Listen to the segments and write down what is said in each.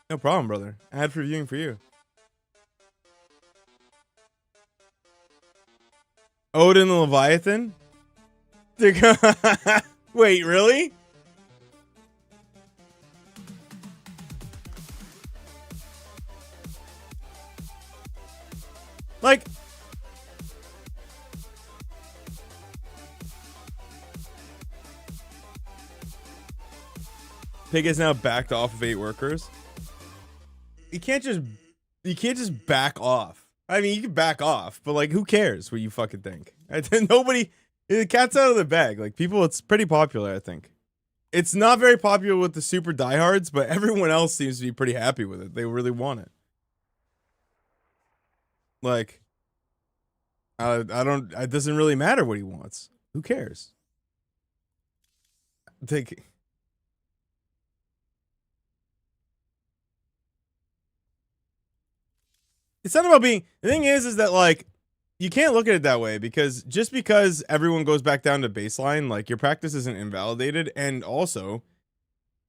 No problem, brother. Ad for viewing for you. Odin the Leviathan? Wait, really? Like, Pig has now backed off of 8 workers. You can't just back off. I mean, you can back off, but like, who cares what you fucking think? Nobody. The cat's out of the bag. Like, people, it's pretty popular. I think it's not very popular with the super diehards, but everyone else seems to be pretty happy with it. They really want it. Like, I don't. It doesn't really matter what he wants. Who cares? Take. It's not about being. The thing is that like, you can't look at it that way, because just because everyone goes back down to baseline, like, your practice isn't invalidated. And also,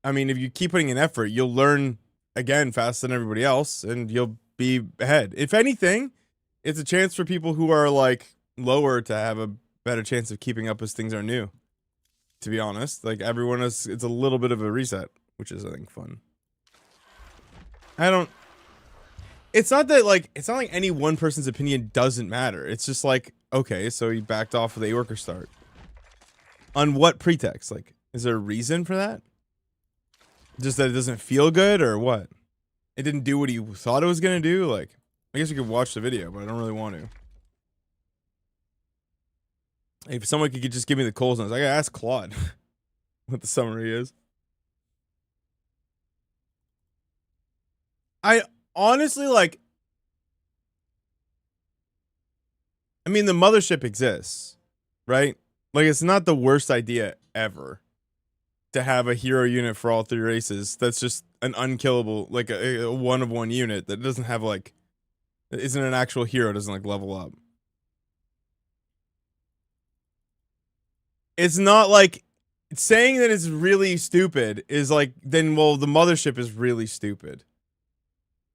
I mean, if you keep putting in effort, you'll learn again faster than everybody else, and you'll be ahead. If anything, it's a chance for people who are like lower to have a better chance of keeping up as things are new. To be honest, like, everyone is, it's a little bit of a reset, which is, I think, fun. I don't. It's not that, like, it's not like any one person's opinion doesn't matter. It's just like, okay, so he backed off with the worker start. On what pretext? Like, is there a reason for that? Just that it doesn't feel good, or what? It didn't do what he thought it was gonna do? Like, I guess we could watch the video, but I don't really want to. If someone could just give me the Coles notes, I gotta ask Claude what the summary is. I honestly, like, I mean, the mothership exists, right? Like, it's not the worst idea ever to have a hero unit for all 3 races that's just an unkillable, like a 1-of-1 unit that doesn't have, like, isn't an actual hero, doesn't like level up. It's not like saying that it's really stupid is like, then, well, the mothership is really stupid.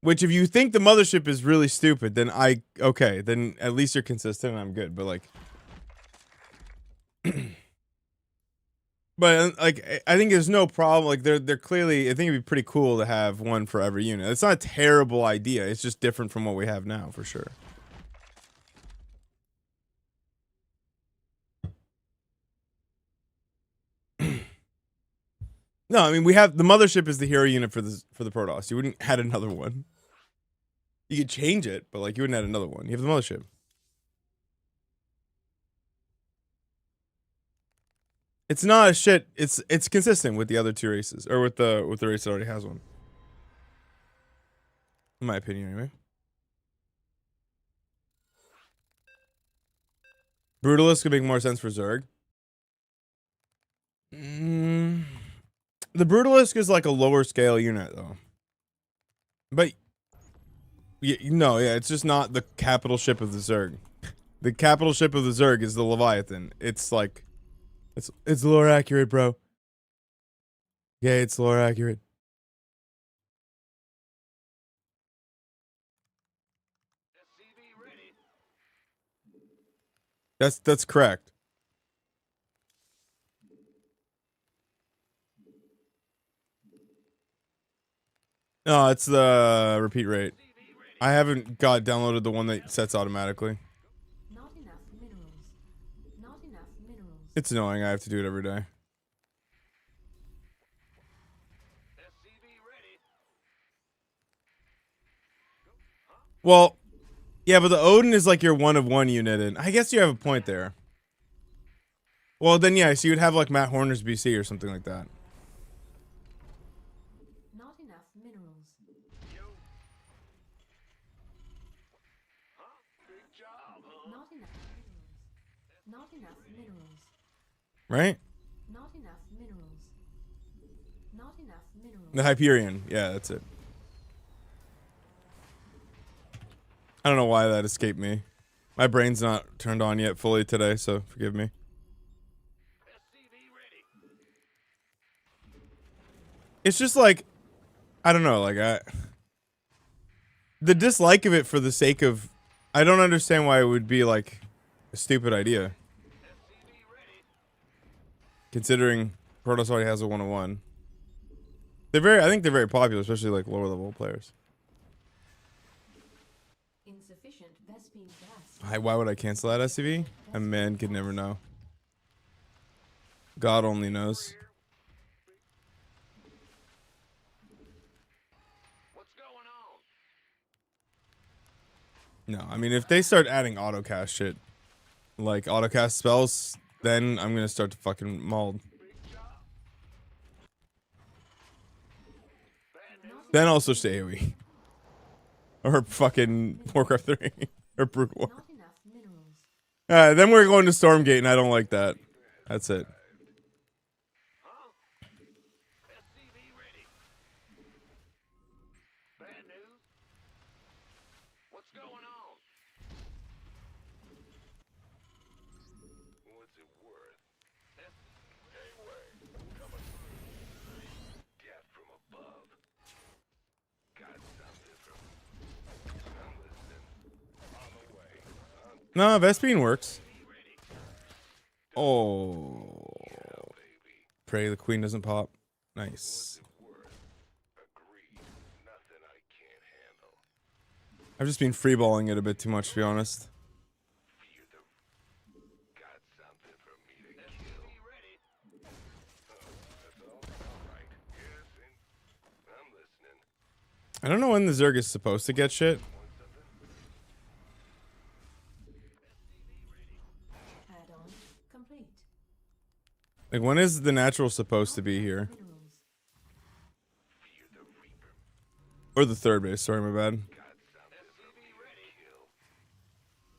Which, if you think the mothership is really stupid, then okay, then at least you're consistent and I'm good. But like, but like, I think there's no problem. Like, they're clearly, I think it'd be pretty cool to have one for every unit. It's not a terrible idea. It's just different from what we have now, for sure. No, I mean, we have the mothership is the hero unit for the Protoss. You wouldn't add another one. You could change it, but like, you wouldn't add another one. You have the mothership. It's not a shit. It's consistent with the other 2 races, or with the race that already has one. In my opinion, anyway. Brutalist could make more sense for Zerg. The Brutalisk is like a lower scale unit, though. But no, yeah, it's just not the capital ship of the Zerg. The capital ship of the Zerg is the Leviathan. It's like, it's lore accurate, bro. Yeah, it's lore accurate. That's correct. No, it's the repeat rate. I haven't downloaded the one that sets automatically. Not enough minerals. Not enough minerals. It's annoying. I have to do it every day. Well, yeah, but the Odin is like your 1-of-1 unit, and I guess you have a point there. Well, then, yeah, so you would have like Matt Horner's BC or something like that. Not enough minerals. Not enough minerals. Not enough minerals. Right? Not enough minerals. Not enough minerals. The Hyperion. Yeah, that's it. I don't know why that escaped me. My brain's not turned on yet fully today, so forgive me. It's just like, I don't know, like the dislike of it for the sake of, I don't understand why it would be like a stupid idea. Considering Protoss already has a 101. I think they're very popular, especially like lower level players. Insufficient Vespene gas. Why would I cancel that SCV? A man could never know. God only knows. No, I mean, if they start adding autocast shit, like autocast spells, then I'm gonna start to fucking mauled. Then I'll switch to AoE. Or fucking Warcraft 3. Or Brood War. Not enough minerals. Then we're going to Stormgate, and I don't like that. That's it. No, Vespene works. Oh. Pray the queen doesn't pop. Nice. I've just been freeballing it a bit too much, to be honest. I don't know when the Zerg is supposed to get shit. Add-on complete. Like, when is the natural supposed to be here? Minerals. Or the third base, sorry, my bad.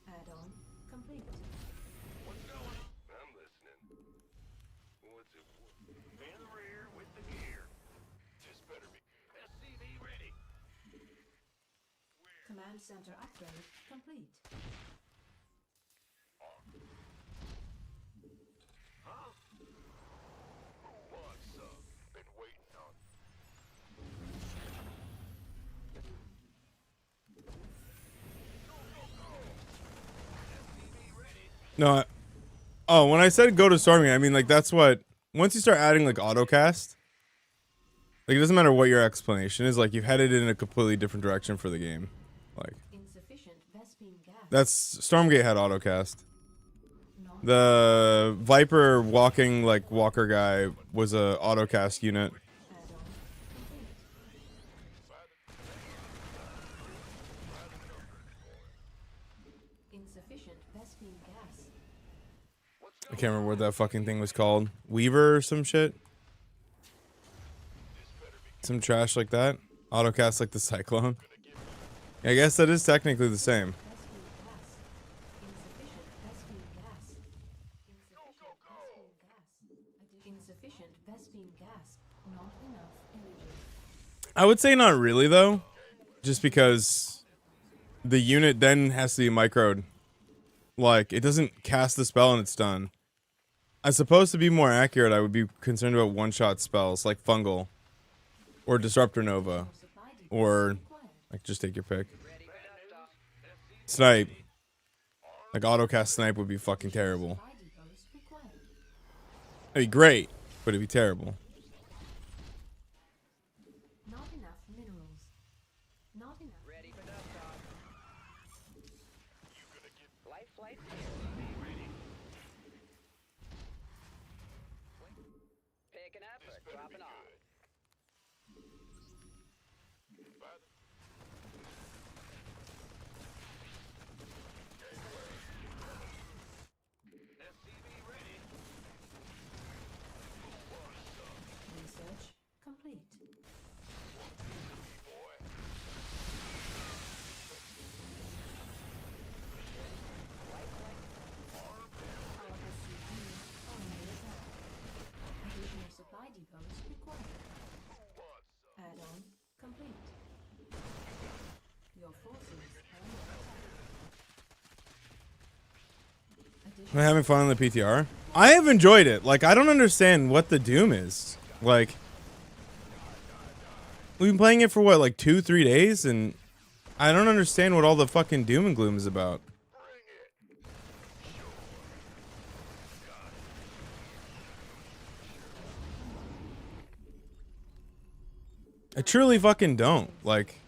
Add-on complete. Command center upgrade complete. No, oh, when I said go to Storming, I mean, like, that's what, once you start adding, like, autocast, like, it doesn't matter what your explanation is, like, you've headed in a completely different direction for the game. Like, Insufficient Vespene gas. that's, Stormgate had autocast. Not The Viper walking, like, walker guy was a autocast unit. add-on complete. Insufficient Vespene gas. I can't remember what that fucking thing was called. Weaver or some shit? Some trash like that? Autocast like the Cyclone? I guess that is technically the same. Vespene gas. Insufficient Vespene gas. Not enough energy. I would say not really, though. Just because the unit then has to be microed. Like, it doesn't cast the spell and it's done. I suppose to be more accurate, I would be concerned about one-shot spells, like Fungal. Or Disruptor Nova. Or, like, just take your pick. Snipe. Like, autocast Snipe would be fucking terrible. It'd be great, but it'd be terrible. Not enough minerals. Not enough. Ready for dust off. Life flight. Picking up or dropping off. Research complete. Our SCV under attack. Additional supply depots required. Add-on complete. Your forces are under attack. Am I having fun on the PTR? I have enjoyed it. Like, I don't understand what the Doom is. Like, we've been playing it for what, like 2-3 days, and I don't understand what all the fucking doom and gloom is about. I truly fucking don't. Like,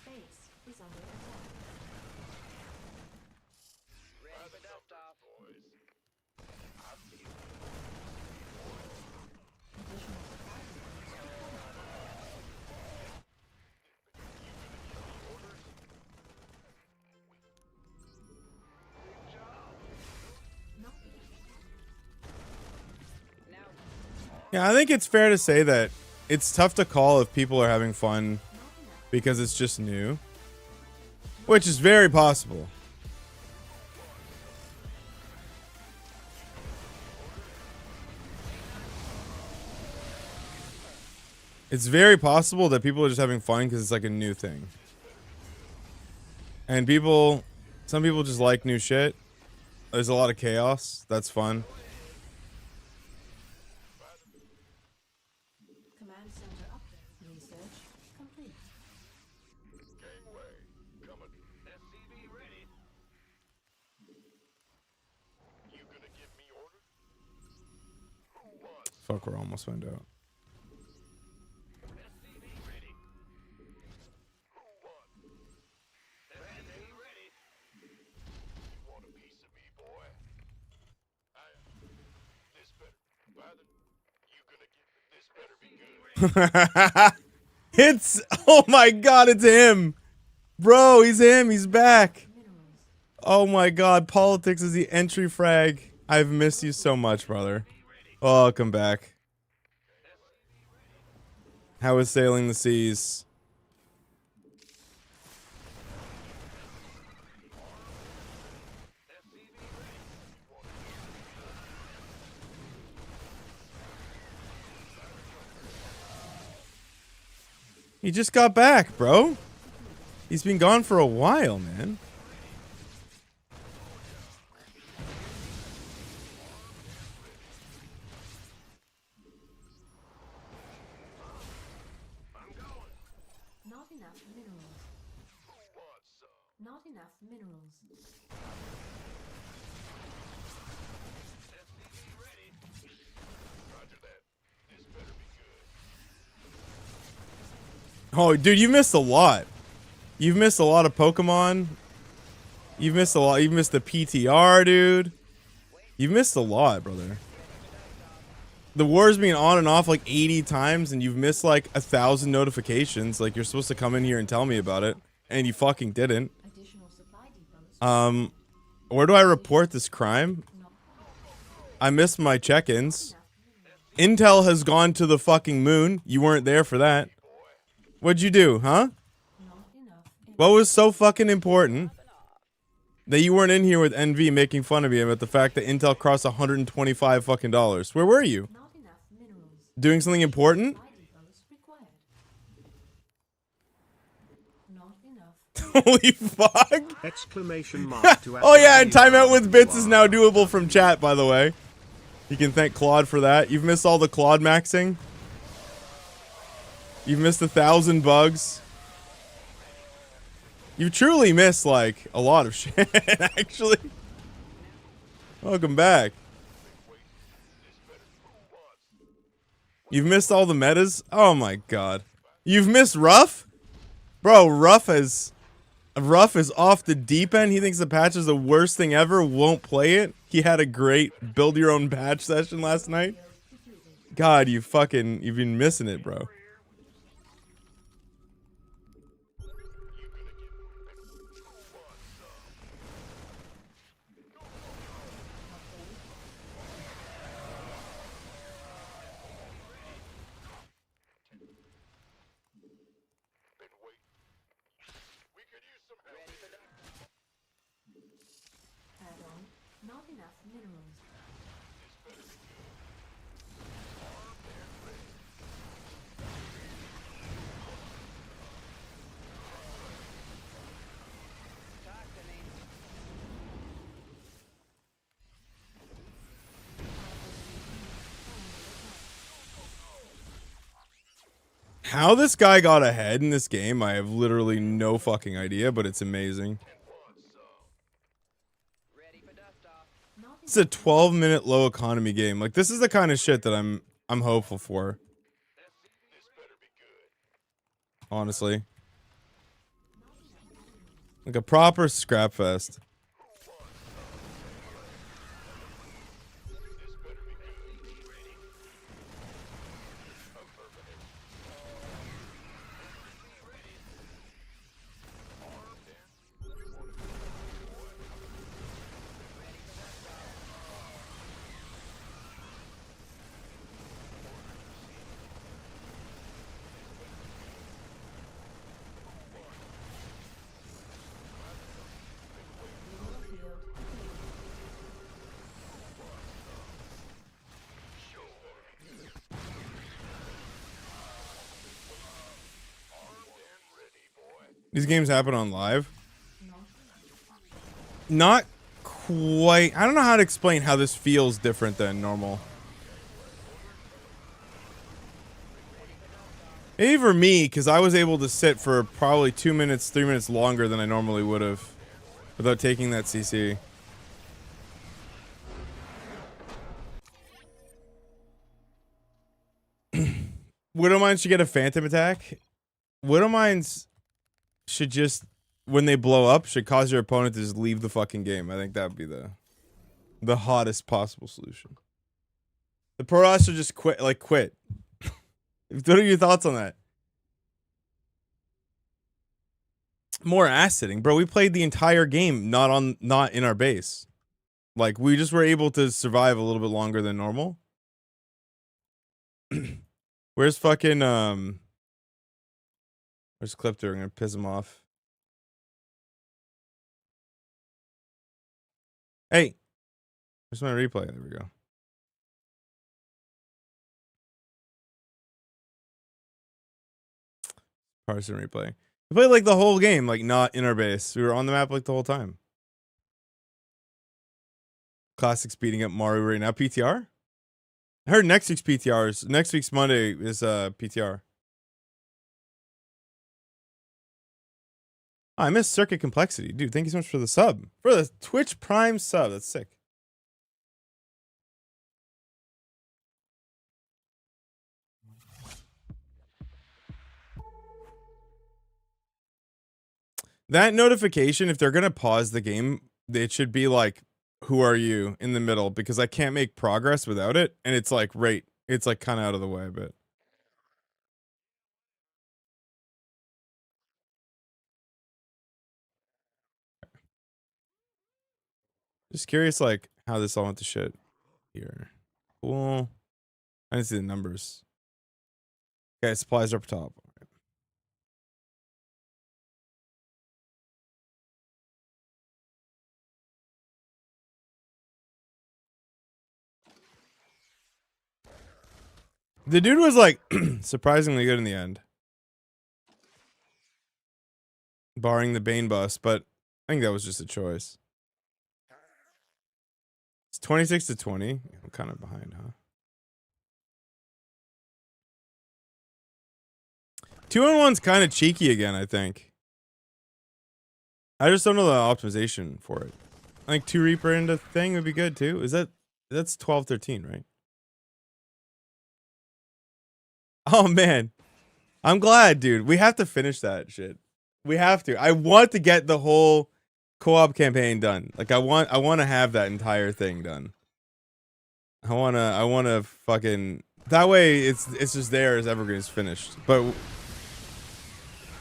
Base is under attack. Ready for dust off. Additional supply depots required. Not Now, yeah, I think it's fair to say that it's tough to call if people are having fun enough. because it's just new, which is very possible. It's very possible that people are just having fun because it's like a new thing. And some people just like new shit. There's a lot of chaos. That's fun. Command center update. Research complete. Fuck, we're almost found out. It's, oh my god, it's him. Bro, he's him. He's back. Minerals. Oh my god, politics is the entry frag. I've missed you so much, brother. Welcome back. How is sailing the seas? He just got back, bro. He's been gone for a while, man. Not enough minerals. Not enough minerals. Oh, dude, you missed a lot. You've missed a lot of Pokemon. You've missed a lot. You've missed the PTR, dude. You've missed a lot, brother. The war's been on and off like 80 times, and you've missed like 1,000 notifications. Like, you're supposed to come in here and tell me about it, and you fucking didn't. Additional supply depots. Where do I report this crime? Not I missed my check-ins. enough minerals. Intel has gone to the fucking moon. You weren't there for that. What'd you do, huh? Not enough. What was so fucking important that you weren't in here with NV making fun of me about the fact that Intel crossed $125 fucking dollars? Where were you? Not enough minerals. Doing something important? Supply depots required. Not enough. Holy fuck! Exclamation mark to Oh yeah, and timeout with bits is now doable from chat, by the way. You can thank Claude for that. You've missed all the Claude maxing. You've missed 1,000 bugs. You've truly missed, like, a lot of shit, actually. Welcome back. You've missed all the metas? Oh my god. You've missed Ruff? Bro, Ruff is off the deep end. He thinks the patch is the worst thing ever. Won't play it. He had a great build your own patch session last night. God, you've been missing it, bro. Add-on. Not enough minerals. How this guy got ahead in this game, I have literally no fucking idea, but it's amazing. Ready for dust off. It's a 12-minute low economy game. Like, this is the kind of shit that I'm hopeful for. Honestly. Like a proper scrap fest. These games happen on live. Not quite. I don't know how to explain how this feels different than normal. Maybe for me, because I was able to sit for probably 2 minutes, 3 minutes longer than I normally would have without taking that CC. Widowmines should get a phantom attack. Widowmines should just, when they blow up, should cause your opponent to just leave the fucking game. I think that would be the hottest possible solution. The Protoss should just quit. What are your thoughts on that? More ass sitting, bro. We played the entire game not in our base. Like, we just were able to survive a little bit longer than normal. Where's fucking where's Clipter? I'm gonna piss him off. Hey, where's my replay? There we go. Parson replay. We played like the whole game, like not in our base. We were on the map like the whole time. Classic speeding up Mario right now. PTR? I heard next week's PTRs. Next week's Monday is PTR. Oh, I missed Circuit Complexity. Dude, thank you so much for the sub. For the Twitch Prime sub. That's sick. That notification, if they're going to pause the game, it should be like, who are you in the middle? Because I can't make progress without it. And it's like, right. It's like kind of out of the way a bit. Just curious, like, how this all went to shit here. Cool. I didn't see the numbers. Okay, supplies are up top. The dude was like surprisingly good in the end. Barring the Bane bust, but I think that was just a choice. It's 26 to 20. I'm kind of behind, huh? 2-on-1's kind of cheeky again, I think. I just don't know the optimization for it. I think 2 Reaper into thing would be good too. That's 12-13, right? Oh man. I'm glad, dude. We have to finish that shit. We have to. I want to get the whole co-op campaign done. Like I want to have that entire thing done. I want to fucking, that way it's just there as Evergreen's finished. But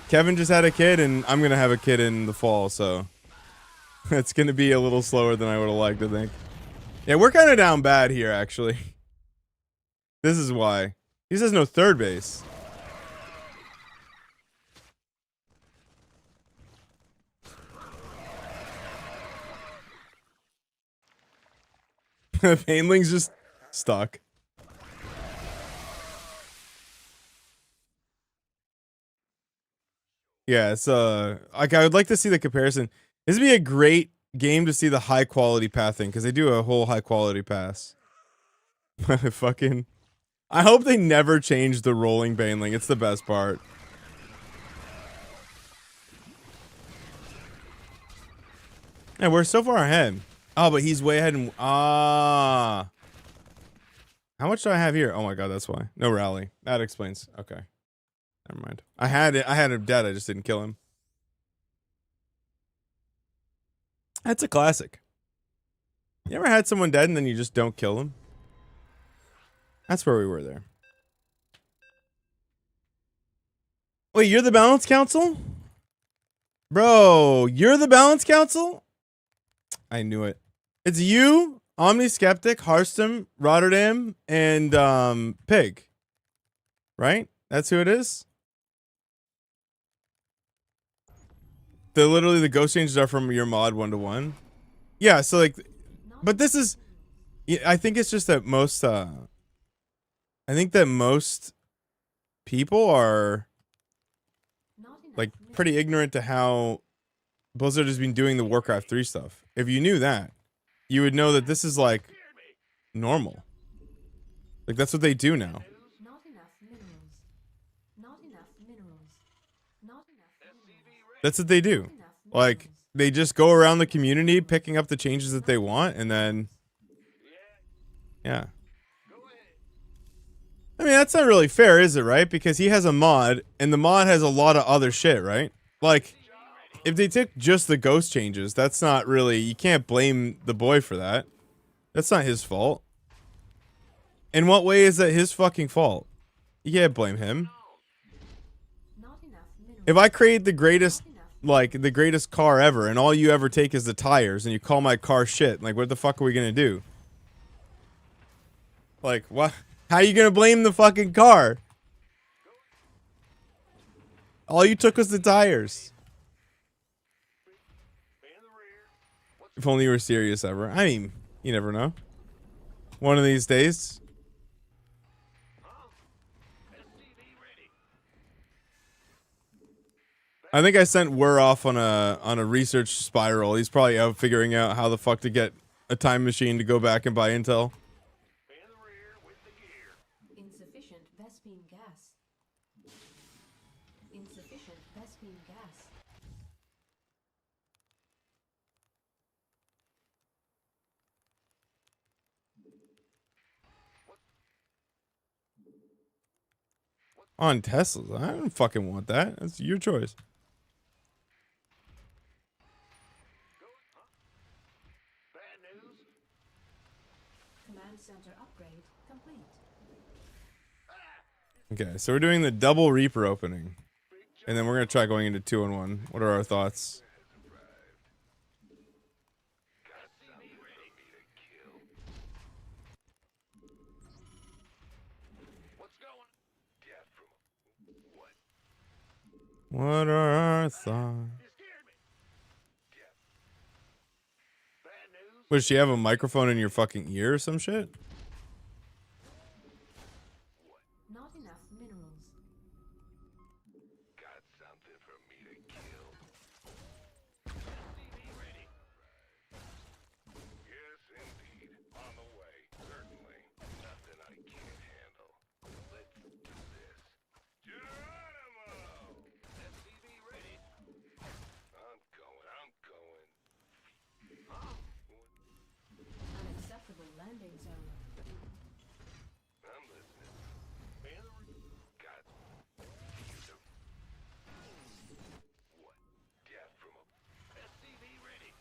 Kevin just had a kid and I'm going to have a kid in the fall, so it's going to be a little slower than I would have liked, I think. Yeah, we're kind of down bad here actually. This is why. He says no third base. Painling's just stuck. Yeah, it's like I would like to see the comparison. This would be a great game to see the high quality pathing because they do a whole high quality pass. Fucking, I hope they never change the rolling baneling. It's the best part. Yeah, we're so far ahead. Oh, but he's way ahead. How much do I have here? Oh my god, that's why. No rally. That explains. Okay. Never mind. I had him dead. I just didn't kill him. That's a classic. You ever had someone dead and then you just don't kill them? That's where we were there. Wait, you're the Balance Council? Bro, you're the Balance Council? I knew it. It's you, Omni Skeptic, Harstem, Rotterdam, and Pig. Right? That's who it is? Literally the ghost changes are from your mod 1-to-1. Yeah, so like, but this is, I think it's just that most, I think that most people are like pretty ignorant to how Blizzard has been doing the Warcraft 3 stuff. If you knew that, you would know that this is like normal. Like that's what they do now. Not enough minerals. Not enough minerals. Not enough minerals. That's what they do. Like they just go around the community picking up the changes that they want and then yeah. I mean, that's not really fair, is it, right? Because he has a mod and the mod has a lot of other shit, right? Like if they took just the ghost changes, that's not really, you can't blame the boy for that. That's not his fault. In what way is that his fucking fault? You can't blame him. If I create the greatest, like, the greatest car ever, and all you ever take is the tires, and you call my car shit, like, what the fuck are we gonna do? Like, what? How are you gonna blame the fucking car? All you took was the tires. If only you were serious ever. I mean, you never know. One of these days. I think I sent Wur off on a research spiral. He's probably out figuring out how the fuck to get a time machine to go back and buy intel. Insufficient Vespine gas. Insufficient Vespine gas. On Teslas? I don't fucking want that. That's your choice. Command center upgrade complete. Okay, so we're doing the double Reaper opening. And then we're going to try going into 2-on-1. What are our thoughts? What are our thoughts? What, does she have a microphone in your fucking ear or some shit? Not enough minerals. Got something for me to kill. Ready. Yes, indeed. On the way. Certainly. Nothing I can't handle. Let's do this. Geronimo! SCV ready. I'm going. Huh? Unacceptable landing zone. I'm listening. Got what? Death from a SCV ready.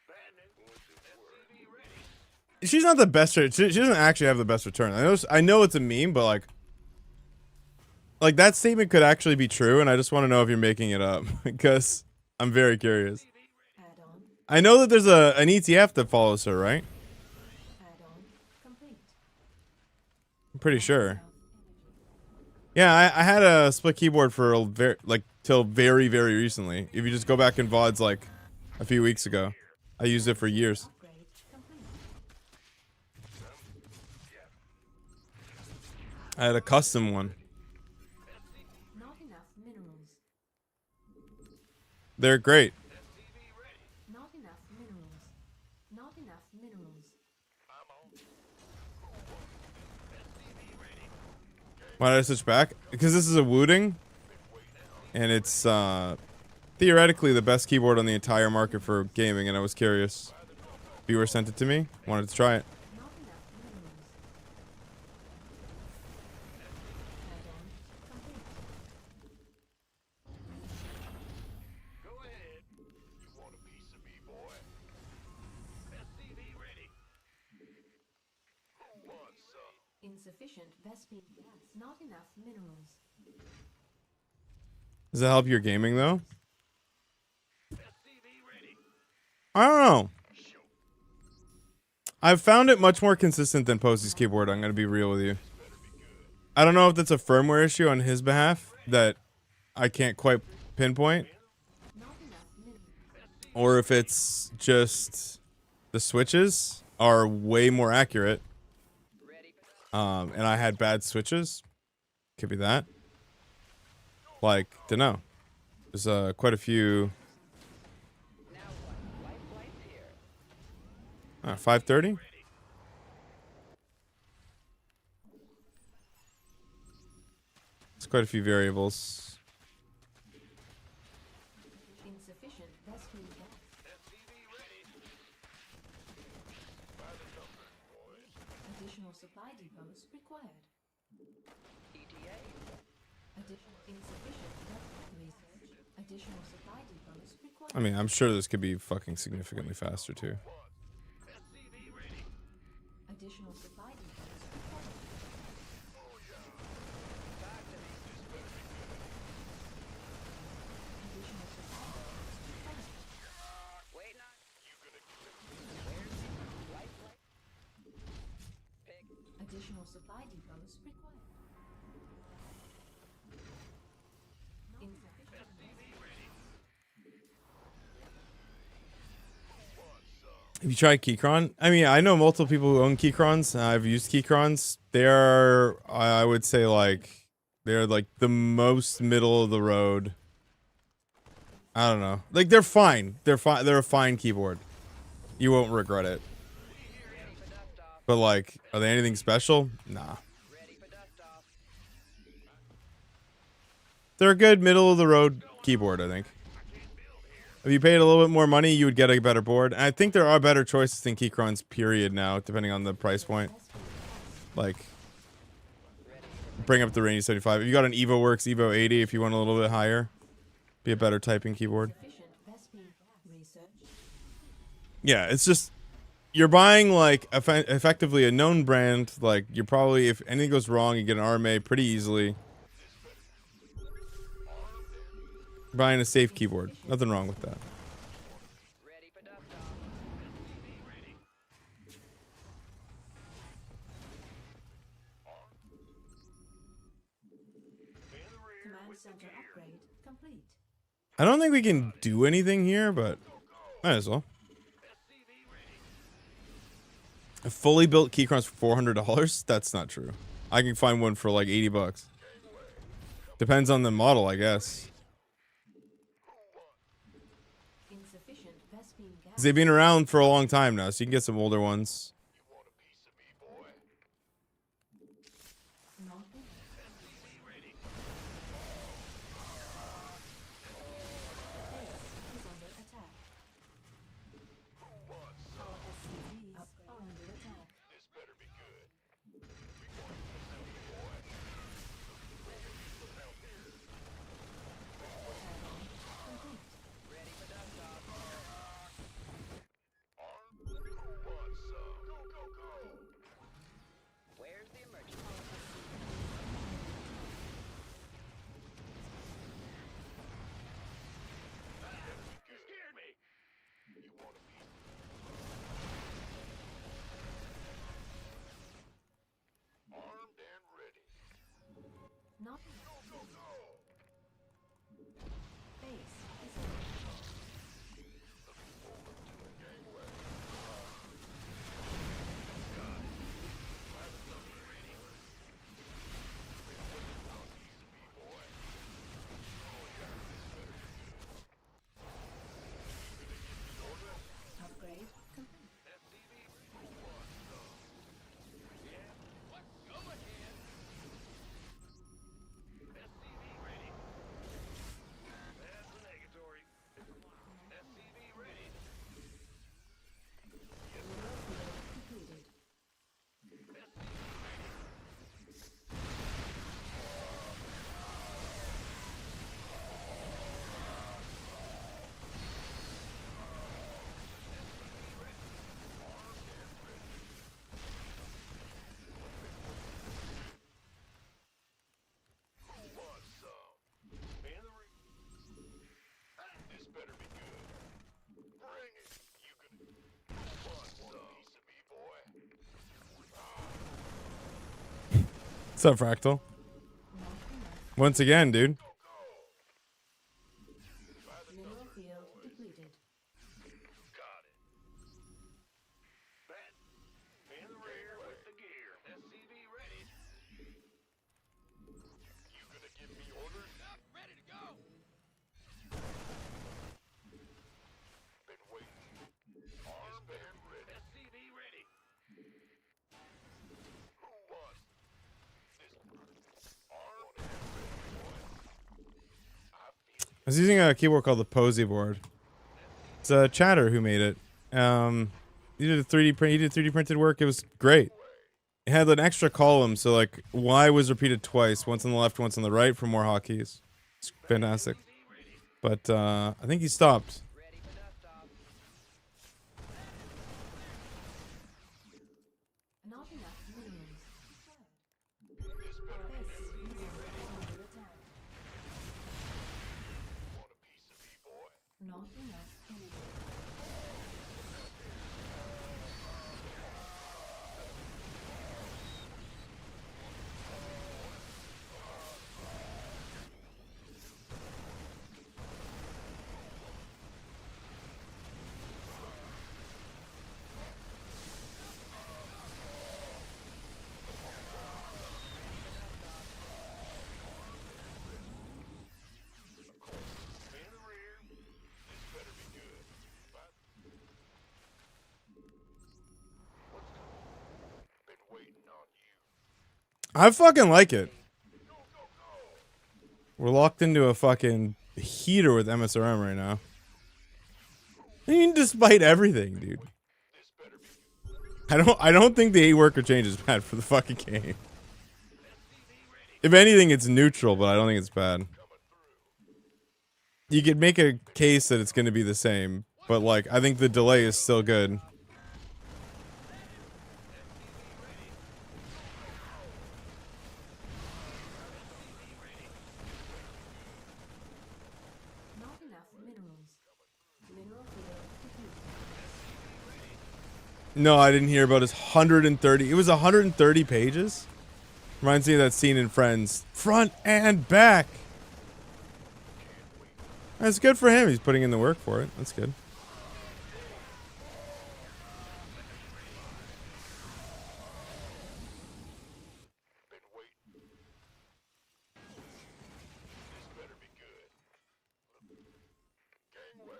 Bad news. SCV ready. She's not the best. She doesn't actually have the best return. I know it's a meme, but like that statement could actually be true, and I just want to know if you're making it up because I'm very curious. Add-on. I know that there's an ETF that follows her, right? Add-on complete. I'm pretty sure. Yeah, I had a split keyboard for till very recently. If you just go back in VODs like a few weeks ago, I used it for years. Upgrade complete. I had a custom one. Not enough minerals. They're great. Not enough minerals. Not enough minerals. Why did I switch back? Because this is a Wooting, and it's theoretically the best keyboard on the entire market for gaming, and I was curious. Viewer sent it to me. Wanted to try it. Not enough minerals. Add-on complete. Go ahead. You want a piece of me, boy? SCV ready. Who wants some? Insufficient Vespine gas. Not enough minerals. Does that help your gaming though? SCV ready. I don't know. I've found it much more consistent than Posty's keyboard. I'm gonna be real with you. I don't know if that's a firmware issue on his behalf that I can't quite pinpoint, Not enough minerals. or if it's just the switches are way more accurate. And I had bad switches. Could be that. Like, dunno. There's quite a few. 5:30. It's quite a few variables. Insufficient Vespine gas. Additional supply depots required. Insufficient research. Additional supply depots required. I mean, I'm sure this could be fucking significantly faster too. Additional supply depots required. Additional supply depots required. Additional supply depots required. Insufficient. Have you tried Keychron? I mean, I know multiple people who own Keychrons. I've used Keychrons. They're, I would say, like, they're like the most middle of the road. I don't know. Like, they're fine. They're fine. They're a fine keyboard. You won't regret it. But like, are they anything special? Nah. They're a good middle of the road keyboard, I think. If you paid a little bit more money, you would get a better board. And I think there are better choices than Keychron's, period, now, depending on the price point. Like, bring up the range 75. If you got an EvoWorks Evo 80, if you want a little bit higher, be a better typing keyboard. Sufficient Vespine research. Yeah, it's just, you're buying, like, effectively a known brand. Like, you're probably, if anything goes wrong, you get an RMA pretty easily. Buying a safe keyboard. Nothing wrong with that. Command center upgrade complete. I don't think we can do anything here, but might as well. A fully built Keychron's for $400? That's not true. I can find one for like 80 bucks. Depends on the model, I guess. Insufficient Vespine gas. 'Cause they've been around for a long time now, so you can get some older ones. Not enough. Base is under attack. Our SCVs are under attack. Add-on complete. up, Fractal? Once again, dude. Mineral field depleted. Got it. Bat, in the rear with the gear. SCV ready. You gonna give me orders? Up, ready to go. Been waiting. Armed and ready. SCV ready. Who wants this? Armed and ready, boy. I feel you. I was using a keyboard called the Posy board. It's a chatter who made it. He did a 3D print. He did 3D printed work. It was great. It had an extra column, so like Y was repeated twice, once on the left, once on the right for more hotkeys. It's fantastic. But I think he stopped. Not enough minerals. Base is under attack. Want a piece of me, boy? Not enough energy. In the rear. This better be good. But been waiting on you. I fucking like it. We're locked into a fucking heater with MSRM right now. I mean, despite everything, dude. I don't think the 8 worker change is bad for the fucking game. If anything, it's neutral, but I don't think it's bad. You could make a case that it's going to be the same, but like I think the delay is still good. Not enough minerals. Mineral field depleted. No, I didn't hear about his 130. It was 130 pages. Reminds me of that scene in Friends. Front and back. That's good for him. He's putting in the work for it. That's good. Been waiting. This better be good. Gangway.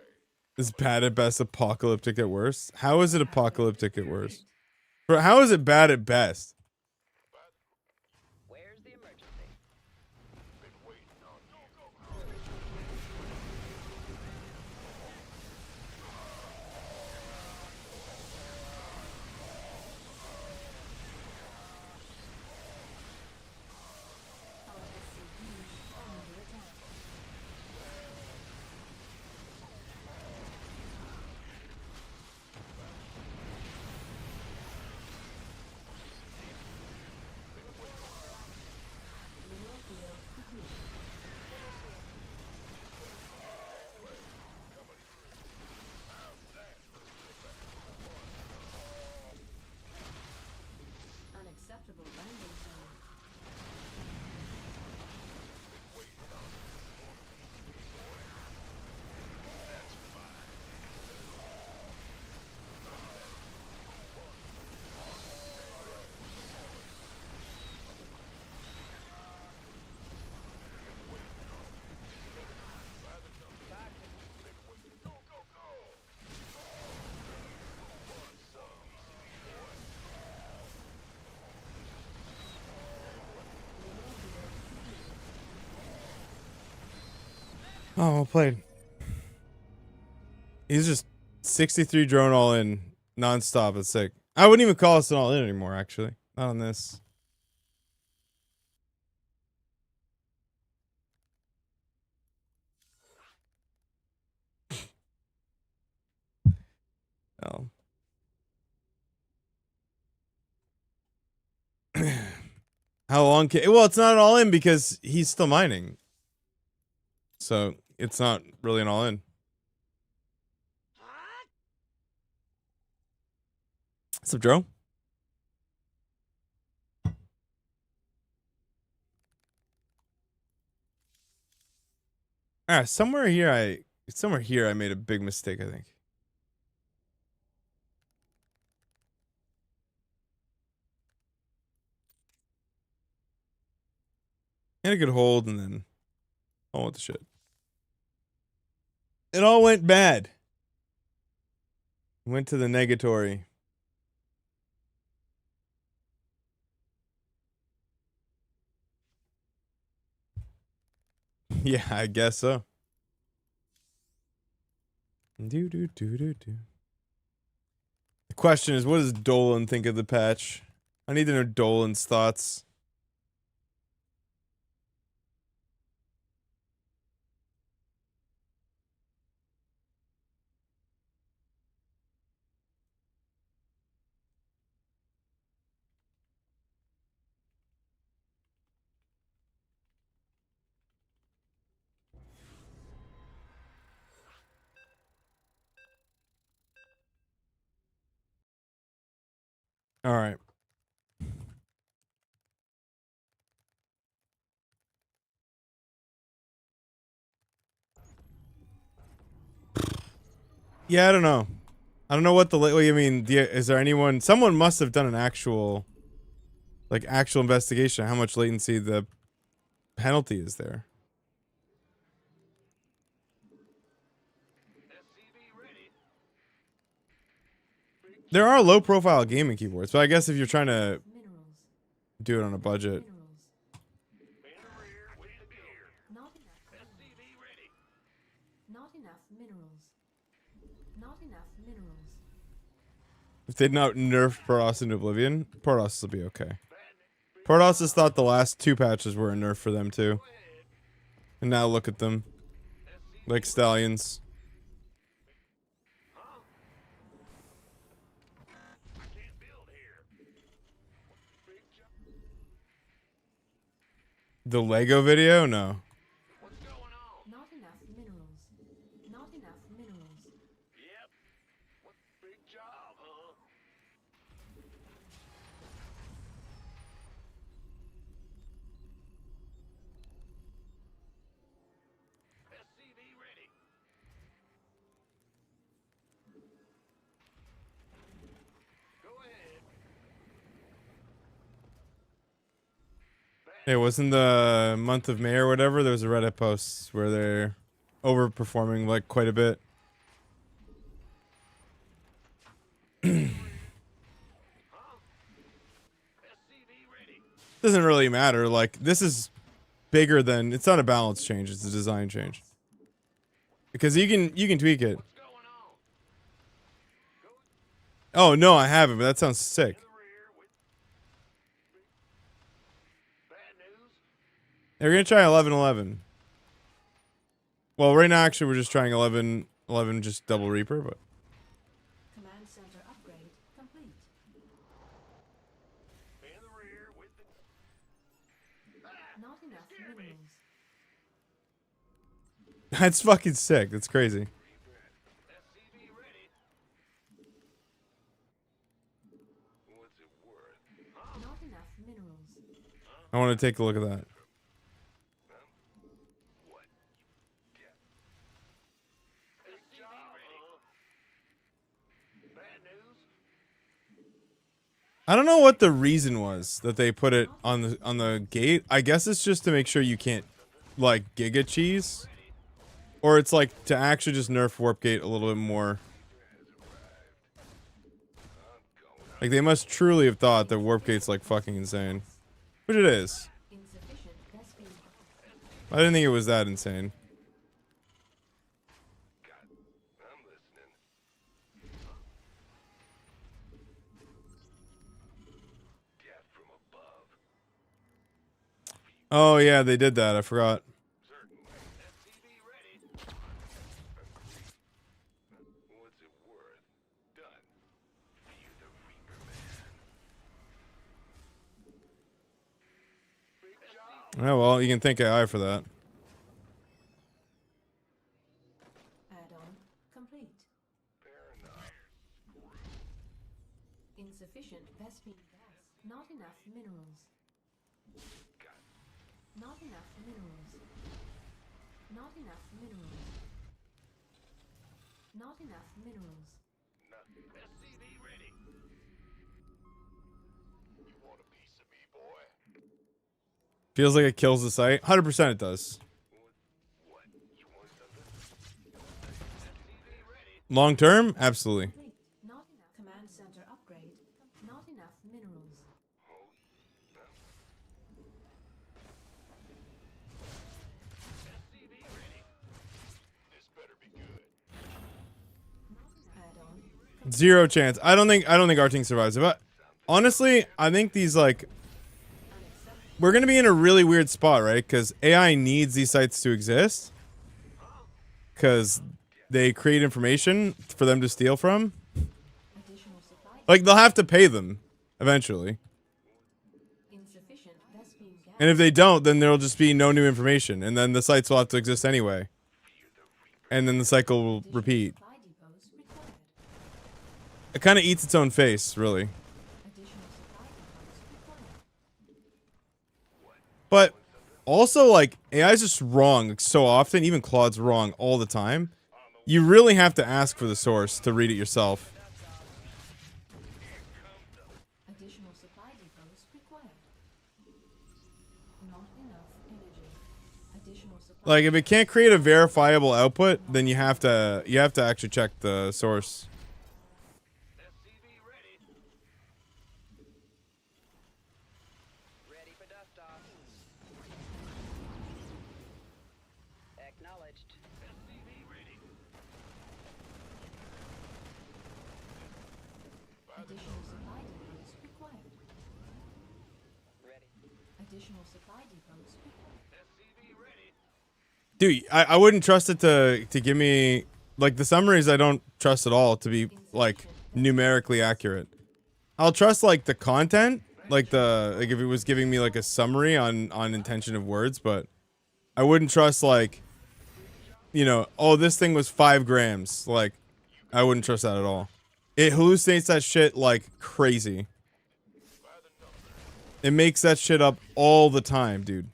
Is bad at best, apocalyptic at worst? How is it apocalyptic at worst? Bro, how is it bad at best? Where's the emergency? Been waiting on you. Our SCV under attack. Mineral field depleted. Unacceptable landing zone. Oh, well played. He's just 63 drone all in nonstop. It's sick. I wouldn't even call us an all in anymore, actually. Not on this. Oh. How long can... Well, it's not an all in because he's still mining. So it's not really an all in. What's up, Joe? Somewhere here I made a big mistake, I think. And a good hold, and then oh, what the shit. It all went bad. Went to the negatory. Yeah, I guess so. Do do do do do. The question is, what does Dolan think of the patch? I need to know Dolan's thoughts. All right. Yeah, I don't know. I don't know what the what you mean. Is there anyone? Someone must have done an actual, like, actual investigation of how much latency the penalty is there. There are low-profile gaming keyboards, but I guess if you're trying to Minerals. do it on a budget, Minerals. Not enough. Not enough minerals. Not enough minerals. if they'd not nerfed Protoss into Oblivion, Protoss will be okay. Protoss has thought the last 2 patches were a nerf for them too, and now look at them, like stallions. The Lego video? No. Not enough minerals. Not enough minerals. Big job, huh? SCV ready. Go ahead. It wasn't the month of May or whatever. There was a Reddit post where they're overperforming like quite a bit. Doesn't really matter. Like, this is bigger than, it's not a balance change, it's a design change. Because you can tweak it. Oh no, I haven't, but that sounds sick. We're gonna try 11-11. Well, right now actually we're just trying 11-11 just double Reaper, but Command center upgrade complete. Not enough minerals. that's fucking sick. That's crazy. Not enough minerals. I want to take a look at that. I don't know what the reason was that they put it on the gate. I guess it's just to make sure you can't, like, Giga Cheese, or it's like to actually just nerf Warp Gate a little bit more. Like, they must truly have thought that Warp Gate's like fucking insane, which it is. Insufficient best speed. I didn't think it was that insane. Oh yeah, they did that. I forgot. Oh well, you can thank AI for that. Add-on complete. Insufficient best speed gas. Not enough minerals. Not enough minerals. Not enough minerals. Not enough minerals. Nothing. SCV ready. You want a piece of me, boy? Feels like it kills the site. 100% it does. What? You want something? SCV ready. Long term, absolutely. Complete. Not enough. Command center upgrade. Not enough minerals. Oh, no. SCV ready. This better be good. Add-on. Zero chance. I don't think Arting survives it. But honestly, I think these like we're gonna be in a really weird spot, right? Because AI needs these sites to exist. Because they create information for them to steal from. Additional supply. Like they'll have to pay them eventually. Insufficient Vespine gas. And if they don't, then there'll just be no new information, and then the sites will have to exist anyway. And then the cycle will repeat. Supply depots required. It kind of eats its own face, really. Additional supply depots required. But also, like, AI is just wrong like, so often. Even Claude's wrong all the time. You really have to ask for the source to read it yourself. Additional supply depots required. Not enough energy. Additional supply. Like, if it can't create a verifiable output, then you have to actually check the source. SCV ready. Ready for dust off. Acknowledged. SCV ready. Additional supply depots required. Ready. Additional supply depots required. SCV ready. Dude, I wouldn't trust it to give me like the summaries. I don't trust at all to be like numerically accurate. I'll trust like the content, like if it was giving me like a summary on intention of words, but I wouldn't trust like, you know, oh, this thing was 5 grams. Like, I wouldn't trust that at all. It hallucinates that shit like crazy. It makes that shit up all the time, dude.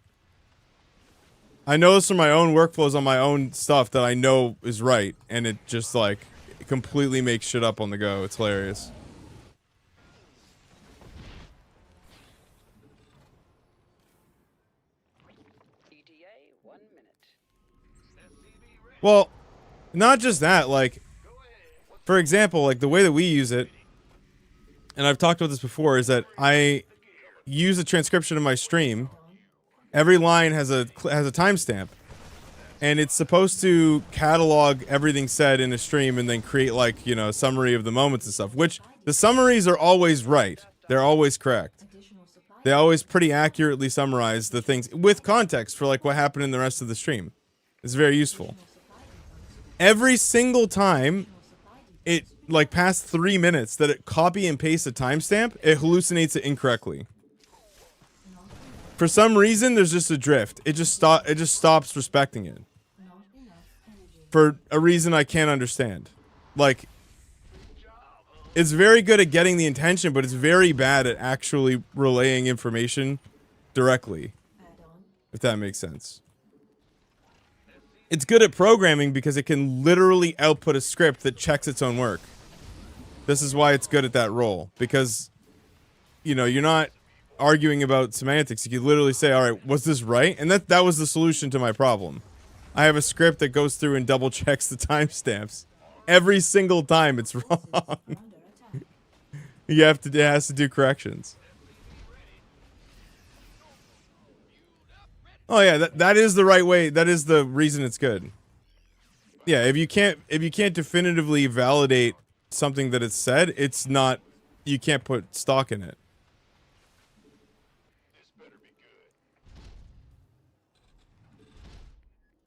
I know this from my own workflows on my own stuff that I know is right, and it just like it completely makes shit up on the go. It's hilarious. ETA 1 minute. Well, not just that, like, for example, like the way that we use it, and I've talked about this before, is that I use a transcription of my stream. Every line has a timestamp, and it's supposed to catalog everything said in a stream and then create like, you know, a summary of the moments and stuff, which the summaries are always right. They're always correct. Additional supply. They always pretty accurately summarize the things with context for like what happened in the rest of the stream. It's very useful. Every single time it like past 3 minutes that it copy and paste a timestamp, it hallucinates it incorrectly. For some reason, there's just a drift. It just stops respecting it. Not enough energy. For a reason I can't understand. Like, it's very good at getting the intention, but it's very bad at actually relaying information directly, Add-on. if that makes sense. It's good at programming because it can literally output a script that checks its own work. This is why it's good at that role, because, you know, you're not arguing about semantics. You could literally say, all right, was this right? And that was the solution to my problem. I have a script that goes through and double checks the timestamps. Every single time it's wrong. Under attack. It has to do corrections. Oh yeah, that is the right way. That is the reason it's good. Yeah, if you can't definitively validate something that it's said, it's not, you can't put stock in it. This better be good.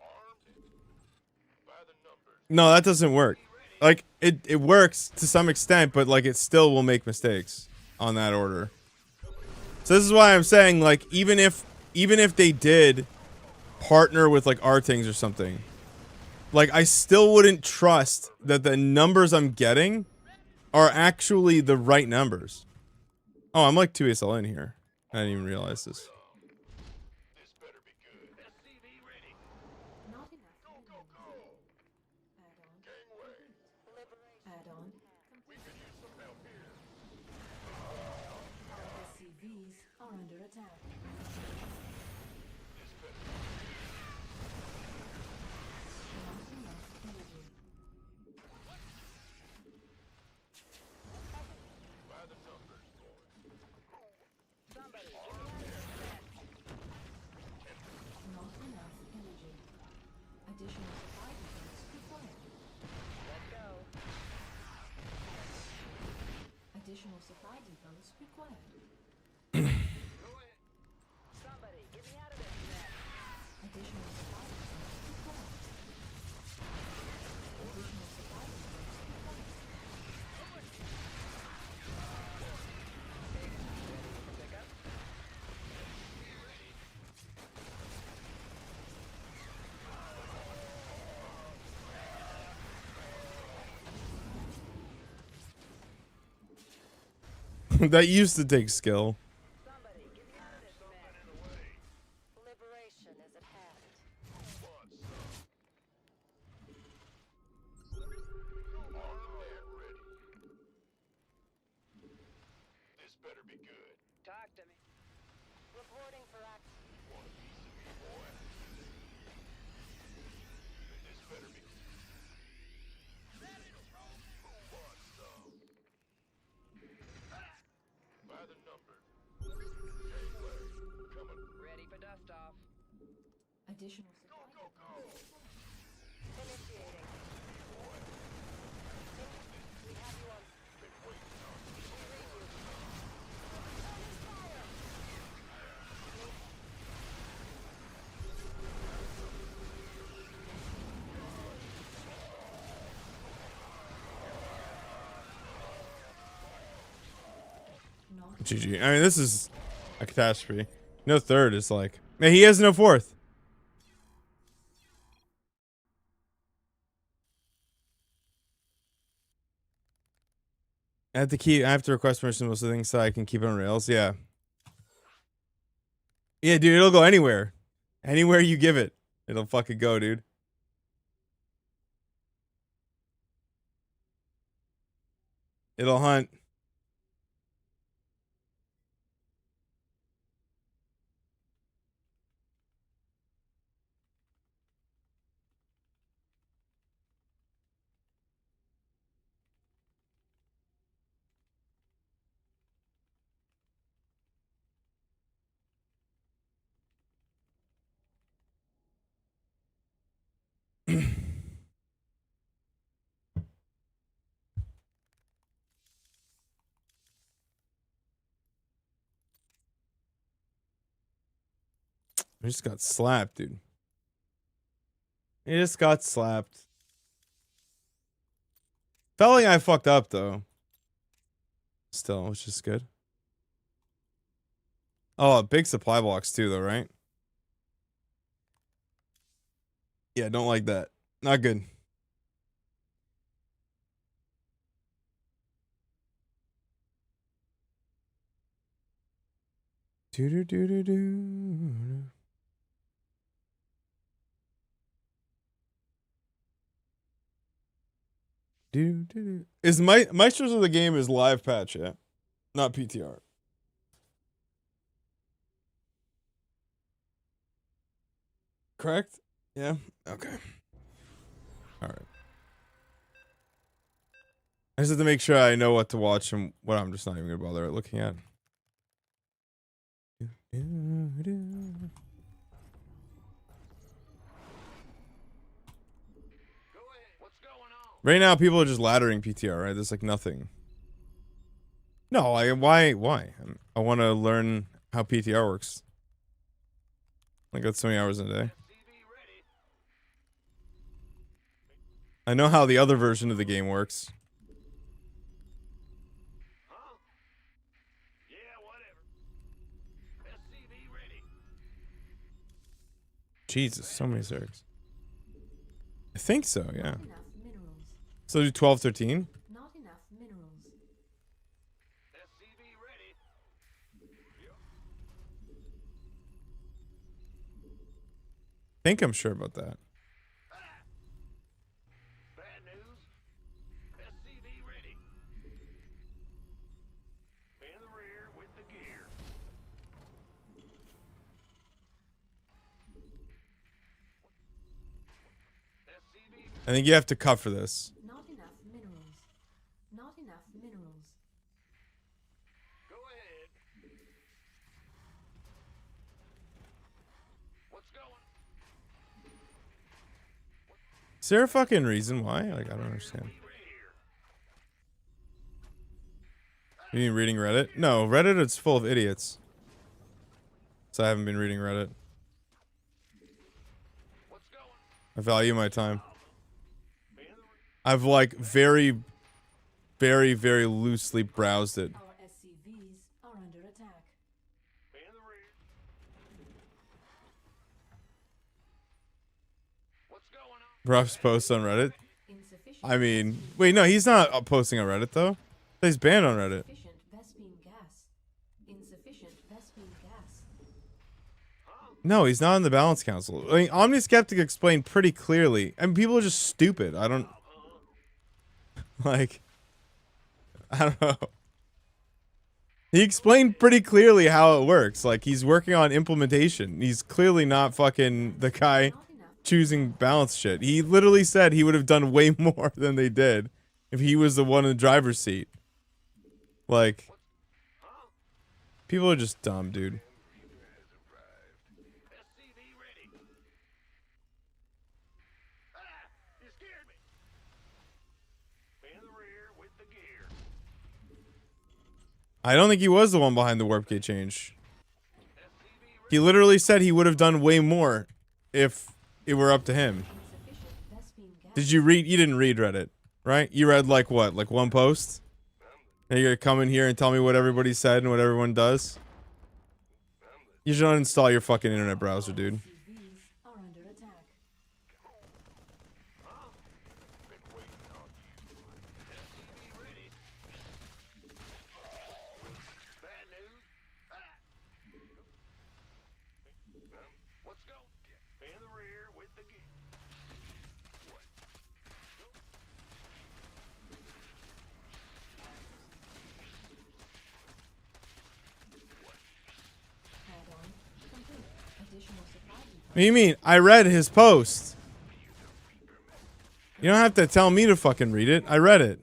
Armed by the numbers. No, that doesn't work. Like it works to some extent, but like it still will make mistakes on that order. So this is why I'm saying, like, even if they did partner with like Artings or something, like I still wouldn't trust that the numbers I'm getting are actually the right numbers. Oh, I'm like 2 ASL in here. I didn't even realize this. This better be good. SCV ready. Not enough are under attack. Not enough energy. By the numbers, boys. Somebody, get me out of this mess. Not enough energy. Additional supply depots required. Let's go. Additional supply depots required. Somebody, get me out of this mess. Additional supply depots required. Additional supply depots required. Pick up. That used to take skill. Somebody, get me out of this mess. Liberation is at hand. This better be good. Talk to me. Reporting for action. Want a piece of me, boy? This better be. Who wants some? By the numbers. Hey, Larry, coming. Ready for dust off. Additional supply depots required. Initiating. We have you on. Been waiting on We read you. Not GG. I mean, this is a catastrophe. No third is like, man, he has no fourth. I have to request permission most of the things so I can keep it on rails. Yeah. Yeah, dude, it'll go anywhere. Anywhere you give it, it'll fucking go, dude. It'll hunt. I just got slapped, dude. He just got slapped. Felt like I fucked up though. Still, which is good. Oh, big supply blocks too, though, right? Yeah, don't like that. Not good. Do do do do do. Do do do. Is Maestros of the Game is live patch, yeah? Not PTR. Correct? Yeah? Okay. Alright. I just have to make sure I know what to watch and what I'm just not even gonna bother looking at. Go ahead. What's going on? Right now, people are just laddering PTR, right? There's like nothing. No, why? I want to learn how PTR works. Like that's so many hours in a day. CV ready. I know how the other version of the game works. Huh? Yeah, whatever. SCV ready. Jesus, so many Zergs. I think so, yeah. enough minerals. So do 12, 13? Not enough minerals. SCV ready. I think I'm sure about that. Bad news. SCV ready. In the rear with the gear. I think you have to cut for this. Not enough minerals. Not enough minerals. Go ahead. What's going? Is there a fucking reason why? Like, I don't understand. Right here. You mean reading Reddit? No, Reddit is full of idiots. So I haven't been reading Reddit. What's going? I value my time. I've like very, very, very loosely browsed it. Our SCVs are under attack. In the rear. What's going on? Ruff's posts on Reddit. Insufficient. I mean, wait, no, he's not posting on Reddit though. He's banned on Reddit. Insufficient Vespene gas. Insufficient Vespene gas. No, he's not in the Balance Council. I mean, Omniskeptic explained pretty clearly. I mean, people are just stupid. I don't like. I don't know. He explained pretty clearly how it works. Like, he's working on implementation. He's clearly not fucking the guy Not enough. choosing balance shit. He literally said he would have done way more than they did if he was the one in the driver's seat. Like, people are just dumb, dude. SCV ready. Ah! You scared me. In the rear with the gear. I don't think he was the one behind the warp gate change. He literally said he would have done way more if it were up to him. Insufficient Vespene gas. Did you read? You didn't read Reddit, right? You read like what? Like one post? And you're gonna come in here and tell me what everybody said and what everyone does? You should uninstall your fucking internet browser, dude. SCVs are under attack. Been waiting on you. SCV ready. Bad news. Ah! What's going? In the rear with the gear. What? Add-on complete. Additional supply depot. What do you mean? I read his post. You don't have to tell me to fucking read it. I read it.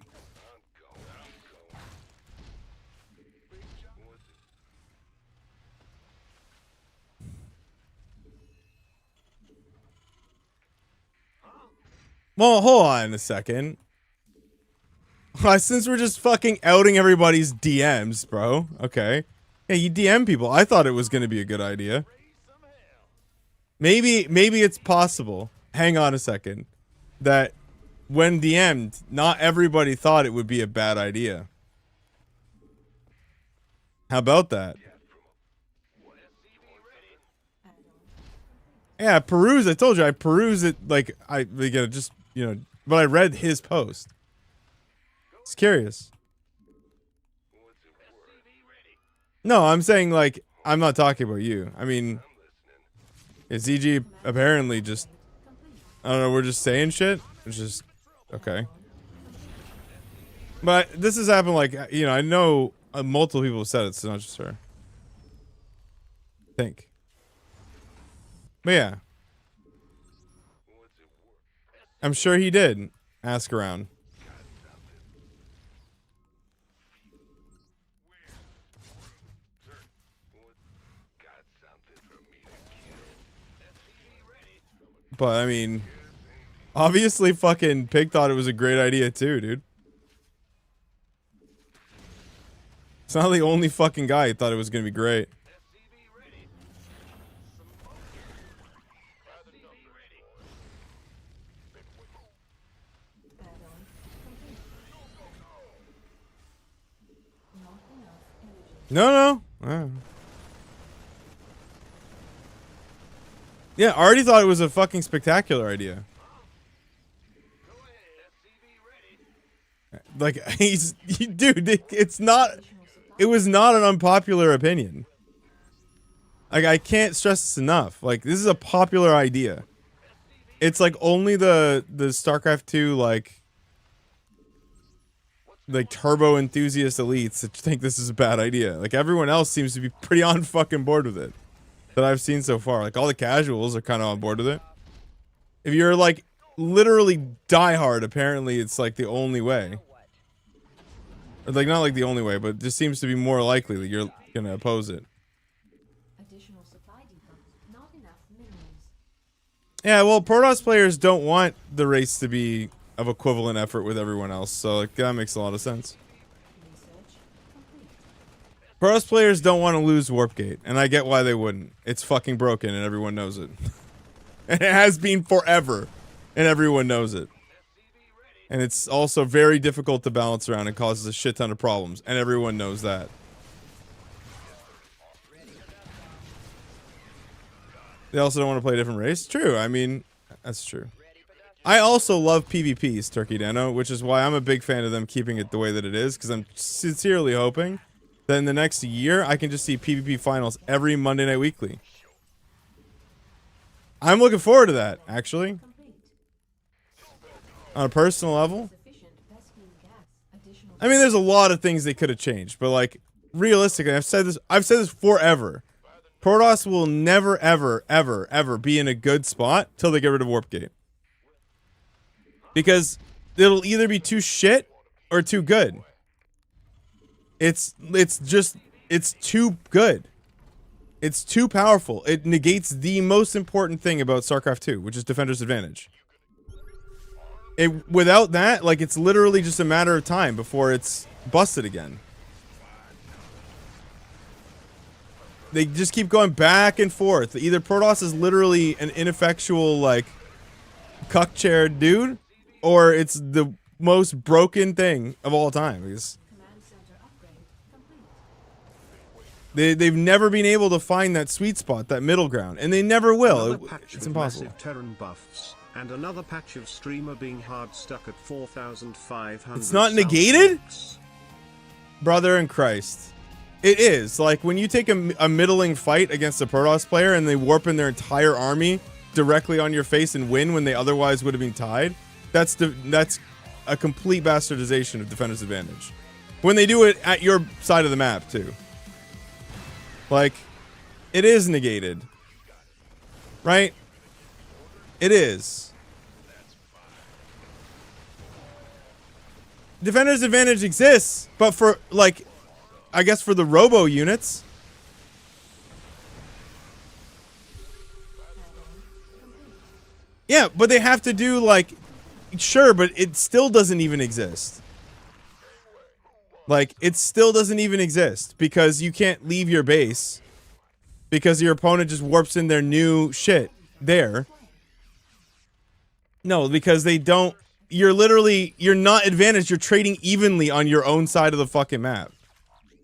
Well, hold on a second. Since we're just fucking outing everybody's DMs, bro. Okay. Hey, you DM people. I thought it was gonna be a good idea. Maybe it's possible. Hang on a second. That when DM'd, not everybody thought it would be a bad idea. How about that? Yeah, peruse. I told you I peruse it like just but I read his post. It's curious. No, I'm saying like I'm not talking about you. I mean, ZG apparently just I don't know. We're just saying shit. It's just okay. But this has happened like I know multiple people have said it. So not just her. I think. But yeah. I'm sure he did ask around. But I mean, obviously fucking Pig thought it was a great idea too, dude. It's not the only fucking guy who thought it was gonna be great. Add-on complete. Not enough energy. No. Yeah, I already thought it was a fucking spectacular idea. Like dude, it's not. It was not an unpopular opinion. Like I can't stress this enough. Like this is a popular idea. It's like only the StarCraft II like turbo enthusiast elites that think this is a bad idea. Like everyone else seems to be pretty on fucking board with it that I've seen so far. Like all the casuals are kind of on board with it. If you're like literally diehard. Apparently, it's like the only way. Or like not like the only way, but it just seems to be more likely that you're gonna oppose it. Additional supply depot. Not enough minerals. Yeah, well, Protoss players don't want the race to be of equivalent effort with everyone else, so like, that makes a lot of sense. Research complete. Protoss players don't want to lose Warpgate, and I get why they wouldn't. It's fucking broken, and everyone knows it. And it has been forever, and everyone knows it. And it's also very difficult to balance around and causes a shit ton of problems, and everyone knows that. They also don't want to play a different race? True, I mean, that's true. I also love PvPs, Turkey Dano, which is why I'm a big fan of them keeping it the way that it is, because I'm sincerely hoping that in the next year, I can just see PvP finals every Monday Night Weekly. I'm looking forward to that, actually. Complete. On a personal level. Sufficient Vespene gas. Additional. I mean, there's a lot of things they could have changed, but like, realistically, I've said this forever. Protoss will never, ever, ever, ever be in a good spot till they get rid of Warpgate. Because it'll either be too shit or too good. It's too good. It's too powerful. It negates the most important thing about StarCraft II, which is Defender's Advantage. Without that, like, it's literally just a matter of time before it's busted again. They just keep going back and forth. Either Protoss is literally an ineffectual, like, cuck-chaired dude, or it's the most broken thing of all time. Because Command center upgrade complete. they've never been able to find that sweet spot, that middle ground, and they never will. Another patch It's with impossible. massive Terran buffs, and another patch of streamer being hard stuck at 4,500. It's not South negated? Banks. Brother in Christ. It is. Like, when you take a middling fight against a Protoss player and they warp in their entire army directly on your face and win when they otherwise would have been tied, that's a complete bastardization of Defender's Advantage. When they do it at your side of the map, too. Like, it is negated. Right? It is. Defender's Advantage exists, but for, like, I guess for the robo units. Yeah, but they have to do, like, sure, but it still doesn't even exist. Like, it still doesn't even exist because you can't leave your base because your opponent just warps in their new shit there. No, because they don't. You're not advantaged. You're trading evenly on your own side of the fucking map.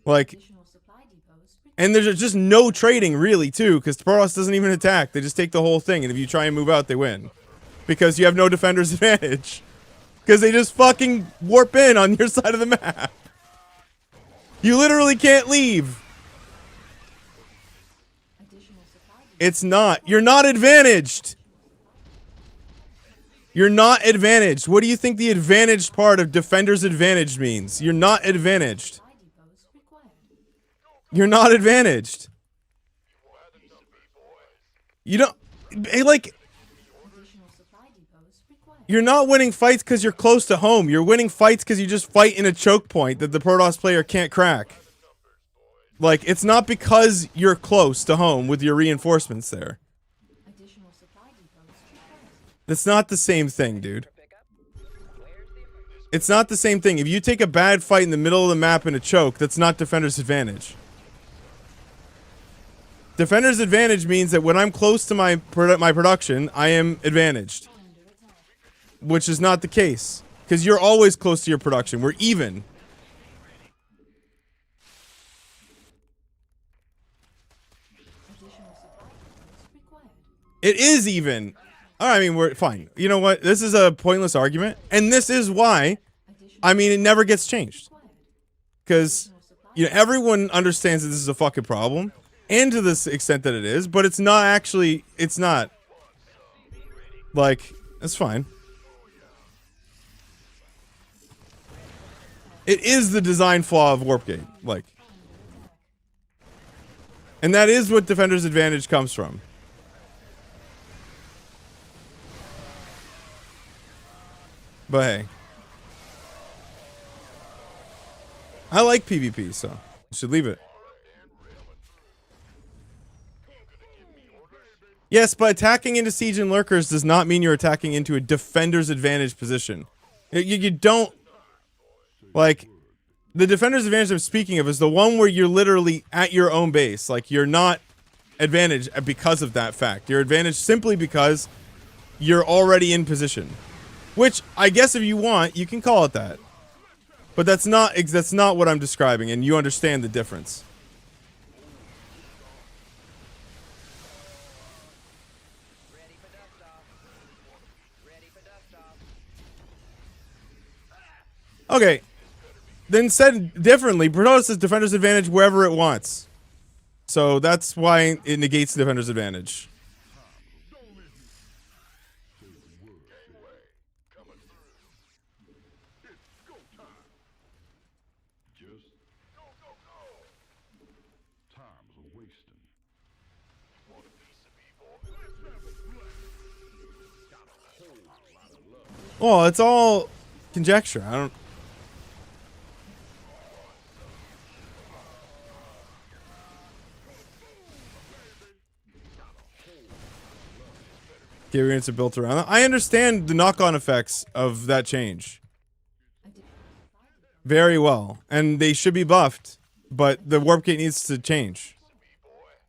Like, Additional supply depots. and there's just no trading, really, too, because Protoss doesn't even attack. They just take the whole thing, and if you try and move out, they win. Because you have no defender's advantage. Because they just fucking warp in on your side of the map. You literally can't leave. Additional supply depots. It's not. You're not advantaged. You're not advantaged. What do you think the advantaged part of defender's advantage means? You're not advantaged. Supply depots required. You're not advantaged. You don't, like, Additional supply depots required. you're not winning fights because you're close to home. You're winning fights because you just fight in a choke point that the Protoss player can't crack. Like, it's not because you're close to home with your reinforcements there. Additional supply depots required. That's not the same thing, dude. It's not the same thing. If you take a bad fight in the middle of the map in a choke, that's not defender's advantage. Defender's advantage means that when I'm close to my production, I am advantaged. Under attack. Which is not the case. Because you're always close to your production. We're even. Additional supply depots required. It is even. I mean, we're fine. You know what? This is a pointless argument. And this is why, Additional I mean, it never gets changed. required. Because, Additional supply you know, everyone understands that this is a fucking problem. And to this extent that it is. But it's not actually, it's not. Like, it's fine. It is the design flaw of Warpgate. Like. And that is what Defender's Advantage comes from. But hey. I like PvP, so you should leave it. Yes, but attacking into siege and lurkers does not mean you're attacking into a defender's advantage position. You don't... Like, the defender's advantage I'm speaking of is the one where you're literally at your own base. Like, you're not advantaged because of that fact. You're advantaged simply because you're already in position. Which, I guess if you want, you can call it that. But that's not what I'm describing, and you understand the difference. Okay. Then said differently, Protoss has defender's advantage wherever it wants. So that's why it negates the defender's advantage. Well, it's all conjecture. I don't... Experience are built around that. I understand the knock-on effects of that change very well, and they should be buffed, but the warp gate needs to change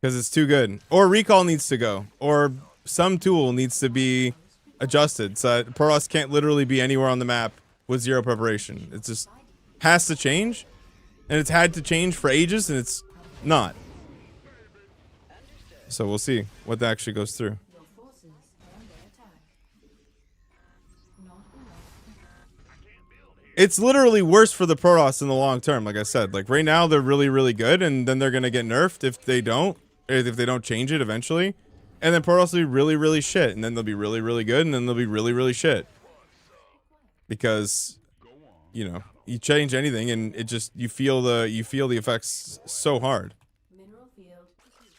because it's too good, or recall needs to go, or some tool needs to be adjusted so that Protoss can't literally be anywhere on the map with zero preparation. It just has to change, and it's had to change for ages, and it's not. So we'll see what that actually goes through. Your forces are under attack. Not enough. It's literally worse for the Protoss in the long term, like I said. Like, right now, they're really, really good, and then they're going to get nerfed if they don't change it eventually. And then Protoss will be really, really shit, and then they'll be really, really good, and then they'll be really, really shit. Because, you know, you change anything, and it just, you feel the effects so hard. Mineral field depleted.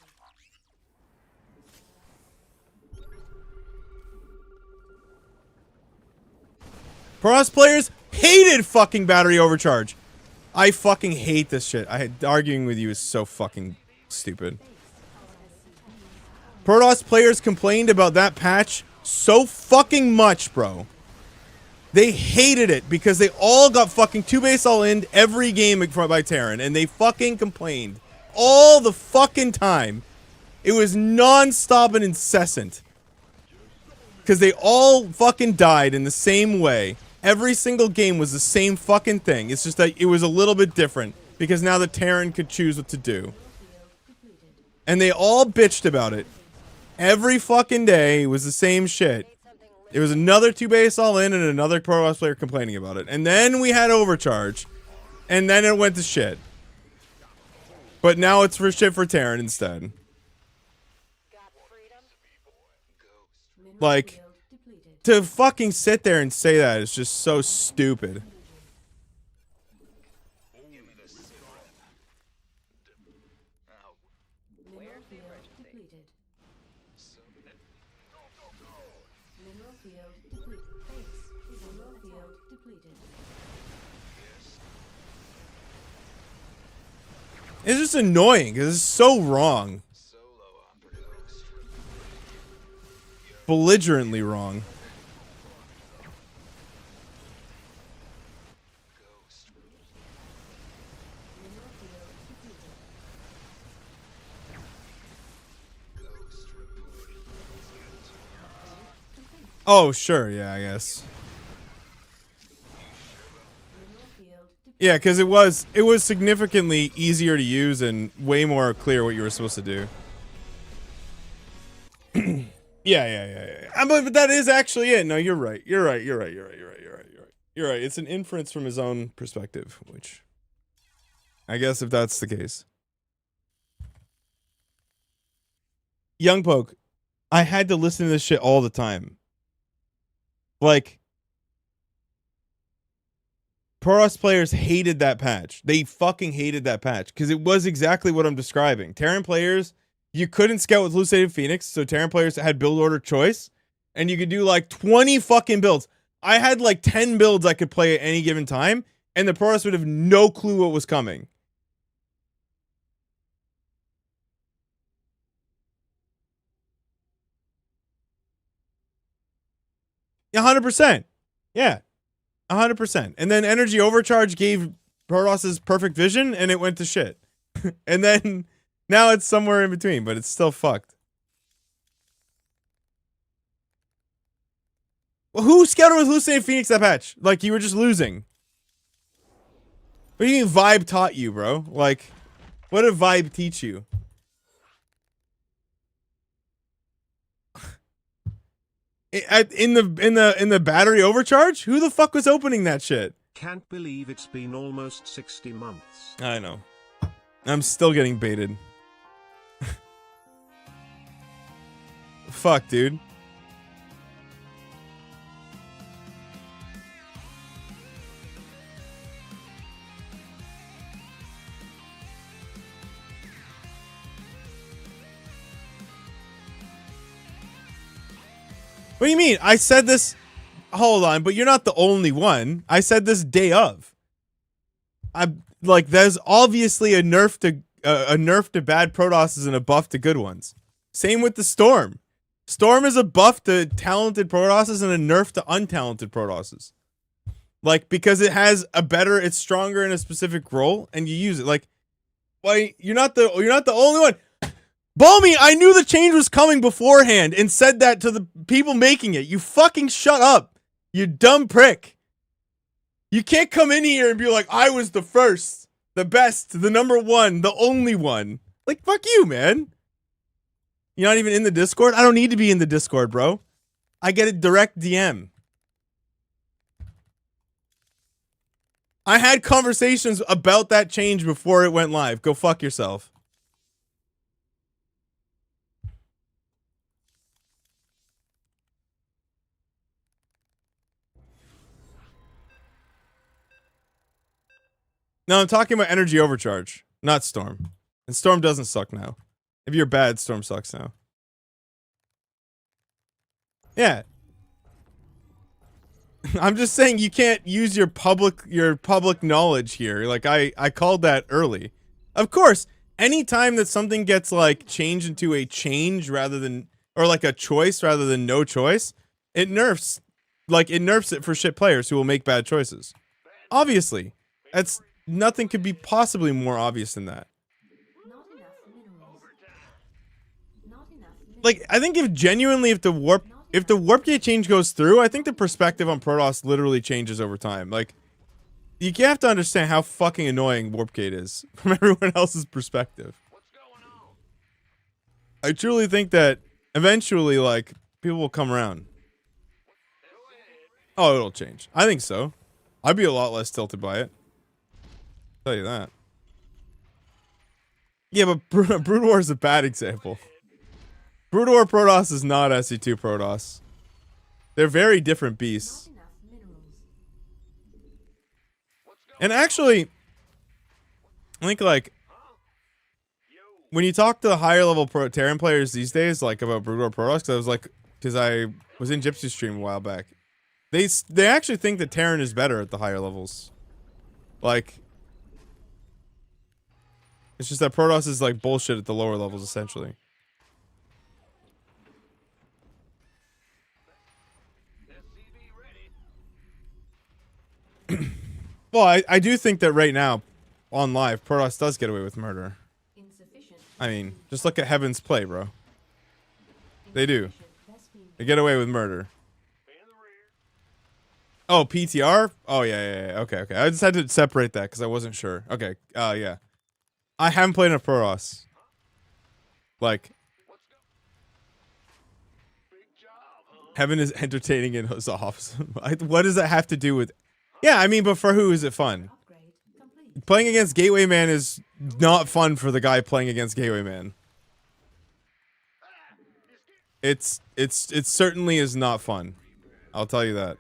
Protoss players hated fucking battery overcharge. I fucking hate this shit. Arguing with you is so fucking stupid. Protoss players complained about that patch so fucking much, bro. They hated it because they all got fucking 2 base all in every game by Terran, and they fucking complained all the fucking time. It was non-stop and incessant. Because they all fucking died in the same way. Every single game was the same fucking thing. It's just that it was a little bit different because now the Terran could choose what to do. And they all bitched about it. Every fucking day was the same shit. It was another 2 base all in and another Protoss player complaining about it. And then we had overcharge. And then it went to shit. But now it's for shit for Terran instead. Like, to fucking sit there and say that is just so stupid. Mineral field depleted. Mineral field depleted. Base. Mineral field depleted. It's just annoying because it's so wrong. Belligerently wrong. Oh, sure, yeah, I guess. Yeah, because it was significantly easier to use and way more clear what you were supposed to do. Yeah. But that is actually it. No, you're right. You're right. It's an inference from his own perspective, which I guess if that's the case. Young Poke, I had to listen to this shit all the time. Like, Protoss players hated that patch. They fucking hated that patch because it was exactly what I'm describing. Terran players, you couldn't scout with Lucidated Phoenix, so Terran players had build order choice, and you could do like 20 fucking builds. I had like 10 builds I could play at any given time, and the Protoss would have no clue what was coming. Yeah, 100%. Yeah, 100%. And then Energy Overcharge gave Protoss's perfect vision, and it went to shit. And then now it's somewhere in between, but it's still fucked. Well, who scouted with Hallucinated Phoenix that patch? Like, you were just losing. What do you mean Vibe taught you, bro? Like, what did Vibe teach you? In the battery overcharge? Who the fuck was opening that shit? Can't believe it's been almost 60 months. I know. I'm still getting baited. Fuck, dude. What do you mean? I said this. Hold on, but you're not the only one. I said this day of. I'm like, there's obviously a nerf to bad Protosses and a buff to good ones. Same with the Storm. Storm is a buff to talented Protosses and a nerf to untalented Protosses. Like, because it has a better, it's stronger in a specific role, and you use it. Like, why you're not the only one. Balmy, I knew the change was coming beforehand and said that to the people making it. You fucking shut up. You dumb prick. You can't come in here and be like, I was the first, the best, the number one, the only one. Like, fuck you, man. You're not even in the Discord? I don't need to be in the Discord, bro. I get a direct DM. I had conversations about that change before it went live. Go fuck yourself. No, I'm talking about Energy Overcharge, not Storm. And Storm doesn't suck now. If you're bad, Storm sucks now. Yeah. I'm just saying you can't use your public knowledge here. Like, I called that early. Of course, anytime that something gets like changed into a change rather than, or like a choice rather than no choice, it nerfs. Like, it nerfs it for shit players who will make bad choices. Obviously. That's nothing could be possibly more obvious than that. Not enough minerals. Not enough minerals. Like, I think if the warp gate change goes through, I think the perspective on Protoss literally changes over time. Like, you have to understand how fucking annoying warp gate is from everyone else's perspective. I truly think that eventually, like, people will come around. Oh, it'll change. I think so. I'd be a lot less tilted by it. Tell you that. Yeah, but Brood War is a bad example. Brood War Protoss is not SC2 Protoss. They're very different beasts. Not enough minerals. And actually, I think, like, when you talk to higher level Terran players these days, like, about Brood War Protoss, because I was in Gypsy stream a while back, they actually think that Terran is better at the higher levels. Like, it's just that Protoss is like bullshit at the lower levels, essentially. Well, I do think that right now, on live, Protoss does get away with murder. Insufficient. I mean, just look at Heaven's play, bro. They do. Insufficient. Best being They get away with murder. Oh, PTR? Oh, yeah. Okay. I just had to separate that because I wasn't sure. Okay, yeah. I haven't played enough Protoss. Like, Heaven is entertaining in his office. What does that have to do with... Yeah, I mean, but for who is it fun? upgrade complete. Playing against Gateway Man is not fun for the guy playing against Gateway Man. It certainly is not fun. I'll tell you that.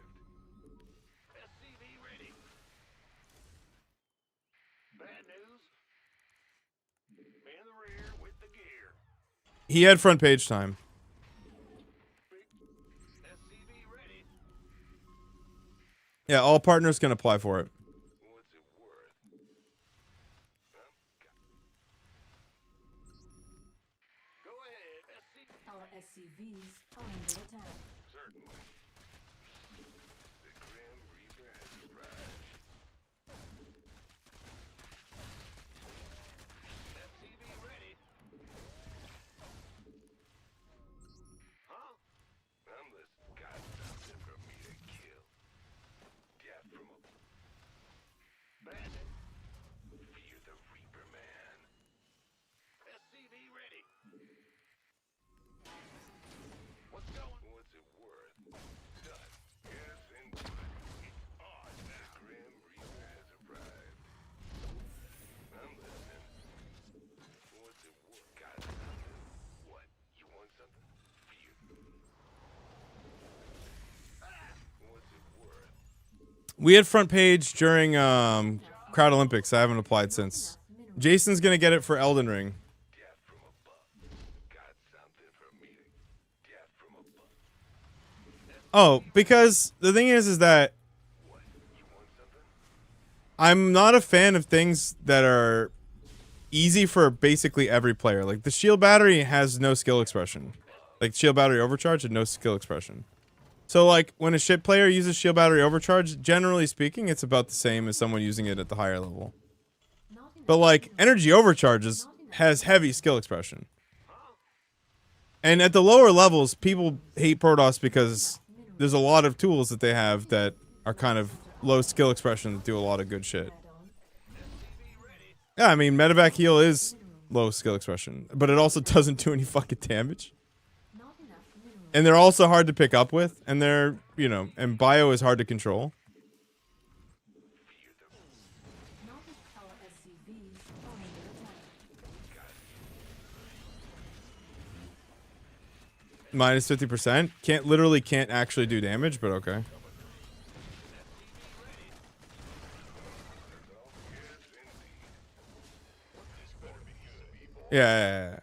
He had front page time. Yeah, all partners can apply for it. What's it worth? Go ahead. Our SCVs are under attack. Certainly. The Grim Reaper has arrived. SCV ready. Huh? Unless got something for me to kill. Death from a bandit. Fear the Reaper man. SCV ready. What's going? What's it worth? Done. Yes, indeed. It's on now. The Grim Reaper has arrived. I'm listening. What's it worth? Got something. What? You want something? Fear. What's it worth? We had front page during Crowd Olympics. I haven't applied since. Jason's gonna get it for Elden Ring. Death from above. Got something for me to. Death from above. Oh, because the thing is that What? You want something? I'm not a fan of things that are easy for basically every player. Like the shield battery has no skill expression. Like shield battery overcharge had no skill expression. So like when a shit player uses shield battery overcharge, generally speaking, it's about the same as someone using it at the higher level. Not enough But like minerals. energy overcharges has heavy skill expression. And at the lower levels, people hate Protoss because there's a lot of tools that they have that are kind of low skill expression that do a lot of good shit. Add-on. Yeah, I mean, medevac heal is low skill expression, but it also doesn't do any fucking damage. Not enough minerals. And they're also hard to pick up with, and they're, you know, and bio is hard to control. Not if our SCVs are under attack. Minus 50%. Can't actually do damage, but okay. Yeah.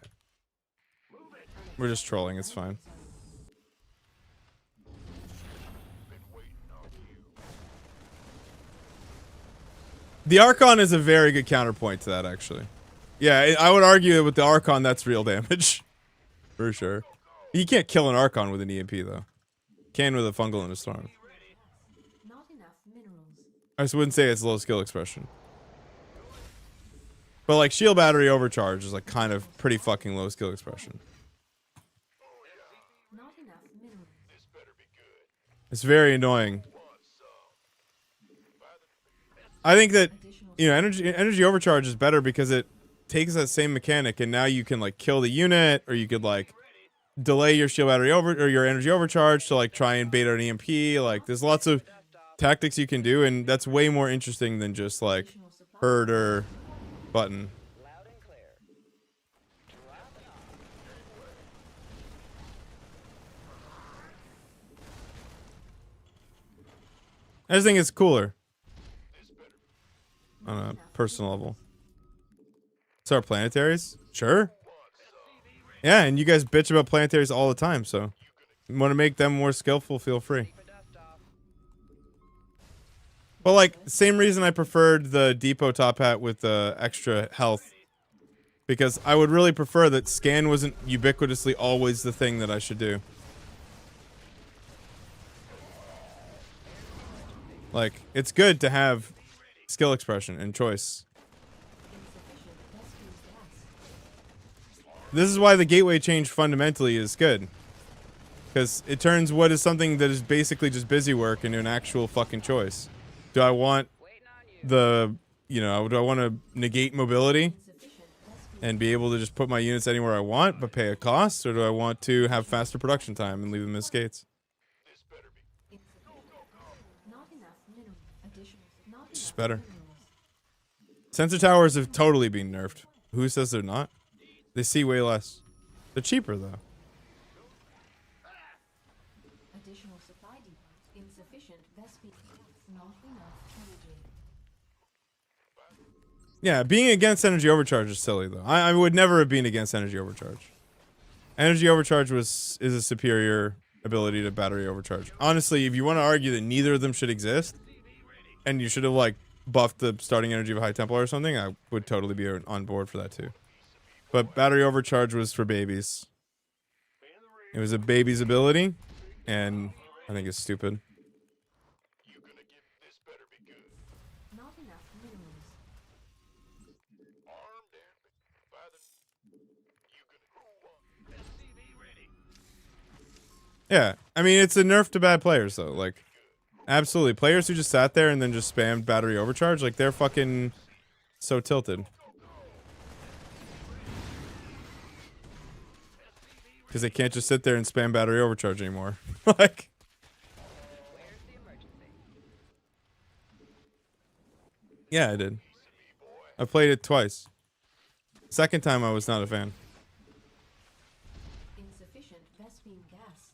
We're just trolling, it's fine. The Archon is a very good counterpoint to that, actually. Yeah, I would argue that with the Archon, that's real damage. For sure. You can't kill an Archon with an EMP, though. Can with a fungal and a storm. Not enough minerals. I just wouldn't say it's low skill expression. But like shield battery overcharge is like kind of pretty fucking low skill expression. Not enough minerals. It's very annoying. I think that, you know, energy overcharge is better because it takes that same mechanic and now you can like kill the unit, or you could like delay your shield battery over or your energy overcharge to like try and bait out an EMP. Like there's lots of tactics you can do, and that's way more interesting than just like Additional supply. herd or button. Loud and clear. I just think it's cooler on a personal level. So our planetaries? Sure. Yeah, and you guys bitch about planetaries all the time, so you want to make them more skillful, feel free. But like, same reason I preferred the depot top hat with the extra health. Because I would really prefer that scan wasn't ubiquitously always the thing that I should do. Like, it's good to have skill expression and choice. Insufficient rescue gas. This is why the gateway change fundamentally is good. Because it turns what is something that is basically just busy work into an actual fucking choice. Do I want the, you know, do I want to negate mobility Insufficient rescue. and be able to just put my units anywhere I want but pay a cost? Or do I want to have faster production time and leave them as skates? Not enough minerals. Additional. Not It's just enough better. minerals. Sensor towers have totally been nerfed. Who says they're not? They see way less. They're cheaper though. Additional supply depot. Insufficient Vespi. Not enough energy. Yeah, being against energy overcharge is silly though. I would never have been against energy overcharge. Energy overcharge is a superior ability to battery overcharge. Honestly, if you want to argue that neither of them should exist, and you should have like buffed the starting energy of a High Templar or something, I would totally be on board for that too. But battery overcharge was for babies. It was a baby's ability, and I think it's stupid. Not enough minerals. Yeah, I mean, it's a nerf to bad players though. Like, absolutely, players who just sat there and then just spammed battery overcharge, like they're fucking so tilted. Because they can't just sit there and spam battery overcharge anymore. Like, yeah, I did. I played it twice. Second time, I was not a fan. Insufficient Vespine gas.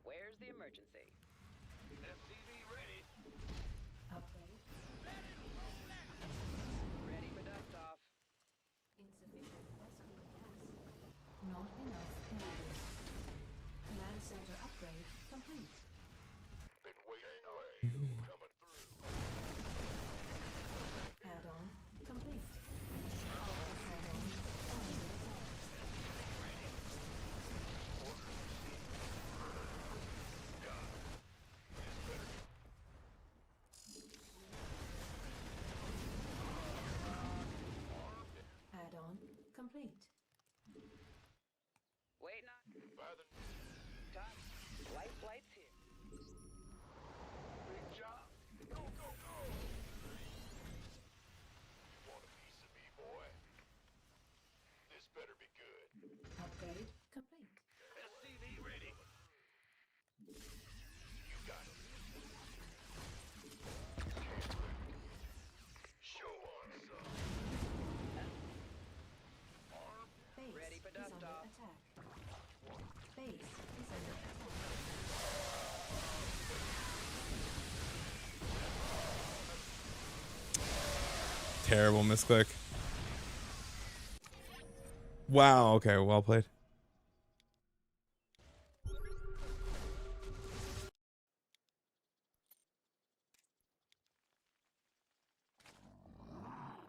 Where's the emergency? Upgrade. Ready for dust off. Insufficient Vespine gas. Not enough minerals. Command center upgrade complete. Add-on complete. Add-on under attack. Add-on complete. Wait not. Top. Light flights here. Upgrade complete. Base Ready for is dust under off. attack. Base is under attack. Terrible misclick. Wow, okay, well played.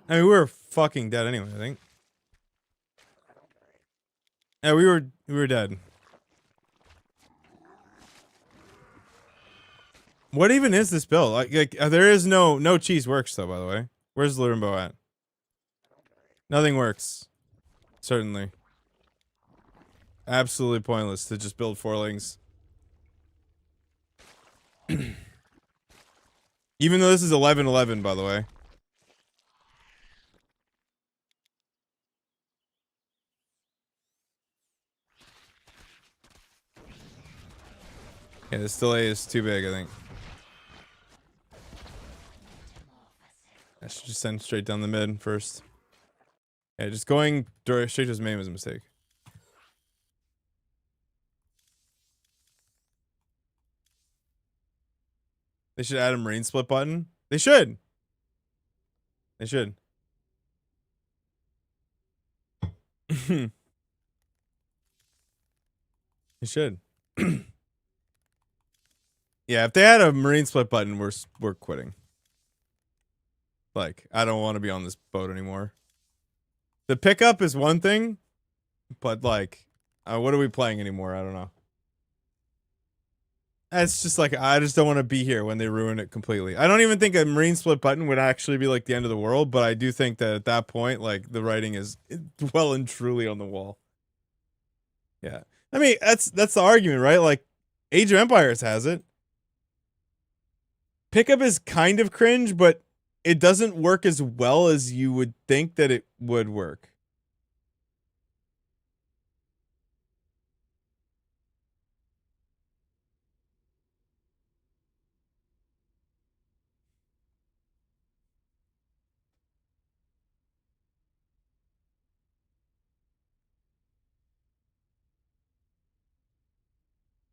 I mean, we were fucking dead anyway, I think. Yeah, we were dead. What even is this build? Like there is no cheese works though, by the way. Where's Lurimbo at? Nothing works. Certainly. Absolutely pointless to just build forlings. Even though this is 11-11, by the way. Yeah, this delay is too big, I think. I should just send straight down the mid first. Yeah, just going straight to his main was a mistake. They should add a marine split button. They should. They should. They should. Yeah, if they had a marine split button, we're quitting. Like, I don't want to be on this boat anymore. The pickup is one thing, but like, what are we playing anymore? I don't know. It's just like, I just don't want to be here when they ruin it completely. I don't even think a marine split button would actually be like the end of the world, but I do think that at that point, like, the writing is well and truly on the wall. Yeah. I mean, that's the argument, right? Like, Age of Empires has it. Pickup is kind of cringe, but it doesn't work as well as you would think that it would work.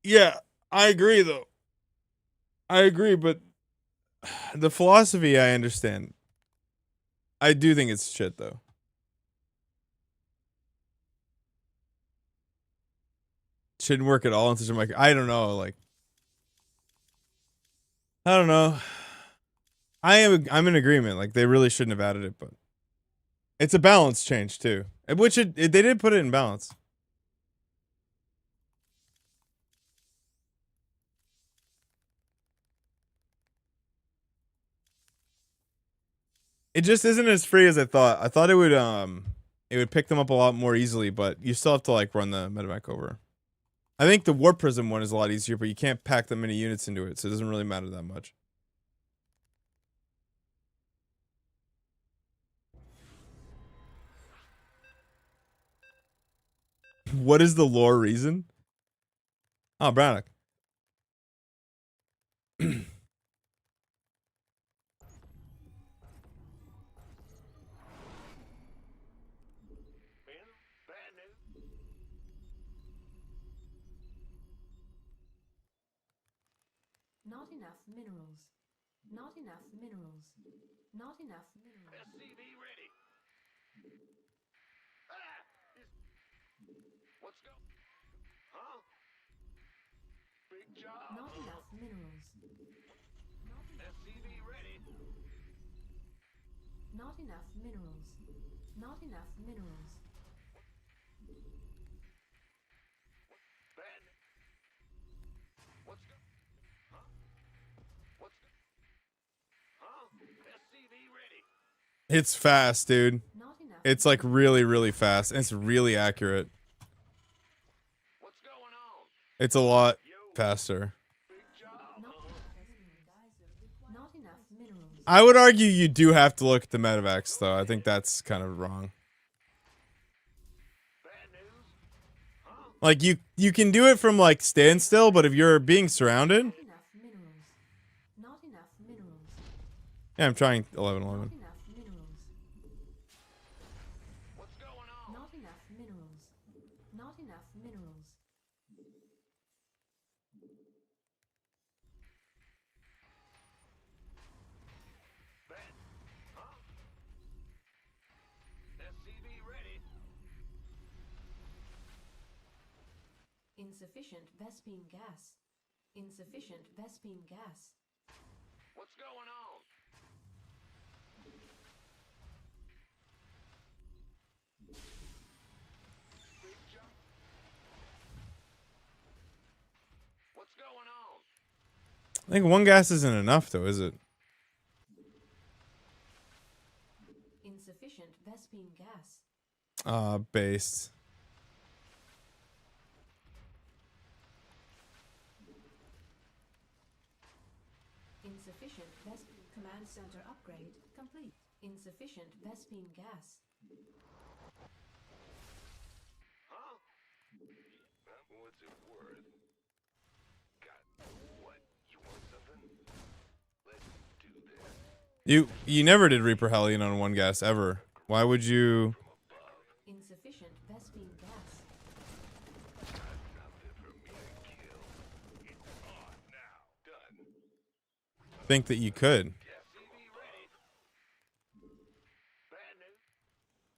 Yeah, I agree though. I agree, but the philosophy I understand. I do think it's shit though. shouldn't work at all in such a mic. I don't know. Like, I don't know. I'm in agreement. Like, they really shouldn't have added it, but it's a balance change too, which they did put it in balance. It just isn't as free as I thought. I thought it would pick them up a lot more easily, but you still have to like run the medevac over. I think the Warp Prism one is a lot easier, but you can't pack that many units into it, so it doesn't really matter that much. What is the lore reason? Oh, Brannock. Bad news. Not enough minerals. Not enough minerals. Not enough minerals. SCV ready. Ah! What's go? Huh? Big job. Not enough minerals. Not enough, SCV ready. not enough minerals. Not enough minerals. Bad. What's go? Huh? What's go? Huh? SCV ready. It's fast, dude. Not enough. It's like really, really fast, and it's really accurate. What's going on? It's a lot faster. Big job. Not enough minerals. I would argue you do have to look at the medevacs, though. I think that's kind of wrong. Bad news. Huh? Like you can do it from like standstill, but if you're being surrounded, Not enough minerals. Not enough minerals. yeah, I'm trying Not 11-11. enough minerals. What's going on? Not enough minerals. Not enough minerals. Bad. Huh? SCV ready. Insufficient Vespine gas. Insufficient Vespine gas. What's going on? Big job. What's going on? I think one gas isn't enough, though, is it? Insufficient Vespine gas. Based. Insufficient Vespine command center upgrade complete. Insufficient Vespine gas. Huh? What's it worth? Got what? You want something? Let's do this. You never did Reaper Hellion on one gas ever. Why would you Insufficient Vespine gas. Something for me to kill. It's on now. Done. think that you could? SCV ready. Bad news.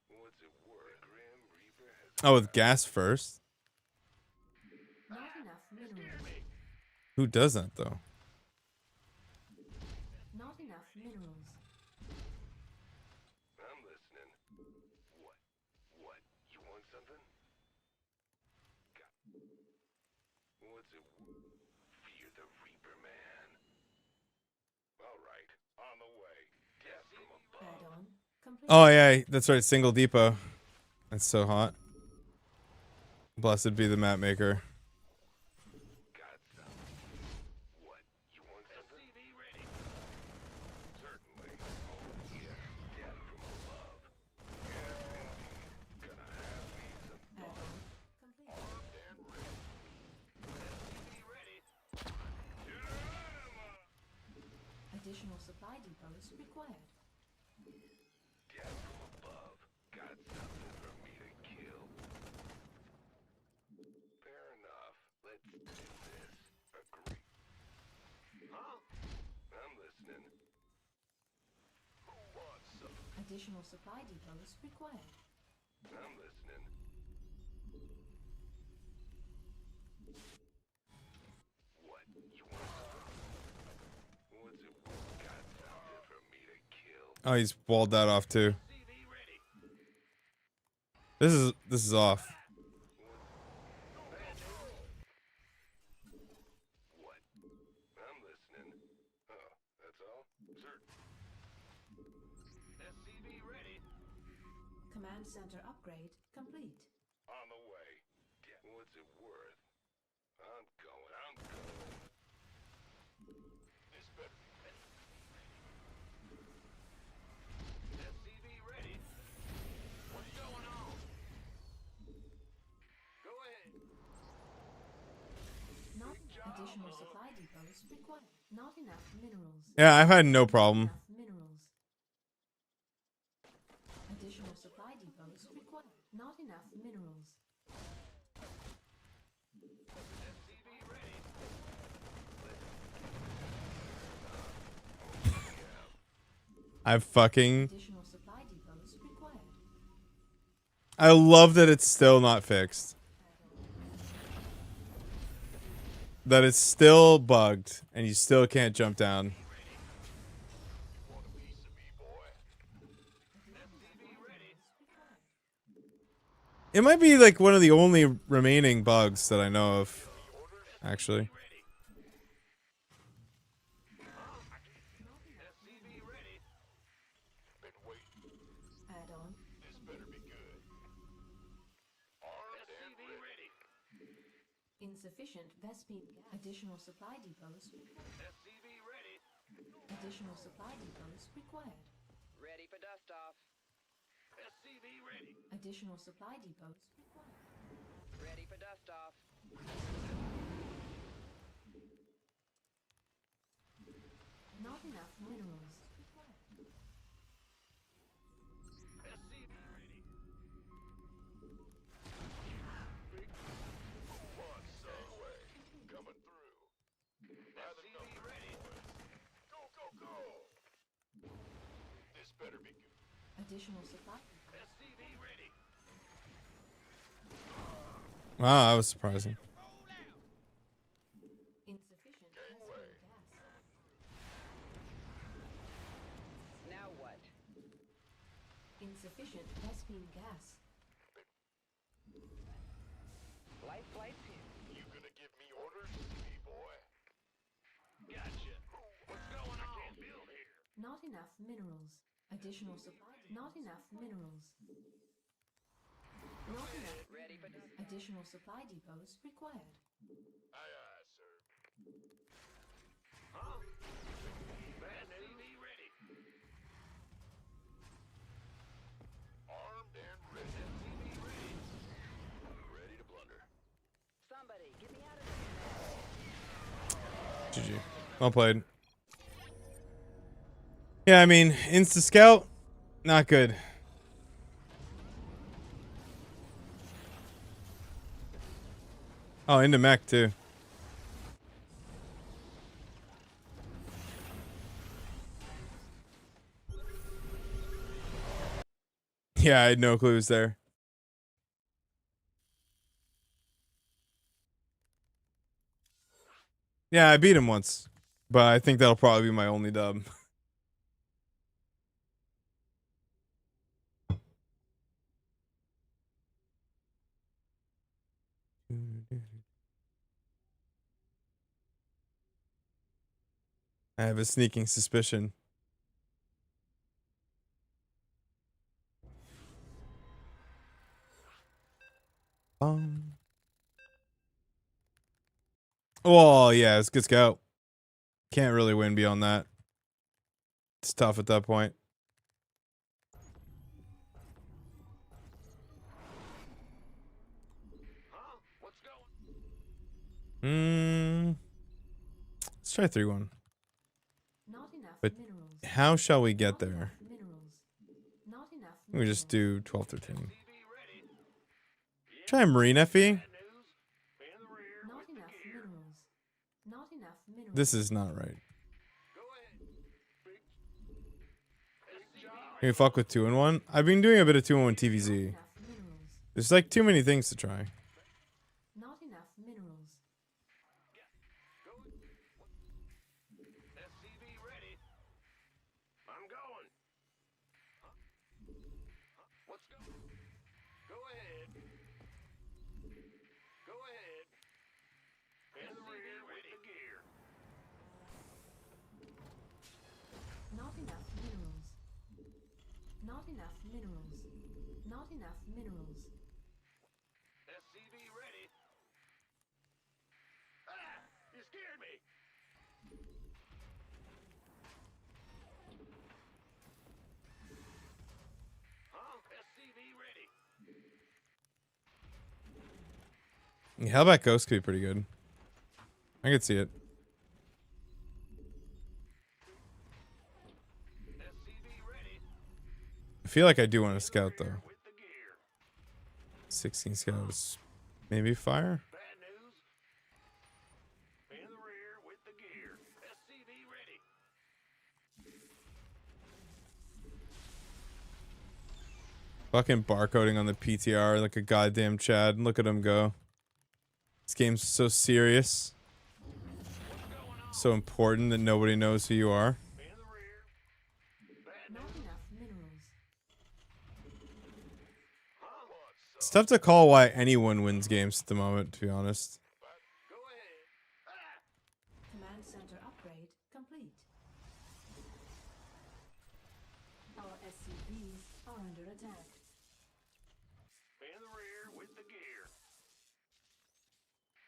What's it worth? Grim Reaper has Oh, with gas first? Not enough minerals. Who does that, though? Not enough minerals. I'm listening. What? What? You want something? What's it? Fear the Reaper, man. All right, on the way. Death from above. Add-on complete. Oh, yeah, that's right. Single depot. That's so hot. Blessed be the map maker. Got something. What? You want something? SCV ready. Certainly. Oh, yeah. Death from above. Yes, indeed. Gonna have me some Add-on complete. armed and ready. SCV ready. Geronimo! Additional supply depots required. Death from above. Got something for me to kill. Fair enough. Let's do this. Agree. Huh? I'm listening. Who wants some? Additional supply depots required. I'm listening. What? You want some? What's it worth? Got something for me to kill? Oh, he's walled that off too. CV ready. This is off. What? I'm listening. Oh, that's all? Sir. SCV ready. Command center upgrade complete. On the way. Yeah. What's it worth? I'm going. This better be ready. SCV ready. What's going on? Go ahead. Not additional supply depots required. Not enough minerals. Yeah, I've had no problem. Enough minerals. Additional supply depots required. Not enough minerals. SCV ready. I've fucking. Additional supply depots required. I love that it's still not fixed. That it's still bugged and you still can't jump down. Want a piece of me, boy? SCV ready. It might be like one of the only remaining bugs that I know of, actually. SCV ready. Been waiting. Add-on. This better be good. Armed and ready. Insufficient Vespine gas. Additional supply depots required. SCV ready. Additional supply depots required. Ready for dust off. SCV ready. Additional supply depots required. Ready for dust off. Not enough minerals required. SCV ready. Monster way. Coming through. SCV ready. Go, go, go. This better be good. Additional supply. SCV ready. Wow, that was surprising. Insufficient Vespine gas. Now what? Insufficient Vespine gas. Life flight's here. You gonna give me orders, me boy? Gotcha. What's going on? I can't build here. Not enough minerals. Additional supply. Not enough minerals. Not enough. Ready for dust. Additional supply depots required. Aye, aye, sir. Huh? Bad SCV ready. Armed and ready. SCV ready. Ready to blunder. Somebody, get me out of there. GG. Well played. Yeah, I mean, Insta Scout, not good. Oh, into mech too. Yeah, I had no clues there. Yeah, I beat him once, but I think that'll probably be my only dub. I have a sneaking suspicion. Oh yeah, it's good scout. Can't really win beyond that. It's tough at that point. Huh? What's going? Let's try 3-1. Not enough But minerals. how shall we get Not there? enough minerals. Not enough We just minerals. do 12 13. SCV ready. Try Marine FE. Bad news. In the rear Not with the enough gear. minerals. Not enough minerals. This is not right. Go ahead. Big job. Can you fuck with 2-1? I've been doing a bit of 2-1 TVZ. Enough minerals. There's like too many things to try. Not enough minerals. Let's go. Go ahead. Go ahead. In the rear with the gear. Not enough minerals. Not enough minerals. Not enough minerals. SCV ready. Ah! You scared me. Huh? SCV ready. Hellback Ghost could be pretty good. I could see it. SCV ready. I feel like I do want to scout though. With the gear. 16 scouts. Maybe fire? Bad news. In the rear with the gear. SCV ready. Fucking barcoding on the PTR like a goddamn Chad. Look at him go. This game's so serious. So important that nobody knows who you are. In the rear. Bad Not news. enough minerals. Huh? It's tough to call why anyone wins games at the moment, to be honest. Go ahead. Ah! Command center upgrade complete. Our SCVs are under attack. In the rear with the gear.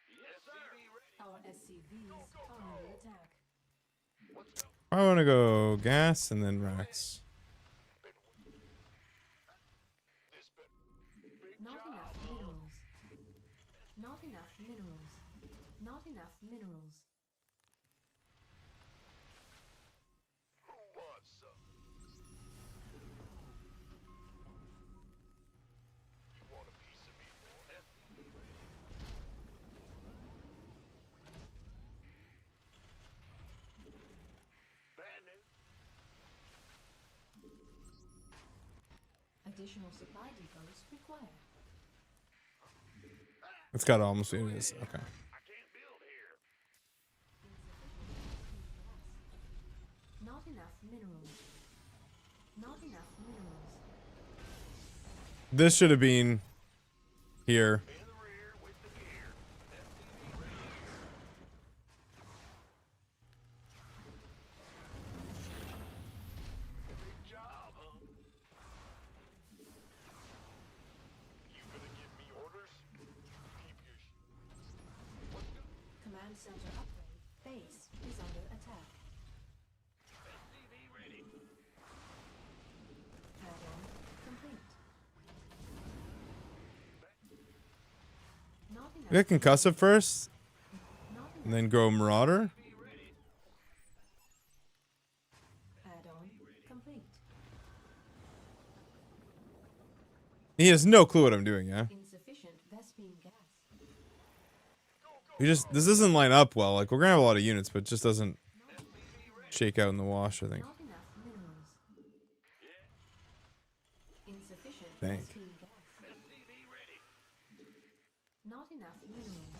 Yes, sir. Ready. Our SCVs are under attack. Let's go. I want to go gas and then Rax. This bit. Big Not job. enough minerals. Not enough minerals. Not enough minerals. Who wants some? You want a piece of me, boy? Bad news. Additional supply depots required. It's got to almost be this. Okay. I can't build here. Not enough minerals. Not enough minerals. This should have been here. In the rear with the gear. SCV ready. Big job, huh? You gonna give me orders? Keep your Let's go. Command center upgrade. Base is under attack. SCV ready. Add-on complete. Not enough. Get concussive first, Not and enough. then go Marauder. SCV ready. Add-on complete. He has no clue what I'm doing, yeah? Insufficient Vespine gas. This doesn't line up well. Like, we're gonna have a lot of units, but it just doesn't shake out in the wash, I think. Not enough minerals. Insufficient Thank. Vespine gas. SCV ready. Not enough minerals.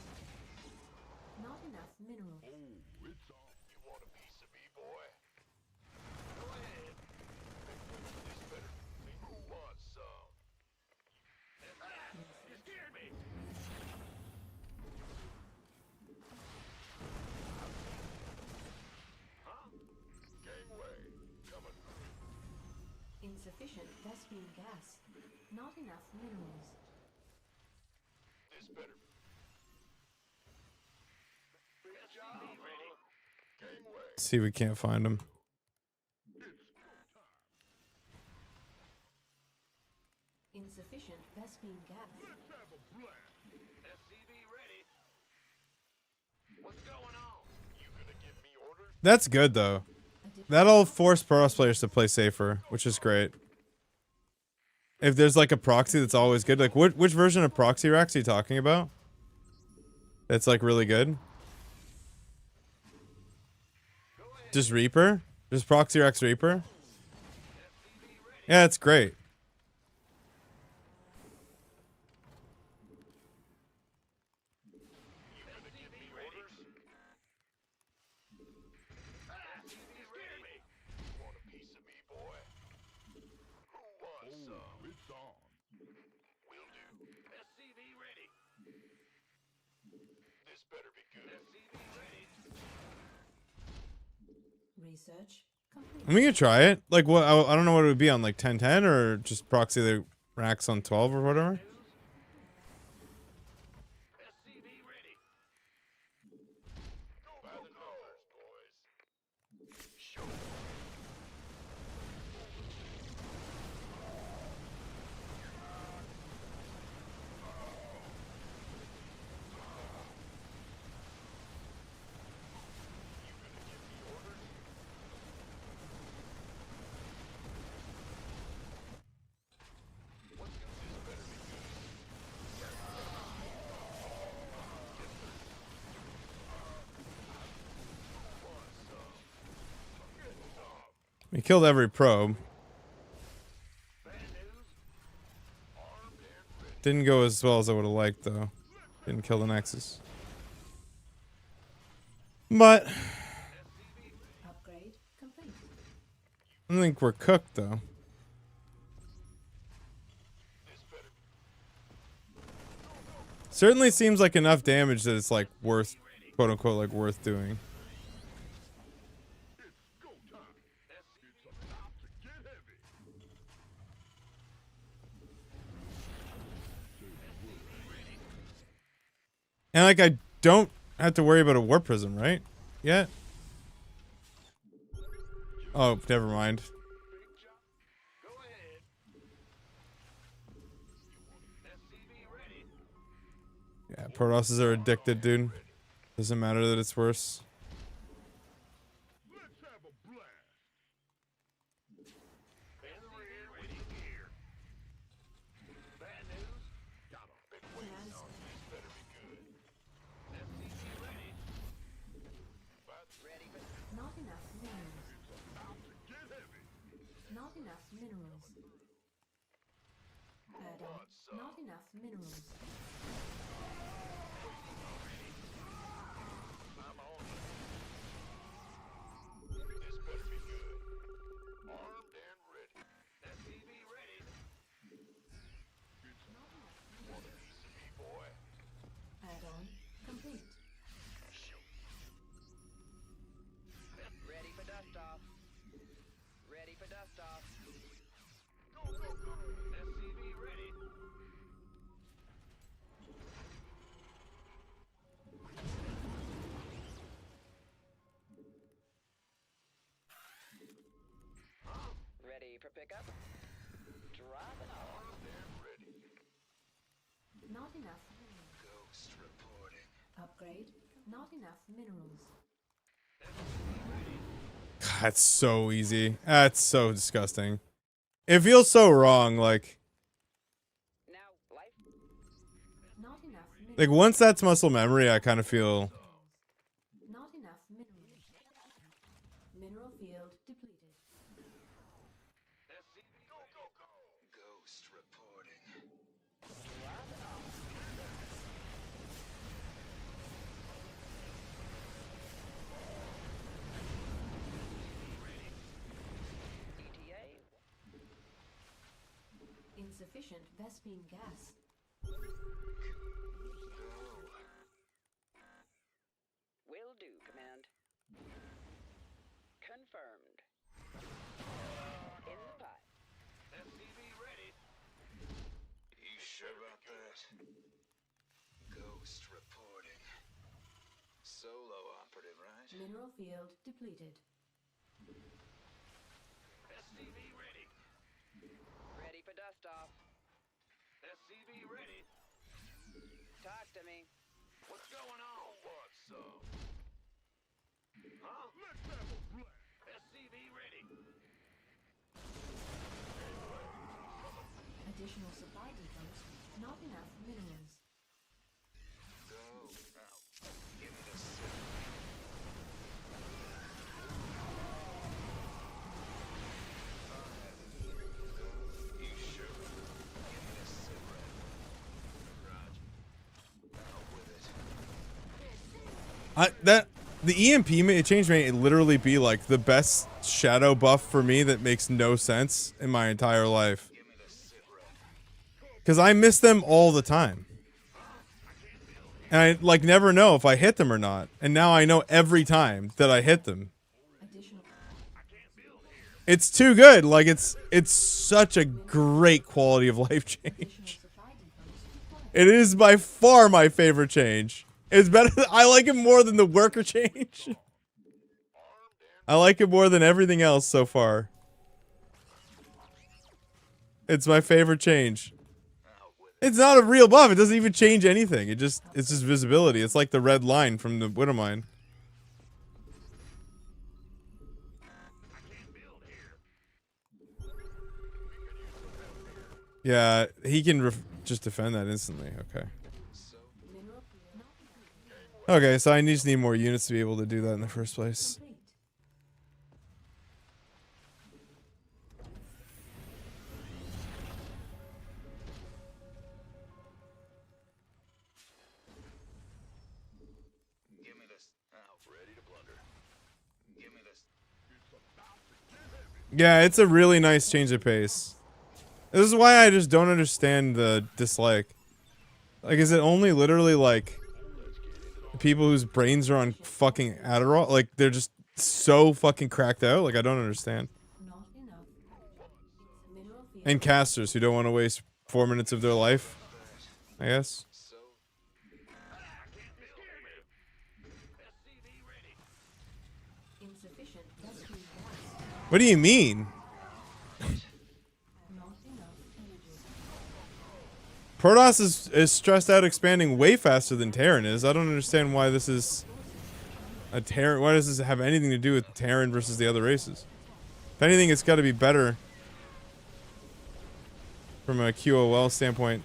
Not enough minerals. Oh, it's on. You want a piece of me, boy? Go ahead. This better. Who wants some? Ah, you scared me. Huh? Gangway. Coming. Insufficient Vespine gas. Not enough minerals. This better. Big job, ready. Gangway. See if we can't find him. Insufficient Vespine gas. SCV ready. What's going on? You gonna give me orders? That's good, though. That'll force Protoss players to play safer, which is great. If there's like a proxy that's always good, like which version of proxy racks are you talking about? That's like really good. Just Reaper? Just proxy racks Reaper? Yeah, it's great. You gonna give me orders? Ah, you scared me. You want a piece of me, boy? Who wants some? It's on. Research complete. I'm gonna try it. Like, what? I don't know what it would be on, like 1010 or just proxy the racks on 12 or whatever. We killed every probe. Didn't go as well as I would have liked, though. Didn't kill the Nexus. But Upgrade complete. I think we're cooked, though. Certainly seems like enough damage that it's like worth, quote unquote, like worth doing. And like I don't have to worry about a warp prism, right? Yet. Oh, never mind. Yeah, Protosses are addicted, dude. Doesn't matter that it's worse. Not enough minerals. Not enough minerals. Add-on. Not enough minerals. Add-on complete. Ready for dust off. Ready for dust off. Ready for pickup. Drop it off. Not enough minerals. Ghost reporting. Upgrade. Not enough minerals. That's so easy. That's so disgusting. It feels so wrong. Like Now, life. Not enough minerals. Like once that's muscle memory, I kind of feel. Not enough minerals. Mineral field depleted. Ghost reporting. ETA. Insufficient Vespine gas. Will do, Command. Confirmed. In the pipe. You sure about that? Ghost reporting. Solo operative, right? Mineral field depleted. Ready for dust off. Talk to me. What's going on? What's up? Huh? Let's have a blast. SCV ready. Additional supply depots. Not enough minerals. Go. Ow. Give me the signal. You sure? Give me the signal. Roger. Out with it. The EMP change may literally be like the best shadow buff for me that makes no sense in my entire life. Give me the signal. Because I miss them all the time. And I like never know if I hit them or not. And now I know every time that I hit them. Additional. It's too good. Like it's such a great quality of life change. Supply depots required. It is by far my favorite change. It's better. I like it more than the worker change. I like it more than everything else so far. It's my favorite change. It's not a real buff. It doesn't even change anything. It's just visibility. It's like the red line from the Widowmine. Yeah, he can just defend that instantly. Okay. Mineral field not Okay, so I just need more units to be able to do that in the first place. complete. Give me this. Now, ready to plunder. Give me this. Yeah, it's a really nice change of pace. This is why I just don't understand the dislike. Like, is it only literally like people whose brains are on fucking Adderall? Like, they're just so fucking cracked out? Like, I don't understand. Not enough. Mineral field. And casters who don't want to waste 4 minutes of their life, I guess. Insufficient rescue gas. What do you mean? Not enough energy. Protoss is stressed out expanding way faster than Terran is. I don't understand why this is a Terran. Why does this have anything to do with Terran versus the other races? If anything, it's got to be better from a QOL standpoint.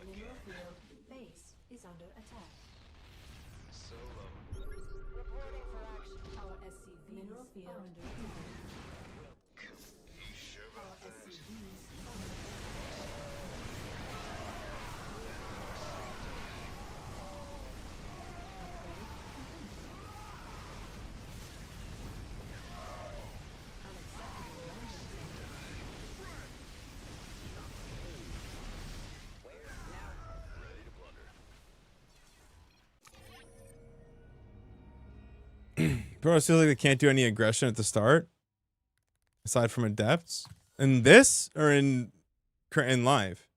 Mineral field base is under attack. Reporting for action. Our SCV mineral field under attack. Our SCVs Protoss feels like they can't do any aggression at the start, aside from adepts. In this or in live?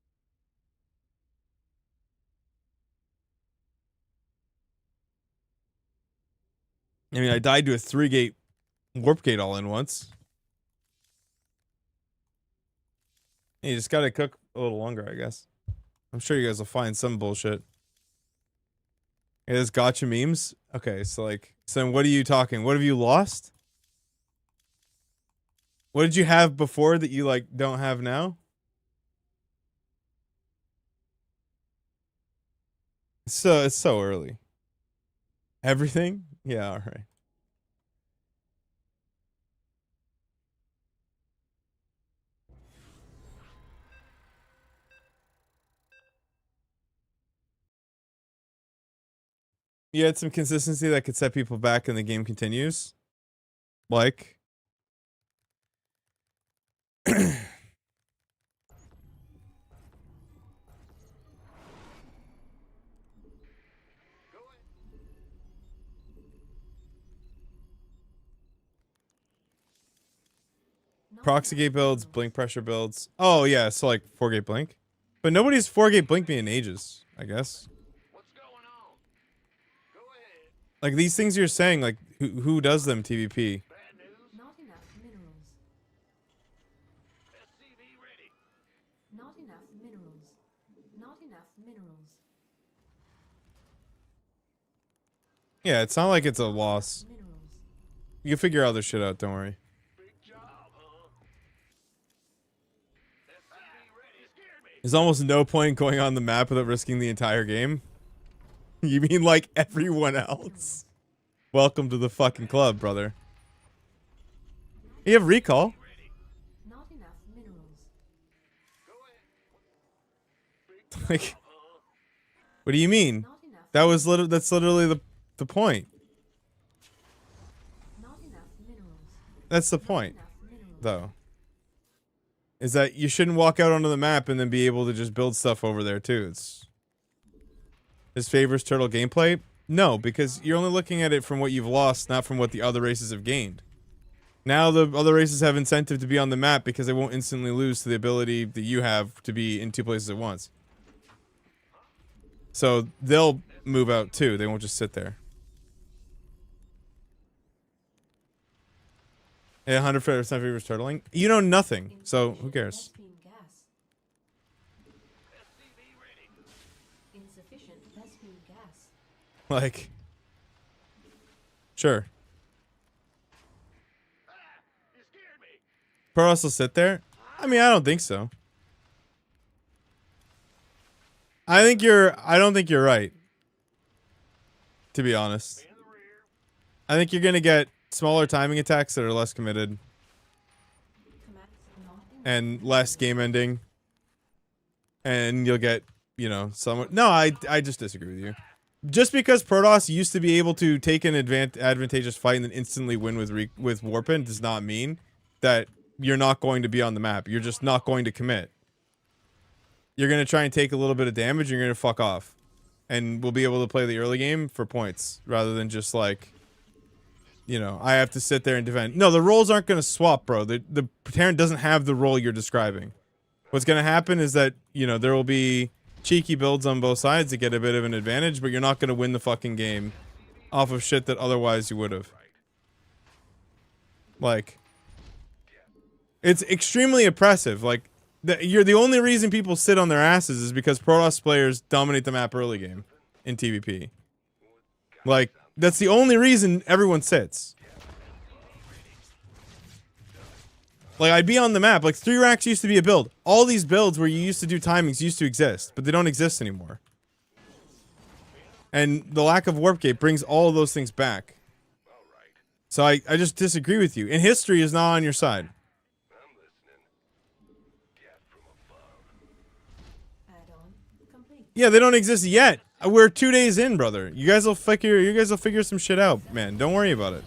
I mean, I died to a 3-gate warp gate all in once. You just gotta cook a little longer, I guess. I'm sure you guys will find some bullshit. Yeah, there's gotcha memes. Okay, so like, so then what are you talking? What have you lost? What did you have before that you like don't have now? So it's so early. Everything? Yeah, all right. You had some consistency that could set people back and the game continues. Like not proxy gate enough builds, minerals. blink pressure builds. Oh yeah, so like 4-gate blink. But nobody's 4-gate blink me in ages, I guess. What's going on? Go ahead. Like these things you're saying, like who does them TVP? Bad news. Not enough minerals. SCV ready. Not enough minerals. Not enough minerals. Yeah, it's not like it's a loss. Minerals. You can figure other shit out, don't worry. Big job, huh? SCV ready. Scared me. There's almost no point going on the map without risking the entire game. You mean like everyone else? Welcome to the fucking club, brother. You have recall. Not enough minerals. Go ahead. Like, what do you mean? Not enough. That's literally the point. Not enough minerals. That's the point, Enough minerals. though. Is that you shouldn't walk out onto the map and then be able to just build stuff over there too. It's This favors turtle gameplay? No, because you're only looking at it from what you've lost, not from what the other races have gained. Now the other races have incentive to be on the map because they won't instantly lose to the ability that you have to be in 2 places at once. So they'll move out too. They won't just sit there. Yeah, 100% favors turtling. You know nothing, so who cares? Vespene gas. Insufficient Vespene gas. Like, sure. Protoss will sit there? I mean, I don't think so. I don't think you're right. To be honest. I think you're gonna get smaller timing attacks that are less committed Commands not in and less game ending. And you'll get, you know, some. No, I just disagree with you. Just because Protoss used to be able to take an advantageous fight and then instantly win with Warpin does not mean that you're not going to be on the map. You're just not going to commit. You're going to try and take a little bit of damage and you're going to fuck off. And we'll be able to play the early game for points rather than just like, you know, I have to sit there and defend. No, the roles aren't going to swap, bro. The Terran doesn't have the role you're describing. What's going to happen is that, you know, there will be cheeky builds on both sides to get a bit of an advantage, but you're not going to win the fucking game off of shit that otherwise you would have. Like, it's extremely oppressive. Like, you're the only reason people sit on their asses is because Protoss players dominate the map early game in TVP. Like, that's the only reason everyone sits. Like, I'd be on the map. Like, 3 racks used to be a build. All these builds where you used to do timings used to exist, but they don't exist anymore. And the lack of warp gate brings all of those things back. So I just disagree with you. And history is not on your side. add-on complete. Yeah, they don't exist yet. We're 2 days in, brother. You guys will figure some shit out, man. Don't worry about it.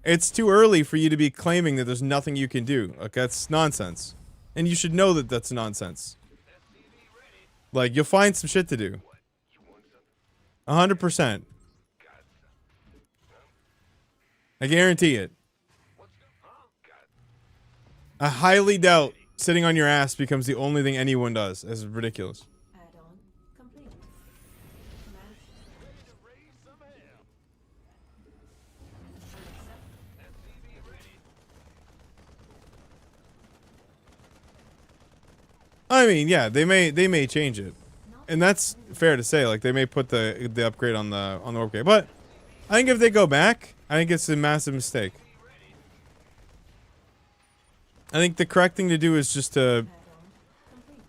It's too early for you to be claiming that there's nothing you can do. Like, that's nonsense. And you should know that that's nonsense. Like, you'll find some shit to do. 100%. I guarantee it. I highly doubt sitting on your ass becomes the only thing anyone does. It's ridiculous. Add-on complete. Command. I mean, yeah, they may change it, and that's fair to say. Like, they may put the upgrade on the warp gate, but I think if they go back, I think it's a massive mistake. I think the correct thing to do is just to Add-on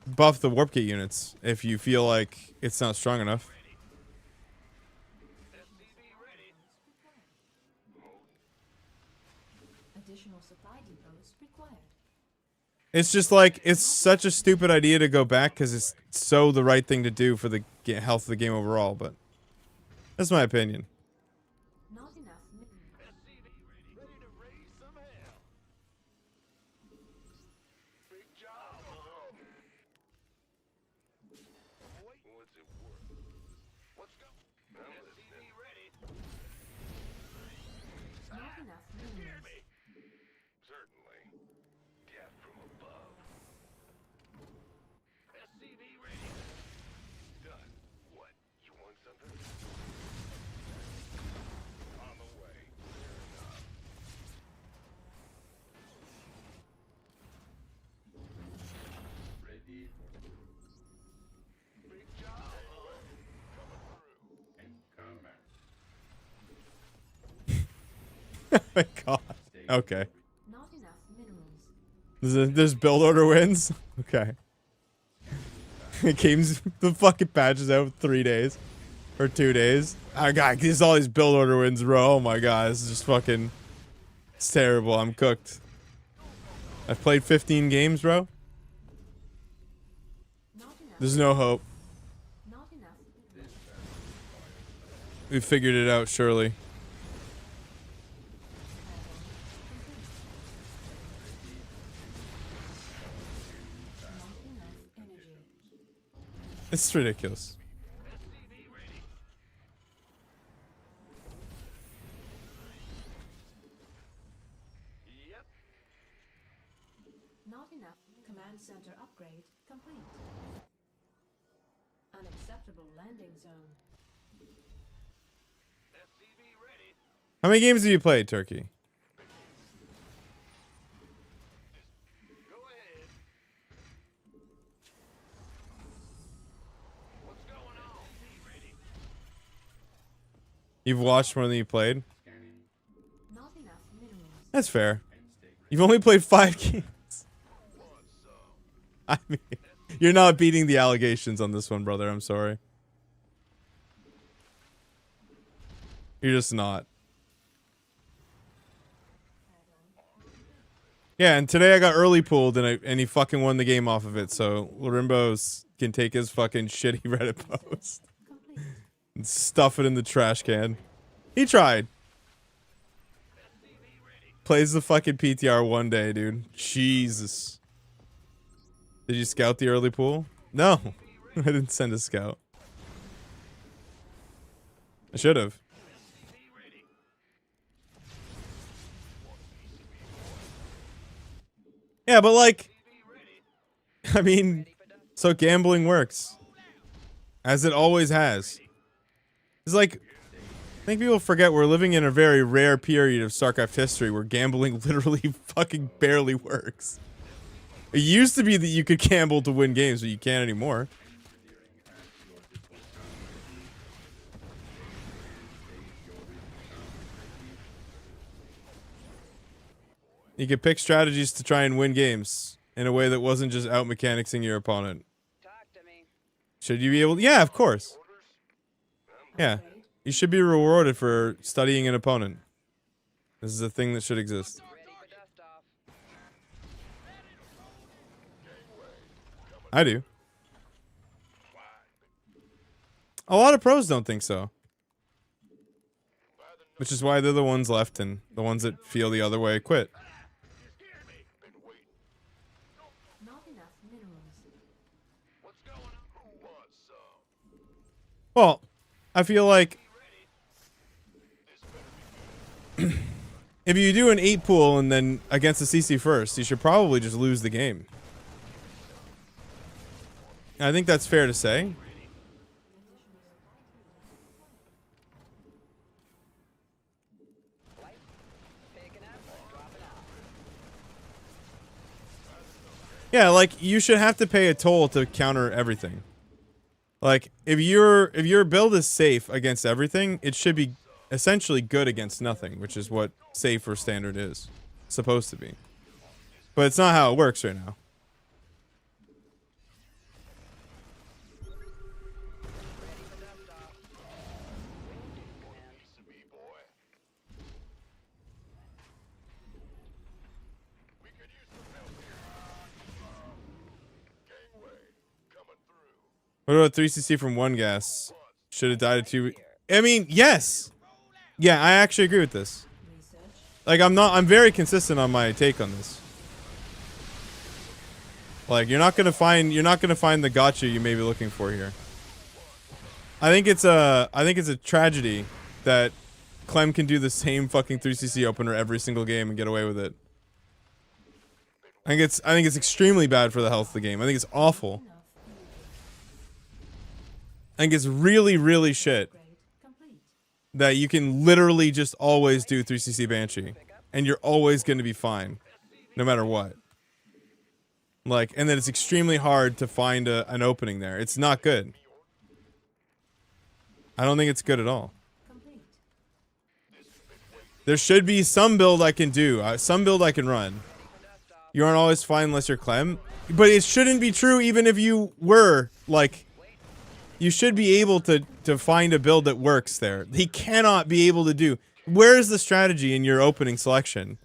complete. buff the warp gate units if you feel like it's not strong enough. Additional supply depots required. It's just like, it's such a stupid idea to go back because it's so the right thing to do for the health of the game overall, but that's my opinion. Not enough minerals. What's it worth? Let's go. I'm listening. Not enough minerals. Certainly. Death from above. SCV ready. Done. What? You want something? On the way. Fair enough. Ready. Big job. Coming through. Oh my god. Okay. Not enough minerals. There's build order wins? Okay. Games, the fucking patch is out 3 days. Or 2 days. Oh god, there's all these build order wins, bro. Oh my god, this is just fucking... It's terrible, I'm cooked. I've played 15 games, bro. Not enough. There's no hope. Not enough. We figured it out, surely. Not enough energy. It's ridiculous. Not enough. Command center upgrade complete. Unacceptable landing zone. SCV ready. How many games have you played, Turkey? Go ahead. What's going on? Ready. You've watched more than you played? Not enough minerals. That's fair. You've only played 5 games. I mean, you're not beating the allegations on this one, brother. I'm sorry. You're just not. Yeah, and today I got early pulled and he fucking won the game off of it. So Larimbos can take his fucking shitty Reddit post Complete. and stuff it in the trash can. He tried. Plays the fucking PTR one day, dude. Jesus. Did you scout the early pool? No. I didn't send a scout. I should have. Yeah, but like, I mean, so gambling works. As it always has. It's like, I think people forget we're living in a very rare period of StarCraft history where gambling literally fucking barely works. It used to be that you could gamble to win games, but you can't anymore. You could pick strategies to try and win games in a way that wasn't just out mechanicsing your opponent. Talk to me. Should you be able to? Yeah, of course. Yeah. You should be rewarded for studying an opponent. This is a thing that should exist. Ready for dust off. I do. A lot of pros don't think so. Which is why they're the ones left, and the ones that feel the other way quit. Not enough minerals. What's going on? Who wants some? Well, I feel like if you do an 8 pool and then against the CC first, you should probably just lose the game. I think that's fair to say. Picking up, dropping out. Yeah, like you should have to pay a toll to counter everything. Like if your build is safe against everything, it should be essentially good against nothing, which is what safe or standard is supposed to be. But it's not how it works right now. What about 3cc from 1 gas? Should have died at 2. I mean, yes. Yeah, I actually agree with this. Research. Like I'm very consistent on my take on this. Like you're not gonna find the gotcha you may be looking for here. I think it's a tragedy that Clem can do the same fucking 3cc opener every single game and get away with it. I think it's extremely bad for the health of the game. I think it's awful. I think it's really, really shit Upgrade complete. that you can literally just always do 3cc Banshee and you're always going to be fine no matter what. Like, and then it's extremely hard to find an opening there. It's not good. I don't think it's good at all. Complete. There should be some build I can do, some build I can run. You aren't always fine unless you're Clem, but it shouldn't be true even if you were, like, you should be able to find a build that works there. He cannot be able to do. Where is the strategy in your opening selection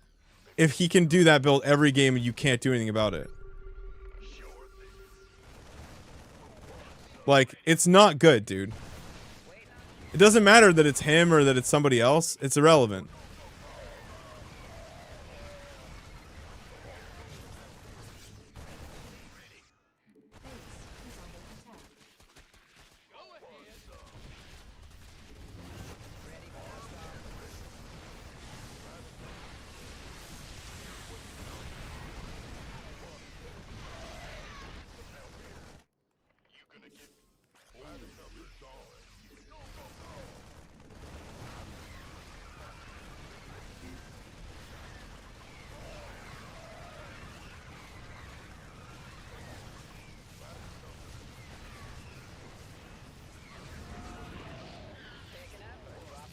if he can do that build every game and you can't do anything about it? Like, it's not good, dude. It doesn't matter that it's him or that it's somebody else. It's irrelevant.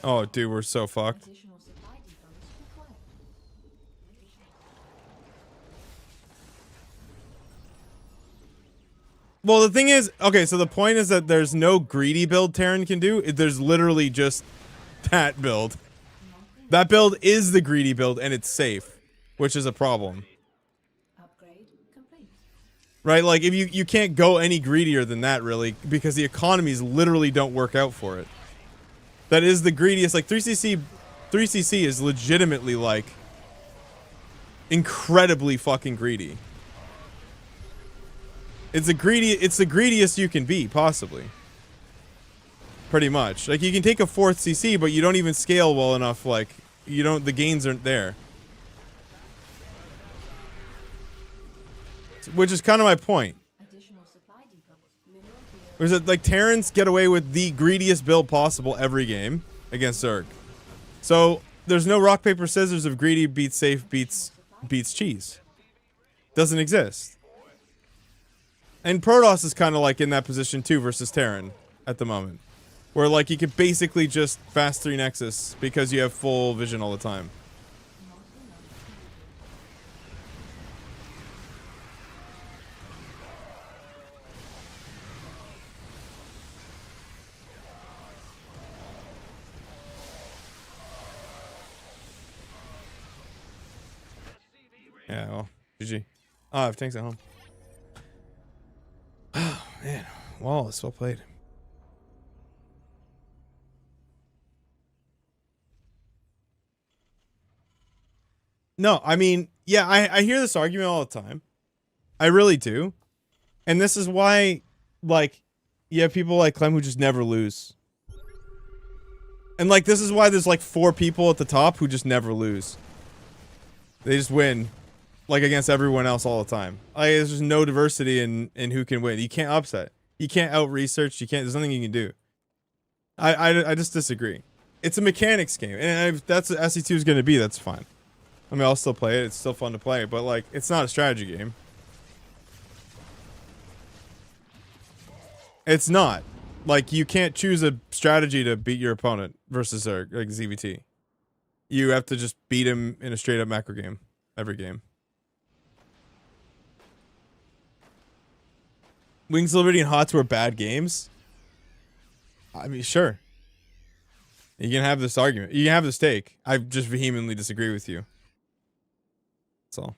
Oh, dude, we're so fucked. Additional supply depots required. Well, the thing is, okay, so the point is that there's no greedy build Terran can do. There's literally just that build. That build is the greedy build, and it's safe, which is a problem. Upgrade complete. Right? Like, if you can't go any greedier than that, really, because the economies literally don't work out for it. That is the greediest. Like, 3cc is legitimately, like, incredibly fucking greedy. It's the greediest you can be, possibly. Pretty much. Like, you can take a 4th CC, but you don't even scale well enough, like, the gains aren't there. Which is kind of my point. Additional supply depots. Mineral field. Is that, like, Terrans get away with the greediest build possible every game against Zerg. So, there's no rock, paper, scissors of greedy beats safe beats cheese. Doesn't exist. And Protoss is kind of like in that position too versus Terran at the moment. Where like you could basically just fast 3 Nexus because you have full vision all the time. Yeah, well, GG. Oh, I have tanks at home. Oh, man. Wallace, well played. No, I mean, yeah, I hear this argument all the time. I really do. And this is why, like, you have people like Clem who just never lose. And, like, this is why there's, like, 4 people at the top who just never lose. They just win. Like, against everyone else all the time. Like, there's just no diversity in who can win. You can't upset. You can't out-research. You can't... There's nothing you can do. I just disagree. It's a mechanics game. And if that's what SE2 is going to be, that's fine. I mean, I'll still play it. It's still fun to play. But, like, it's not a strategy game. It's not. Like, you can't choose a strategy to beat your opponent versus like ZVT. You have to just beat him in a straight-up macro game. Every game. Wings, Liberty, and Hots were bad games? I mean, sure. You can have this argument. You can have this take. I just vehemently disagree with you. That's all.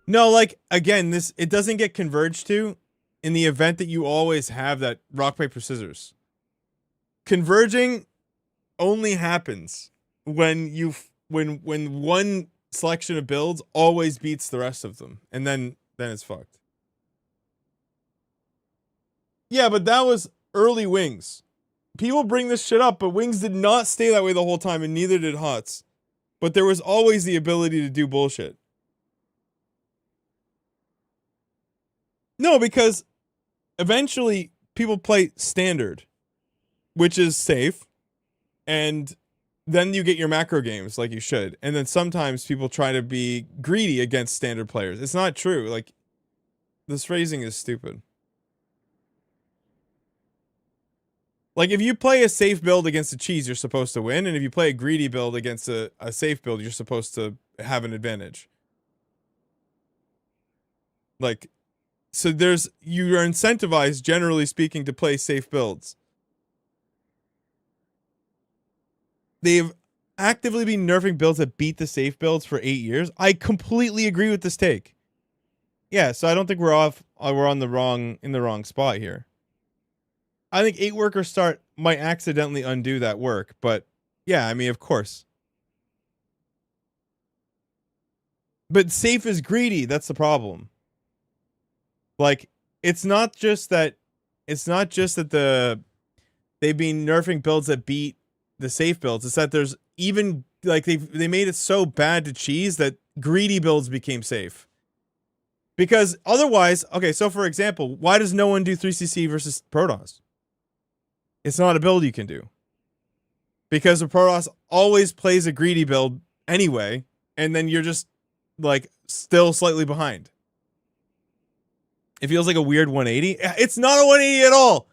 No, like, again, it doesn't get converged to in the event that you always have that rock, paper, scissors. Converging only happens when when one selection of builds always beats the rest of them. And then it's fucked. Yeah, but that was early Wings. People bring this shit up, but Wings did not stay that way the whole time, and neither did Hots. But there was always the ability to do bullshit. No, because eventually people play standard, which is safe, and then you get your macro games like you should. And then sometimes people try to be greedy against standard players. It's not true. Like, this phrasing is stupid. Like, if you play a safe build against a cheese, you're supposed to win. And if you play a greedy build against a safe build, you're supposed to have an advantage. Like, so you are incentivized, generally speaking, to play safe builds. They've actively been nerfing builds that beat the safe builds for 8 years. I completely agree with this take. Yeah, so I don't think we're in the wrong spot here. I think 8 worker start might accidentally undo that work, but yeah, I mean, of course. But safe is greedy, that's the problem. Like, it's not just that they've been nerfing builds that beat the safe builds. It's that there's even, like, they made it so bad to cheese that greedy builds became safe. Because otherwise, okay, so for example, why does no one do 3cc versus Protoss? It's not a build you can do. Because the Protoss always plays a greedy build anyway, and then you're just, like, still slightly behind. It feels like a weird 180. It's not a 180 at all.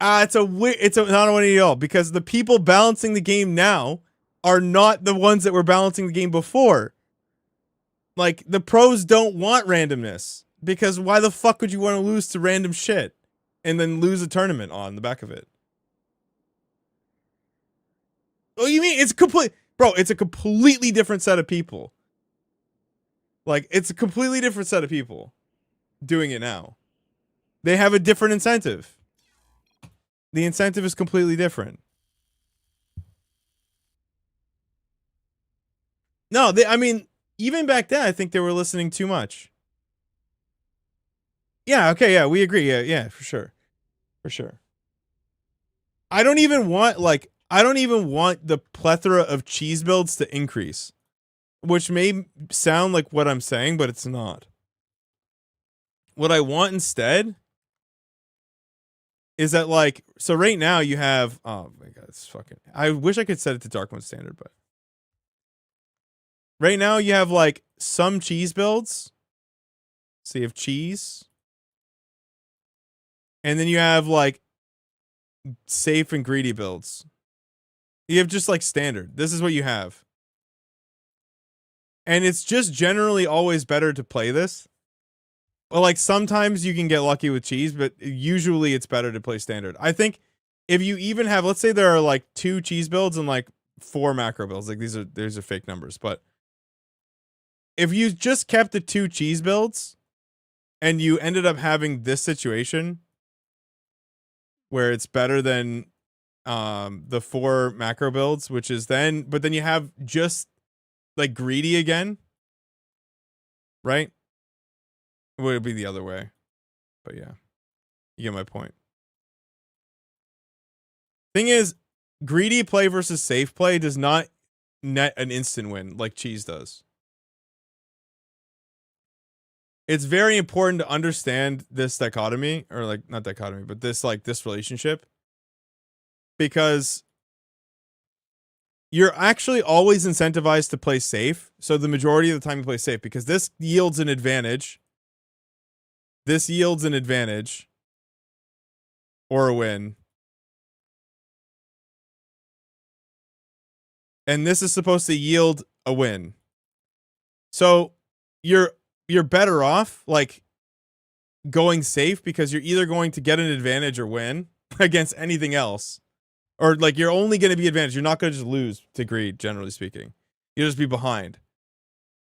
It's not a win at all because the people balancing the game now are not the ones that were balancing the game before. Like, the pros don't want randomness because why the fuck would you want to lose to random shit and then lose a tournament on the back of it? Oh, you mean it's it's a completely different set of people. Like, it's a completely different set of people doing it now. They have a different incentive. The incentive is completely different. No, I mean, even back then, I think they were listening too much. Yeah, okay, yeah, we agree. Yeah, for sure. For sure. I don't even want the plethora of cheese builds to increase, which may sound like what I'm saying, but it's not. What I want instead is that, like, so right now you have, oh my god, it's fucking, I wish I could set it to dark mode standard, but right now you have like some cheese builds. So you have cheese. And then you have like safe and greedy builds. You have just like standard. This is what you have. And it's just generally always better to play this. Well, like sometimes you can get lucky with cheese, but usually it's better to play standard. I think if you even have, let's say there are like 2 cheese builds and like 4 macro builds. Like these are fake numbers, but if you just kept the 2 cheese builds and you ended up having this situation where it's better than the 4 macro builds, which is then, but then you have just like greedy again, right? It would be the other way, but yeah, you get my point. Thing is, greedy play versus safe play does not net an instant win like cheese does. It's very important to understand this dichotomy, or like not dichotomy, but this relationship, because you're actually always incentivized to play safe. So the majority of the time you play safe because this yields an advantage. This yields an advantage or a win. And this is supposed to yield a win. So you're better off like going safe because you're either going to get an advantage or win against anything else. Or like you're only going to be advantaged. You're not going to just lose to greed, generally speaking. You'll just be behind.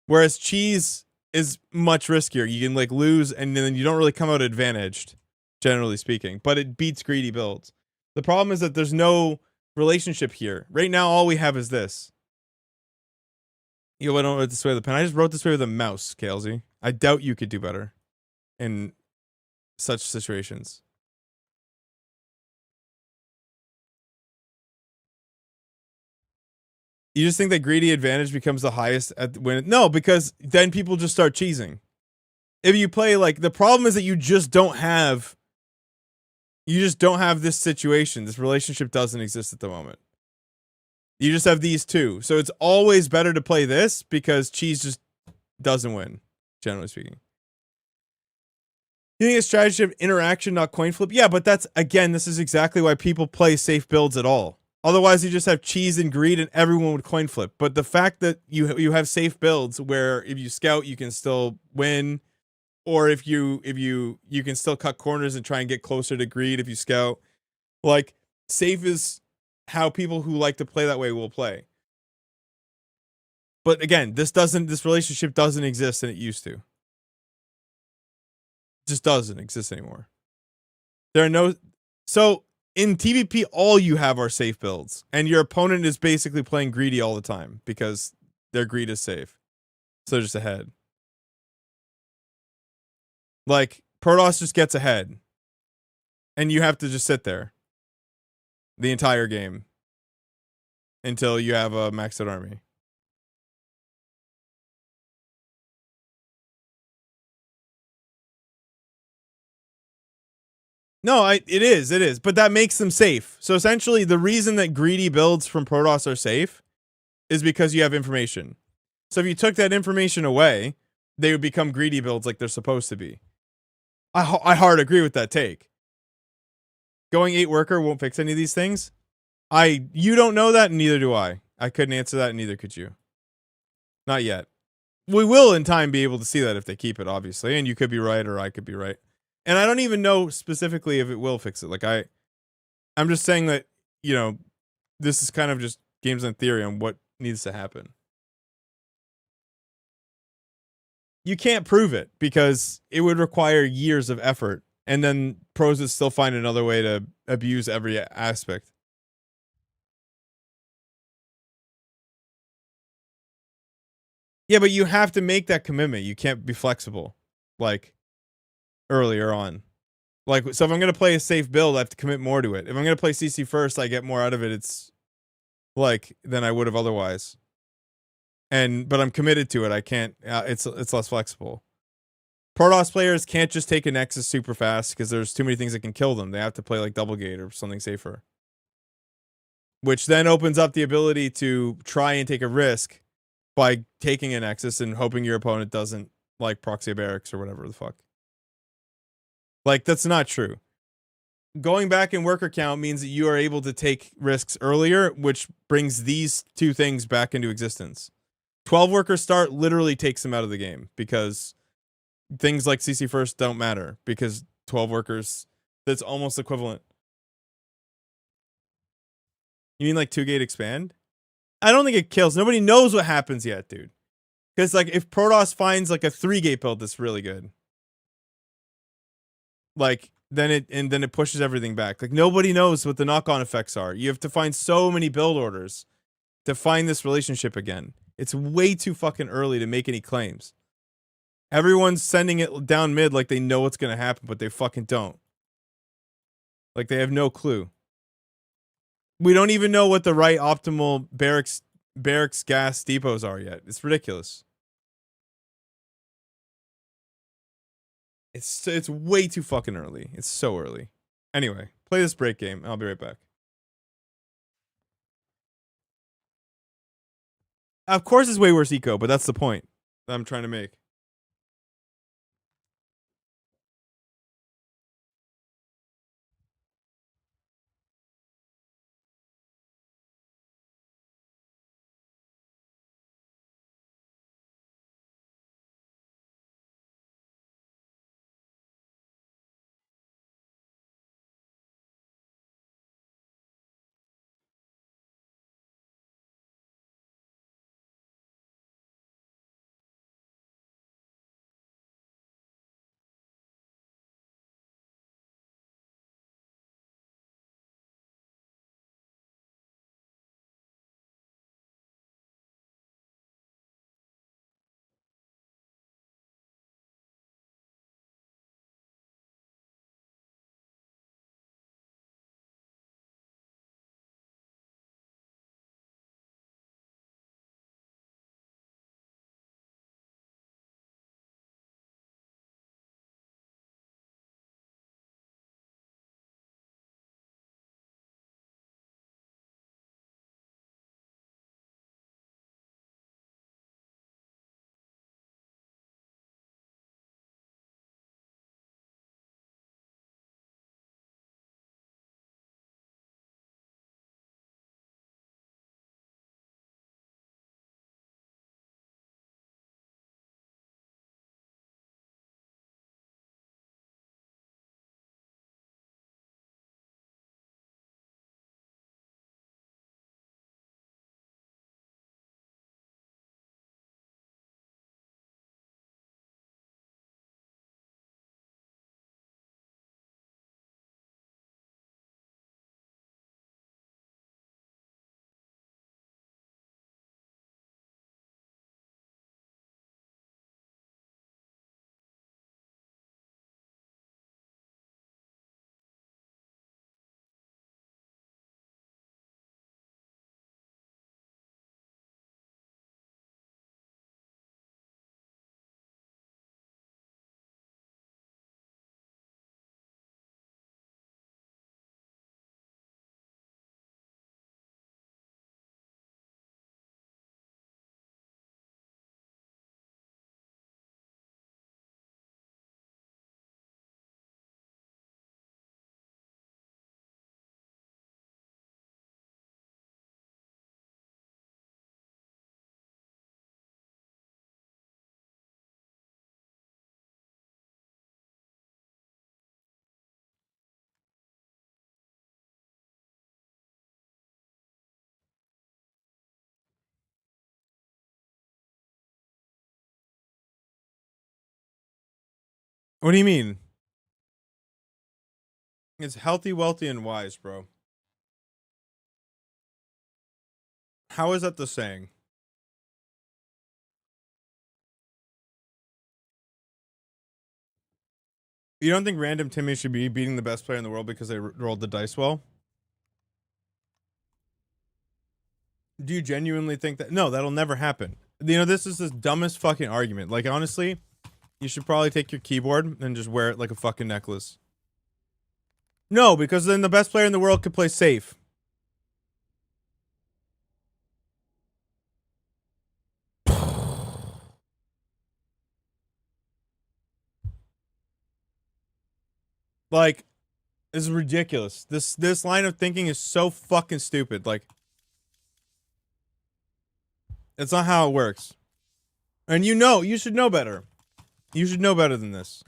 Whereas cheese is much riskier. You can like lose and then you don't really come out advantaged, generally speaking. But it beats greedy builds. The problem is that there's no relationship here. Right now, all we have is this. Yo, I don't write this way with a pen. I just wrote this way with a mouse, Kelsey. I doubt you could do better in such situations. You just think that greedy advantage becomes the highest at when? No, because then people just start cheesing. If you play like the problem is that you just don't have this situation. This relationship doesn't exist at the moment. You just have these 2. So it's always better to play this because cheese just doesn't win, generally speaking. You think a strategy of interaction, not coin flip? Yeah, but that's, again, this is exactly why people play safe builds at all. Otherwise, you just have cheese and greed and everyone would coin flip. But the fact that you have safe builds where if you scout, you can still win. Or if you can still cut corners and try and get closer to greed if you scout. Like, safe is how people who like to play that way will play. But again, this relationship doesn't exist and it used to. It just doesn't exist anymore. So in TVP, all you have are safe builds, and your opponent is basically playing greedy all the time because their greed is safe. So they're just ahead. Like, Protoss just gets ahead, and you have to just sit there the entire game until you have a maxed out army. No, it is, but that makes them safe. So essentially, the reason that greedy builds from Protoss are safe is because you have information. So if you took that information away, they would become greedy builds like they're supposed to be. I hard agree with that take. going 8 worker won't fix any of these things. You don't know that, and neither do I. I couldn't answer that, and neither could you. Not yet. We will in time be able to see that if they keep it, obviously, and you could be right or I could be right. And I don't even know specifically if it will fix it. Like I'm just saying that, you know, this is kind of just games on theory on what needs to happen. You can't prove it because it would require years of effort, and then pros would still find another way to abuse every aspect. Yeah, but you have to make that commitment. You can't be flexible, like earlier on. Like, so if I'm gonna play a safe build, I have to commit more to it. If I'm gonna play CC first, I get more out of it. It's like than I would have otherwise. But I'm committed to it. I can't. It's less flexible. Protoss players can't just take a Nexus super fast because there's too many things that can kill them. They have to play like Double Gate or something safer, which then opens up the ability to try and take a risk by taking a Nexus and hoping your opponent doesn't like proxy barracks or whatever the fuck. Like, that's not true. Going back in worker count means that you are able to take risks earlier, which brings these two things back into existence. 12 worker start literally takes them out of the game because things like CC first don't matter because 12 workers, that's almost equivalent. You mean like 2-gate expand? I don't think it kills. Nobody knows what happens yet, dude. Because like if Protoss finds like a 3-gate build that's really good, like then it pushes everything back. Like nobody knows what the knock-on effects are. You have to find so many build orders to find this relationship again. It's way too fucking early to make any claims. Everyone's sending it down mid like they know what's gonna happen, but they fucking don't. Like they have no clue. We don't even know what the right optimal barracks gas depots are yet. It's ridiculous. It's way too fucking early. It's so early. Anyway, play this break game. I'll be right back. Of course, it's way worse eco, but that's the point that I'm trying to make. What do you mean? It's healthy, wealthy, and wise, bro. How is that the saying? You don't think Random Timmy should be beating the best player in the world because they rolled the dice well? Do you genuinely think that? No, that'll never happen. You know, this is the dumbest fucking argument. Like, honestly, you should probably take your keyboard and just wear it like a fucking necklace. No, because then the best player in the world could play safe. Like, this is ridiculous. This line of thinking is so fucking stupid. Like, it's not how it works. And you should know better. You should know better than this.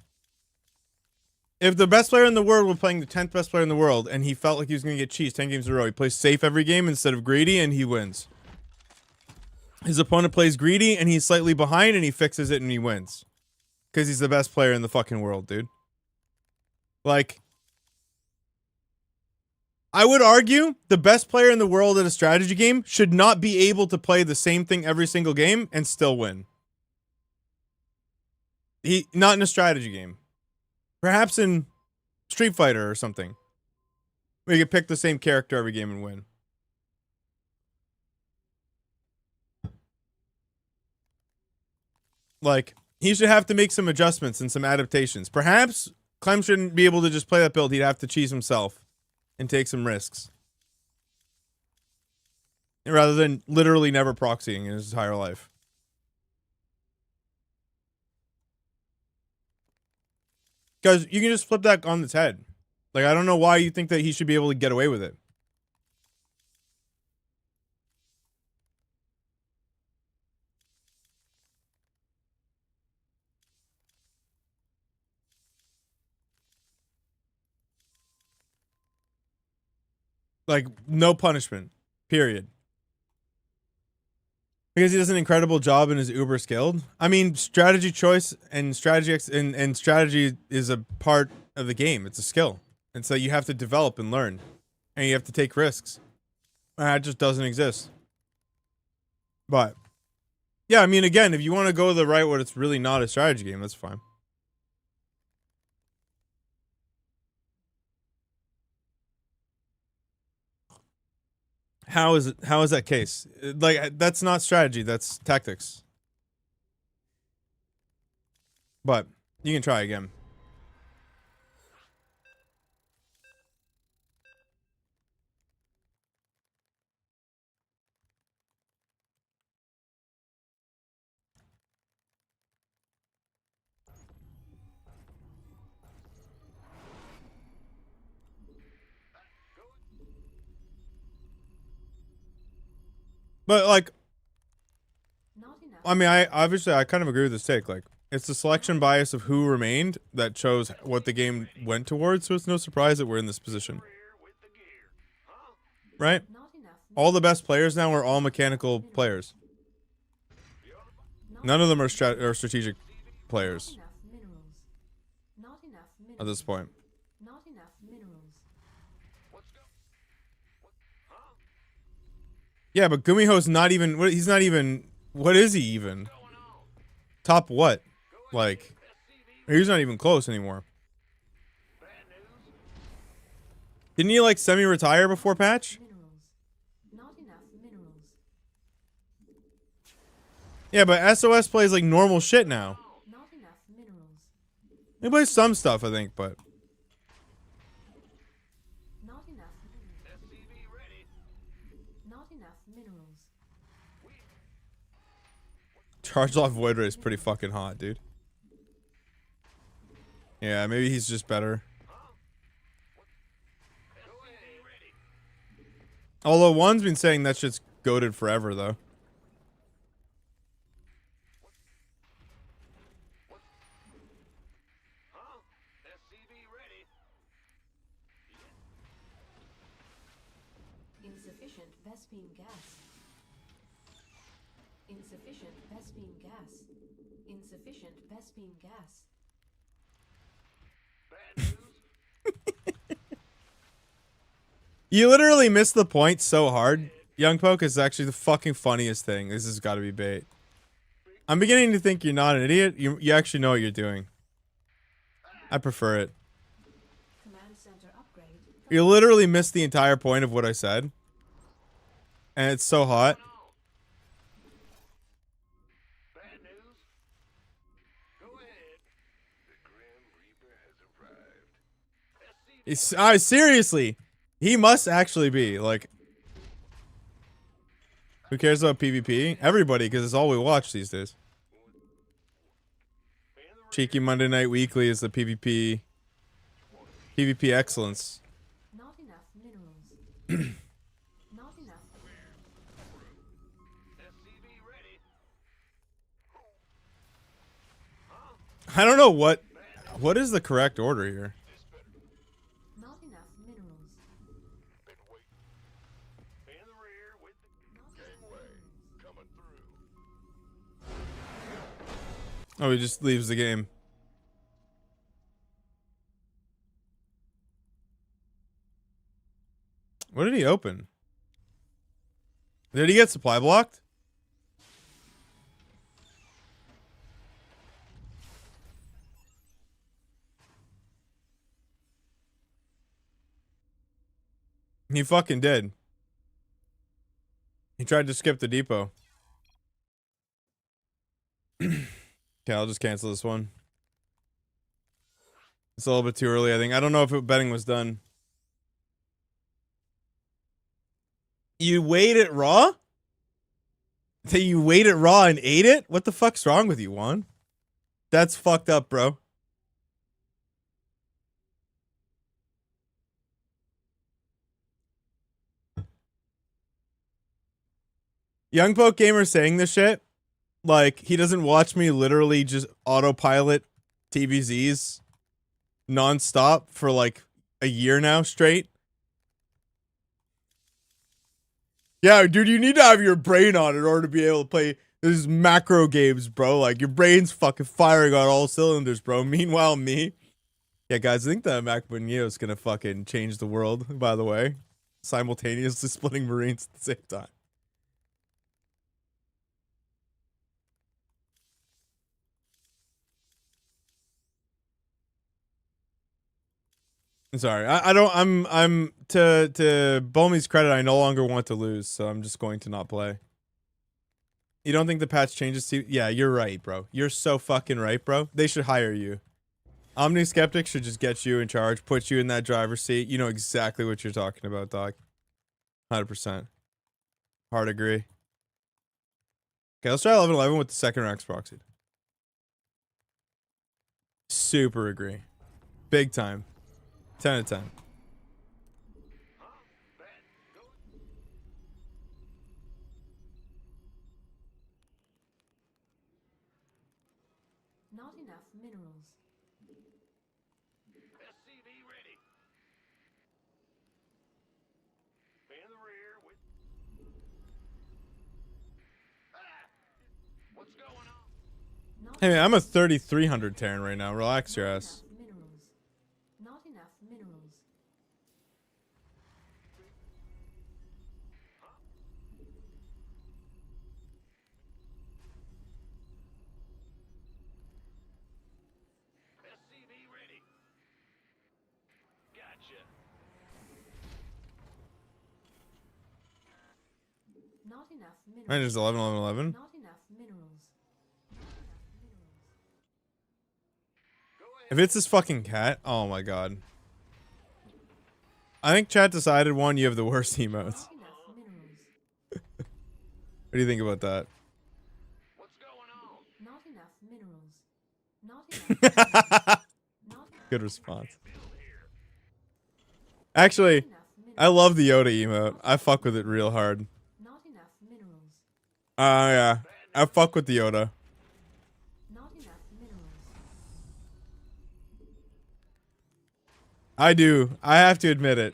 If the best player in the world were playing the 10th best player in the world and he felt like he was going to get cheesed 10 games in a row, he plays safe every game instead of greedy and he wins. His opponent plays greedy and he's slightly behind and he fixes it and he wins. Because he's the best player in the fucking world, dude. Like, I would argue the best player in the world at a strategy game should not be able to play the same thing every single game and still win. Not in a strategy game. Perhaps in Street Fighter or something. Where you could pick the same character every game and win. Like, he should have to make some adjustments and some adaptations. Perhaps Clem shouldn't be able to just play that build. He'd have to cheese himself and take some risks. Rather than literally never proxying in his entire life. Because you can just flip that on its head. Like, I don't know why you think that he should be able to get away with it. Like, no punishment. Period. Because he does an incredible job and is uber skilled. I mean, strategy choice and strategy is a part of the game. It's a skill. And so you have to develop and learn. And you have to take risks. That just doesn't exist. But, yeah, I mean, again, if you want to go the right where it's really not a strategy game, that's fine. How is that case? Like, that's not strategy, that's tactics. But you can try again. But like, Not enough. I mean, I kind of agree with this take. Like, it's the selection bias of who remained that chose what the game went towards, so it's no surprise that we're in this position. Right? Not enough. All the best players now are all mechanical players. None of them are strategic players Not enough minerals. Not enough minerals. at this point. Not enough minerals. Yeah, but Gumiho's not even. He's not even. What is he even? Top what? Like, he's not even close anymore. Didn't he like semi-retire before patch? Minerals. Not enough minerals. Yeah, but SOS plays like normal shit now. Not enough minerals. He plays some stuff, I think, but Not enough minerals. Not enough minerals. Charge Off Void Ray is pretty fucking hot, dude. Yeah, maybe he's just better. Although one's been saying that shit's goated forever, though. Insufficient Vespine gas. Insufficient Vespine gas. Insufficient Vespine gas. You literally missed the point so hard. Young Poke is actually the fucking funniest thing. This has got to be bait. I'm beginning to think you're not an idiot. You actually know what you're doing. I prefer it. Command center upgrade. You literally missed the entire point of what I said. And it's so hot. Bad news. Go ahead. The Grim Reaper has arrived. Seriously. He must actually be, like... Who cares about PvP? Everybody, because it's all we watch these days. Cheeky Monday Night Weekly is the PvP excellence. Not enough minerals. Not enough. SCV ready. I don't know what is the correct order here. Not enough minerals. Been waiting. In the rear with the gangway coming through. Oh, he just leaves the game. What did he open? Did he get supply blocked? He fucking did. He tried to skip the depot. Okay, I'll just cancel this one. It's a little bit too early, I think. I don't know if betting was done. You weighed it raw? That you weighed it raw and ate it? What the fuck's wrong with you, Juan? That's fucked up, bro. Young Poke Gamer saying this shit, like, he doesn't watch me literally just autopilot TVZs nonstop for like a year now straight. Yeah, dude, you need to have your brain on in order to be able to play these macro games, bro. Like, your brain's fucking firing on all cylinders, bro. Meanwhile, me. Yeah, guys, I think the MacBook Neo is gonna fucking change the world, by the way. Simultaneously splitting Marines at the same time. I'm sorry. I'm to Bulmy's credit, I no longer want to lose, so I'm just going to not play. You don't think the patch changes to... Yeah, you're right, bro. You're so fucking right, bro. They should hire you. Omni Skeptic should just get you in charge, put you in that driver's seat. You know exactly what you're talking about, dog. 100%. Hard agree. Okay, let's try 11-11 with the second Rex proxy. Super agree. Big time. 10 out of 10. Not enough minerals. SCV ready. In the rear with. What's going on? Not Hey, man, I'm a 3,300 Terran right now. Relax your ass. enough minerals. Not enough minerals. SCV ready. Gotcha. Not enough minerals. Right, there's 11-11-11. Not enough minerals. If it's this fucking cat, oh my god. I think chat decided, one, you have the worst emotes. Not enough minerals. What do you think about that? What's going on? Not enough minerals. Not enough. Not Good response. Actually, enough minerals. I love the Yoda emote. I fuck with it real hard. Not enough minerals. Yeah. I fuck with the Yoda. Not enough minerals. I do. I have to admit it.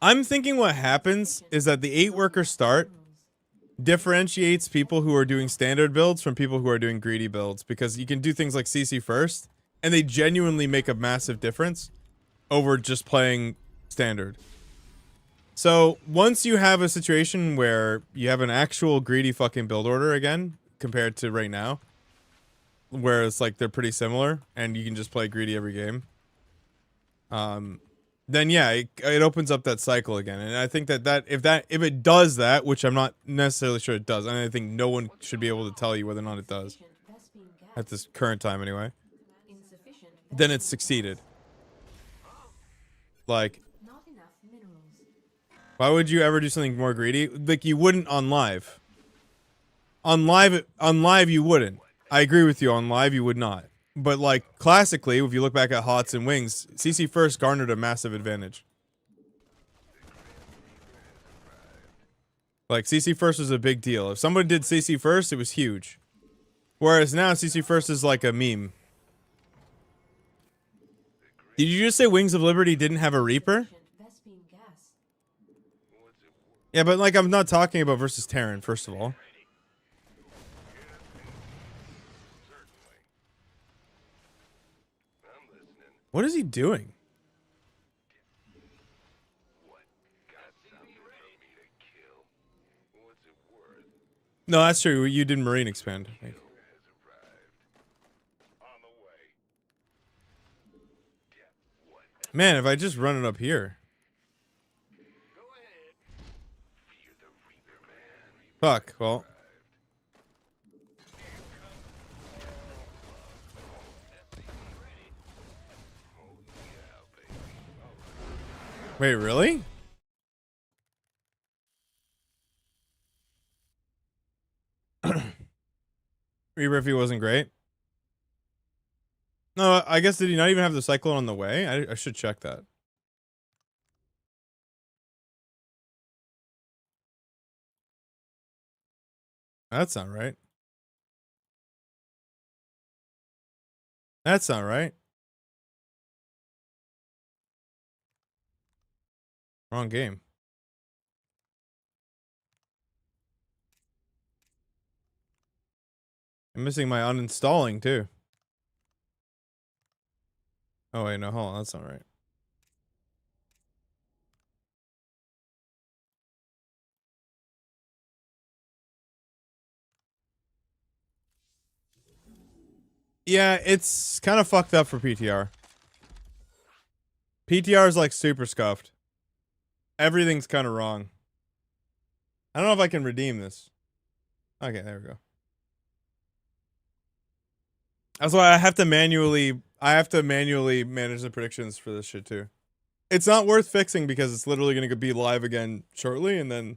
I'm thinking what happens is that the 8 workers start, differentiates people who are doing standard builds from people who are doing greedy builds, because you can do things like CC first, and they genuinely make a massive difference over just playing standard. So once you have a situation where you have an actual greedy fucking build order again, compared to right now, where it's like they're pretty similar and you can just play greedy every game, then yeah, it opens up that cycle again. And I think that if it does that, which I'm not necessarily sure it does, and I think no one should be able to tell you whether or not it does at this current time anyway, then it's succeeded. Like, Not enough minerals. why would you ever do something more greedy? Like, you wouldn't on live. On live you wouldn't. I agree with you. On live you would not. But like classically, if you look back at Hots and Wings, CC first garnered a massive advantage. Like CC first was a big deal. If someone did CC first, it was huge. Whereas now CC first is like a meme. Did you just say Wings of Liberty didn't have a Reaper? Vespine gas. Yeah, but like I'm not talking about versus Terran, first of all. What is he doing? No, that's true. You did Marine expand. I think. Man, if I just run it up here. Fuck, well. Wait, really? Reaper if he wasn't great. No, I guess did he not even have the Cyclone on the way? I should check that. That's not right. That's not right. Wrong game. I'm missing my uninstalling too. Oh wait, no, hold on, that's not right. Yeah, it's kind of fucked up for PTR. PTR is like super scuffed. Everything's kind of wrong. I don't know if I can redeem this. Okay, there we go. That's why I have to manually manage the predictions for this shit too. It's not worth fixing because it's literally going to be live again shortly, and then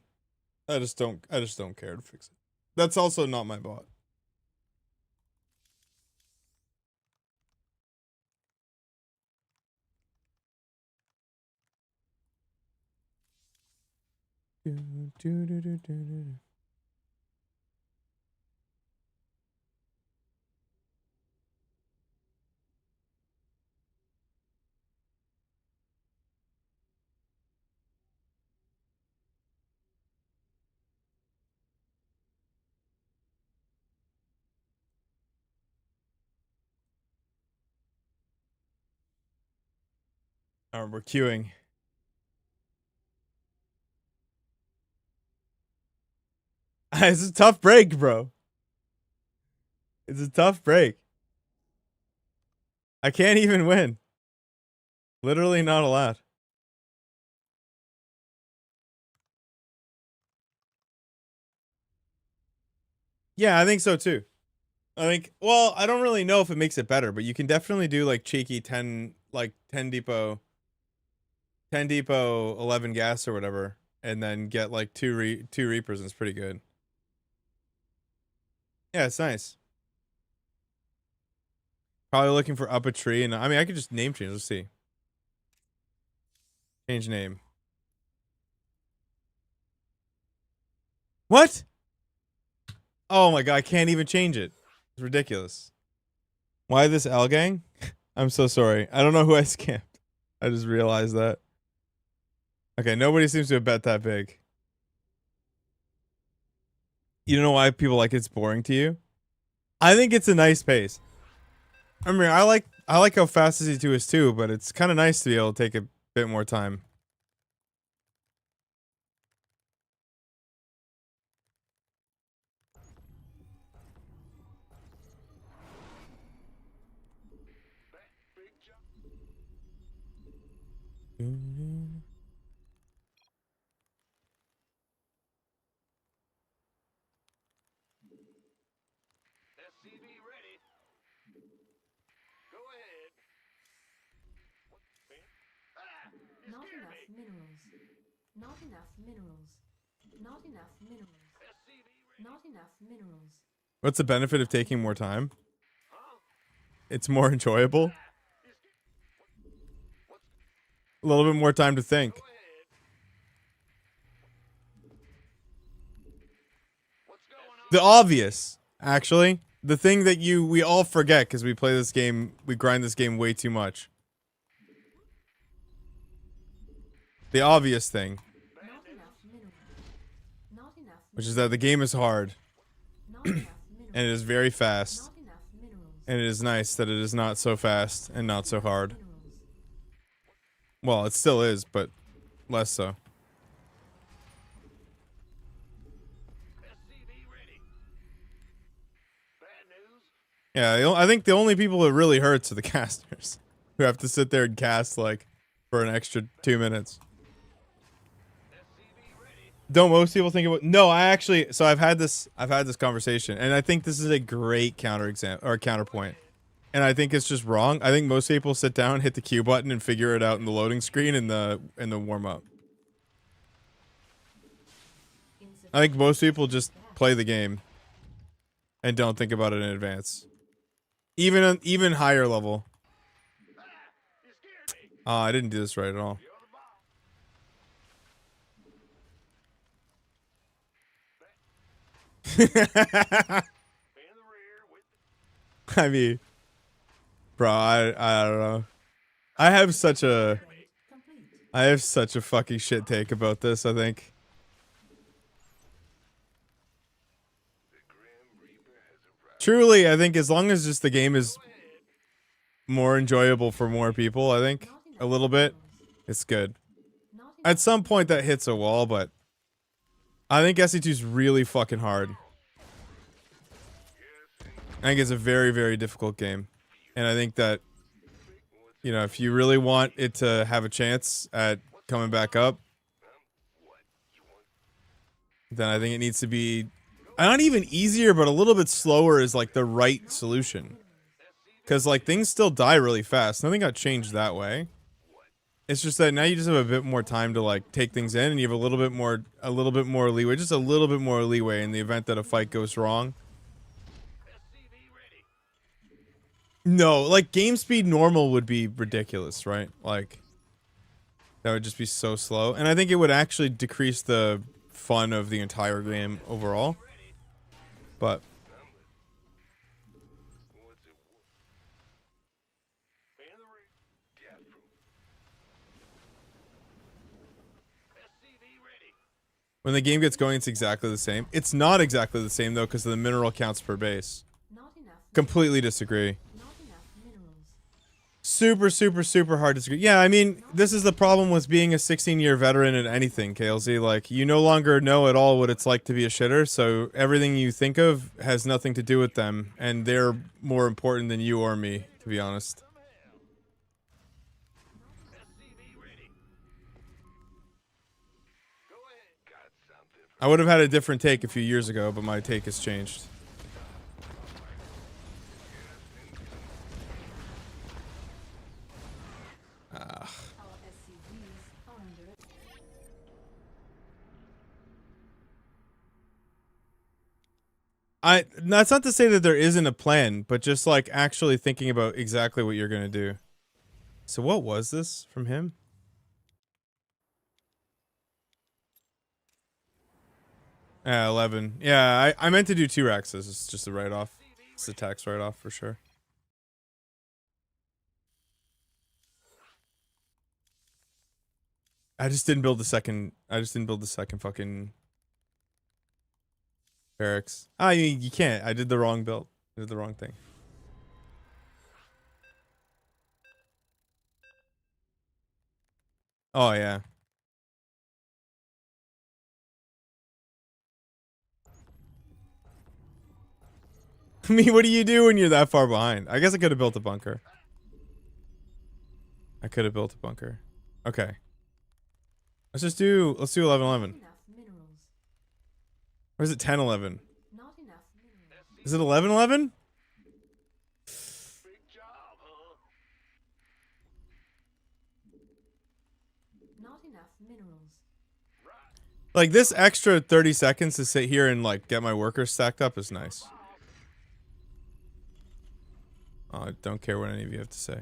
I just don't care to fix it. That's also not my bot. Alright, we're queuing. It's a tough break, bro. It's a tough break. I can't even win. Literally not allowed. Yeah, I think so too. I think, well, I don't really know if it makes it better, but you can definitely do like cheeky 10 depot 11 gas or whatever, and then get like two Reapers, and it's pretty good. Yeah, it's nice. Probably looking for up a tree, and I mean I could just name change. Let's see. Change name. What? Oh my god, I can't even change it. It's ridiculous. Why this L gang? I'm so sorry. I don't know who I scammed. I just realized that. Okay, nobody seems to have bet that big. You don't know why people like it's boring to you? I think it's a nice pace. I mean, I like how fast SC2 is too, but it's kind of nice to be able to take a bit more time. SCV ready. Go ahead. Not enough minerals. Not enough minerals. Not enough minerals. Not enough minerals. What's the benefit of taking more time? It's more enjoyable. A little bit more time to think. The obvious, actually. The thing that we all forget because we play this game, we grind this game way too much. The obvious thing, Not enough minerals. Not enough which is that the game is hard Not enough minerals. and it is very fast, Not enough minerals. and it is nice that it is not so fast and not so hard. Minerals. Well, it still is, but less so. SCV ready. Bad news. Yeah, I think the only people it really hurts are the casters who have to sit there and cast like for an extra 2 minutes. SCV ready. Don't most people think about? No, I actually. So I've had this conversation, and I think this is a great counterpoint. And I think it's just wrong. I think most people sit down, hit the Q button, and figure it out in the loading screen in the warm up. I think most people just play the game and don't think about it in advance. Even higher level. I didn't do this right at all. In the rear with I mean, bro, I don't know. I have such a fucking shit take about this, I think. Truly, I think as long as just the game is more enjoyable for more people, I think a little bit, it's good. At some point that hits a wall, but I think SC2 is really fucking hard. I think it's a very, very difficult game. And I think that, you know, if you really want it to have a chance at coming back up, then I think it needs to be not even easier, but a little bit slower is like the right solution. Because like things still die really fast. Nothing got changed that way. It's just that now you just have a bit more time to like take things in, and you have a little bit more leeway, just a little bit more leeway in the event that a fight goes wrong. No, like game speed normal would be ridiculous, right? Like that would just be so slow, and I think it would actually decrease the fun of the entire game overall. But when the game gets going, it's exactly the same. It's not exactly the same though, because of the mineral counts per base. Not enough. Completely disagree. Not enough minerals. Super, super, super hard to disagree. Yeah, I mean, this is the problem with being a 16-year veteran at anything, KLZ. Like, you no longer know at all what it's like to be a shitter, so everything you think of has nothing to do with them, and they're more important than you or me, to be honest. I would have had a different take a few years ago, but my take has changed. Our SCVs are under That's not to say that there isn't a plan, but just like actually thinking about exactly what you're gonna do. So what was this from him? Yeah, 11. Yeah, I meant to do 2 racks. This is just a write-off. It's a tax write-off for sure. I just didn't build the second fucking Barracks. Ah, you can't. I did the wrong build. I did the wrong thing. Oh yeah. I mean, what do you do when you're that far behind? I guess I could have built a bunker. I could have built a bunker. Okay. Let's do 11-11. Enough minerals. Or is it 10-11? Not enough minerals. Is it 11-11? Big job, huh? Not enough minerals. Like this extra 30 seconds to sit here and like get my workers stacked up is nice. Oh, I don't care what any of you have to say.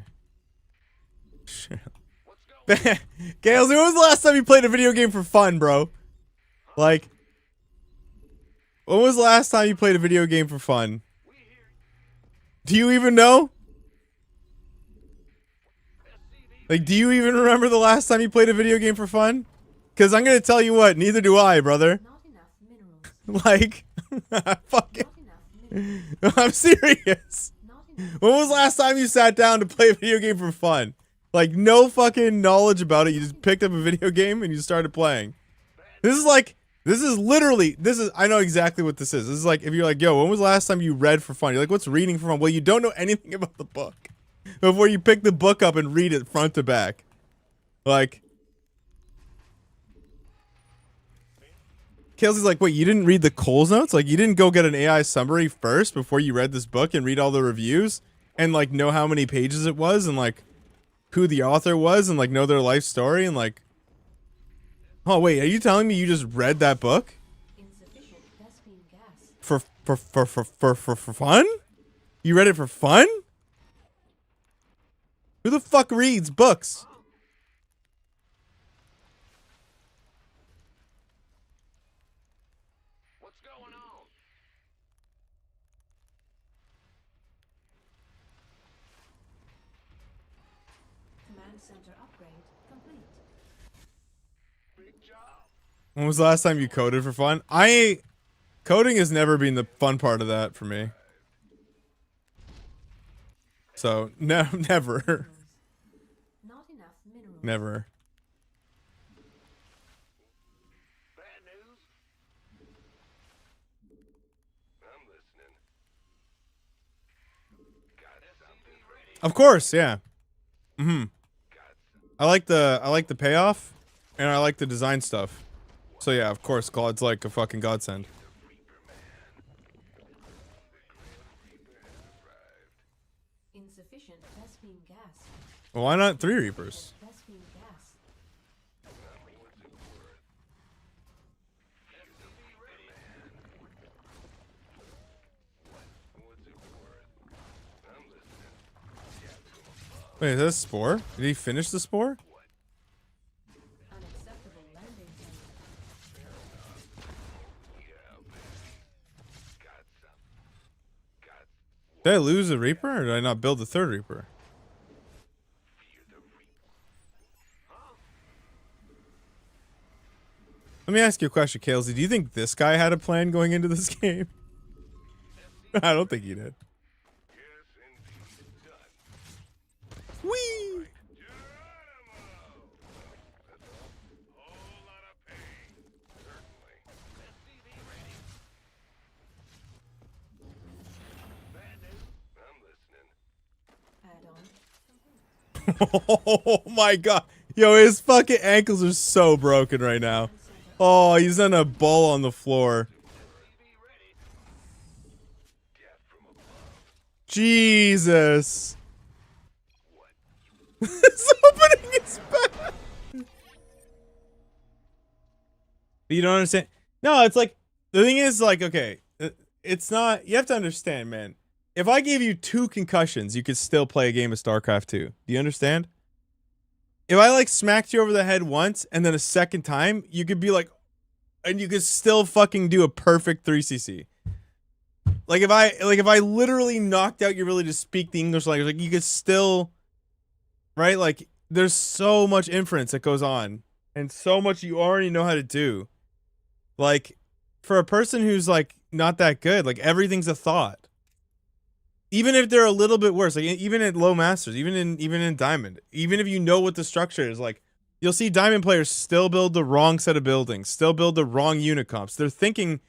Gales, when was the last time you played a video game for fun, bro? Like, when was the last time you played a video game for fun? Do you even know? Like, do you even remember the last time you played a video game for fun? Because I'm going to tell you what, neither do I, brother. Not enough minerals. Like, fuck it. Not enough minerals. I'm serious. Not enough. When was the last time you sat down to play a video game for fun? Like, no fucking knowledge about it. You just picked up a video game and you started playing. This is literally, I know exactly what this is. This is like, if you're like, yo, when was the last time you read for fun? You're like, what's reading for fun? Well, you don't know anything about the book before you pick the book up and read it front to back. Like, Kelsey's like, wait, you didn't read the Coles notes? Like, you didn't go get an AI summary first before you read this book and read all the reviews and like know how many pages it was and like who the author was and like know their life story and like, oh wait, are you telling me you just read that book Insufficient Vespine gas. for fun? You read it for fun? Who the fuck reads books? What's going on? Command center upgrade complete. Big job. When was the last time you coded for fun? Coding has never been the fun part of that for me. So, no, never. Not enough minerals. Never. Bad news? I'm listening. Got something ready. Of course, yeah. Mm-hmm. Got some. I like the payoff, and I like the design stuff. So yeah, of course, Claude's like a fucking godsend. Insufficient Vespine gas. Well, why not 3 Reapers? Vespine gas. Wait, is that a spore? Did he finish the spore? Unacceptable landing time. Did I lose a Reaper, or did I not build the 3rd Reaper? Let me ask you a question, Kalesy. Do you think this guy had a plan going into this game? I don't think he did. Whee! Add-on. Oh my god. Yo, his fucking ankles are so broken right now. Oh, he's in a ball on the floor. Jesus. It's opening his back. You don't understand? No, it's like, the thing is, like, okay, it's not, you have to understand, man. If I gave you 2 concussions, you could still play a game of StarCraft II. Do you understand? If I like smacked you over the head once and then a second time, you could be like, and you could still fucking do a perfect 3cc. Like if I literally knocked out your ability to speak the English language, like you could still, right? Like there's so much inference that goes on and so much you already know how to do. Like for a person who's like not that good. Like everything's a thought. Even if they're a little bit worse, like even at low masters, even in diamond, even if you know what the structure is, like you'll see diamond players still build the wrong set of buildings, still build the wrong unit comps. They're thinking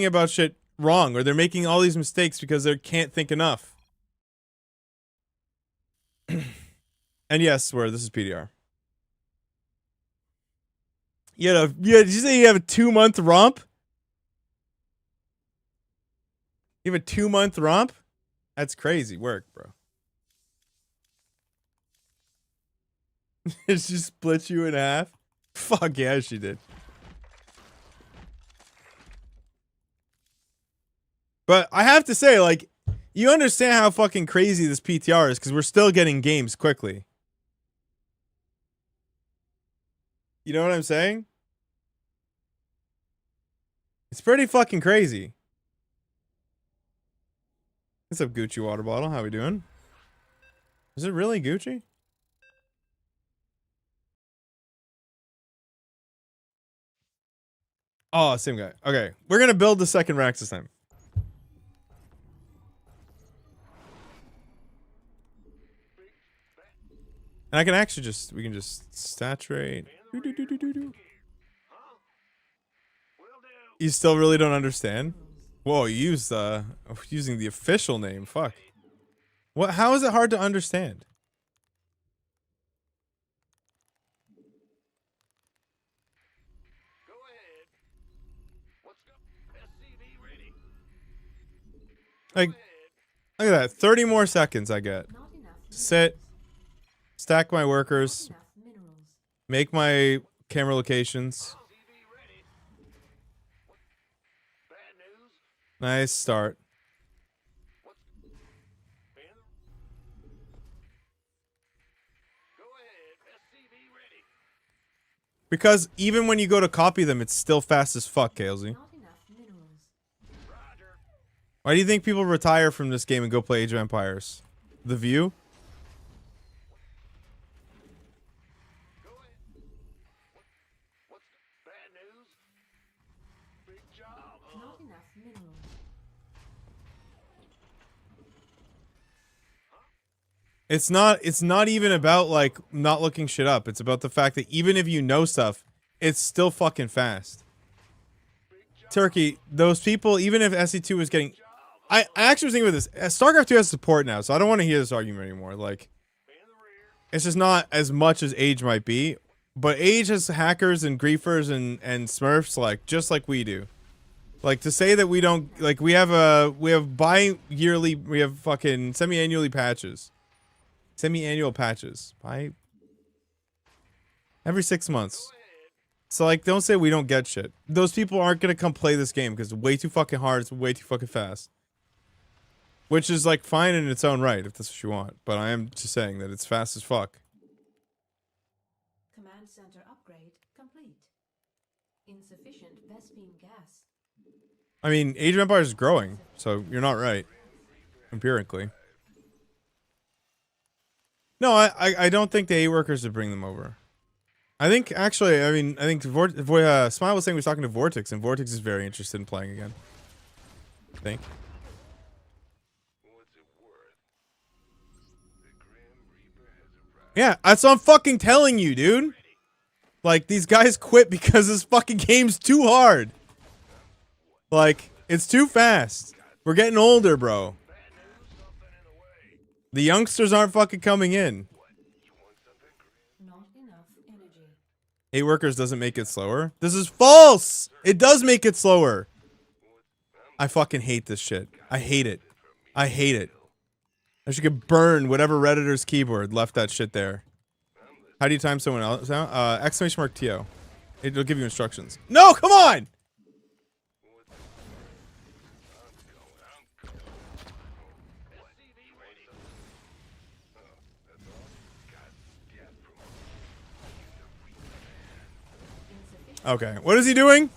about shit wrong, or they're making all these mistakes because they can't think enough. And yes, where this is PDR. Did you say you have a 2-month romp? You have a 2-month romp? That's crazy work, bro. She split you in half? Fuck yeah, she did. But I have to say, like, you understand how fucking crazy this PTR is because we're still getting games quickly. You know what I'm saying? It's pretty fucking crazy. What's up, Gucci water bottle? How we doing? Is it really Gucci? Oh, same guy. Okay, we're gonna build the second racks this time. And I can actually we can just saturate. You still really don't understand? Whoa, you used using the official name. Fuck. What? How is it hard to understand? Go ahead. Let's go. SCV ready. Like, look at that. 30 more seconds I get. Not enough. Sit. Stack my workers. Enough minerals. Make my camera locations. SCV ready. Bad news. Nice start. Go ahead. SCV ready. Because even when you go to copy them, it's still fast as fuck, Kalesy. Not enough minerals. Roger. Why do you think people retire from this game and go play Age of Empires? The view? Go ahead. What's bad news? Big job. Not enough minerals. It's not even about like not looking shit up. It's about the fact that even if you know stuff, it's still fucking fast. Turkey, those people, even if SE2 was getting I actually was thinking about this. StarCraft 2 has support now, so I don't want to hear this argument anymore. Like it's just not as much as Age might be. But Age has hackers and griefers and smurfs like just like we do. Like to say that we don't like we have bi-yearly we have fucking semi-annually patches. Semi-annual patches. Every 6 months. So like don't say we don't get shit. Those people aren't gonna come play this game because it's way too fucking hard, it's way too fucking fast. Which is like fine in its own right if that's what you want. But I am just saying that it's fast as fuck. Command center upgrade complete. Insufficient Vespine gas. I mean, Age of Empires is growing, so you're not right. Empirically. No, I don't think the 8 workers would bring them over. I think, actually, I think Smile was saying he was talking to Vortex, and Vortex is very interested in playing again. I think. What's it worth? The Grim Reaper has arrived. Yeah, that's what I'm fucking telling you, dude. Like, these guys quit because this fucking game's too hard. Like, it's too fast. We're getting older, bro. Bad news. Something in the way. The youngsters aren't fucking coming in. You want something, Grim? Not enough energy. 8 workers doesn't make it slower. This is false! It does make it slower. I fucking hate this shit. I hate it. I hate it. I should get burned whatever Redditor's keyboard left that shit there. How do you time someone else out? Exclamation mark TO. It'll give you instructions. No, come on! SCV ready. Insufficient. Okay, what is he doing?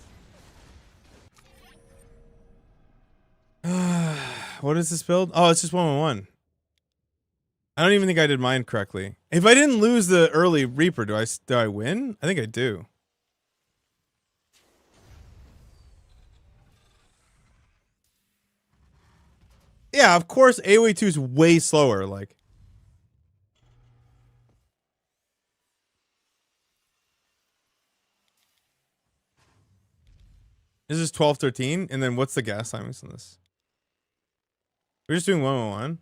What is this build? Oh, it's just 1-1-1. I don't even think I did mine correctly. If I didn't lose the early Reaper, do I win? I think I do. Yeah, of course AoE 2 is way slower. Like, this is 12-13, and then what's the gas timings on this? We're just doing 1-1-1.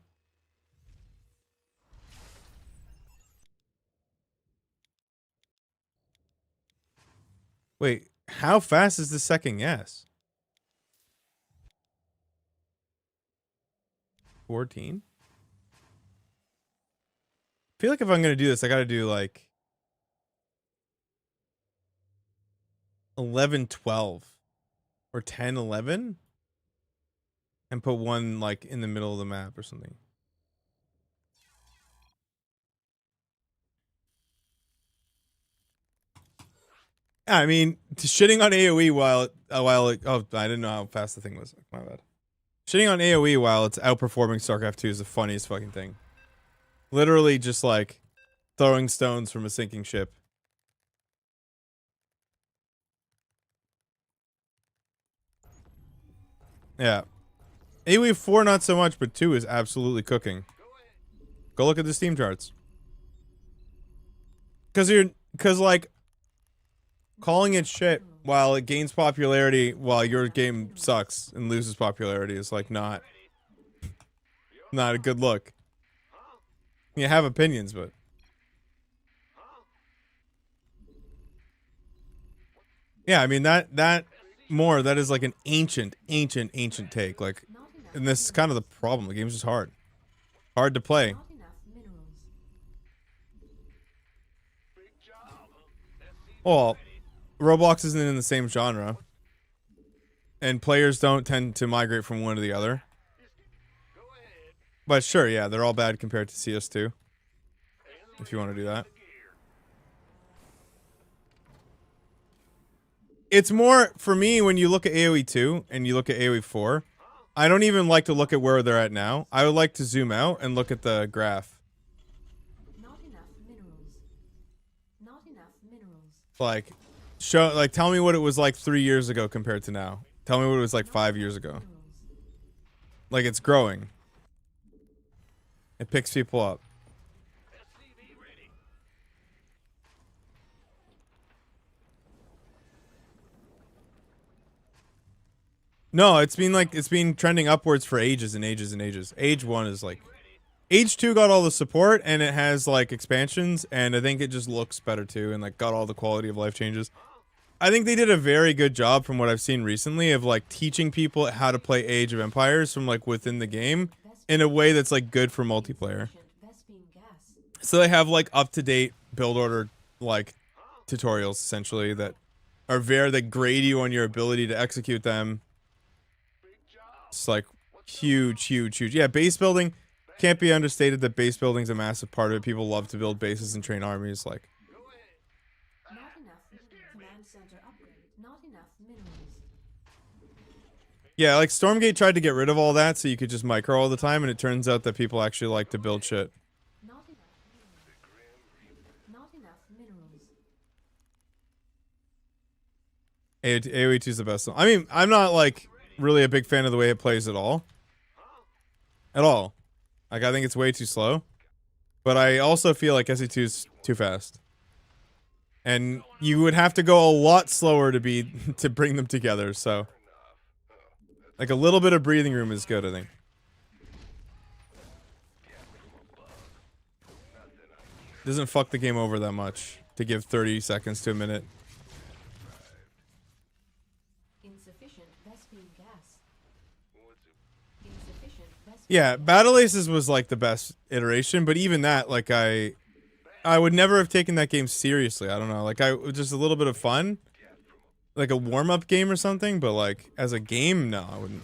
Wait, how fast is the second gas? 14? I feel like if I'm gonna do this, I gotta do like 11-12 or 10-11 and put one like in the middle of the map or something. I mean, shitting on AoE while oh, I didn't know how fast the thing was. My bad. Shitting on AoE while it's outperforming StarCraft 2 is the funniest fucking thing. Literally just like throwing stones from a sinking ship. Yeah. AoE 4 not so much, but 2 is absolutely cooking. Go look at the Steam charts. Cause like calling it shit while it gains popularity while your game sucks and loses popularity is like not a good look. You have opinions, but yeah, I mean that is like an ancient take. Like, and this is kind of the problem. The game's just hard to play. Not enough minerals. Well, Roblox isn't in the same genre, and players don't tend to migrate from one to the other. But sure, yeah, they're all bad compared to CS2. If you want to do that. It's more, for me, when you look at AoE 2 and you look at AoE 4, I don't even like to look at where they're at now. I would like to zoom out and look at the graph. Not enough minerals. Not enough minerals. Like, tell me what it was like 3 years ago compared to now. Tell me what it was like 5 years ago. Like, it's growing. It picks people up. No, it's been trending upwards for ages and ages and ages. Age 1 is like, Age 2 got all the support and it has like expansions, and I think it just looks better too, and like got all the quality of life changes. I think they did a very good job from what I've seen recently of like teaching people how to play Age of Empires from like within the game in a way that's like good for multiplayer. So they have like up-to-date build order like tutorials essentially that are that grade you on your ability to execute them. It's like huge. Yeah, base building can't be understated. That base building's a massive part of it. People love to build bases and train armies. Like, Not enough command center upgrade. Not enough minerals. yeah, like Stormgate tried to get rid of all that so you could just micro all the time, and it turns out that people actually like to build shit. Not enough minerals. Not enough minerals. AoE 2 is the best one. I mean, I'm not like really a big fan of the way it plays at all. Like, I think it's way too slow. But I also feel like SE2 is too fast. And you would have to go a lot slower to bring them together, so like a little bit of breathing room is good, I think. Doesn't fuck the game over that much to give 30 seconds to a minute. Insufficient Vespine gas. Insufficient Vespine. Yeah, Battle Aces was like the best iteration, but even that, like I would never have taken that game seriously. I don't know, like it was just a little bit of fun, like a warm-up game or something. But like as a game, no, I wouldn't.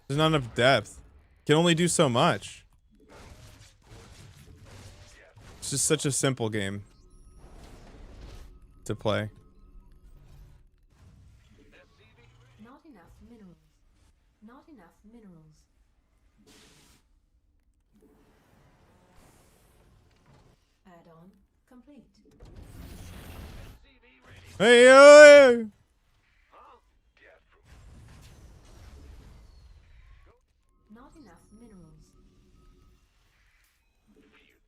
There's not enough depth. Can only do so much. It's just such a simple game to play. Not enough minerals. Not enough minerals. Add-on complete. Hey, hey! Not Not enough minerals.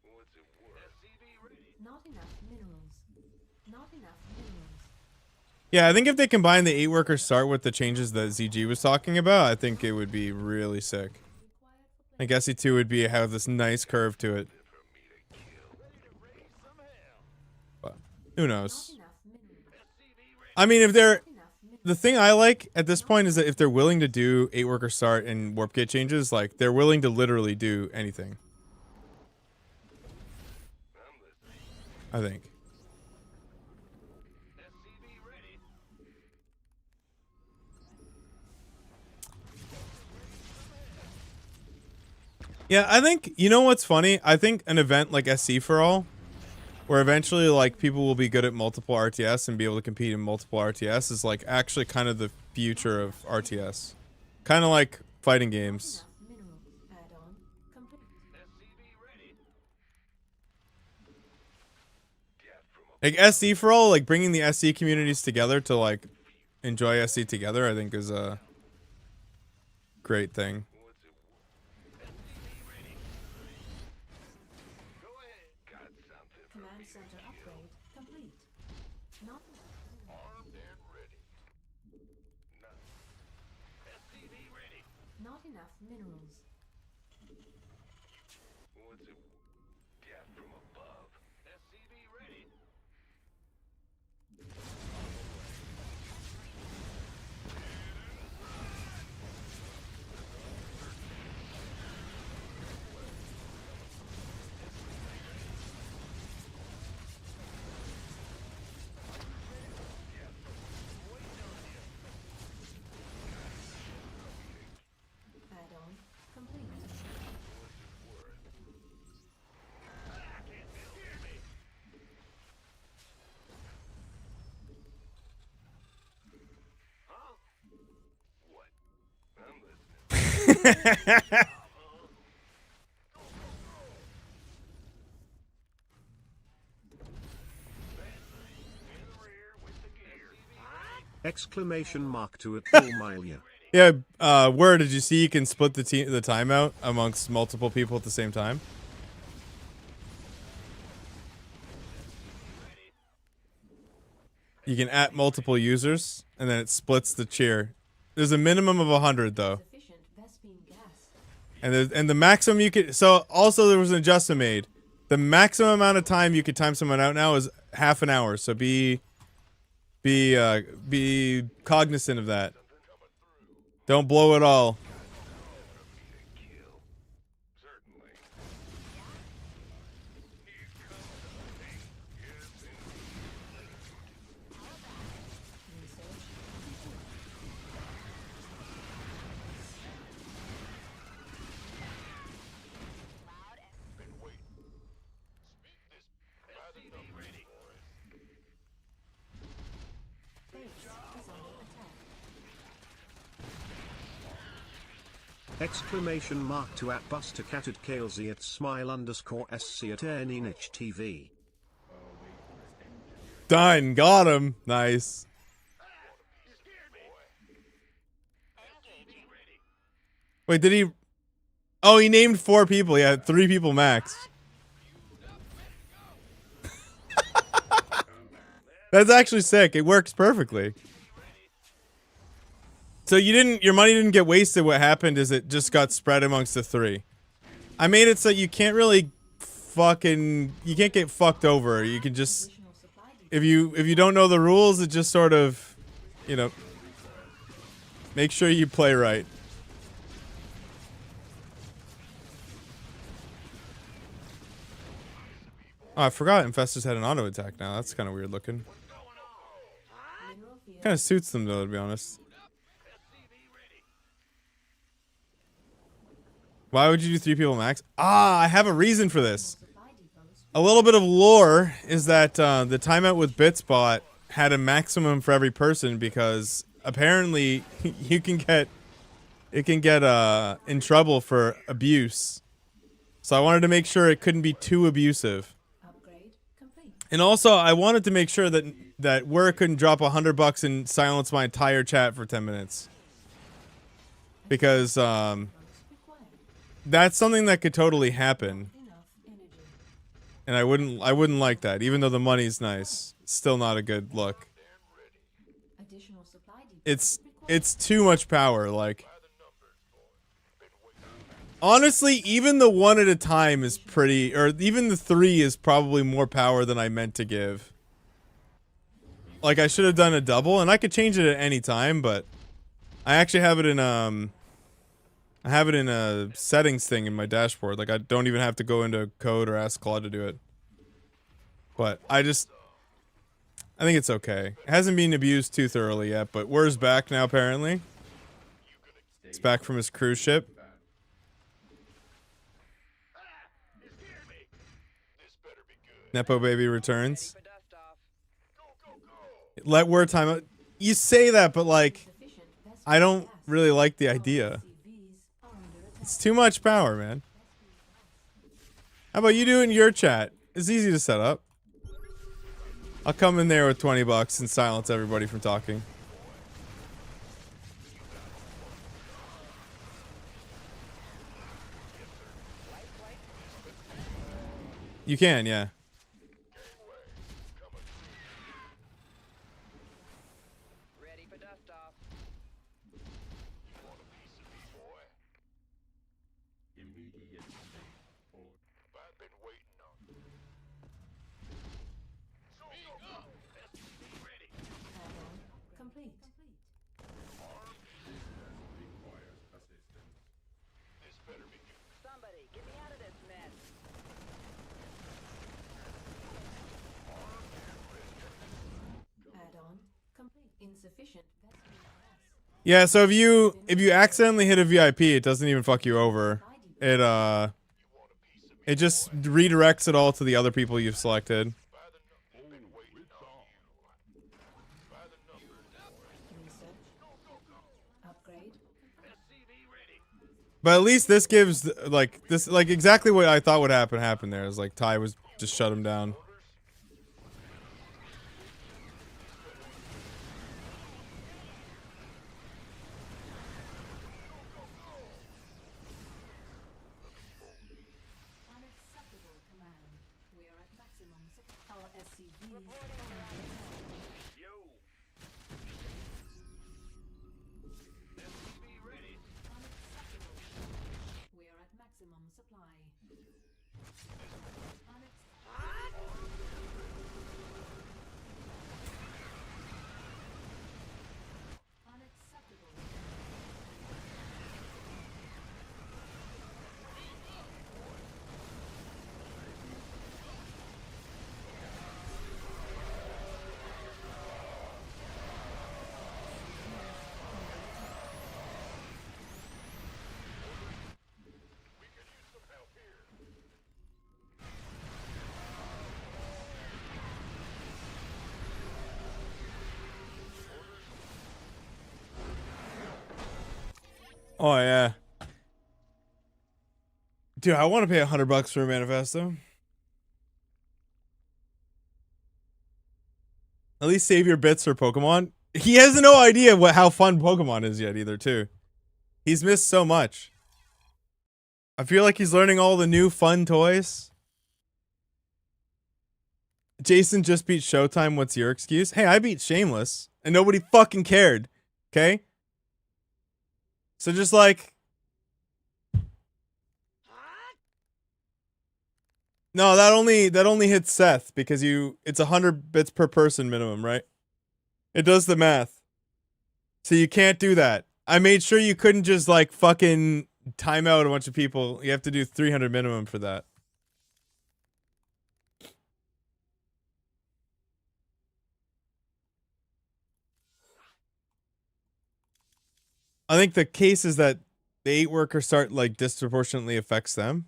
What's it worth? Not enough minerals. Not enough minerals. Yeah, I think if they combine the 8-worker start with the changes that ZG was talking about, I think it would be really sick. I think SE2 would be have this nice curve to it. But who knows? Enough minerals. I mean, if they're Enough minerals. the thing I like at this point is that if they're willing to do 8-worker start and warp gate changes, like they're willing to literally do anything. I think. Yeah, I think, you know what's funny? I think an event like SC for All, where eventually like people will be good at multiple RTS and be able to compete in multiple RTS, is like actually kind of the future of RTS. Kind of like fighting games. Enough minerals. Add-on complete. Like SC for All, like bringing the SC communities together to like enjoy SC together, I think is a great thing. Command center upgrade complete. Not Not enough minerals. What's it? Gas from above. SCV ready. Add-on complete. What? I'm listening. Exclamation mark to it, full milia. Yeah, where did you see you can split the timeout amongst multiple people at the same time? You can at multiple users, and then it splits the cheer. There's a minimum of 100 though, Sufficient Vespine gas. and the maximum you could. So also there was an adjustment made. The maximum amount of time you could time someone out now is half an hour. So be cognizant of that. Don't blow it all. Certainly. Research. Base is under attack. Exclamation mark to at Buster Cat at Kalesy at smile underscore SC at Erninich TV. Done. Got him. Nice. Wait, did he? Oh, he named 4 people. Yeah, 3 people max. That's actually sick. It works perfectly. So your money didn't get wasted. What happened is it just got spread amongst the 3. I made it so you can't really you can't get fucked over. You can just, Additional supply depot. if you don't know the rules, it just sort of, make sure you play right. Oh, I forgot Infestors had an auto attack now. That's kind of weird looking. Mineral field. Kind of suits them though, to be honest. Why would you do 3 people max? Ah, I have a reason for this. Supply depots. A little bit of lore is that the timeout with Bitsbot had a maximum for every person because apparently it can get in trouble for abuse. So I wanted to make sure it couldn't be too abusive. Upgrade complete. And also I wanted to make sure that where it couldn't drop $100 and silence my entire chat for 10 minutes. Because Required. that's something that could totally happen. Enough energy. And I wouldn't like that, even though the money's nice. It's still not a good look. Additional supply depots It's required. too much power, like. Honestly, even the 1 at a time is pretty, or even the 3 is probably more power than I meant to give. Like, I should have done a double, and I could change it at any time, but I actually have it in, I have it in a settings thing in my dashboard. Like, I don't even have to go into code or ask Claude to do it. But I think it's okay. It hasn't been abused too thoroughly yet, but Wur's back now, apparently. He's back from his cruise ship. Nepo Baby returns. Let Wur time out. You say that, but like, Sufficient vessel I don't capacity. really like the idea. CVs are under attack. It's too much power, man. How about you do it in your chat? It's easy to set up. I'll come in there with 20 bucks and silence everybody from talking. You can, yeah. Ready for dust off. I've been waiting on you. Add-on complete. This better be good. Somebody, get me out of this mess. Add-on complete. Insufficient vessel capacity. Yeah, so if you accidentally hit a VIP, it doesn't even fuck you over. It just redirects it all to the other people you've selected. Research. Upgrade. But at least this gives like exactly what I thought would happen there. Is like Ty was just shut him down. Unacceptable command. We are at maximum. Our SCVs are under attack. Yo. Unacceptable. We are at maximum supply. Unacceptable. Oh yeah. Dude, I want to pay $100 for a manifesto. At least save your bits for Pokemon. He has no idea how fun Pokemon is yet either, too. He's missed so much. I feel like he's learning all the new fun toys. Jason just beat Showtime. What's your excuse? Hey, I beat Shameless, and nobody fucking cared. Okay? So just like... No, that only hits Seth because it's 100 bits per person minimum, right? It does the math. So you can't do that. I made sure you couldn't just like fucking time out a bunch of people. You have to do 300 minimum for that. I think the case is that the 8 worker start like disproportionately affects them.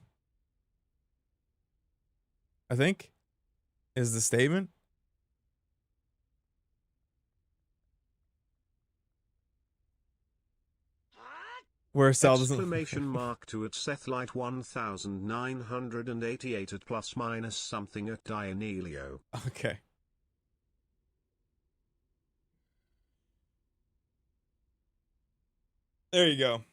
I think is the statement. Where Sal doesn't. Exclamation mark to at Sethlight 1988 at plus minus something at Dionelio. Okay. There you go.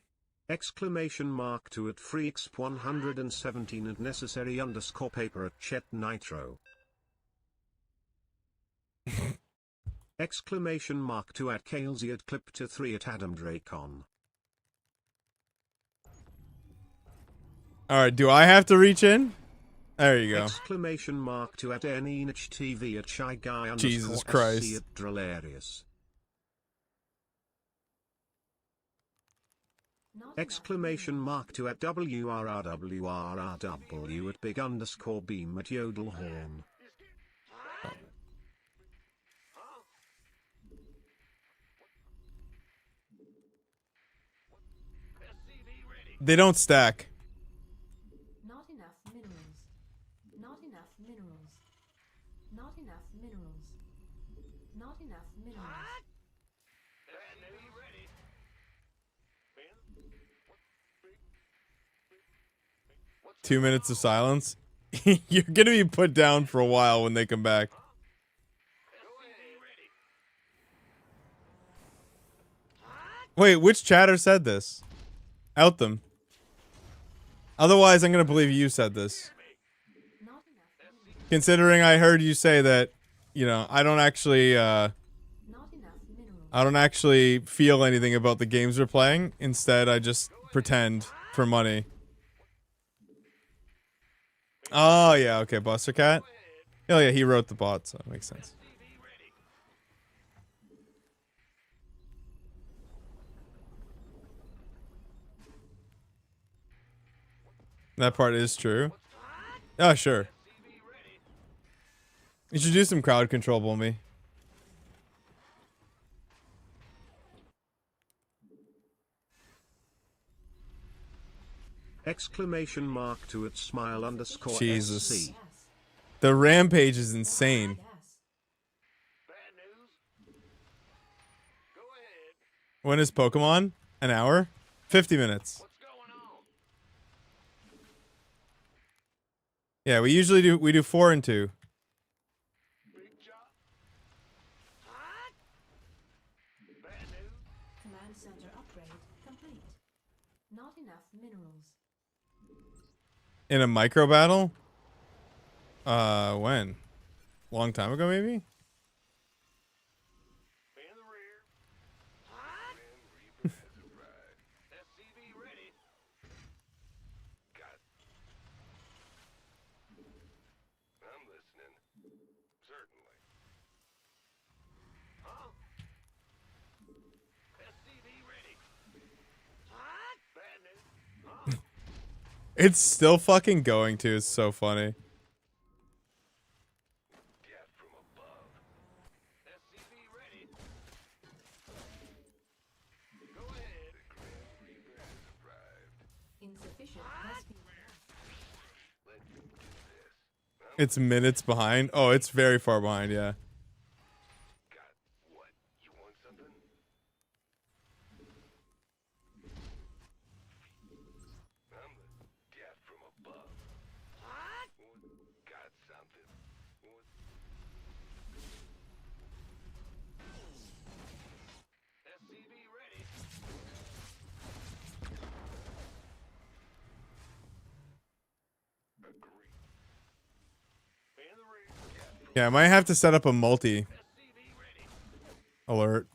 Exclamation mark 2 at Freaks 117 and necessary underscore paper at Chet Nitro. Exclamation mark 2 at Kalesy at Clipter 3 at Adam Dracon. Alright, do I have to reach in? There you go. Exclamation mark 2 at Enich TV at Shy Guy underscore Jesus Christ. SC at Drillarius. Not Exclamation mark 2 at WRRWRRW at Big underscore Beam at Yodelhorn. They don't stack. Not enough minerals. Not enough minerals. Not enough minerals. Not enough minerals. 2 minutes of silence. You're gonna be put down for a while when they come back. Wait, which chatter said this? Out them. Otherwise, I'm gonna believe you said this. Not enough. Considering I heard you say that, you know, I don't actually Not enough minerals. I don't actually feel anything about the games we're playing. Instead, I just pretend for money. Oh, yeah, okay, Buster Cat. Oh, yeah, he wrote the bot, so that makes sense. That part is true. Oh, sure. You should do some crowd control, Bulmy. Exclamation mark 2 at smile underscore Jesus. SC. Gas. The rampage is insane. Gas. When is Pokemon? An hour? 50 minutes. Yeah, we usually do 4 and 2. Command center upgrade complete. Not enough minerals. In a micro battle? When? Long time ago, maybe? I'm listening. Certainly. It's still fucking going to. It's so funny. Death from above. SCV ready. Go ahead. The Grim Reaper has arrived. Insufficient rescue. Let's do this. It's minutes behind. Oh, it's very far behind, yeah. Got what? You want something? I'm the death from above. Got something? SCV ready. Agree. In the rear. Yeah, I might have to set up a multi SCV ready. alert.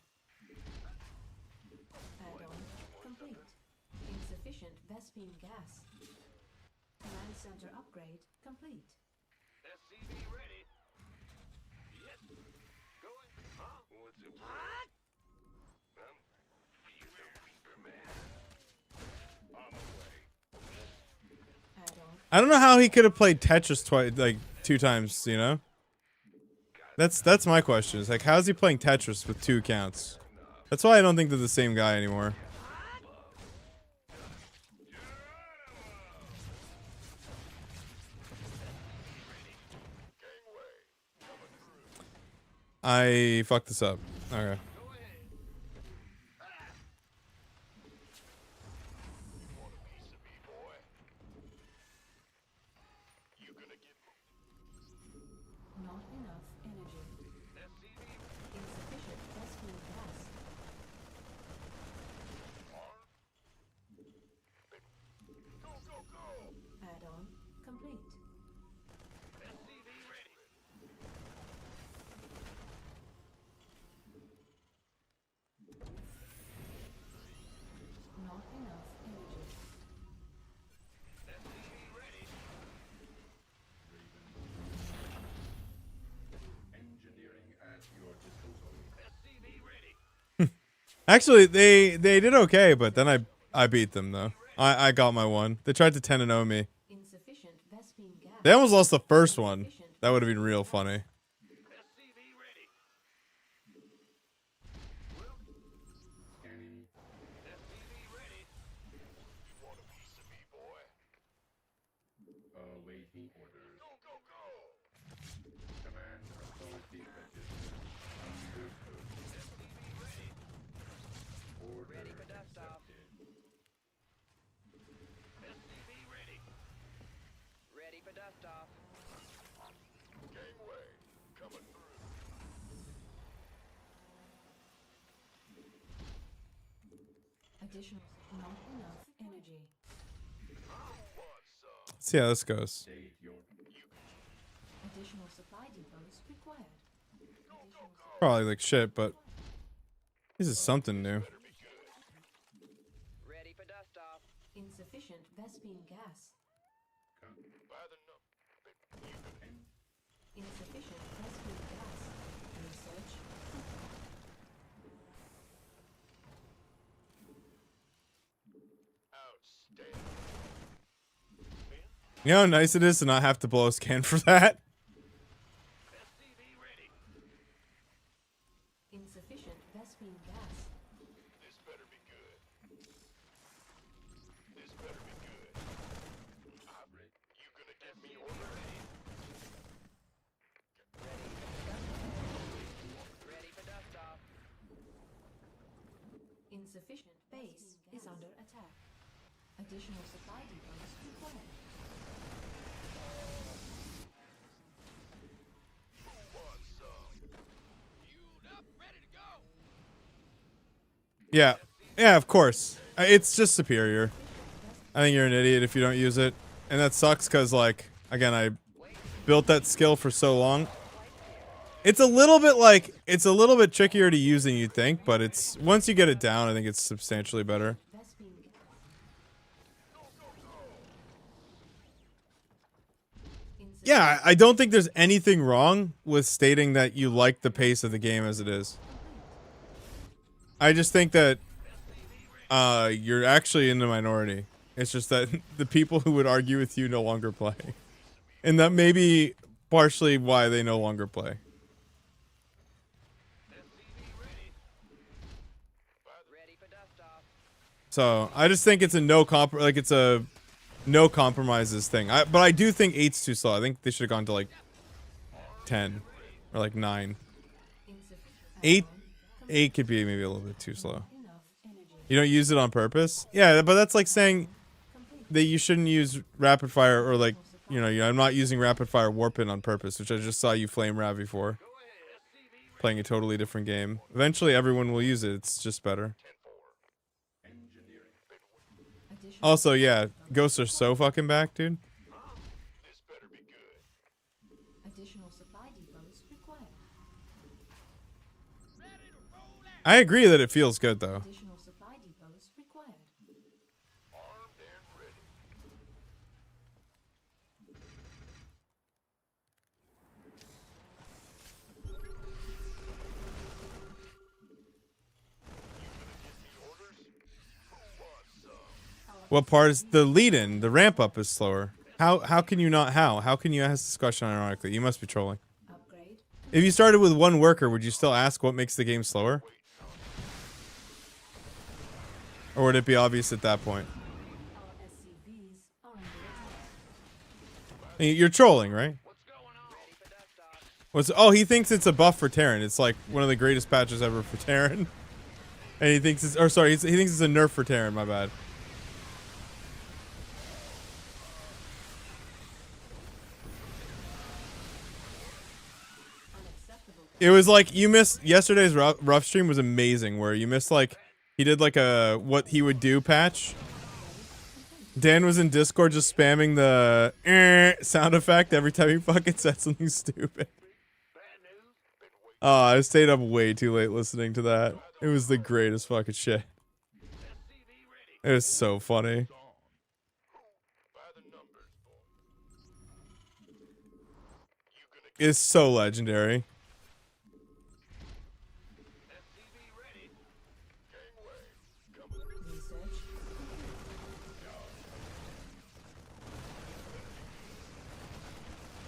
Add-on complete. Insufficient Vespine gas. Command center upgrade complete. SCV ready. Yes. Going. Huh? What's it? What? Feel the Reaper, man. On the way. Add-on. I don't know how he could have played Tetris twice, like 2 times, you know? That's my question. It's like, how's he playing Tetris with 2 accounts? That's why I don't think they're the same guy anymore. I fucked this up. Okay. Not enough energy. Insufficient Vespine gas. complete. Not enough energy. Actually, they did okay, but then I beat them though. I got my one. They tried to 10-0 me. Insufficient Vespine gas. They almost lost the first one. That would have been real funny. Want a piece of me, boy? Awaiting orders. Go, go, go! Command authority registered. Understood. Order accepted. Ready for dust off. Gangway, coming through. Additional. Not enough energy. Want some? Let's see how this goes. State your... Additional supply depots required. Additional Probably like shit, but this is something new. Ready for dust off. insufficient Vespine gas. By the number. Insufficient Vespine gas. Research. Outstanding. You know how nice it is to not have to blow a scan for that? Insufficient Vespine gas. This better be good. This better be good. You gonna give me order? Ready for dust off. Insufficient base is under attack. Additional supply depots required. Want some? Queued up, ready to go. Yeah. Yeah, of course. It's just superior. I think you're an idiot if you don't use it. And that sucks because, like, again, I built that skill for so long. It's a little bit trickier to use than you'd think, but it's once you get it down, I think it's substantially better. Vespine gas. Yeah, I don't think there's anything wrong with stating that you like the pace of the game as it is. I just think that you're actually in the minority. It's just that the people who would argue with you no longer play. And that may be partially why they no longer play. Ready for dust off. So I just think it's a no compromises thing. But I do think 8's too slow. I think they should have gone to like 10 or like 9. Insufficient 8 could be maybe a little bit too slow. enough energy. You don't use it on purpose? Yeah, but that's like saying that you shouldn't use rapid fire or like, you know, I'm not using rapid fire warping on purpose, which I just saw you flame Ravi for. Playing a totally different game. Eventually everyone will use it. It's just better. Additional Also, yeah, ghosts are so fucking back, dude. This better be good. additional supply depots required. I agree that it feels good though. Additional supply depots required. Armed and ready. What part is the lead-in? The ramp-up is slower. How can you not How can you ask this question ironically? You must be trolling. Upgrade. If you started with one worker, would you still ask what makes the game slower? Or would it be obvious at that point? Our SCVs are under attack. You're trolling, right? Ready for dust off. Oh, he thinks it's a buff for Terran. It's like one of the greatest patches ever for Terran. And he thinks it's, or sorry, he thinks it's a nerf for Terran, my bad. Unacceptable. It was like you missed yesterday's rough stream was amazing where you missed like he did like a what he would do patch Dan was in Discord just spamming the sound effect every time he fucking said something stupid. Oh, I stayed up way too late listening to that. It was the greatest fucking shit. It was so funny. It's so legendary. Research.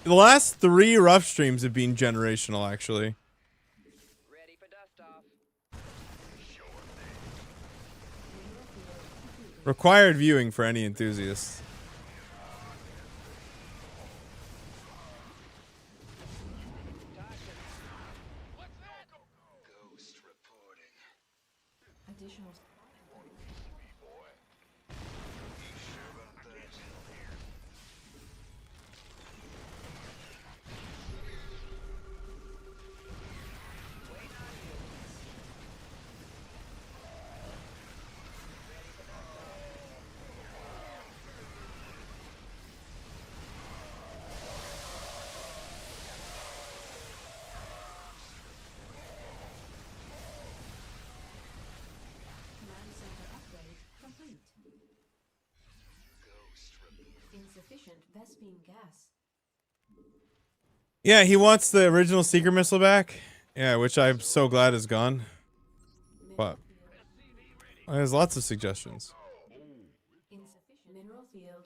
The last 3 rough streams have been generational, actually. Ready for dust off. Required viewing for any enthusiast. Additional. Command center upgrade complete. Insufficient Vespene gas. Yeah, he wants the original Seeker missile back. Yeah, which I'm so glad is gone. But there's lots of suggestions. Insufficient mineral field.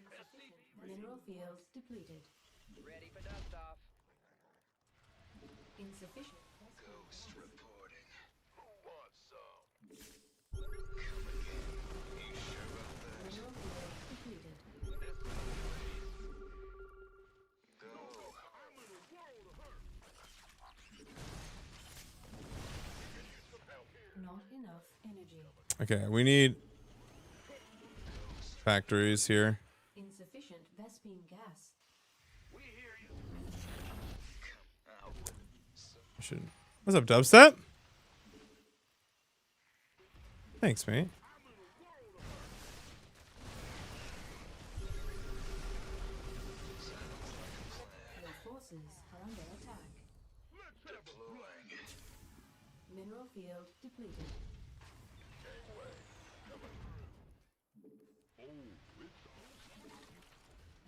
Insufficient mineral field depleted. Ready for dust off. Insufficient. Mineral field depleted. Not enough energy. Okay, we need factories here. Insufficient Vespene gas. What's up, Dubstep? Thanks, mate. Your forces are under attack. Mineral field depleted.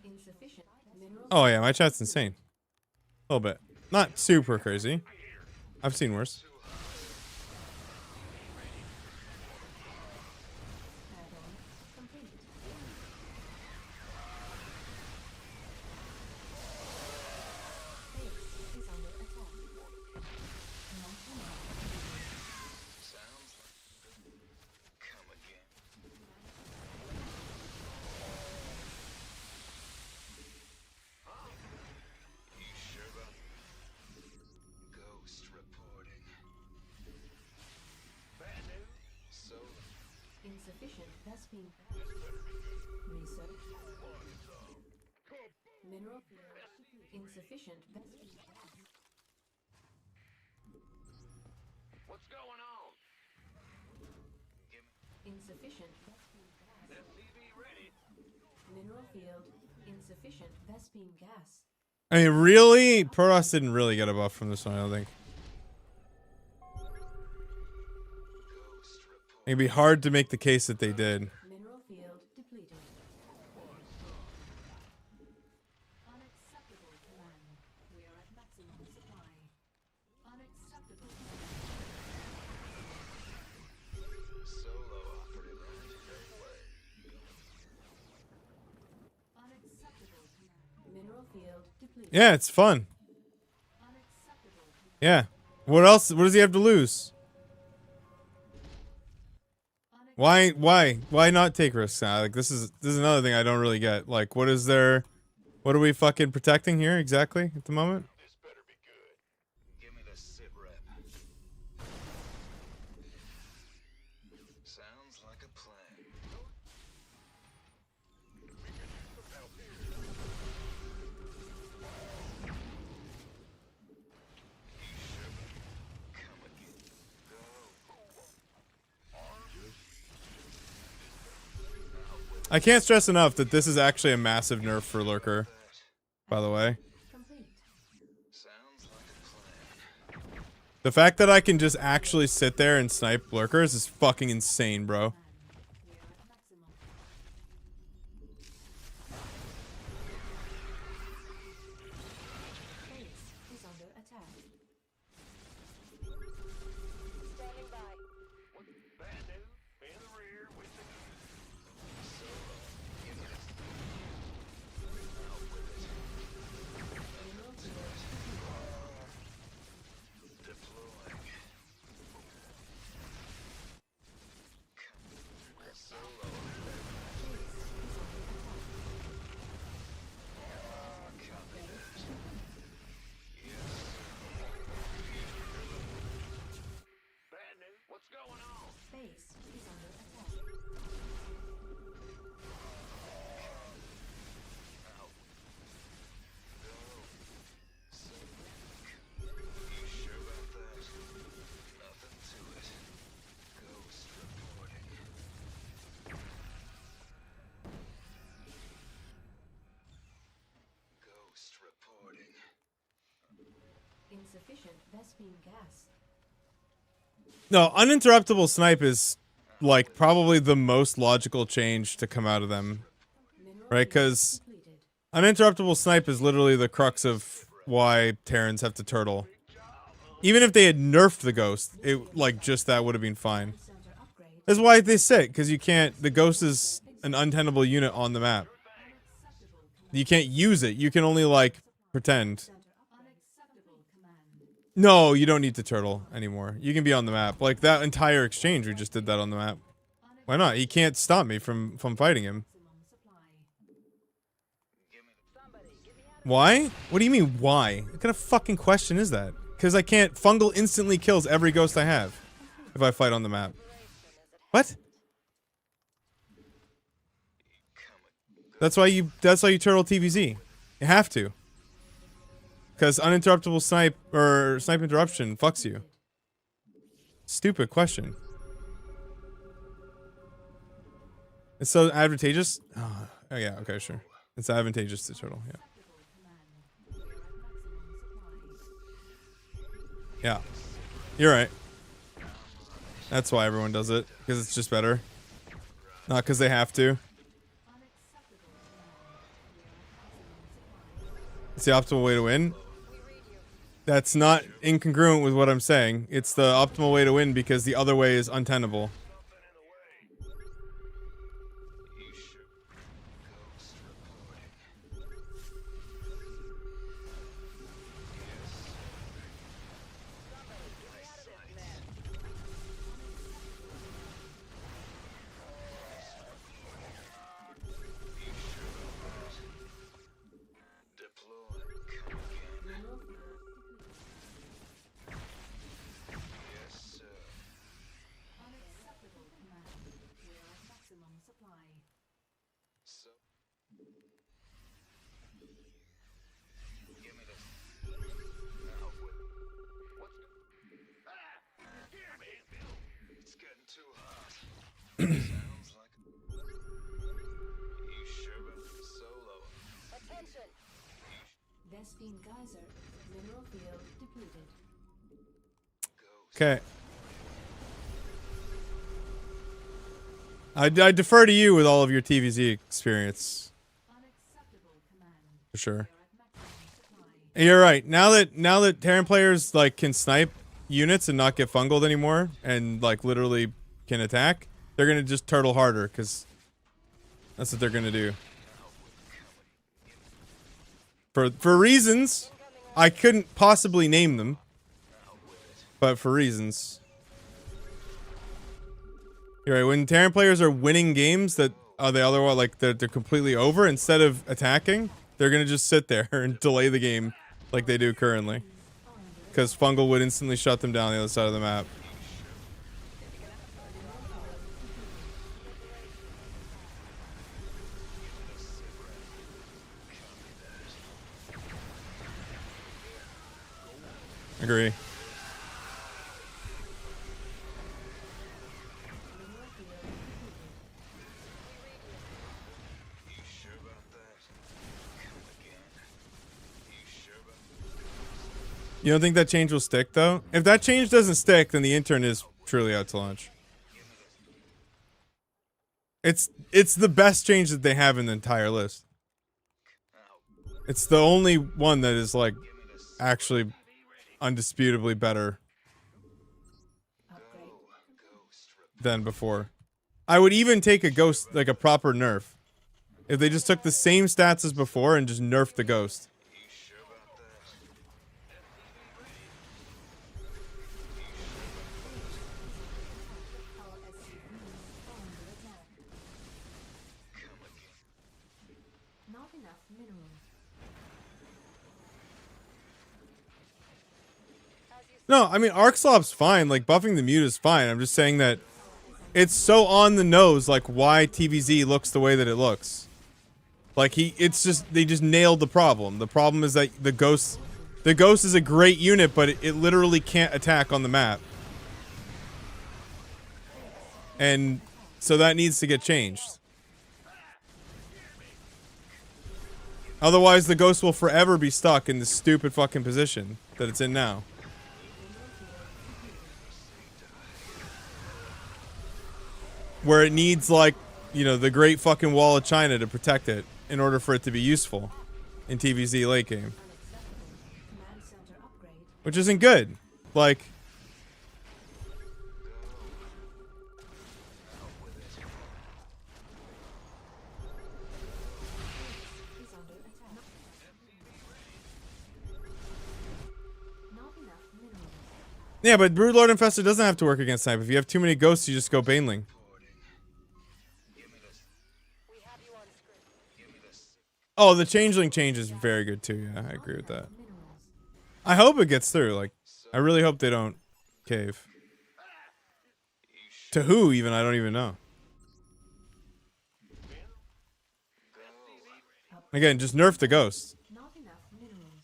Insufficient mineral. Oh yeah, my chat's insane. A little bit. Not super crazy. I've seen worse. Add-on complete. Base is under attack. Not enough. Insufficient Vespene. Research. Mineral field. Insufficient Vespene. What's going on? Insufficient Vespene gas. SCV ready. Mineral field. Insufficient Vespene gas. I mean, really? Protoss didn't really get a buff from this one, I don't think. It'd be hard to make the case that they did. Mineral field depleted. Unacceptable command. We are at maximum supply. Unacceptable Unacceptable command. Mineral field depleted. Yeah, it's fun. Unacceptable command. Yeah. What else? What does he have to lose? Why not take risks now? Like this is another thing I don't really get. Like what is there? What are we fucking protecting here exactly at the moment? This better be good. Give me the sit rep. Sounds like a plan. We can use some help here. Come I can't stress enough that this is actually a massive nerf for Lurker, by the way. Complete. The fact that I can just actually sit there and snipe Lurkers is fucking insane, bro. We are at maximum. Base is under attack. Standing by. Bad news. In the rear with the bad news. What's going on? Base is under attack. Insufficient Vespine gas. No, uninterruptible snipe is like probably the most logical change to come out of them, Mineral right? Because completed. uninterruptible snipe is literally the crux of why Terrans have to turtle. Even if they had nerfed the ghost, it like just that would have been fine. Center upgrade. That's why they sit, because you can't. The ghost is an untenable unit on the map. You can't use it. You can only like pretend. Center unacceptable command. No, you don't need to turtle anymore. You can be on the map. Like that entire exchange, we just did that on the map. Why not? He can't stop me from fighting him. Maximum supply. Why? What do you mean, why? What kind of fucking question is that? Because I can't. Fungal instantly kills every ghost I have if I fight on the map. What? That's why you turtle TVZ. You have to. Because uninterruptible snipe or snipe interruption fucks you. Stupid question. It's so advantageous. Oh yeah, okay, sure. It's advantageous to turtle, yeah. Yeah. You're right. That's why everyone does it. Because it's just better. Not because they have to. It's the optimal way to win. That's not incongruent with what I'm saying. It's the optimal way to win because the other way is untenable. Unacceptable command. We are at maximum supply. It's getting too hot. Attention. Vespine geyser. Mineral field depleted. Okay. I defer to you with all of your TVZ experience. Unacceptable command. For sure. We are at maximum supply. You're right. Now that Terran players like can snipe units and not get fungled anymore and like literally can attack, they're gonna just turtle harder because that's what they're gonna do. For reasons I couldn't possibly name them, but for reasons. You're right. When Terran players are winning games that are the otherwise like they're completely over, instead of attacking, they're gonna just sit there and delay the game like they do currently. Because Fungal would instantly shut them down the other side of the map. Agree. You don't think that change will stick, though? If that change doesn't stick, then the intern is truly out to lunch. It's the best change that they have in the entire list. It's the only one that is, like, actually undisputably better Upgrade. than before. I would even take a ghost, like a proper nerf. If they just took the same stats as before and just nerfed the ghost. Our SCVs are under attack. Not enough minerals. No, I mean, Arcslop's fine. Like, buffing the mute is fine. I'm just saying that it's so on the nose, like, why TVZ looks the way that it looks. Like, it's just, they just nailed the problem. The problem is that the ghost is a great unit, but it literally can't attack on the map. And so that needs to get changed. Otherwise, the ghost will forever be stuck in this stupid fucking position that it's in now. Where it needs, like, you know, the great fucking wall of China to protect it in order for it to be useful in TVZ late game. Command center upgrade. Which isn't good. Like, Is under attack. Not enough minerals. yeah, but Broodlord Infestor doesn't have to work against Snipe. If you have too many ghosts, you just go Baneling. We have you on screen. Oh, the Changeling change is very good too. Yeah, I agree with that. Minerals. I hope it gets through. Like, I really hope they don't cave. To who, even? I don't even know. Again, just nerf the ghost. Not enough minerals.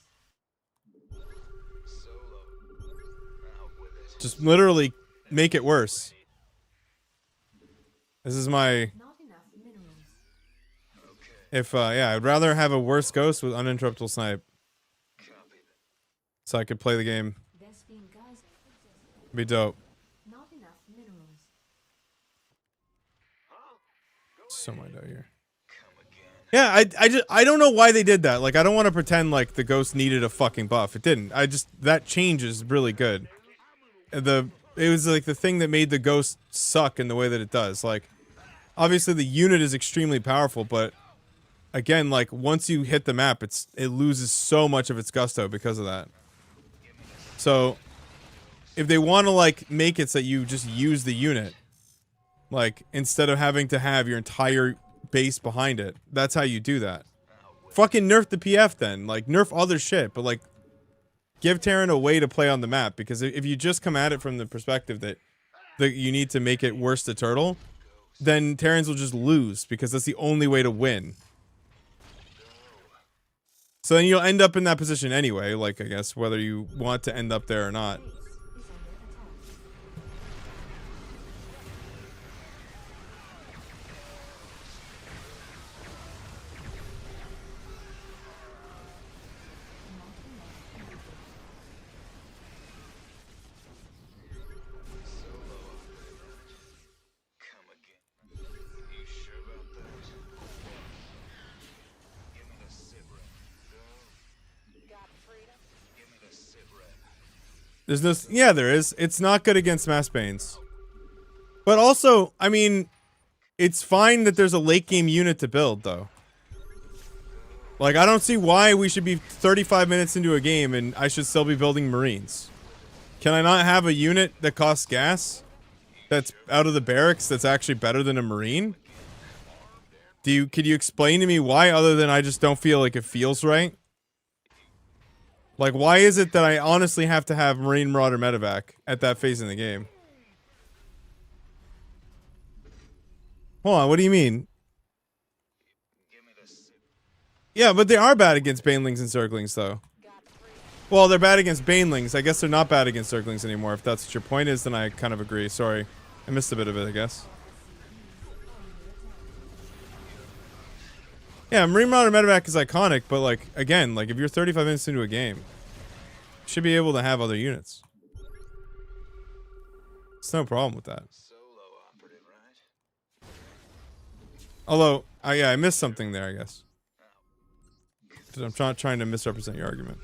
Just literally make it worse. This is my... Not enough minerals. If, yeah, I'd rather have a worse ghost with uninterruptible snipe. So I could play the game. Vespine Geyser. Be dope. Not enough minerals. So much out here. Yeah, I don't know why they did that. Like, I don't want to pretend like the ghost needed a fucking buff. It didn't. That change is really good. It was like the thing that made the ghost suck in the way that it does. Like, obviously the unit is extremely powerful, but again, like, once you hit the map, it loses so much of its gusto because of that. So, if they want to, like, make it so that you just use the unit, like, instead of having to have your entire base behind it, that's how you do that. Fucking nerf the PF then. Like, nerf other shit, but, like, give Terran a way to play on the map, because if you just come at it from the perspective that you need to make it worse to turtle, then Terrans will just lose, because that's the only way to win. So then you'll end up in that position anyway, like, I guess, whether you want to end up there or not. Is under attack. Got freedom. There's no... Yeah, there is. It's not good against Mass Banes. But also, I mean, it's fine that there's a late game unit to build, though. Like, I don't see why we should be 35 minutes into a game and I should still be building Marines. Can I not have a unit that costs gas? That's out of the barracks that's actually better than a Marine? Could you explain to me why, other than I just don't feel like it feels right? Like, why is it that I honestly have to have Marine Marauder Medevac at that phase in the game? Hold on, what do you mean? Yeah, but they are bad against Banelings and Zerglings, though. Well, they're bad against Banelings. I guess they're not bad against Zerglings anymore. If that's what your point is, then I kind of agree. Sorry. I missed a bit of it, I guess. Yeah, Marine Marauder Medevac is iconic, but, like, again, like, if you're 35 minutes into a game, should be able to have other units. It's no problem with that. Although, yeah, I missed something there, I guess. I'm trying to misrepresent your argument.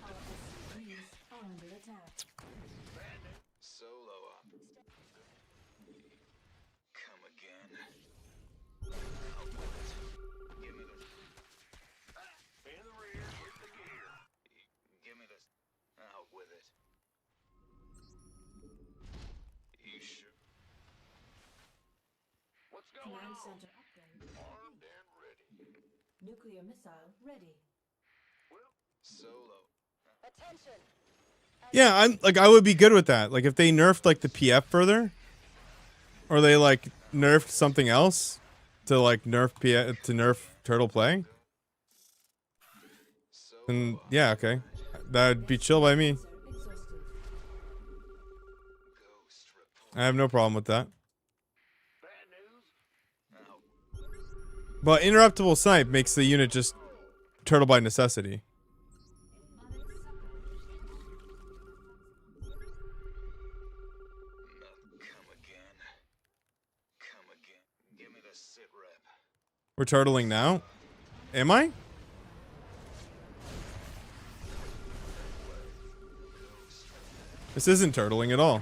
Our SCVs are under attack. Solo op. Come again. Give me this. In the rear with the gear. Give me this. Out with it. You sure? What's going Command on? center upgrade. Armed and ready. Nuclear missile ready. Solo. Attention. Yeah, I'm like I would be good with that. Like if they nerfed like the PF further, or they like nerfed something else to like nerf PF to nerf turtle play. Then yeah, okay, that'd be chill by me. Sensor exhausted. Ghost report. I have no problem with that. Bad news? Out. But interruptible snipe makes the unit just turtle by necessity. Come again. Come again. Give me the sit rep. We're turtling now. Am I? This isn't turtling at all.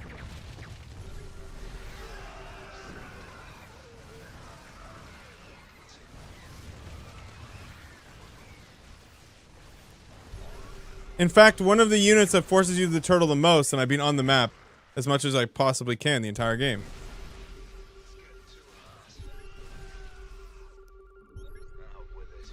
In fact, one of the units that forces you to turtle the most, and I've been on the map as much as I possibly can the entire game. Out with it.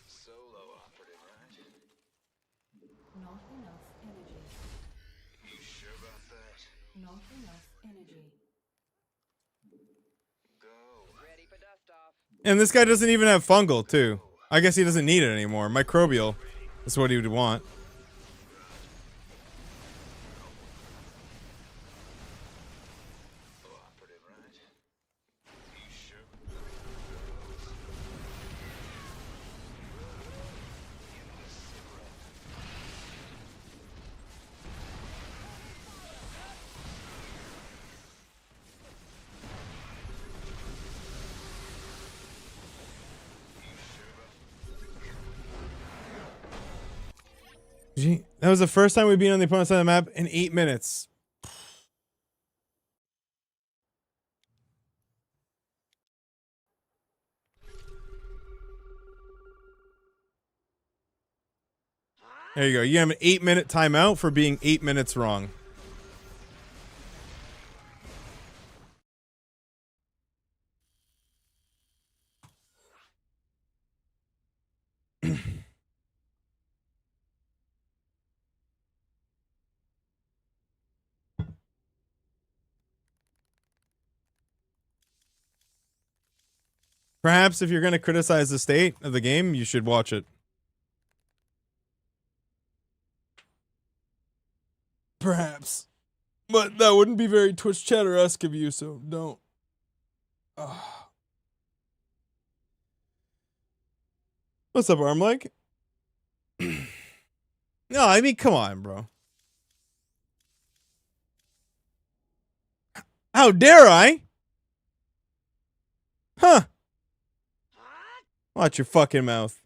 Solo operative, right? Not enough energy. You sure about that? Not enough energy. Go. Ready for dust off. And this guy doesn't even have fungal, too. I guess he doesn't need it anymore. Microbial is what he would want. Operative, right? You sure? Gee, that was the first time we've been on the opponent's side of the map in 8 minutes. There you go. You have an 8-minute timeout for being 8 minutes wrong. Perhaps if you're going to criticize the state of the game, you should watch it. Perhaps. But that wouldn't be very Twitch chatter-esque of you, so don't. Ugh. What's up, Armleg? No, I mean, come on, bro. How dare I? Huh. Watch your fucking mouth.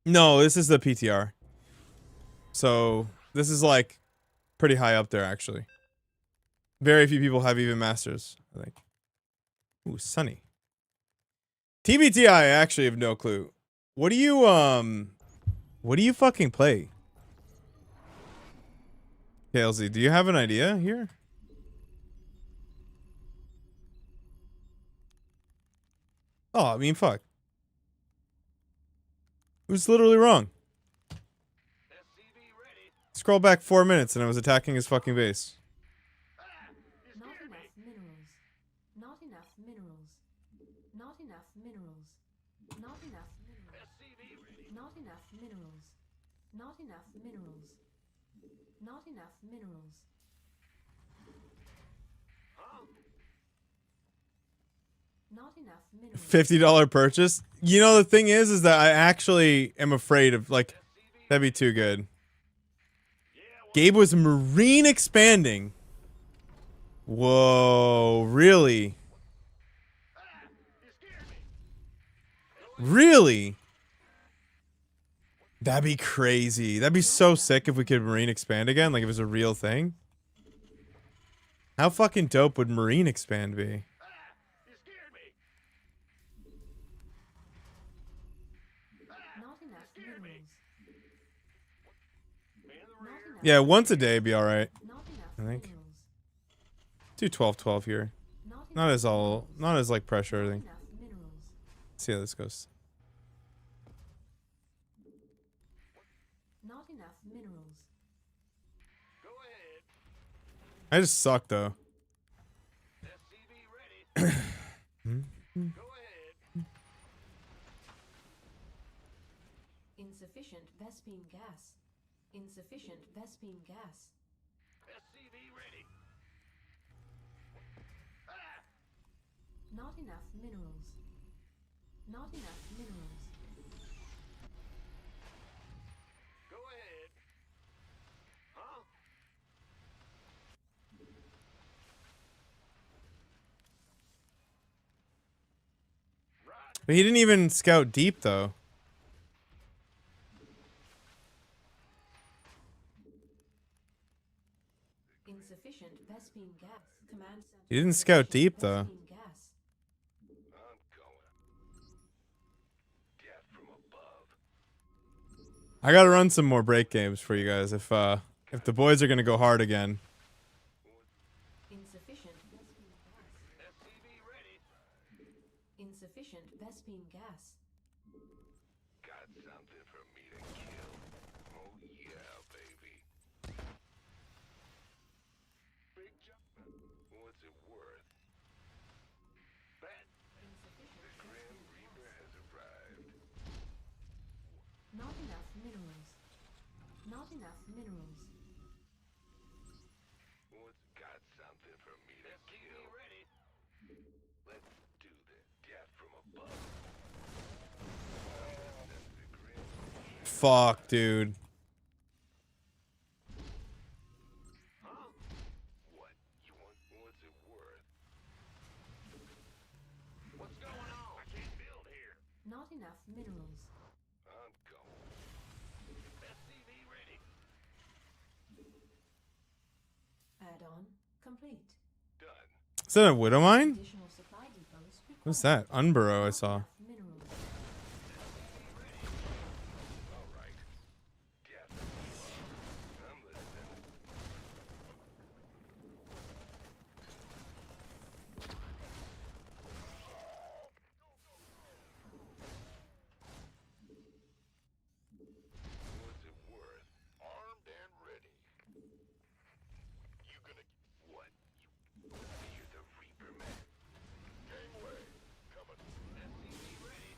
No, this is the PTR. So, this is like pretty high up there, actually. Very few people have even masters, I think. Ooh, sunny. TBT, I actually have no clue. What do you fucking play? KLZ, do you have an idea here? Oh, I mean, fuck. Who's literally wrong? SCV ready. Scroll back 4 minutes and I was attacking his fucking base. Not enough minerals. Not enough minerals. minerals. Not enough minerals. Not enough minerals. Not enough minerals. $50 purchase. You know, the thing is that I actually am afraid of, like, that'd be too good. Gabe was marine expanding. Whoa, really? Really? That'd be crazy. That'd be so sick if we could marine expand again, like if it was a real thing. How fucking dope would marine expand be? Not enough minerals. Not enough. Yeah, once a day would be alright. Not enough I think. minerals. Do 12-12 here. Not Not enough as all, not as like pressure or Not anything. enough minerals. Let's see how this goes. Not enough minerals. I just suck though. Insufficient Vespine gas. Insufficient Vespine gas. Not enough minerals. Not enough minerals. But he didn't even scout deep though. Insufficient Vespine gas. Command center. He didn't scout Insufficient deep, though. Vespine gas. I'm going. Death from above. I gotta run some more break games for you guys if the boys are gonna go hard again. Insufficient Vespine gas. Insufficient Vespine gas. Got something for me to kill. Oh yeah, baby. Big jump. What's it worth? Bet. The Grim Reaper has arrived. Not enough minerals. Not enough minerals. What's got something for me to kill? Let's do this. Death from above. The Grim Reaper. Fuck, dude. What? You want? What's it worth? What's going on? I can't build here. Not enough minerals. I'm going. SCV ready. Add-on complete. Done. Is that a widow mine? Additional supply depots required. What's that? Unburrow I saw. Enough minerals. All right. Death from above. I'm listening. What's it worth? Armed and ready. You gonna what? You're the Reaper man. Gangway coming. SCV ready.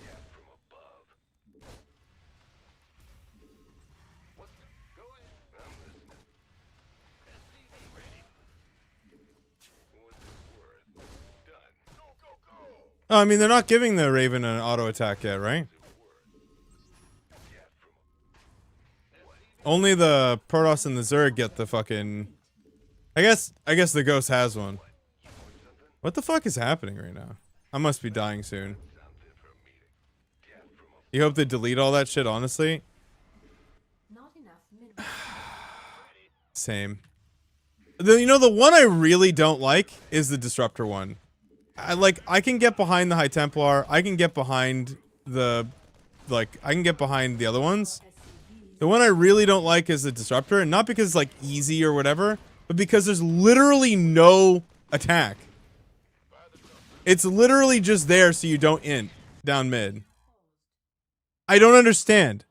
Death from above. What's go ahead? I'm listening. SCV ready. What's it worth? Done. Go, go, go! Oh, I mean they're not giving the Raven an auto attack yet, right? Death from Only the Protoss and the Zerg get the fucking. I guess the Ghost has one. What the fuck is happening right now? I must be dying soon. something for me to death from above. You hope they delete all that shit, honestly? Not enough minerals. Same. You know, the one I really don't like is the Disruptor one. I can get behind the High Templar. I can get behind the, I can get behind the other ones. The one I really don't like is the Disruptor, and not because it's, like, easy or whatever, but because there's literally no attack. It's literally just there so you don't int down mid. I don't understand.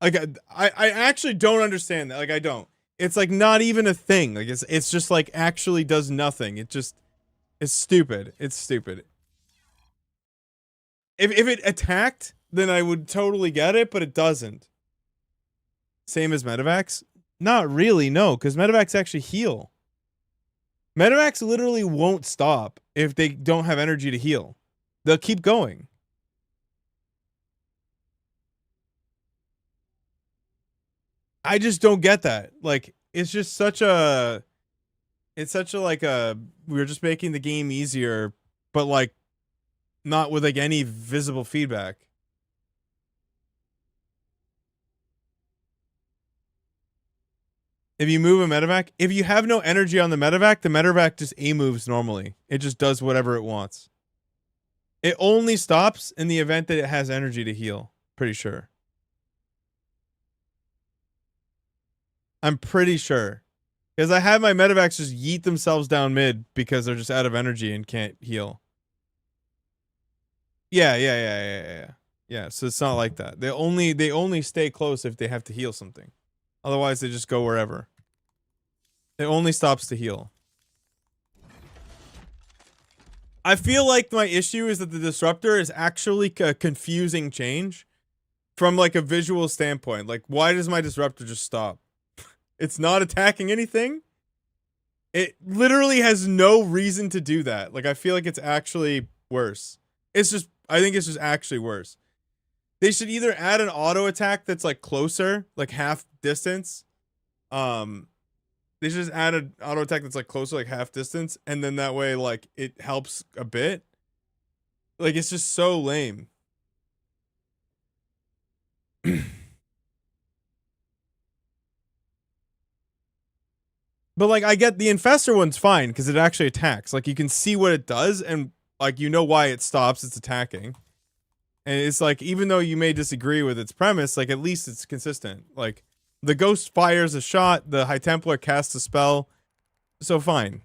Like, I actually don't understand that. Like, I don't. It's, like, not even a thing. Like, it's just, like, actually does nothing. It just... It's stupid. It's stupid. If it attacked, then I would totally get it, but it doesn't. Same as Medivacs? Not really, no, because Medivacs actually heal. Medivacs literally won't stop if they don't have energy to heal. They'll keep going. I just don't get that. Like, it's just such a... It's such a, like, a... We're just making the game easier, but, like, not with, like, any visible feedback. If you move a medevac, if you have no energy on the medevac just A-moves normally. It just does whatever it wants. It only stops in the event that it has energy to heal. Pretty sure. I'm pretty sure. Because I have my medevacs just yeet themselves down mid because they're just out of energy and can't heal. Yeah. Yeah, so it's not like that. They only stay close if they have to heal something. Otherwise, they just go wherever. It only stops to heal. I feel like my issue is that the disruptor is actually a confusing change from like a visual standpoint. Like, why does my disruptor just stop? It's not attacking anything. It literally has no reason to do that. Like, I feel like it's actually worse. I think it's just actually worse. They should either add an auto attack that's like closer, like half distance. They should just add an auto attack that's like closer, like half distance, and then that way, like, it helps a bit. Like, it's just so lame. But like, I get the infestor one's fine because it actually attacks. Like, you can see what it does, and like, you know why it stops. It's attacking. And it's like, even though you may disagree with its premise, like, at least it's consistent. Like, the ghost fires a shot, the High Templar casts a spell, so fine.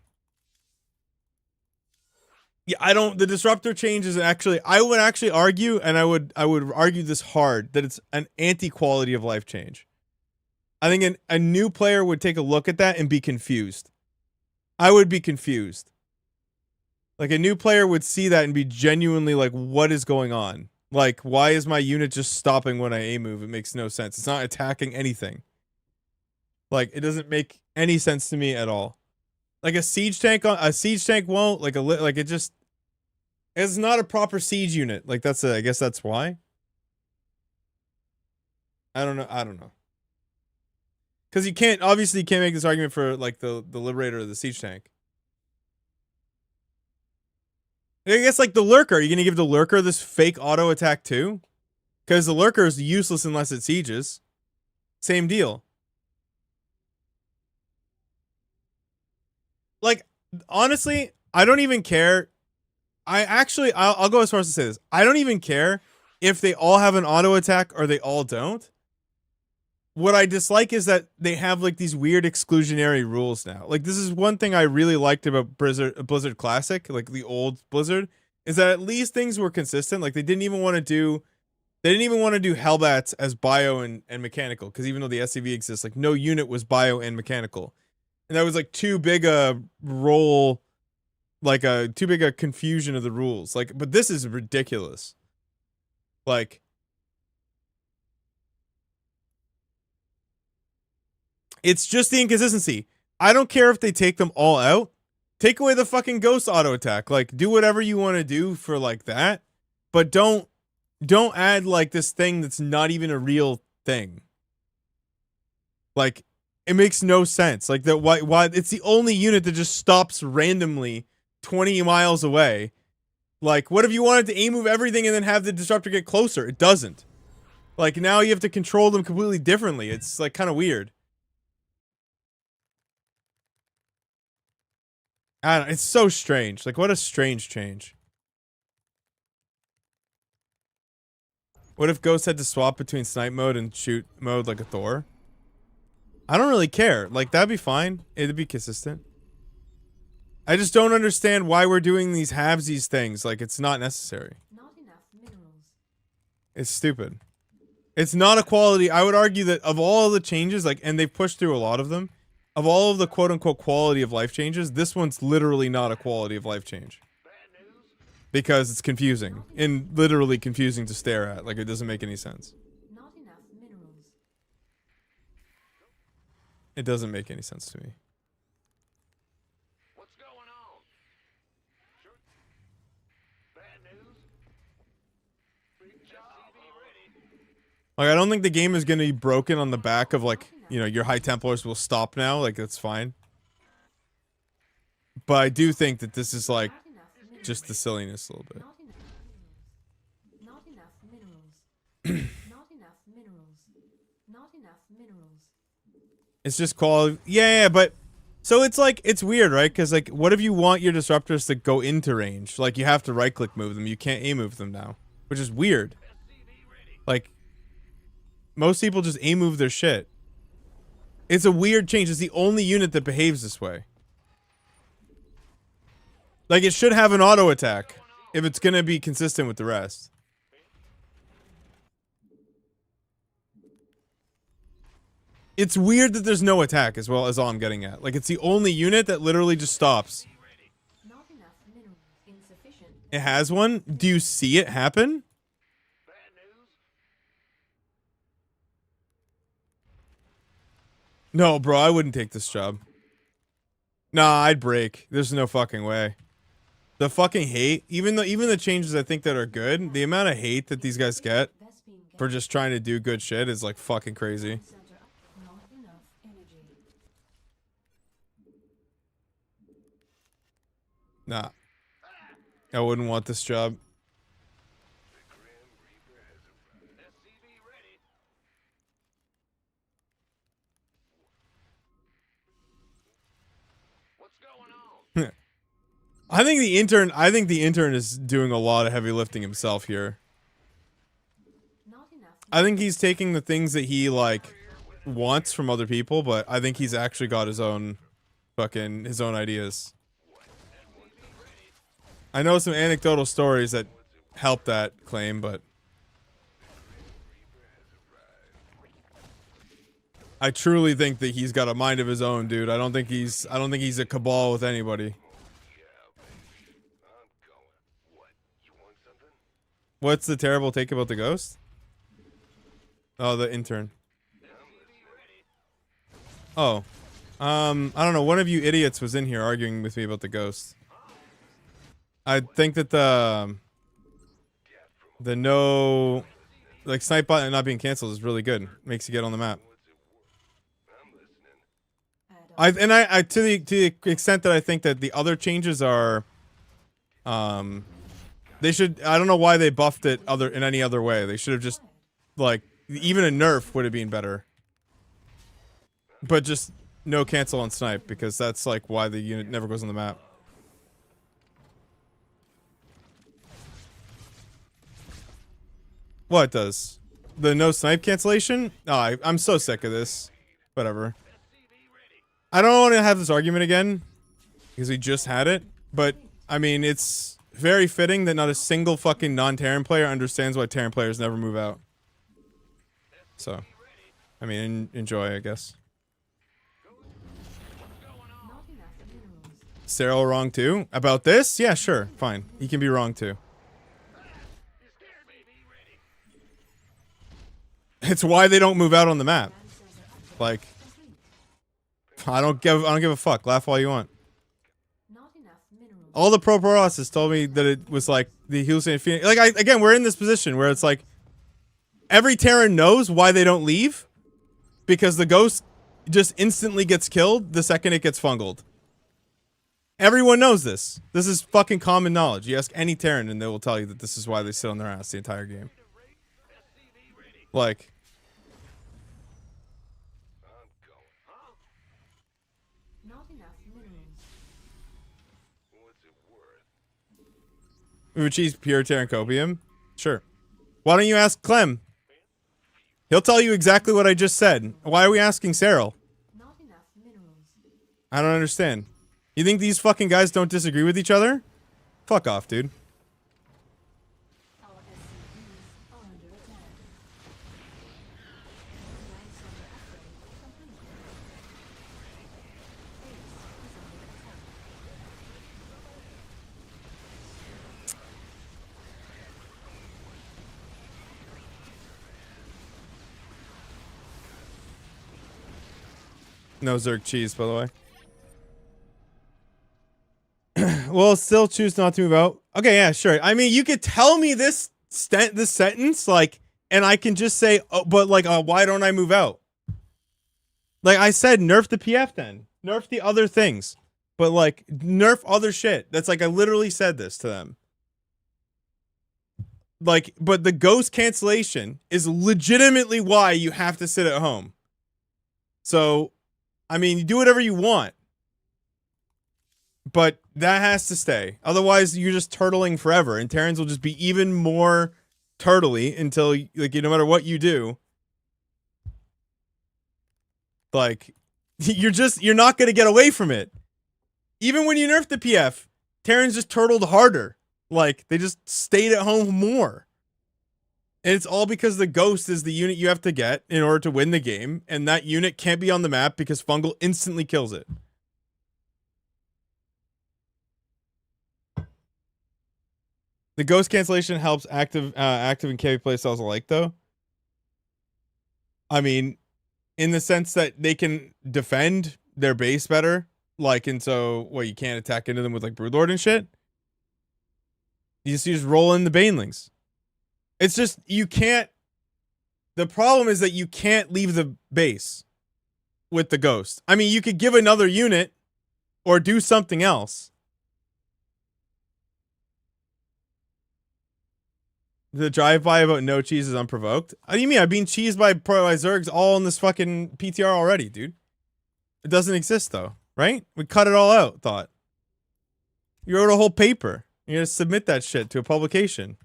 Yeah, the disruptor change is actually, I would actually argue, and I would argue this hard, that it's an anti-quality of life change. I think a new player would take a look at that and be confused. I would be confused. Like, a new player would see that and be genuinely like, what is going on? Like, why is my unit just stopping when I A-move? It makes no sense. It's not attacking anything. Like, it doesn't make any sense to me at all. Like, a siege tank won't. Like, it's not a proper siege unit. Like, I guess that's why. I don't know. Because obviously you can't make this argument for, like, the Liberator or the siege tank. I guess, like, the Lurker. Are you going to give the Lurker this fake auto attack too? Because the Lurker is useless unless it sieges. Same deal. Like, honestly, I don't even care. I'll go as far as to say this. I don't even care if they all have an auto attack or they all don't. What I dislike is that they have like these weird exclusionary rules now. Like, this is one thing I really liked about Blizzard Classic, like the old Blizzard, is that at least things were consistent. Like, they didn't even want to do Hellbats as bio and mechanical, because even though the SCV exists, like, no unit was bio and mechanical. And that was like too big a role, like too big a confusion of the rules. Like, but this is ridiculous. Like, it's just the inconsistency. I don't care if they take them all out. Take away the fucking ghost auto attack. Like, do whatever you want to do for like that, but don't add like this thing that's not even a real thing. Like, it makes no sense. Like, why it's the only unit that just stops randomly 20 miles away. Like, what if you wanted to A-move everything and then have the disruptor get closer? It doesn't. Like, now you have to control them completely differently. It's like kind of weird. I don't know, it's so strange. Like, what a strange change. What if Ghost had to swap between snipe mode and shoot mode like a Thor? I don't really care. Like, that'd be fine. It'd be consistent. I just don't understand why we're doing these halvesies things. Like, it's not necessary. Not enough minerals. It's stupid. It's not a quality. I would argue that of all the changes, like, and they've pushed through a lot of them, of all of the quote-unquote quality of life changes, this one's literally not a quality of life change. Bad news? because it's confusing and literally confusing to stare at. Like, it doesn't make any sense. Not enough minerals. It doesn't make any sense to me. What's going on? Sure. Bad news? Big job. Ready. Like, I don't think the game is gonna be broken on the back of, like, you know, your High Templars will stop now. Like, that's fine. But I do think that this is, like, Not enough minerals. just the silliness a little bit. Not enough minerals. Not enough minerals. Not enough minerals. It's just quality. Yeah, but so it's like, it's weird, right? Because, like, what if you want your disruptors to go into range? Like, you have to right click move them. You can't A move them now, which is weird. Like, most people just A move their shit. It's a weird change. It's the only unit that behaves this way. Like, it should have an auto attack if it's gonna be consistent with the rest. It's weird that there's no attack as well, as all I'm getting at. Like, it's the only unit that literally just stops. Not enough minerals. Insufficient. It has one. Do you see it happen? No, bro, I wouldn't take this job. Nah, I'd break. There's no fucking way. The fucking hate, even the changes I think that are good, the amount of hate that these guys get Vespine for just trying to do good shit is like fucking crazy. center up. Not enough energy. Nah. I wouldn't want this job. What's going on? I think the intern is doing a lot of heavy lifting himself here. Not enough. I think he's taking the things that he like wants from other people, but I think he's actually got his own ideas. I know some anecdotal stories that help that claim, but I truly think that he's got a mind of his own, dude. I don't think he's a cabal with anybody. What's the terrible take about the ghost? Oh, the intern. Oh. I don't know. One of you idiots was in here arguing with me about the ghost. I think that the no, like, snipe bot not being canceled is really good. Makes you get on the map. I to the extent that I think that the other changes are, they should. I don't know why they buffed it in any other way. They should have just, like, even a nerf would have been better. But just no cancel on snipe, because that's like why the unit never goes on the map. What does? The no snipe cancellation? Oh, I'm so sick of this. Whatever. I don't want to have this argument again, because we just had it, but, I mean, it's very fitting that not a single fucking non-Terran player understands why Terran players never move out. So, I mean, enjoy, I guess. Not enough minerals. Cyril wrong too? About this? Yeah, sure, fine. He can be wrong too. It's why they don't move out on the map. Like, I don't give a fuck. Laugh all you want. Not enough minerals. All the pro Rosses told me that it was like the hallucinated Phoenix. Like, again, we're in this position where it's like every Terran knows why they don't leave, because the ghost just instantly gets killed the second it gets fungled. Everyone knows this. This is fucking common knowledge. You ask any Terran and they will tell you that this is why they sit on their ass the entire game. Like, Not enough minerals. Uchi's pure Terran copium? Sure. Why don't you ask Clem? He'll tell you exactly what I just said. Why are we asking Cyril? Not enough minerals. I don't understand. You think these fucking guys don't disagree with each other? Fuck off, dude. Our SCVs are under attack. Command center upgrade complete. Base is under attack. No Zerg cheese, by the way. Well, still choose not to move out. Okay, yeah, sure. I mean, you could tell me this sentence, like, and I can just say, oh, but like, why don't I move out? Like I said, nerf the PF then. Nerf the other things. But like, nerf other shit. That's like, I literally said this to them. Like, but the ghost cancellation is legitimately why you have to sit at home. So, I mean, you do whatever you want. But that has to stay. Otherwise, you're just turtling forever. And Terrans will just be even more turtly until, like, no matter what you do. Like, you're not going to get away from it. Even when you nerf the PF, Terrans just turtled harder. Like, they just stayed at home more. And it's all because the ghost is the unit you have to get in order to win the game. And that unit can't be on the map because Fungal instantly kills it. The ghost cancellation helps active and KV playstyles alike, though. I mean, in the sense that they can defend their base better. Like, and so, well, you can't attack into them with, like, Broodlord and shit. You just roll in the Banelings. It's just, you can't... The problem is that you can't leave the base with the ghost. I mean, you could give another unit or do something else. The drive-by about no cheese is unprovoked. What do you mean? I've been cheesed by Zergs all in this fucking PTR already, dude. It doesn't exist, though, right? We cut it all out, thought. You wrote a whole paper. You're gonna submit that shit to a publication.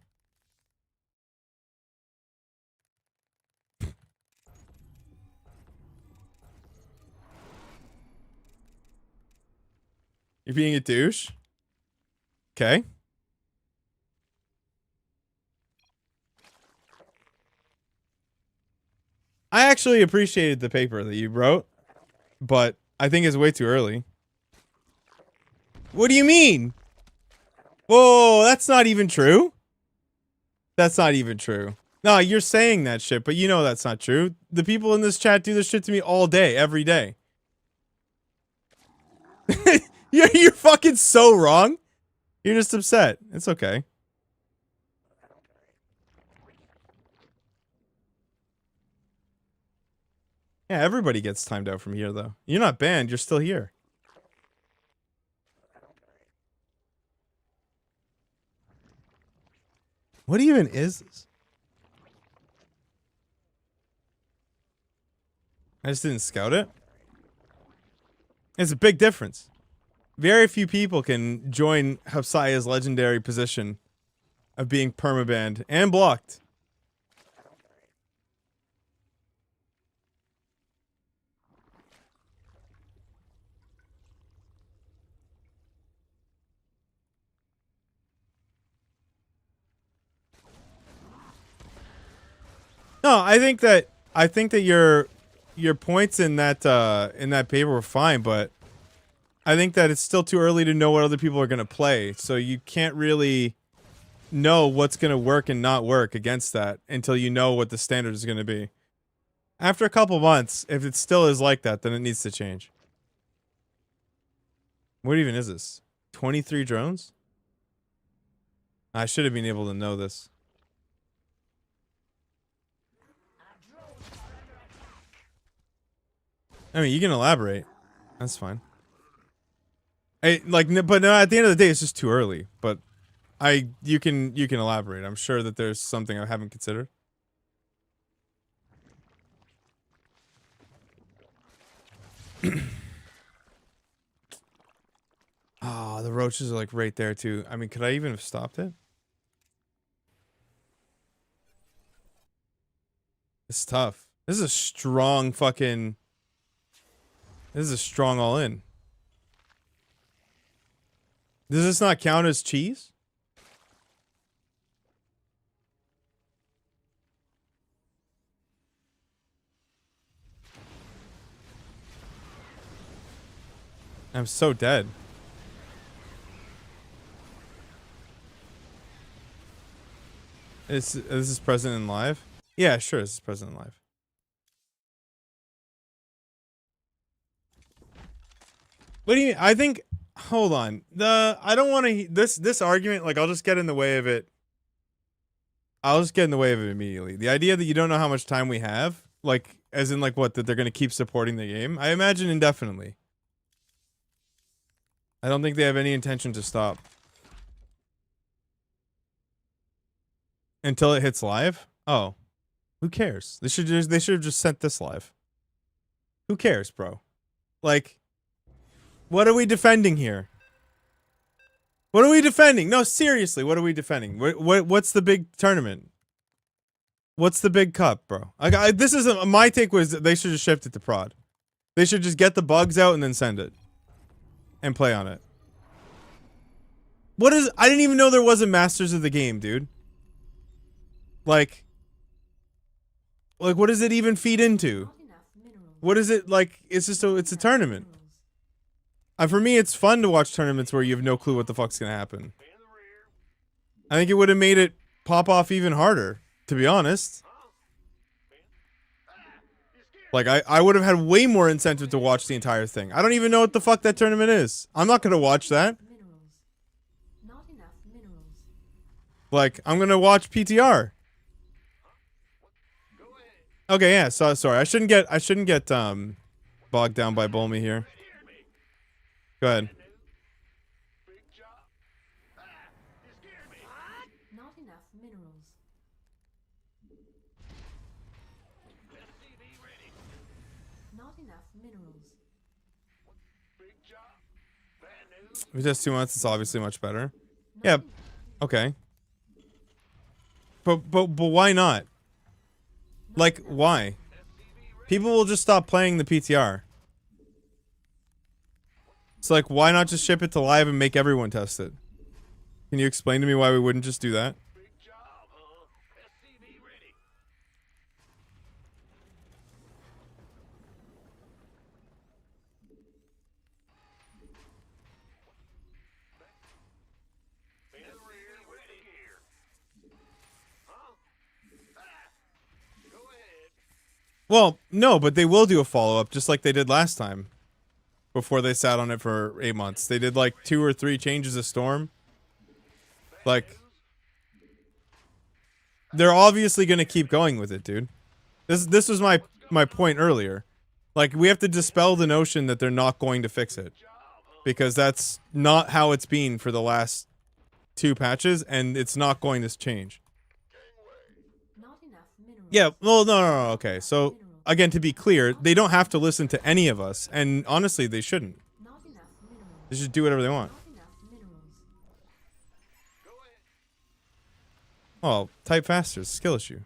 You're being a douche? Okay. I actually appreciated the paper that you wrote, but I think it's way too early. What do you mean? Whoa, that's not even true. That's not even true. No, you're saying that shit, but you know that's not true. The people in this chat do this shit to me all day, every day. You're fucking so wrong. You're just upset. It's okay. Yeah, everybody gets timed out from here, though. You're not banned. You're still here. What even is this? I just didn't scout it. It's a big difference. Very few people can join Hapsaya's legendary position of being permabanned and blocked. No, I think that your points in that paper were fine, but I think that it's still too early to know what other people are going to play. So you can't really know what's going to work and not work against that until you know what the standard is going to be. After a couple months, if it still is like that, then it needs to change. What even is this? 23 drones? I should have been able to know this. I mean, you can elaborate. That's fine. But no, at the end of the day, it's just too early. But you can elaborate. I'm sure that there's something I haven't considered. Oh, the roaches are like right there too. I mean, could I even have stopped it? It's tough. This is a strong fucking... This is a strong all-in. Does this not count as cheese? I'm so dead. This is present in live? Yeah, sure, this is present in live. What do you? I think. Hold on. I don't want to. This argument. Like, I'll just get in the way of it. I'll just get in the way of it immediately. The idea that you don't know how much time we have, like, as in, like, what, that they're going to keep supporting the game? I imagine indefinitely. I don't think they have any intention to stop. Until it hits live? Oh. Who cares? They should have just sent this live. Who cares, bro? Like, what are we defending here? What are we defending? No, seriously, what are we defending? What's the big tournament? What's the big cup, bro? This isn't my take. Was that they should just shift it to prod. They should just get the bugs out and then send it and play on it. What is? I didn't even know there was a Masters of the Game, dude. Like, what does it even feed into? Not enough minerals. What is it like? It's just it's a tournament. Minerals. For me, it's fun to watch tournaments where you have no clue what the fuck's gonna happen. I think it would have made it pop off even harder, to be honest. Like, I would have had way more incentive to watch the entire thing. I don't even know what the fuck that tournament is. I'm not gonna watch that. Minerals. Not enough minerals. Like, I'm gonna watch PTR. Okay, yeah. So sorry, I shouldn't get bogged down by Bulmy here. Go ahead. Not enough minerals. Not enough minerals. If it's just 2 months, it's obviously much better. Yeah. Okay. But why not? Like, why? People will just stop playing the PTR. It's like, why not just ship it to live and make everyone test it? Can you explain to me why we wouldn't just do that? Well, no, but they will do a follow-up just like they did last time. Before they sat on it for 8 months. They did like 2 or 3 changes of Storm. Like, they're obviously going to keep going with it, dude. This was my point earlier. Like, we have to dispel the notion that they're not going to fix it. Because that's not how it's been for the last 2 patches, and it's not going to change. Not enough minerals. Yeah, well, no, okay. So, again, to be clear, they don't have to listen to any of us, and honestly, they shouldn't. Not enough minerals. They should do whatever they want. Not enough minerals. Oh, type faster, it's a skill issue.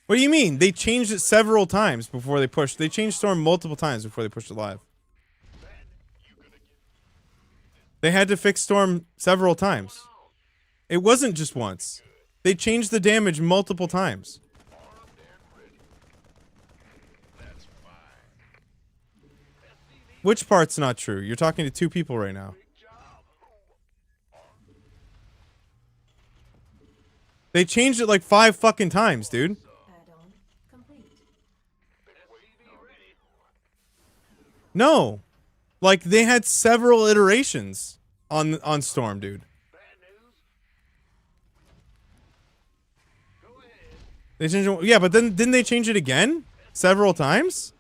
What do you mean? They changed it several times before they pushed. They changed Storm multiple times before they pushed it live. They had to fix Storm several times. It wasn't just once. They changed the damage multiple times. Which part's not true? You're talking to 2 people right now. They changed it like 5 fucking times, dude. Add-on complete. No. Like, they had several iterations on Storm, dude. They changed it, yeah, but then didn't they change it again? Several times?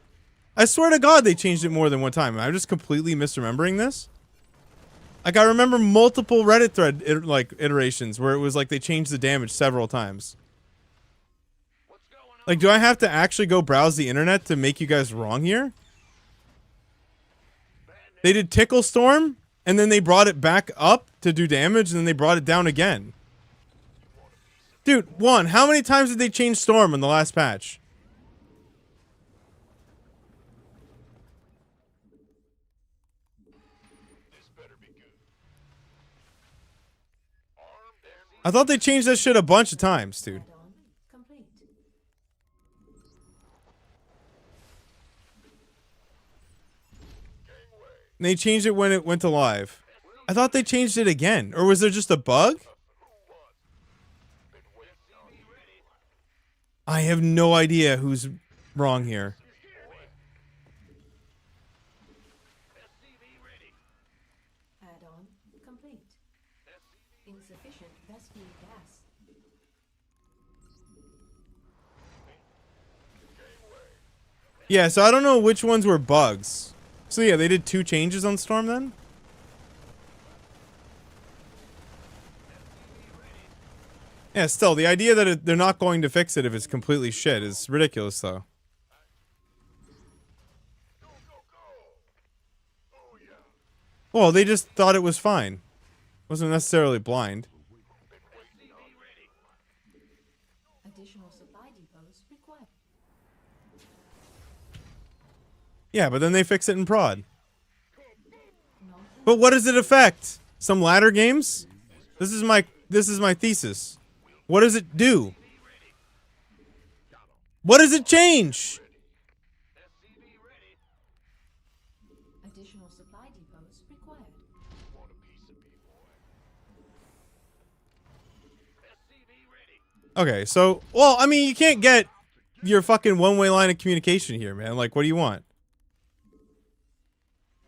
I swear to God they changed it more than one time. I'm just completely misremembering this. Like, I remember multiple Reddit thread iterations where it was like they changed the damage several times. Like, do I have to actually go browse the internet to make you guys wrong here? They did Tickle Storm, and then they brought it back up to do damage, and then they brought it down again. Dude, how many times did they change Storm in the last patch? I thought they changed that shit a bunch of times, dude. Add-on complete. And they changed it when it went to live. I thought they changed it again. Or was there just a bug? I have no idea who's wrong here. Insufficient Vespine gas. Yeah, so I don't know which ones were bugs. So yeah, they did 2 changes on Storm then? Yeah, still, the idea that they're not going to fix it if it's completely shit is ridiculous, though. Well, they just thought it was fine. Wasn't necessarily blind. Additional supply depots required. Yeah, but then they fix it in prod. Not But what does it affect? Some ladder games? This is my thesis. What does it do? What does it change? additional supply depots required. Okay, so, well, I mean, you can't get your fucking one-way line of communication here, man. Like, what do you want?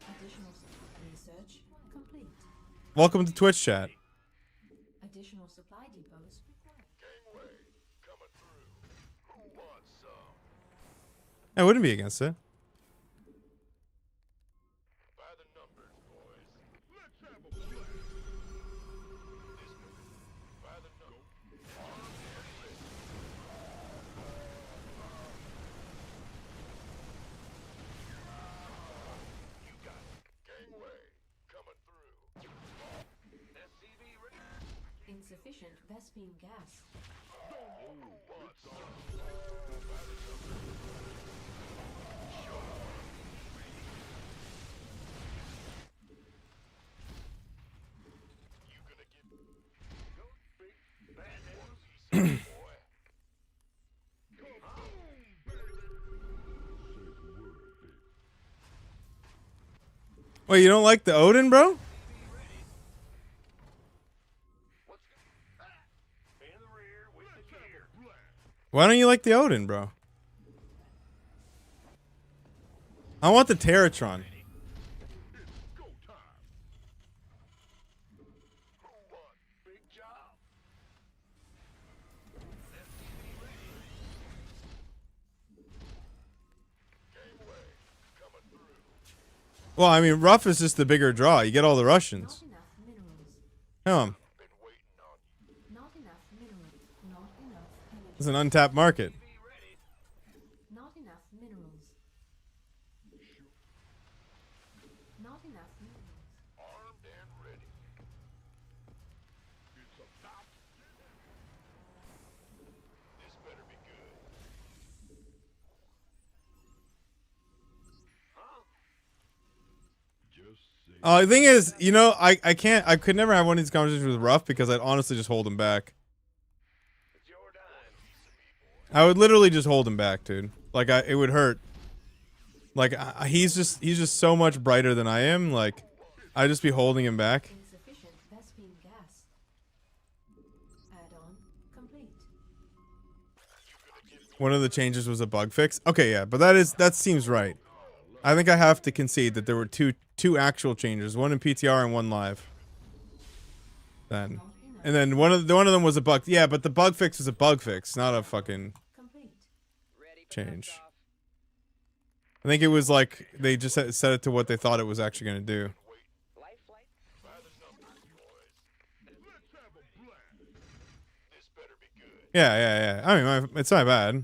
Additional research complete. Welcome to Twitch chat. Additional supply depots required. I wouldn't be against it. Insufficient Vespine gas. Wait, you don't like the Odin, bro? Why don't you like the Odin, bro? I want the Terratron. Well, I mean, Rough is just the bigger draw. You get all the Russians. Not enough minerals. Not enough minerals. Not enough energy. It's an untapped market. Not enough minerals. Not enough minerals. The thing is, you know, I could never have one of these conversations with Ruff because I'd honestly just hold him back. I would literally just hold him back, dude. Like, it would hurt. Like, he's just so much brighter than I am. Like, I'd just be holding him back. Insufficient Vespine gas. Add-on complete. One of the changes was a bug fix. Okay, yeah, but that seems right. I think I have to concede that there were two actual changes, one in PTR and one live. Then, and then one of them was a bug. Yeah, but the bug fix was a bug fix, not a fucking Complete. change. I think it was like they just set it to what they thought it was actually going to do. Yeah. I mean, it's not bad.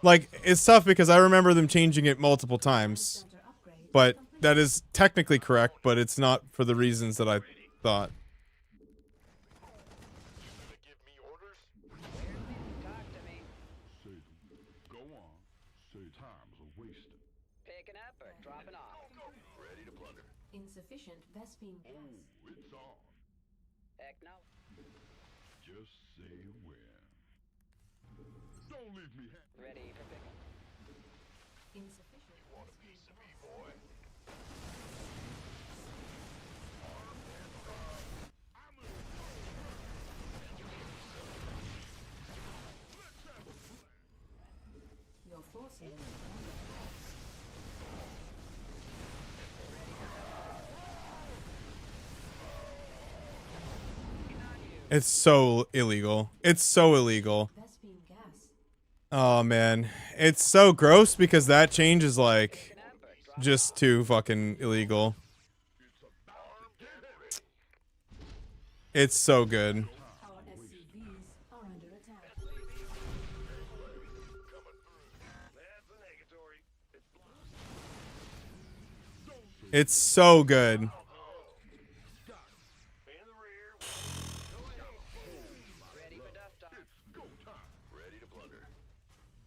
Like, it's tough because I remember them changing it multiple times. Center upgrade. But that is technically correct, but it's not for the reasons that I thought. Picking up or dropping off? Insufficient Vespine gas. Heck no. Ready for pickup. Insufficient Vespine gas. Your forces. It's so illegal. It's so illegal. Vespine gas. Oh man, it's so gross because that change is like just too fucking illegal. It's so good. Our SCVs are under attack. It's so good. Ready for dust off. Ready to plunder.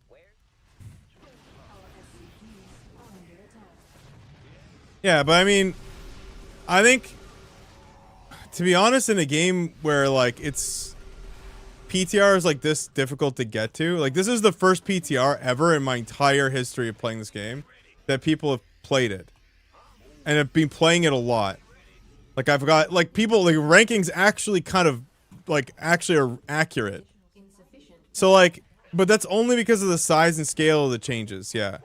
Where? Our SCVs are under attack. Yeah, but I mean, I think, to be honest, in a game where like it's PTR is like this difficult to get to, like this is the first PTR ever in my entire history of playing this game that people have played it and have been playing it a lot. Like I've got like people like rankings actually kind of like actually are accurate. Insufficient. So like, but that's only because of the size and scale of the changes. Yeah.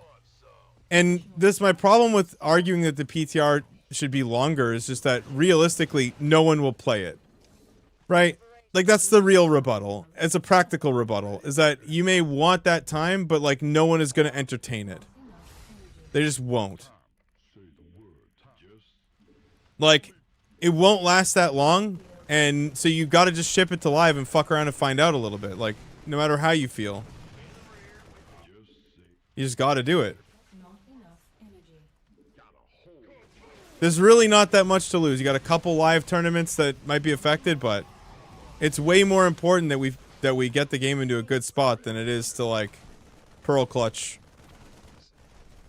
And this, my problem with arguing that the PTR should be longer is just that realistically, no one will play it. Right? Like that's the real rebuttal. It's a practical rebuttal. Is that you may want that time, but like no one is going to entertain it. They just won't. Like, it won't last that long, and so you got to just ship it to live and fuck around and find out a little bit. Like, no matter how you feel. You just got to do it. Not enough energy. There's really not that much to lose. You got a couple live tournaments that might be affected, but it's way more important that we get the game into a good spot than it is to like pearl clutch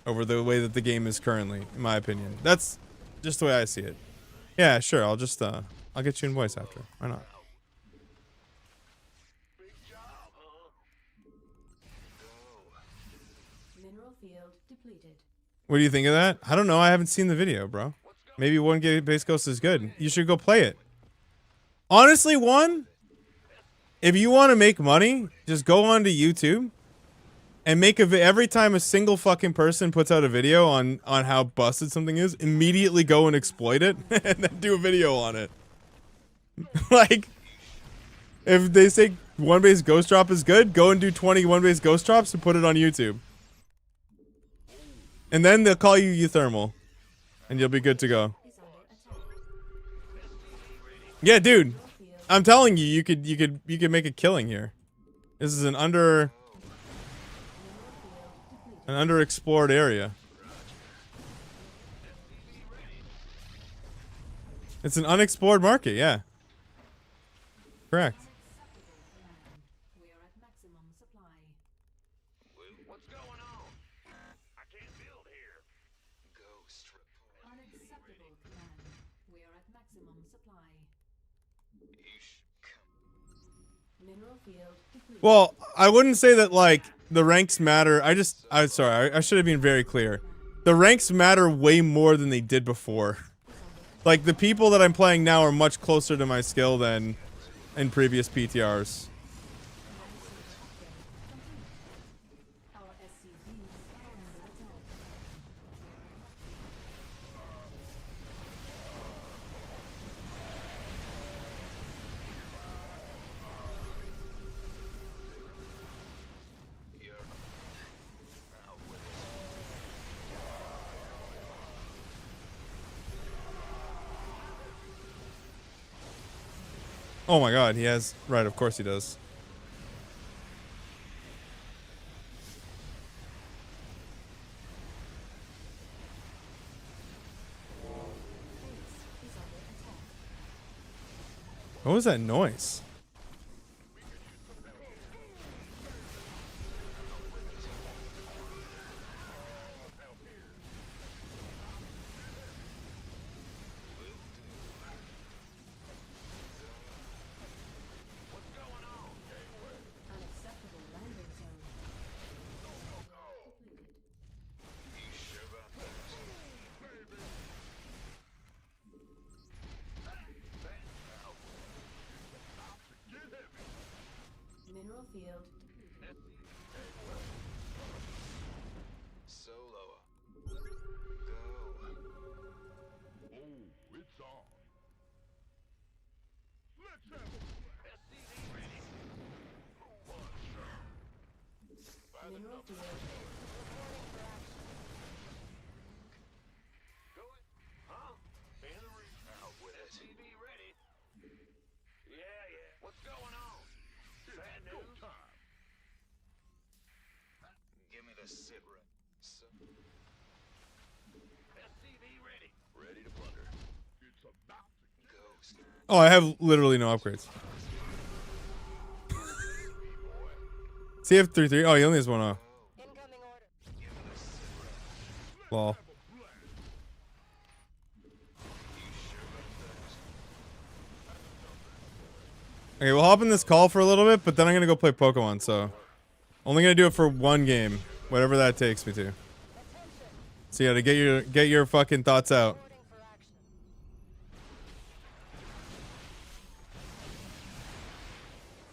over the way that the game is currently, in my opinion. That's just the way I see it. Yeah, sure. I'll just I'll get you in voice after. Why not? Mineral field depleted. What do you think of that? I don't know. I haven't seen the video, bro. Maybe One Gate Base Ghost is good. You should go play it. Honestly, if you want to make money, just go onto YouTube and make every time a single fucking person puts out a video on how busted something is, immediately go and exploit it and then do a video on it. Like, if they say One Base Ghost Drop is good, go and do 20 One Base Ghost Drops and put it on YouTube. And then they'll call you Euthermal. And you'll be good to go. Is under attack. Yeah, dude. I'm telling you, you could make a killing here. This is an underexplored area. It's an unexplored market, yeah. Correct. We are at maximum supply. What's going on? I can't build here. Ghost report. Unacceptable command. We are at maximum supply. Mineral field depleted. Well, I wouldn't say that like the ranks matter. I'm sorry. I should have been very clear. The ranks matter way more than they did before. Like the people that I'm playing now are much closer to my skill than in previous PTRs. Our SCVs are under attack. Oh my god, he has... Right, of course he does. Base is under attack. What was that noise? Unacceptable landing zone. Depleted. Mineral field depleted. Solo. Go. Oh, it's on. Let's have Mineral field. Huh? Out with it. TV ready. Yeah. What's going on? Bad news? Give me the sit rep. SCV ready. Ready to plunder. It's about to ghost. Oh, I have literally no upgrades. CF33. Oh, he only has one off. Incoming order. Lol. Okay, we'll hop in this call for a little bit, but then I'm gonna go play Pokemon, so only gonna do it for one game, whatever that takes me to. So yeah, to get your fucking thoughts out. Reporting for action.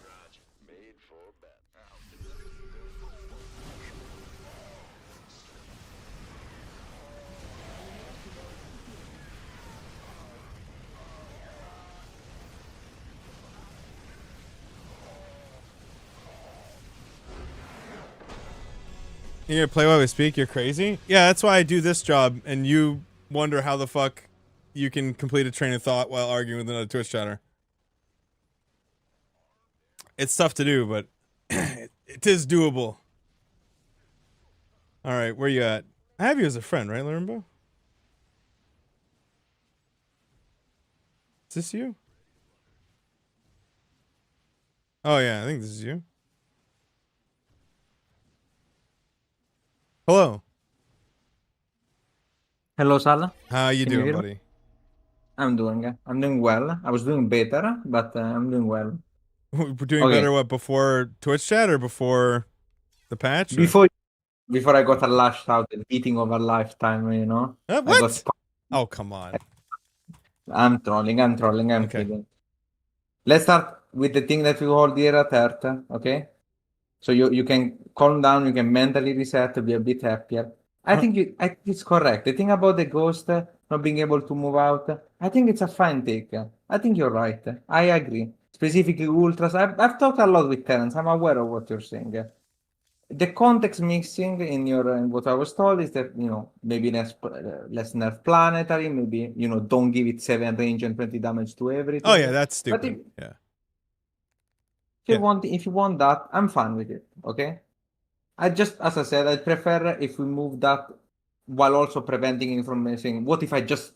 Roger. Made for bat. You're gonna play while we speak? You're crazy? Yeah, that's why I do this job, and you wonder how the fuck you can complete a train of thought while arguing with another Twitch chatter. It's tough to do, but it is doable. Alright, where you at? I have you as a friend, right, Limbo? Is this you? Oh yeah, I think this is you. Hello. Hello, Sal. How you Can you doing, hear me? buddy? I'm doing well. I was doing better, but I'm doing well. We're doing Okay. better what, before Twitch chat or before the patch? Or? Before I got lashed out, the beating of a lifetime, you know. I What? got Oh, come on. I'm trolling, I'm Okay. kidding. Let's start with the thing that we hold dear at heart, okay? So you can calm down, you can mentally reset to be a bit happier. I think it's correct. The thing about the ghost not being able to move out, I think it's a fine take. I think you're right. I agree. Specifically ultras. I've talked a lot with Terence. I'm aware of what you're saying. The context mixing in what I was told is that maybe less nerf planetary, maybe don't give it 7 range and 20 damage to everything. Oh yeah, that's But stupid. Yeah. if you want that, I'm fine with it. Okay. As I said, I prefer if we move that while also preventing it from saying, what if I just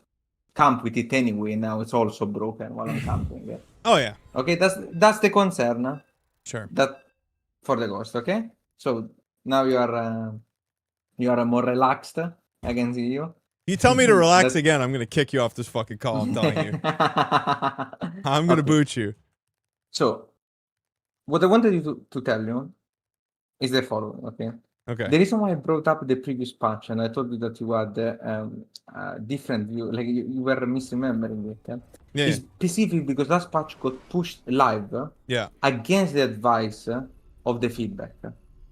camp with it anyway? Now it's also broken while I'm camping. Yeah. Oh yeah. Okay, that's the concern. Sure. That for the ghost. Okay, so now you are more relaxed. I can see you. You tell me to relax That- again, I'm gonna kick you off this fucking call. I'm telling you. I'm gonna Okay. boot you. So, what I wanted you to tell you is the following. Okay. Okay. The reason why I brought up the previous patch and I told you that you had a different view, like you were misremembering it, Yeah. is specifically because that patch got pushed live Yeah. against the advice of the feedback.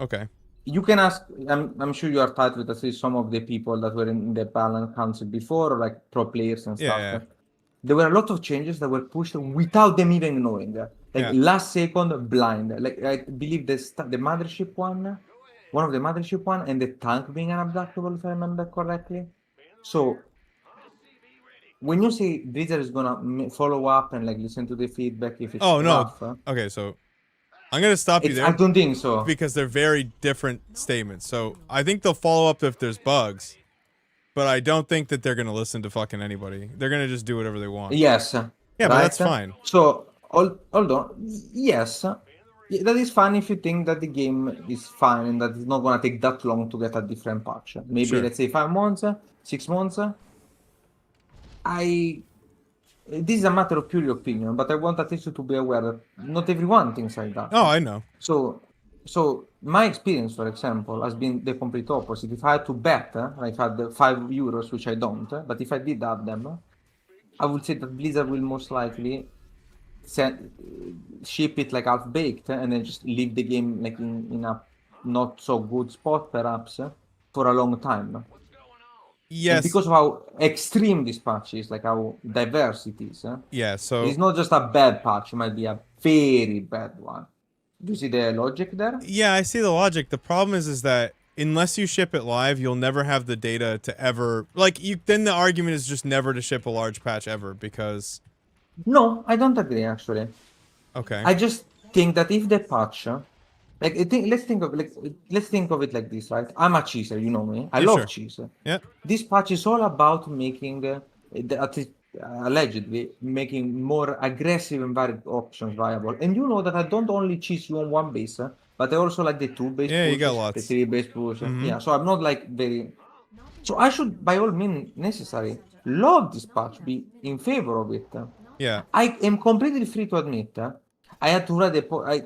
Okay. You can ask, I'm sure you are tight with at least some of the people that were in the Balance Council before, or like pro players and stuff. Yeah. There were a lot of changes that were pushed without them even knowing. Like Yeah. last second, blind. Like I believe the mothership one of the mothership one, and the tank being unabductable, if I remember correctly. So when you say Blizzard is gonna follow up and like listen to the feedback if it's Oh no. rough, Okay, so I'm gonna stop you I there don't think so. because they're very different statements. So I think they'll follow up if there's bugs, but I don't think that they're gonna listen to fucking anybody. They're gonna just do whatever they want. Yes. Yeah, but that's fine. So, hold on. Yes, that is fine if you think that the game is fine and that it's not going to take that long to get a different patch. Maybe, Sure. let's say 5 months, 6 months. This is a matter of pure opinion, but I want at least you to be aware that not everyone thinks like that. Oh, I know. So my experience, for example, has been the complete opposite. If I had to bet, like I had the €5, which I don't, but if I did have them, I would say that Blizzard will most likely ship it like half baked and then just leave the game like in a not so good spot, perhaps, for a long time. And Yes. because of how extreme this patch is, like how diverse it is, Yeah. So it's not just a bad patch; it might be a very bad one. Do you see the logic there? Yeah, I see the logic. The problem is that unless you ship it live, you'll never have the data to ever like you. Then the argument is just never to ship a large patch ever because No, I don't agree actually. okay, I just think that if the patch, like let's think of it like this, right? I'm a cheeser, you know me. I Yeah, love sure. cheese. yeah, This patch is all about making, at least allegedly, making more aggressive and varied options viable. And you know that I don't only cheese you on one base, but I also like the two base yeah. You got pushes, the lots. three base pushes. Mm-hmm. Yeah, so I'm not like very. So I should, by all means necessary, love this patch, be in favor of it. Yeah, I am completely free to admit. I had to write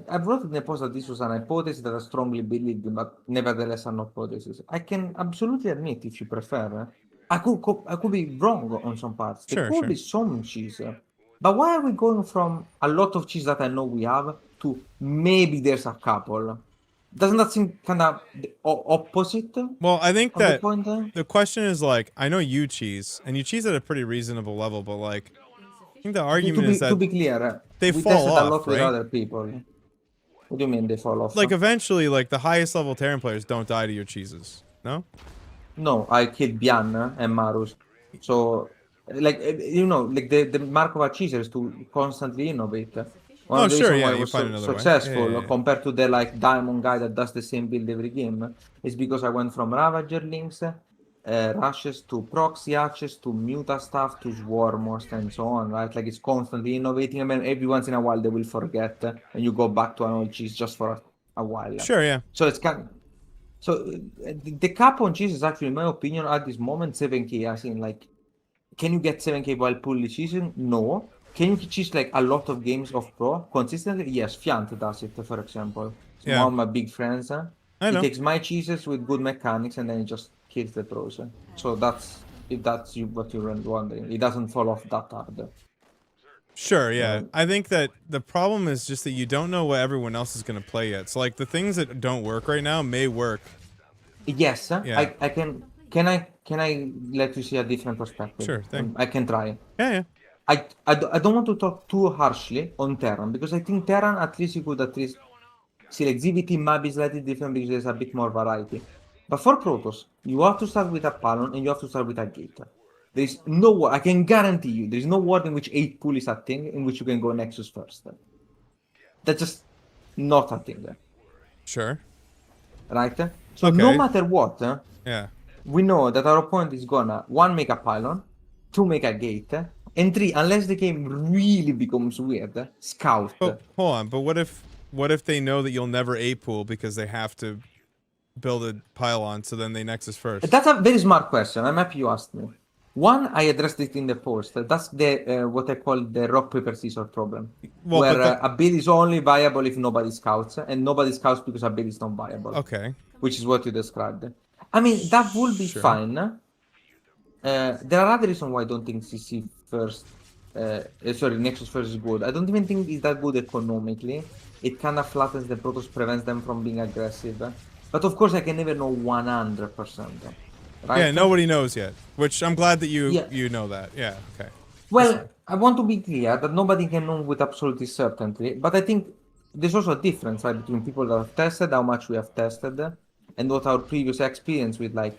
I wrote in the post that this was an hypothesis that I strongly believed in, but nevertheless an hypothesis. I can absolutely admit, if you prefer, I could be wrong on some parts. There sure, could sure. be some cheese. But why are we going from a lot of cheese that I know we have to maybe there's a couple? Doesn't that seem kind of the opposite Well, I think of the that point there? the question is like, I know you cheese, and you cheese at a pretty reasonable level, but like, I think the To argument is to that be clear, they we fall tested a off, lot with right? other people. What do you mean they fall off? Like eventually, like the highest level Terran players don't die to your cheeses. No? No, I killed Bian and Marus. So, like, like the mark of a cheeser is to constantly innovate. One Oh, of the sure, reasons why yeah. I You was find so another way. Yeah, successful yeah, yeah. compared to the like diamond guy that does the same build every game is because I went from Ravager links, rushes to proxy hatches to muta stuff to swarmers and so on, right? Like it's constantly innovating. I mean, every once in a while they will forget and you go back to an old cheese just for a while. Sure, yeah. So it's kind. So the cap on cheese is actually, in my opinion, at this moment 7k. As in, like, can you get 7k while fully cheesing? No. Can you cheese like a lot of games of pro consistently? Yes, Fiant does it, for example. It's Yeah. one of my big friends. I He know. takes my cheeses with good mechanics and then he just kills the pros. So that's if that's what you're wondering. It doesn't fall off that hard. Sure, yeah. Um, I think that the problem is just that you don't know what everyone else is going to play yet. So, like, the things that don't work right now may work. Yes, Yeah. I can. Can I let you see a different perspective? Sure, thing. I can try. Yeah, yeah. I don't want to talk too harshly on Terran because I think Terran at least you could at least selectivity might be slightly different because there's a bit more variety. But for Protoss, you have to start with a Pylon and you have to start with a Gate. There is no world, I can guarantee you, there is no world in which 8 pool is a thing in which you can go Nexus first. That's just not a thing, Sure. right? So Okay. no matter what, Yeah. we know that our opponent is gonna 1 make a Pylon, 2 make a Gate, and 3, unless the game really becomes weird, Scout. But hold on. But what if they know that you'll never A pool because they have to build a pylon, so then they Nexus first? That's a very smart question. I'm happy you asked me. One, I addressed it in the post. That's the what I call the rock paper scissors problem, Well, where but that- a build is only viable if nobody scouts, and nobody scouts because a build is not viable. Okay. Which is what you described. I mean, that would be Sure. fine. There are other reasons why I don't think CC first, sorry, Nexus first is good. I don't even think it's that good economically. It kind of flattens the Protoss, prevents them from being aggressive. But of course, I can never know 100%. Right? Yeah, nobody knows yet. Which I'm glad that you Yeah. you know that. Yeah. Okay. Well, I want to be clear that nobody can know with absolute certainty, but I think there's also a difference, right, between people that have tested, how much we have tested, and what our previous experience with, like,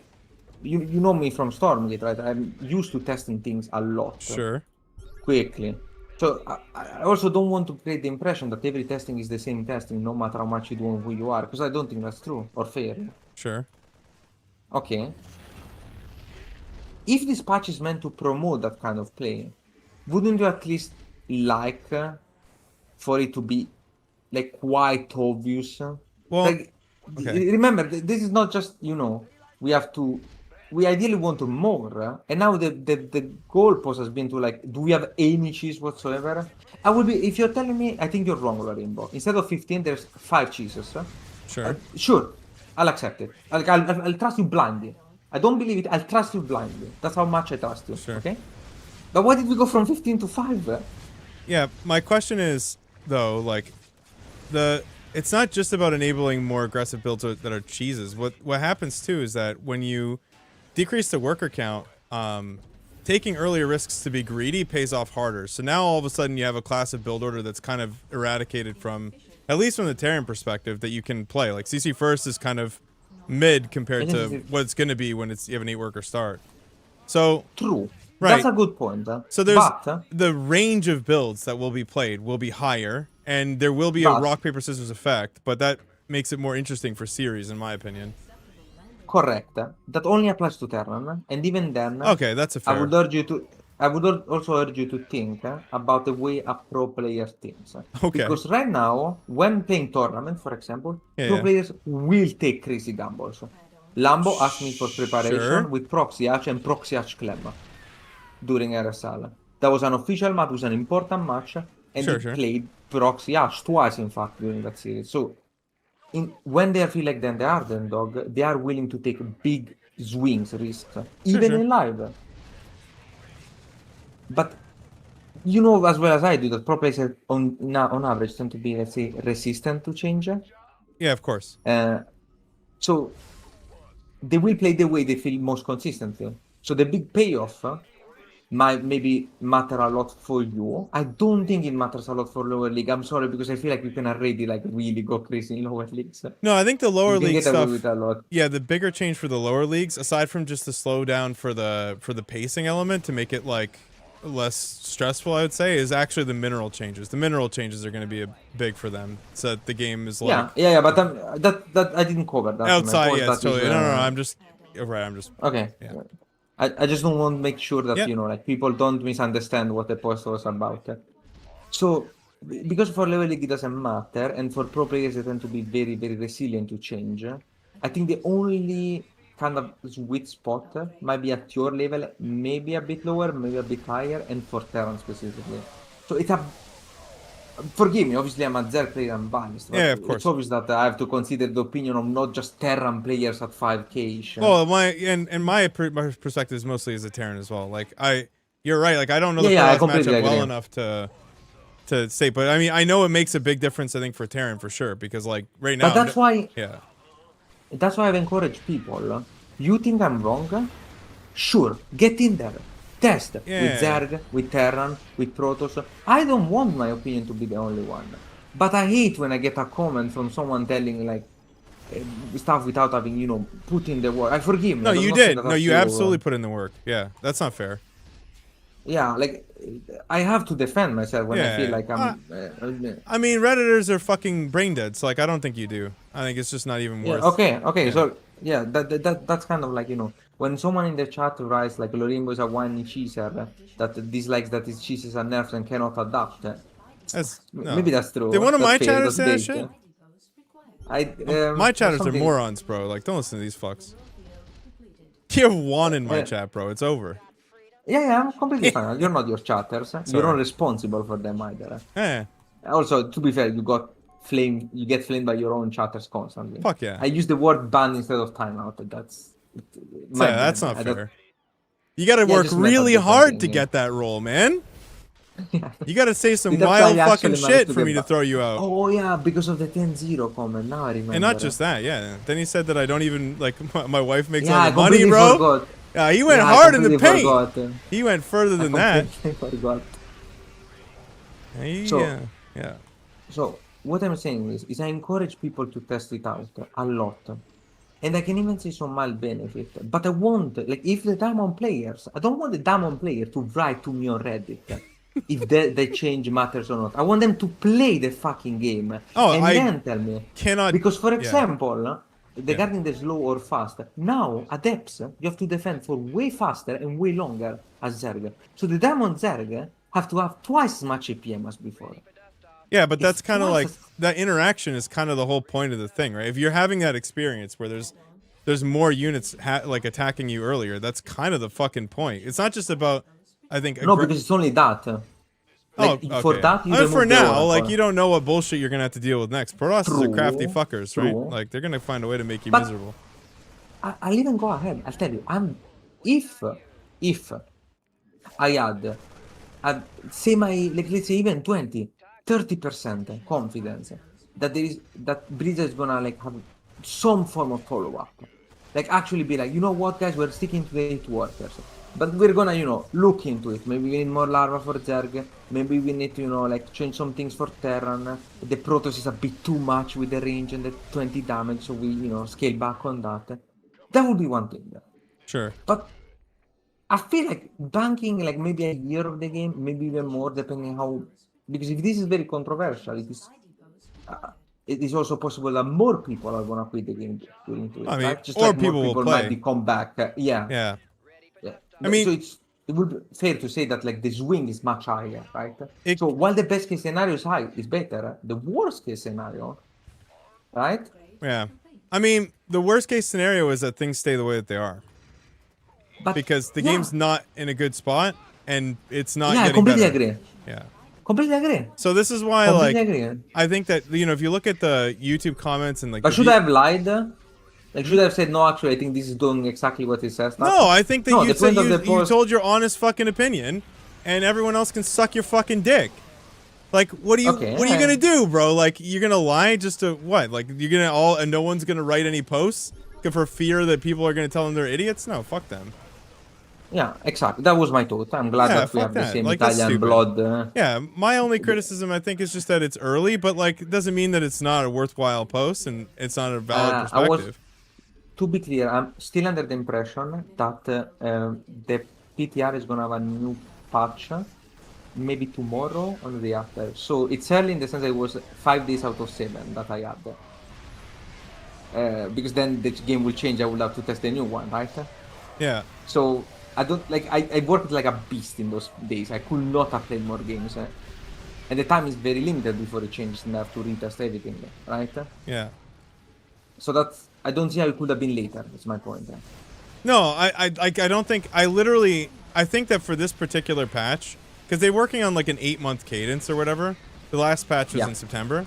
you know me from Stormgate, right? I'm used to testing things a lot. Sure. Quickly. So I also don't want to create the impression that every testing is the same testing, no matter how much you do and who you are, because I don't think that's true or fair. Sure. Okay. If this patch is meant to promote that kind of play, wouldn't you at least like for it to be like quite obvious? Well, Like, okay. remember, this is not just, we ideally want more, and now the goalpost has been to, like, do we have any cheese whatsoever? I would be, if you're telling me, I think you're wrong, Rainbow. Instead of 15, there's 5 cheeses. Sure. Sure, I'll accept it. I'll trust you blindly. I don't believe it, I'll trust you blindly. That's how much I trust you, Sure. okay? But why did we go from 15 to 5? Yeah, my question is though, like, it's not just about enabling more aggressive builds that are cheeses. What happens too is that when you decrease the worker count, taking earlier risks to be greedy pays off harder. So now all of a sudden you have a class of build order that's kind of eradicated from at least from the Terran perspective, that you can play. Like CC first is kind of mid compared to what it's going to be when you have an 8-worker start. So True. right. That's a good point. So there's But the range of builds that will be played will be higher, and there will be a rock paper scissors effect, but that makes it more interesting for series, in my opinion. correct. That only applies to Terran, and even then, Okay, that's a fair. I would urge you to. I would also urge you to think about the way a pro player thinks. Okay. Because right now, when playing tournament, for example, Yeah, pro yeah. players will take crazy gambles. Lambo asked me for preparation Sure. with Proxy Hatch and Proxy Hatch Club during RSL. That was an official match, it was an important match, and Sure, he sure. played Proxy Hatch twice, in fact, during that series. So, when they feel like then they are the underdog, they are willing to take big swings, risks, even sure. in live. But you know as well as I do that pro players on average tend to be, let's say, resistant to change. Yeah, of course. So they will play the way they feel most consistently. So the big payoff might maybe matter a lot for you. I don't think it matters a lot for lower league. I'm sorry, because I feel like you can already like really go crazy in lower leagues. No, I think the lower You can league get away stuff. with a lot. Yeah, the bigger change for the lower leagues, aside from just the slowdown for the pacing element to make it like less stressful, I would say, is actually the mineral changes. The mineral changes are going to be big for them, so that the game is like Yeah. But that I didn't cover that. outside. Of Yeah, course, it's that is, totally. No. I'm just right. I'm just Okay. Yeah. I just don't want to make sure that, Yeah. you know, like people don't misunderstand what the post was about. So, because for level league it doesn't matter, and for pro players they tend to be very, very resilient to change, I think the only kind of sweet spot might be at your level, maybe a bit lower, maybe a bit higher, and for Terran specifically. So it's a... Forgive me, obviously I'm a Zerg player, I'm biased. But Yeah, of course. It's obvious that I have to consider the opinion of not just Terran players at 5k. Well, my perspective is mostly as a Terran as well. Like you're right. Like I don't know the I last completely matchup well agree. enough to say, but I mean I know it makes a big difference. I think for Terran for sure, because like right now. But that's why... Yeah. That's why I've encouraged people. You think I'm wrong? Sure, get in there. Test with Zerg, with Terran, with Protoss. I don't want my opinion to be the only one. But I hate when I get a comment from someone telling like stuff without having, you know, put in the work. I forgive me. No, I'm you not saying did. that No, that's you you, absolutely put in the work. Yeah, that's not fair. Yeah, like I have to defend myself when I feel Yeah. like I'm. I mean, Redditors are fucking brain dead, so like I don't think you do. I think it's just not even Yeah, worth. okay. Yeah. So yeah, that's kind of like, you know, when someone in the chat writes like Lorimbo is a whiny cheeser that dislikes that his cheeses are nerfed and cannot adapt. That's no. Maybe that's true. Did one of That's my fair, chatters that's say that big. shit? My chatters are something- morons, bro. Like, don't listen to these fucks. You have one in my chat, bro. It's over. Yeah, I'm completely fine. You're not your chatters. You're not responsible for them either. Eh. Also, to be fair, you get flamed by your own chatters constantly. Fuck yeah. I use the word ban instead of timeout. That's not fair. You gotta work just meant a really different hard thing, to yeah. get that role, man. You gotta say some That's why wild I fucking actually shit managed to for get me to back. throw you out. Oh yeah, because of the 10-0 comment. Now I remember. And not just that, yeah. Then he said that I don't even like my wife makes Yeah, all I the money, completely bro. forgot. Yeah, he went Yeah, I hard in the completely paint. forgot. He went further than that. completely forgot. Yeah, So- yeah. So what I'm saying is I encourage people to test it out a lot. And I can even see some mild benefit. But I want, like, if the Diamond players, I don't want the Diamond player to write to me on Reddit if the change matters or not. I want them to play the fucking game. Oh, and I then tell me. cannot- Because, for yeah. example, regarding the slow or fast, now, at depths, you have to defend for way faster and way longer as Zerg. So the Diamond Zerg have to have twice as much APM as before. Yeah, but that's It's kind of twice like as- that interaction is kind of the whole point of the thing, right? If you're having that experience where there's more units like attacking you earlier, that's kind of the fucking point. It's not just about, I think. No, because it's only that. Like, okay. for that, you I mean, for remove the now, Oracle. like you don't know what bullshit you're gonna have to deal with next. Protosses are crafty True, fuckers, right? true. Like they're gonna find a way to make you But- miserable. I'll even go ahead. I'll tell you. If I had, say my, like, let's say even 20-30% confidence that Blizzard is gonna like have some form of follow up, like actually be like, you know what, guys, we're sticking to the 8 workers. But we're gonna, look into it. Maybe we need more larva for Zerg. Maybe we need to, like, change some things for Terran. The Protoss is a bit too much with the range and the 20 damage, so we, scale back on that. That would be one thing. Sure. But I feel like banking, like, maybe a year of the game, maybe even more, depending how... Because if this is very controversial, it is also possible that more people are gonna quit the game during it, I mean, right? Just or like more people will people play. might be come back. Yeah. Yeah. Yeah. I mean- so it would be fair to say that like the swing is much higher, right? It- So while the best case scenario is high, is better. The worst case scenario, right? Yeah. I mean, the worst case scenario is that things stay the way that they are. But Because the yeah, game's not in a good spot and it's not yeah, I getting completely better. agree. Yeah. Completely agree. So this is why, Completely like, agree. I think that, if you look at the YouTube comments and, like, But the should view- I have lied? Like, should I have said no? Actually, I think this is doing exactly what it says. No, I think that No, you the said point of you, the you post- told your honest fucking opinion, and everyone else can suck your fucking dick. Like, what are you Okay, what are you yeah. gonna do, bro? Like, you're gonna lie just to what? Like, you're gonna all and no one's gonna write any posts for fear that people are gonna tell them they're idiots? No, fuck them. Yeah, exactly. That was my thought. I'm glad Yeah, that we fuck have the that. same Like, that's Italian stupid. blood. Yeah, my only criticism I think is just that it's early, but like, it doesn't mean that it's not a worthwhile post and it's not a valid I was- perspective. To be clear, I'm still under the impression that the PTR is gonna have a new patch, maybe tomorrow or the day after. So it's early in the sense that it was 5 days out of 7 that I had. Because then the game will change. I will have to test the new one, right? Yeah. So I don't like. I worked like a beast in those days. I could not have played more games, and the time is very limited before it changes, and I have to retest everything, right? Yeah. So that's. I don't see how it could have been later. That's my point. No, I don't think I think that for this particular patch, because they're working on like an 8-month cadence or whatever. The last patch was Yeah. in September.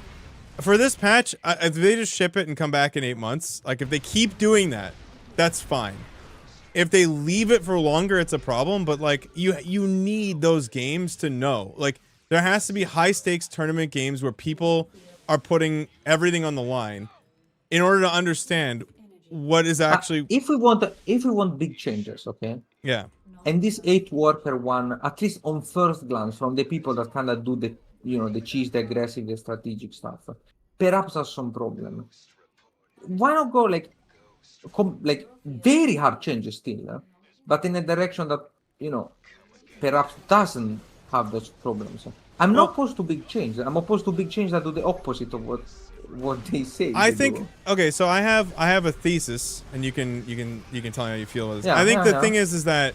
For this patch, if they just ship it and come back in 8 months, like if they keep doing that, that's fine. If they leave it for longer, it's a problem. But like you need those games to know. Like there has to be high stakes tournament games where people are putting everything on the line in order to understand what is actually If we want big changes, okay. yeah. And this 8-worker one, at least on first glance, from the people that kind of do the, the cheese, the aggressive, the strategic stuff, perhaps has some problem. Why not go like very hard changes still, but in a direction that, perhaps doesn't have those problems. I'm not opposed to big change. I'm opposed to big change that do the opposite of what they say. I they think do. okay, so I have a thesis, and you can tell me how you feel about this. Yeah, I think yeah, the thing is that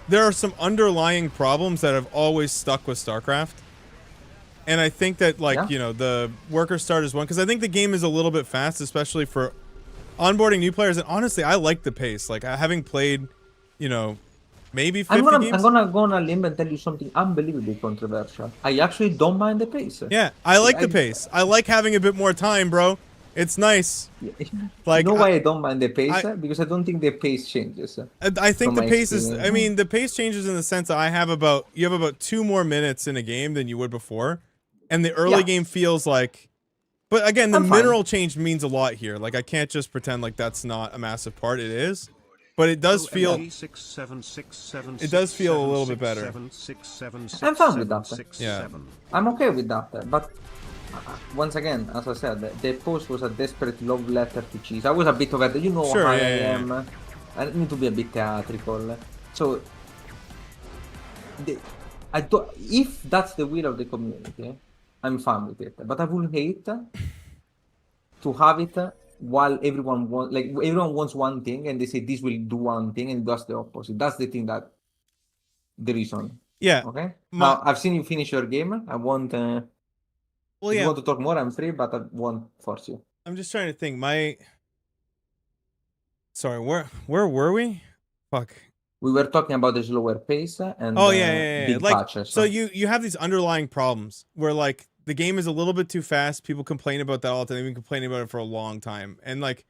there are some underlying problems that have always stuck with StarCraft, and I think that like Yeah. the worker start is one because I think the game is a little bit fast, especially for onboarding new players. And honestly, I like the pace. Like having played, maybe 50 I'm games. gonna go on a limb and tell you something unbelievably controversial. I actually don't mind the pace. Yeah, I like the I- pace. I like having a bit more time, bro. It's nice. Like, you know why I don't mind the pace? I- Because I don't think the pace changes. I think From the my pace is. I experience. mean, the pace changes in the sense that you have about 2 more minutes in a game than you would before, and the early Yeah. game feels like. But again, the I'm fine. mineral change means a lot here. Like I can't just pretend like that's not a massive part. It is, but it does feel. It does feel a little bit better. I'm fine with that. Yeah. I'm okay with that. But once again, as I said, the post was a desperate love letter to cheese. I was a bit of a, Sure, how yeah, I yeah, am. I need to be a bit theatrical. So, I don't. If that's the will of the community, I'm fine with it. But I would hate to have it while everyone wants one thing and they say this will do one thing and does the opposite. That's the thing that the reason. Yeah. Okay. My- Now I've seen you finish your game. I want. Well, If you yeah. want to talk more, I'm free, but I won't force you. I'm just trying to think. Sorry, where were we? Fuck. We were talking about the slower pace and Oh yeah. big Like patches. so you have these underlying problems where like the game is a little bit too fast. People complain about that all the time. They've been complaining about it for a long time. And like,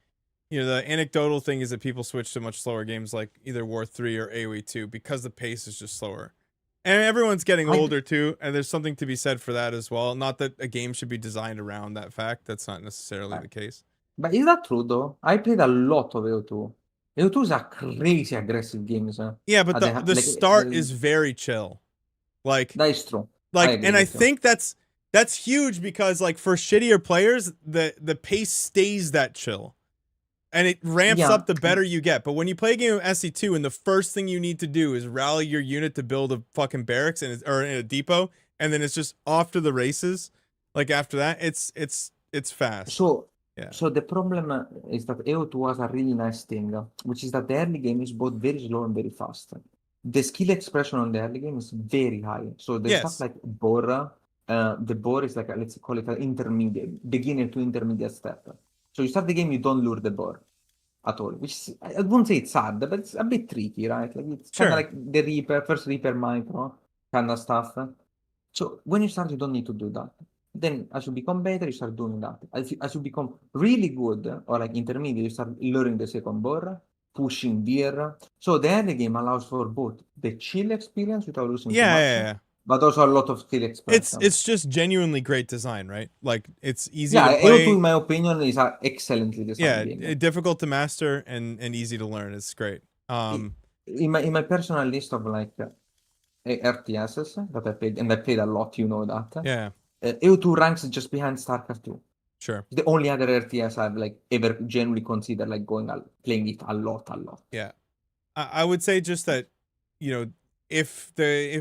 the anecdotal thing is that people switch to much slower games like either War 3 or AoE 2 because the pace is just slower. And everyone's getting older too, and there's something to be said for that as well. Not that a game should be designed around that fact. That's not necessarily the case. But is that true though? I played a lot of AO2. AO2 is a crazy aggressive game, so Yeah, but the like start is very chill. Like that is true. I agree and I with you. think that's huge because like for shittier players, the pace stays that chill. And it ramps Yeah, up the better you get. But when you play a game of SC2 and the first thing you need to do is rally your unit to build a fucking barracks or in a depot, and then it's just off to the races. Like after that, it's fast. so Yeah. so the problem is that AO2 has a really nice thing, which is that the early game is both very slow and very fast. The skill expression on the early game is very high. So the stuff Yes. like Bora, the Bora is like let's call it an intermediate, beginner to intermediate step. So you start the game, you don't lure the boar at all, which is, I wouldn't say it's hard, but it's a bit tricky, right? Like it's kind of Sure. like the Reaper, first Reaper micro kind of stuff. So when you start, you don't need to do that. Then as you become better, you start doing that. As you become really good or like intermediate, you start luring the second boar, pushing deer. So the early game allows for both the chill experience without losing too Yeah, much, yeah, yeah. but also a lot of skill expression. It's just genuinely great design, right? Like it's easy Yeah, to AO2 in play. my opinion is an excellently Yeah, designed game. difficult to master and easy to learn. It's great. In my personal list of like RTSs that I played, and I played a lot, you know that. Yeah, AO2 ranks just behind StarCraft II. sure. The only other RTS I've like ever genuinely considered like playing it a lot. Yeah. I would say just that, you know, if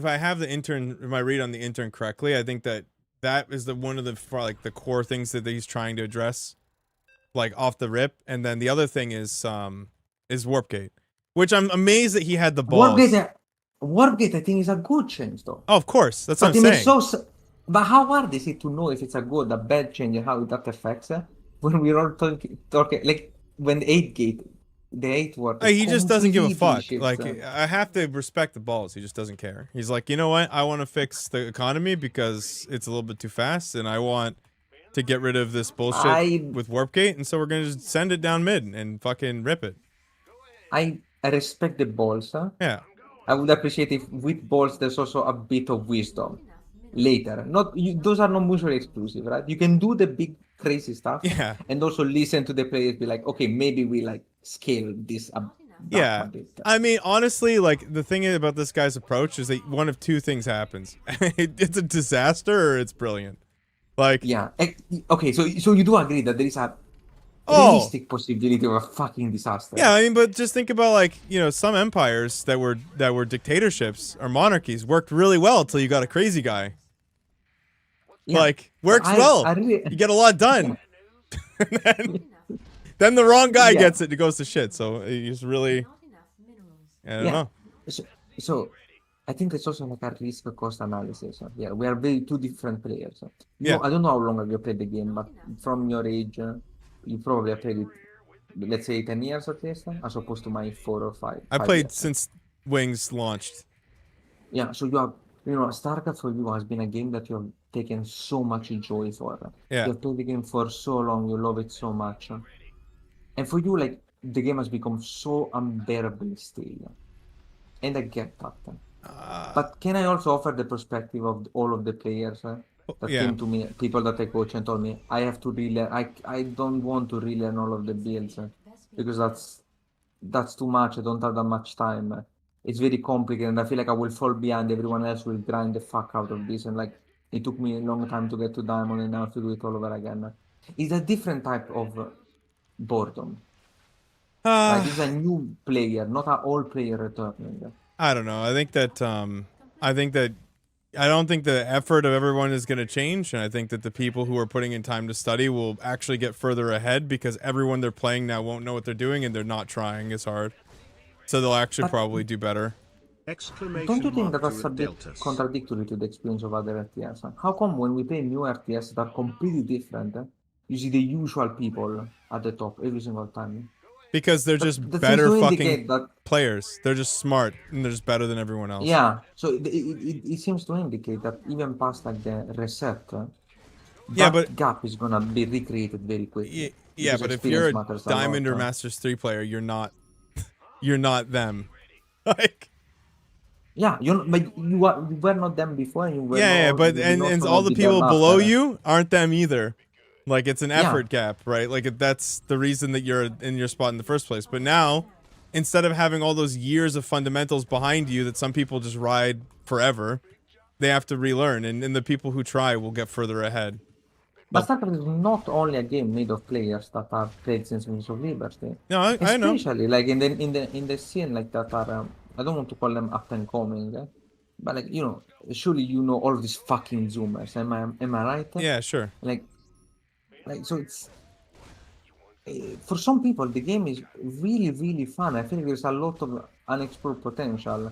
I have the intern, if I read on the intern correctly, I think that is one of the like the core things that he's trying to address, like off the rip. And then the other thing is Warpgate, which I'm amazed that he had the balls. Warpgate, I think is a good change though. Oh, of course, that's what But I'm it makes saying. but how hard is it to know if it's a good, a bad change, and how that affects when we're all talking like when the 8 work He just doesn't give a completely fuck. shifts, Like I have to respect the balls. He just doesn't care. He's like, you know what? I want to fix the economy because it's a little bit too fast, and I want to get rid of this bullshit I with Warpgate, and so we're gonna just send it down mid and fucking rip it. I respect the balls. Yeah. I would appreciate if with balls there's also a bit of wisdom later. Not those are not mutually exclusive, right? You can do the big crazy stuff Yeah. and also listen to the players be like, okay, maybe we like scale this up back a Yeah. bit. I mean, honestly, like the thing about this guy's approach is that one of two things happens. It's a disaster or it's brilliant. Like, Yeah. Okay, so you do agree that there is a oh, realistic possibility of a fucking disaster. yeah, I mean, but just think about like, you know, some empires that were dictatorships or monarchies worked really well until you got a crazy guy. Yeah. Like, works I well. really You get a lot done. And then the wrong guy Yeah. gets it, it goes to shit. So he's really, Not enough minerals. I don't Yeah. know. So I think it's also like a risk cost analysis. Yeah, we are very two different players. Yeah. I don't know how long have you played the game, but from your age, you probably have played it, let's say 10 years at least, as opposed to my 4 or 5. I 5 played years. since Wings launched. Yeah, so you have, StarCraft for you has been a game that you have taken so much joy for. Yeah. You have played the game for so long, you love it so much. And for you, like, the game has become so unbearably stale. And I get that. But can I also offer the perspective of all of the players that yeah. came to me, people that I coach and told me, I have to relearn, I don't want to relearn all of the builds because that's too much. I don't have that much time. It's very complicated and I feel like I will fall behind. Everyone else will grind the fuck out of this. And like, it took me a long time to get to Diamond and now I have to do it all over again. It's a different type of boredom. Right? It's a new player, not an old player returning. I don't know. I think that I don't think the effort of everyone is going to change, and I think that the people who are putting in time to study will actually get further ahead because everyone they're playing now won't know what they're doing and they're not trying as hard. So they'll actually probably do better. Don't you think that that's a bit contradictory to the experience of other RTS? How come when we play new RTS that are completely different, you see the usual people at the top every single time? Because they're just That seems better to fucking indicate that, players. They're just smart and they're just better than everyone else. yeah, so it seems to indicate that even past like the reset, Yeah, that but gap is gonna be recreated very quickly. yeah, because but if you're a experience matters a Diamond lot, or Masters 3 player, you're not them. Like yeah, but you were not them before, and you were yeah, not, but you will and also all not the be them people below after. you aren't them either. Like it's an Yeah. effort gap, right? Like that's the reason that you're in your spot in the first place. But now instead of having all those years of fundamentals behind you that some people just ride forever, they have to relearn, and the people who try will get further ahead. But StarCraft is not only a game made of players that are played since Wings of Liberty. No, I know. Especially like in the scene like that are I don't want to call them up and coming, but like surely you know all of these fucking Zoomers. Am I right? Yeah, sure. Like so it's for some people the game is really really fun. I think there's a lot of unexplored potential.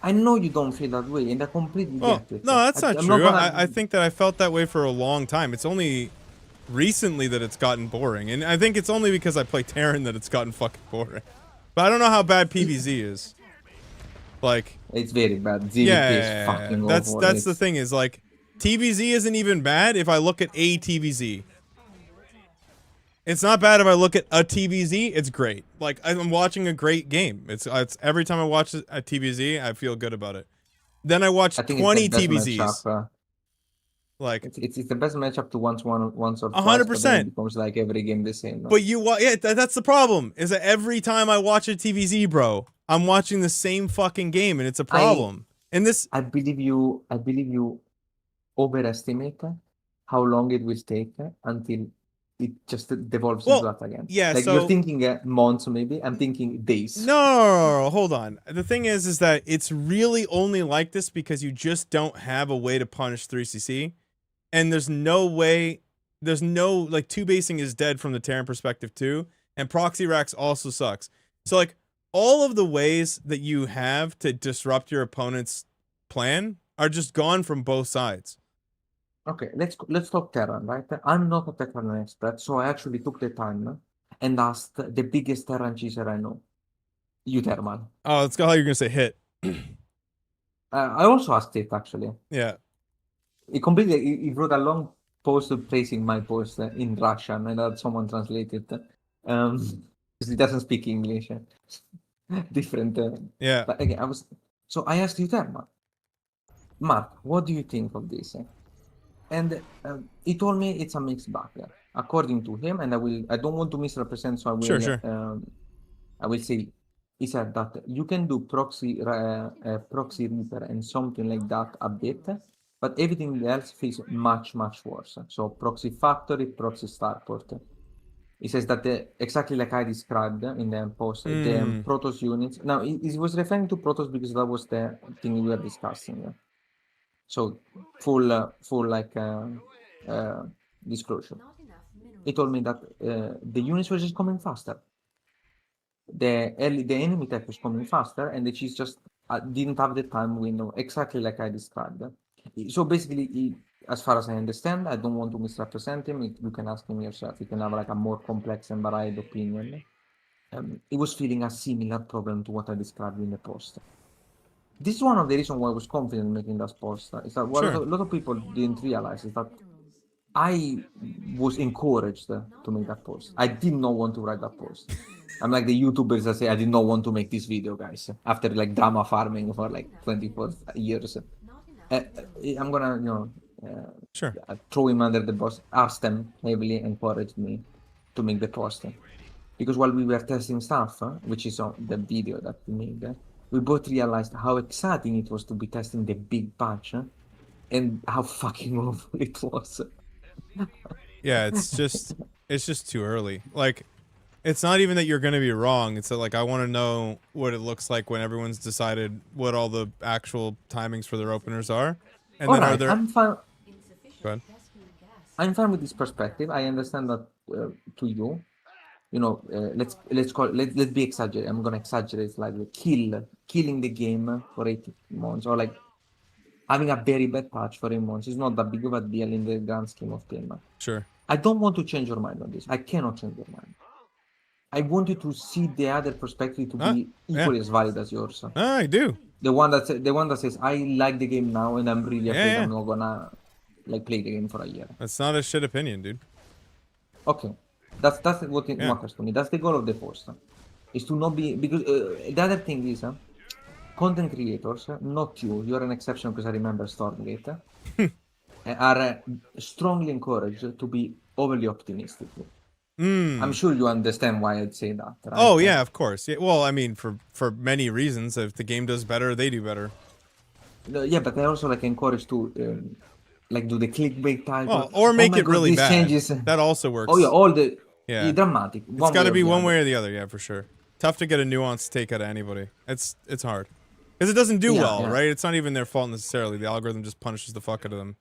I know you don't feel that way, and I completely Well, get it. no, that's not I'm true. gonna- I think that I felt that way for a long time. It's only recently that it's gotten boring, and I think it's only because I play Terran that it's gotten fucking boring. But I don't know how bad PvZ is. Like, It's very bad. ZVP is fucking awful. that's the thing is like, TVZ isn't even bad if I look at a TVZ. It's not bad if I look at a TVZ. It's great. Like, I'm watching a great game. It's every time I watch a TVZ, I feel good about it. Then I watch I think 20 it's the best TVZs. matchup, Like, it's the best matchup to once or twice, but then 100%. it becomes like every game the same. but that's the problem. Is that every time I watch a TVZ, bro, I'm watching the same fucking game, and it's a problem. And this, I believe you overestimate how long it will take until it just devolves into that again. yeah, like so- you're thinking months, maybe. I'm thinking days. no, hold on. The thing is that it's really only like this because you just don't have a way to punish 3CC, and there's no like 2-basing is dead from the Terran perspective too, and proxy racks also sucks. So like all of the ways that you have to disrupt your opponent's plan are just gone from both sides. Okay, let's talk Terran, right? I'm not a Terran expert, so I actually took the time and asked the biggest Terran cheeser I know, you Thermal. Oh, that's how you're gonna say hit. I also asked it actually. Yeah. He wrote a long post praising my post in Russian, and had someone translate it. Because he doesn't speak English. Different. Yeah. But again, I asked you there, Mark, what do you think of this? And he told me it's a mixed bag, according to him. And I don't want to misrepresent, so I will. Sure. I will say, he said that you can do proxy reaper and something like that a bit, but everything else feels much worse. So proxy factory, proxy starport. He says that exactly like I described in the post, the Protoss units. Now he was referring to Protoss because that was the thing we were discussing. So full like disclosure. Not enough minerals. He told me that the units were just coming faster. The enemy tech was coming faster, and the cheese just didn't have the time window, exactly like I described. So basically, as far as I understand, I don't want to misrepresent him. You can ask him yourself. You can have like a more complex and varied opinion. He was feeling a similar problem to what I described in the post. This is one of the reasons why I was confident making that post. Is that what Sure. a lot of people didn't realize is that I was encouraged to make that post. I did not want to write that post. I'm like the YouTubers that say I did not want to make this video, guys. After like drama farming for like 24 years, Not enough. I'm gonna Sure. throw him under the bus. Arstem heavily encouraged me to make the post because while we were testing stuff, which is on the video that we made, we both realized how exciting it was to be testing the big patch and how fucking awful it was. Yeah, it's just too early. Like, it's not even that you're gonna be wrong. It's that like I want to know what it looks like when everyone's decided what all the actual timings for their openers are, and then are Alright, there? I'm fine. Go ahead. I'm fine with this perspective. I understand that to you. Let's be exaggerate. I'm gonna exaggerate slightly. Killing the game for 8 months, or like having a very bad patch for 8 months is not that big of a deal in the grand scheme of things. Sure. I don't want to change your mind on this. I cannot change your mind. I want you to see the other perspective to be equally as valid as yours. I do. The one that says I like the game now and I'm really afraid Yeah. I'm not gonna like play the game for a year. That's not a shit opinion, dude. Okay, that's what it matters to me. That's the goal of the post, is to not be, because the other thing is content creators, not you. You're an exception because I remember Stormgate, are strongly encouraged to be overly optimistic. I'm sure you understand why I'd say that, right? Oh yeah, of course. Yeah. Well, I mean, for many reasons. If the game does better, they do better. No, yeah, but I also like encourage to like do the clickbait type. Well, or Oh make my it God, really these bad. changes. That also works. Oh yeah, all the Yeah. dramatic. It's One got way to or be the one other. way or the other. Yeah, for sure. Tough to get a nuanced take out of anybody. It's hard because it doesn't do Yeah, well, yeah. right? It's not even their fault necessarily. The algorithm just punishes the fuck out of them.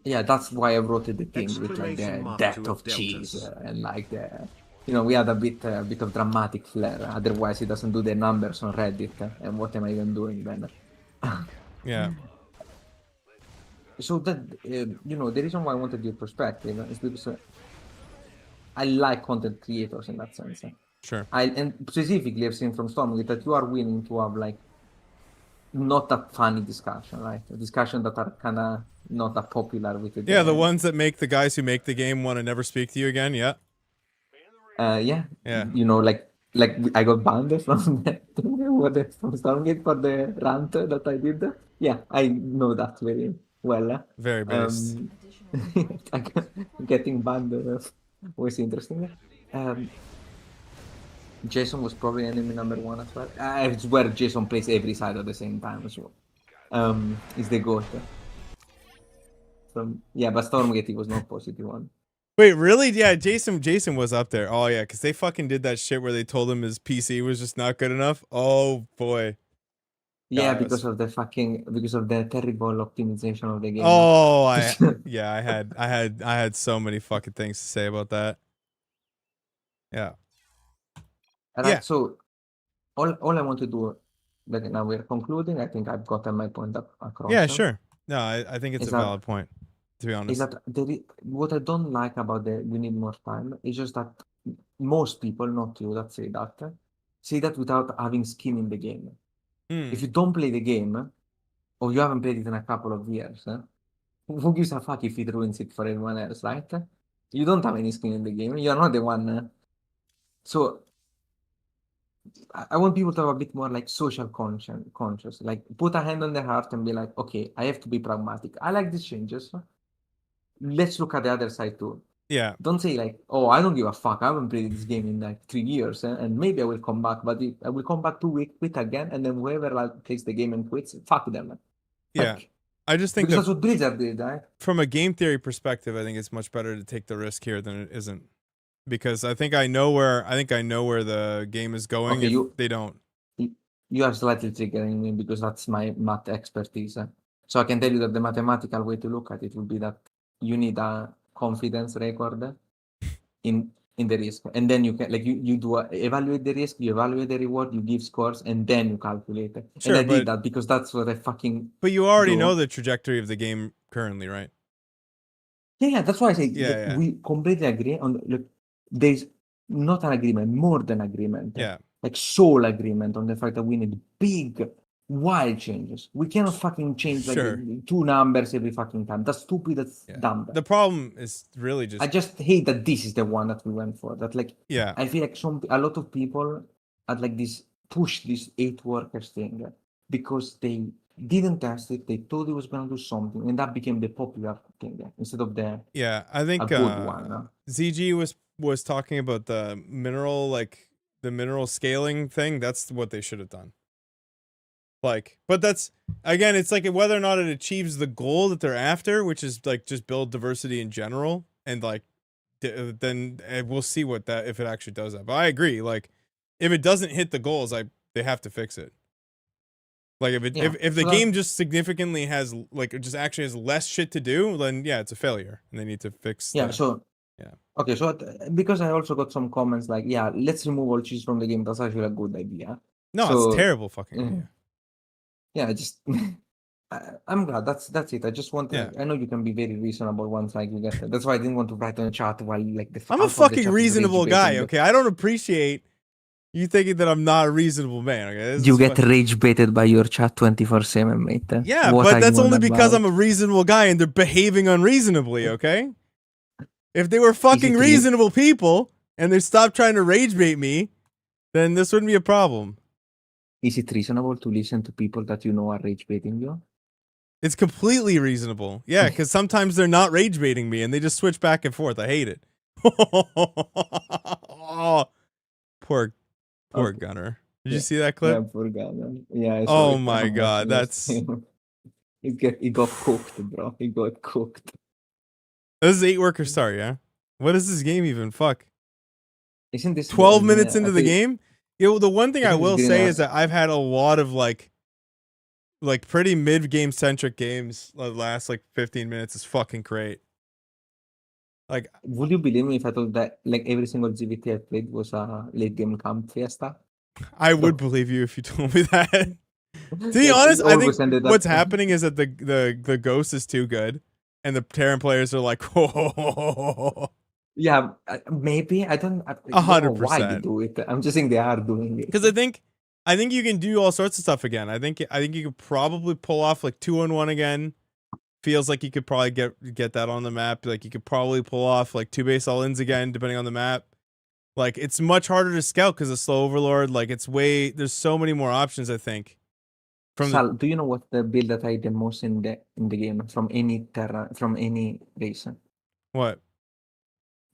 Yeah, that's why I wrote the thing with like Exclamation the mark death to of cheese deltas. and like the, we had a bit of dramatic flair. Otherwise, it doesn't do the numbers on Reddit. And what am I even doing then? Yeah. So that the reason why I wanted your perspective is because I like content creators in that sense. Sure. And specifically, I've seen from Stormgate that you are willing to have like not that funny discussion, right? A discussion that are kind of not that popular with the Yeah, the ones that make the guys who make the game want to never speak to you again. Yeah. Yeah. Yeah. Like I got banned from from Stormgate for the rant that I did. Yeah, I know that very well. Very base. Getting banned was interesting. Jason was probably enemy number one as well. It's where Jason plays every side at the same time as well. Is the goat. Yeah, but Stormgate was not positive one. Wait, really? Yeah, Jason was up there. Oh yeah, because they fucking did that shit where they told him his PC was just not good enough. Oh boy. Yeah, God, because of the terrible optimization of the game. Oh, I had so many fucking things to say about that. Yeah. Right, Yeah. so all I want to do, like now we're concluding. I think I've gotten my point across. Yeah, sure. No, I think it's Is a that- valid point, to be Is honest. that what I don't like about the we need more time is just that most people, not you, that say that without having skin in the game. Hmm. If you don't play the game, or you haven't played it in a couple of years, who gives a fuck if it ruins it for everyone else, right? You don't have any skin in the game. You're not the one. So I want people to have a bit more like social conscious, like put a hand on their heart and be like, okay, I have to be pragmatic. I like these changes. Let's look at the other side too. Yeah. Don't say like, oh, I don't give a fuck. I haven't played this game in like 3 years, and maybe I will come back, but I will come back 2 weeks, quit again, and then whoever like plays the game and quits, fuck them. Yeah. Like, I just think because that that's what Blizzard did, right? from a game theory perspective, I think it's much better to take the risk here than it isn't. Because I think I know where the game is going Okay, if they don't. You are slightly triggering me because that's my math expertise. So I can tell you that the mathematical way to look at it would be that you need a confidence record in the risk, and then you can like you do evaluate the risk, you evaluate the reward, you give scores, and then you calculate it. Sure, and I did but- that because that's what I fucking But you already do. know the trajectory of the game currently, right? Yeah, that's why I say Yeah. we completely agree on. Look, there's not an agreement, more than agreement. Yeah. Like sole agreement on the fact that we need big, wild changes. We cannot fucking change like Sure. 2 numbers every fucking time. That's stupid. That's Yeah. dumb. The problem is really just I just hate that this is the one that we went for. That like yeah. I feel like a lot of people had like this push this 8 workers thing because they didn't test it. They thought it was gonna do something, and that became the popular thing instead of the Yeah, I think a good one. ZG was talking about the mineral scaling thing. That's what they should have done. Like, but that's again, it's like whether or not it achieves the goal that they're after, which is like just build diversity in general, and like then we'll see if it actually does that. But I agree, like if it doesn't hit the goals, they have to fix it. Like if the game just significantly has like it just actually has less shit to do, then yeah, it's a failure, and they need to fix. Yeah. that. So Yeah. Okay. So because I also got some comments like, yeah, let's remove all cheese from the game. That's actually a good idea. No, So- it's terrible fucking. Mm. idea. Yeah. I just. I'm glad. That's it. I just want to. Yeah. I know you can be very reasonable once like you get it. That's why I didn't want to write on the chat while like the. I'm half a of the fucking chat is reasonable rage guy, baiting. okay? I don't appreciate you thinking that I'm not a reasonable man, okay? This You is get fucking- rage baited by your chat 24/7, mate. Yeah, What but are that's you on only because about? I'm a reasonable guy and they're behaving unreasonably, okay? If they were fucking it reasonable people and they stopped trying to rage bait me, then this wouldn't be a problem. Is it reasonable to listen to people that you know are rage baiting you? It's completely reasonable. Yeah, because sometimes they're not rage baiting me and they just switch back and forth. I hate it. Oh, poor Okay. Gunner. Did you Yeah. see that Yeah, clip? poor guy, man. Yeah, I saw Oh it. my I'm god, watching it. that's He got cooked, bro. He got cooked. this is 8 worker star, yeah? What is this game even? Fuck. Isn't this 12 minutes I into the think game? The one thing I it's will green say is ass. that I've had a lot of like pretty mid game centric games the last like 15 minutes is fucking great. Like Would you believe me if I told that like every single GVT I played was a late game camp fiesta? I would So, believe you if you told me that. To be like it honest, I always think ended up. what's happening is that the ghost is too good, and the Terran players are like, oh, Yeah, maybe I don't know why they 100%. do it. I'm just saying they are doing it. Because I think you can do all sorts of stuff again. I think you could probably pull off like 2-on-1 again. Feels like you could probably get that on the map. Like you could probably pull off like 2 base all-ins again, depending on the map. Like it's much harder to scout because of slow overlord. Like there's so many more options. I think from the Sal, do you know what the build that I the most in the game from any terra from any race? what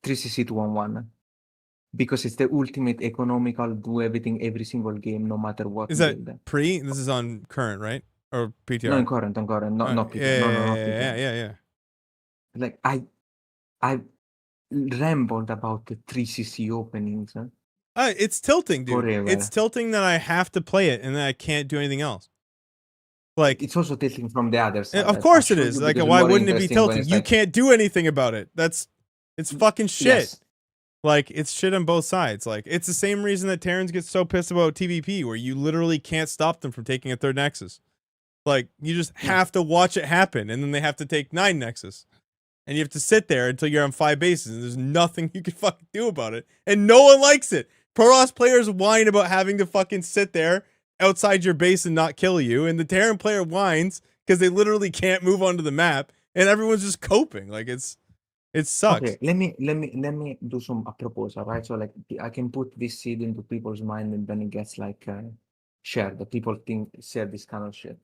3cc 2-on-1. Because it's the ultimate economical, do everything every single game, no matter what is that build. pre? This is on current, right? Or No, PTR? on current, not Yeah, PTR. No, no, not yeah, PTR. yeah, yeah. Like I rambled about the 3cc openings It's tilting, dude. It's forever. tilting that I have to play it and that I can't do anything else. Like, It's also tilting from the other side. of I course it assure is. you, Like, because it's why more wouldn't it be interesting when tilting? it's You like, can't do anything about it. It's fucking shit. yes, Like, it's shit on both sides. Like, it's the same reason that Terrans get so pissed about TVP, where you literally can't stop them from taking a third Nexus. Like, you just yeah. have to watch it happen, and then they have to take 9 Nexus. And you have to sit there until you're on 5 bases, and there's nothing you can fucking do about it. And no one likes it. Protoss players whine about having to fucking sit there outside your base and not kill you, and the Terran player whines because they literally can't move onto the map, and everyone's just coping. Like it sucks. Okay, let me do some a proposal, right? So like I can put this seed into people's mind, and then it gets like shared. The people think share this kind of shit.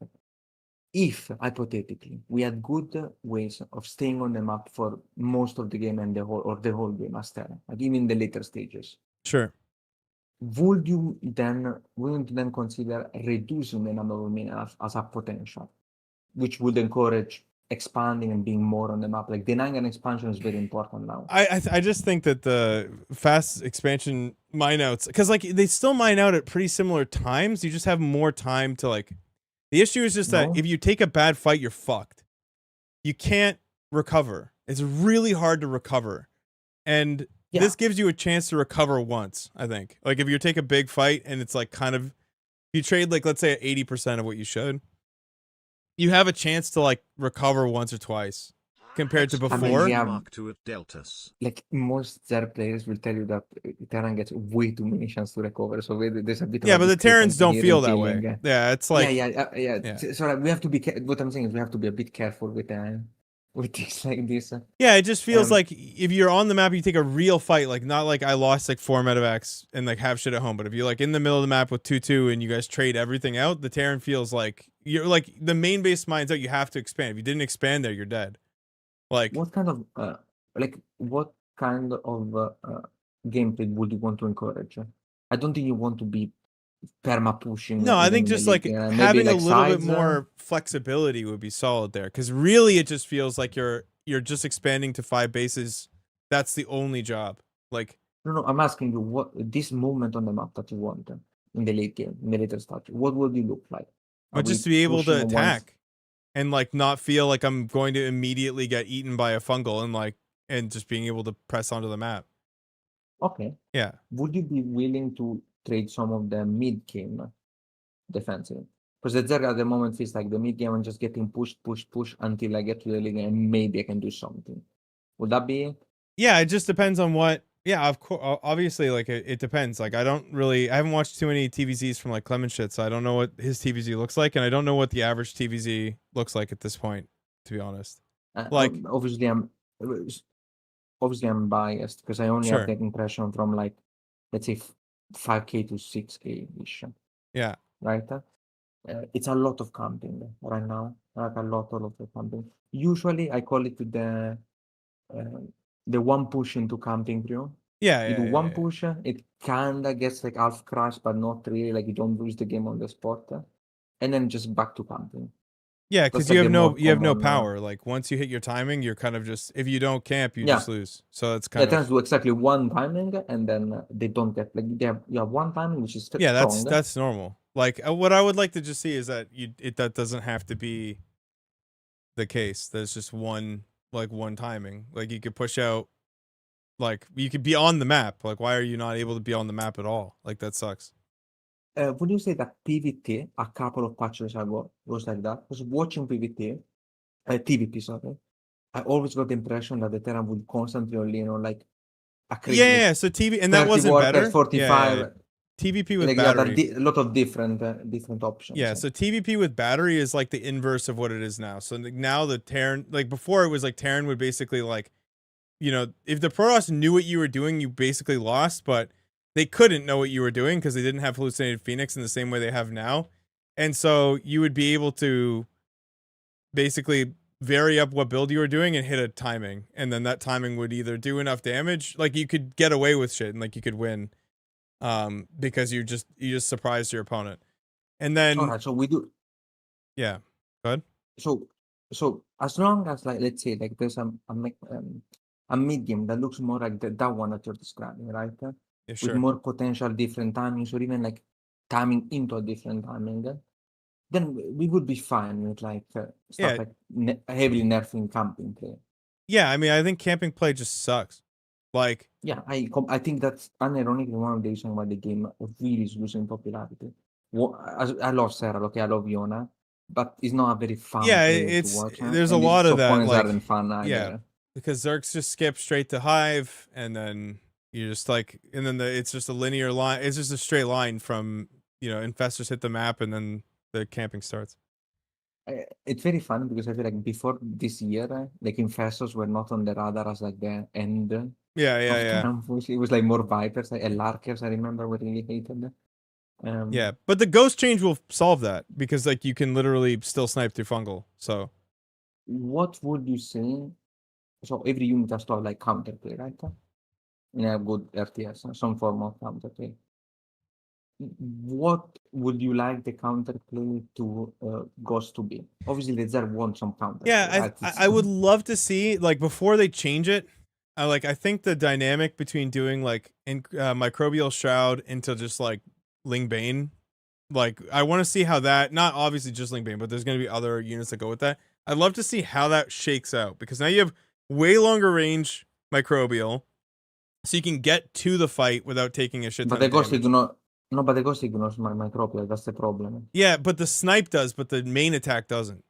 If hypothetically we had good ways of staying on the map for most of the game and the whole game as Terra, like even the later stages, Sure. wouldn't you then consider reducing the number of minutes as a potential, which would encourage expanding and being more on the map? Like denying an expansion is very important now. I just think that the fast expansion mine outs, because like they still mine out at pretty similar times. You just have more time to like. The issue is just that No? if you take a bad fight, you're fucked. You can't recover. It's really hard to recover. And Yeah. this gives you a chance to recover once, I think. Like if you take a big fight and it's like kind of you trade like let's say 80% of what you should, you have a chance to like recover once or twice compared to I mean, before. yeah, Mark 2 at Deltas. like most Zer players will tell you that Terran gets way too many chances to recover. So there's a bit of Yeah, a but the Terrans discrepancy don't here feel in that feeling. way. Yeah, it's like Yeah. yeah. So like, we have to be. What I'm saying is we have to be a bit careful with things like this. Yeah, it just feels Um, like if you're on the map, you take a real fight, like not like I lost like 4 medevacs and like have shit at home. But if you're like in the middle of the map with 2-2 and you guys trade everything out, the Terran feels like you're like the main base mines out. You have to expand. If you didn't expand there, you're dead. Like what kind of gameplay would you want to encourage? I don't think you want to be perma pushing no, I even think in the just league. like Maybe having a like little bit sides. more flexibility would be solid there. Because really, it just feels like you're just expanding to 5 bases. That's the only job. Like No, I'm asking you what this movement on the map that you want in the late game, in the later stage. What would you look like? Are but just we to be able pushing to on one? attack and like not feel like I'm going to immediately get eaten by a fungal and just being able to press onto the map. Okay. Yeah. Would you be willing to trade some of the mid game defensive? Because the Zerg at the moment feels like the mid game I'm just getting pushed until I get to the league and maybe I can do something. Would that be? Yeah, it just depends on what. Yeah, of course. Obviously, like it depends. Like I haven't watched too many TVZs from like Clement shit, so I don't know what his TVZ looks like, and I don't know what the average TVZ looks like at this point, to be honest. Like, Obviously I'm biased because I only have sure, that impression from like let's say 5K to 6K ish, yeah, right? It's a lot of camping right now, like a lot of camping. Usually I call it the one push into camping crew. Yeah, You yeah, do yeah, one yeah. push, it kinda gets like half crash, but not really. Like you don't lose the game on the spot, and then just back to camping. Yeah, That's because like you the have more no common. power. Like once you hit your timing, you're kind of just if you don't camp, you Yeah. just lose. So it's They kind tend of to do exactly one timing, and then they don't get like you have one timing which is yeah, strong. that's normal. Like what I would like to just see is that that doesn't have to be the case. There's just one timing. Like you could push out, like you could be on the map. Like why are you not able to be on the map at all? Like that sucks. Would you say that PvT a couple of patches ago was like that? Because watching PvP, sorry, I always got the impression that the Terran would constantly only, like a crazy like Yeah. So TV and that 30 wasn't workers, better. 45. Yeah. TVP with Like you had battery. a lot of different options. Yeah, so TVP with battery is like the inverse of what it is now. So now the Terran, like before it was like Terran would basically like, if the Protoss knew what you were doing, you basically lost, but they couldn't know what you were doing because they didn't have hallucinated Phoenix in the same way they have now. And so you would be able to basically vary up what build you were doing and hit a timing. And then that timing would either do enough damage, like you could get away with shit and like you could win. Because you just surprised your opponent. And then All right, so we do. yeah, go ahead. So as long as like let's say like there's a medium that looks more like that one that you're describing, right? Yeah, With sure. more potential different timings or even like timing into a different timing, then we would be fine with like stuff Yeah. like heavily nerfing camping play. Yeah, I mean, I think camping play just sucks. Like, Yeah, I think that's unironically one of the reasons why the game really is losing popularity. I love Serral, okay, I love Yona, but it's not a very fun yeah, player to watch. there's a And lot its of that. opponents Like, aren't fun either. yeah, because Zerks just skip straight to Hive, and then you just like, and then it's just a linear line. It's just a straight line from infestors hit the map, and then the camping starts. It's very funny because I feel like before this year, like infestors were not on the radar as like the end Yeah, yeah, of yeah. Campus. It was like more Vipers, like Larkers, I remember were really hated. Yeah, but the ghost change will solve that because like you can literally still snipe through fungal. So What would you say? So every unit has to have like counterplay, right? In a good RTS, some form of counterplay. What would you like the counterplay to Ghost to be? Obviously, the Zer wants some counterplay. yeah, right? I would love to see like before they change it. I think the dynamic between doing like microbial shroud into just like Ling Bane, like I want to see how that, not obviously just Ling Bane, but there's going to be other units that go with that. I'd love to see how that shakes out because now you have way longer range microbial, so you can get to the fight without taking a shit ton But the of Ghost damage. do not. No, but the Ghost ignores my microbial. That's the problem. Yeah, but the snipe does, but the main attack doesn't.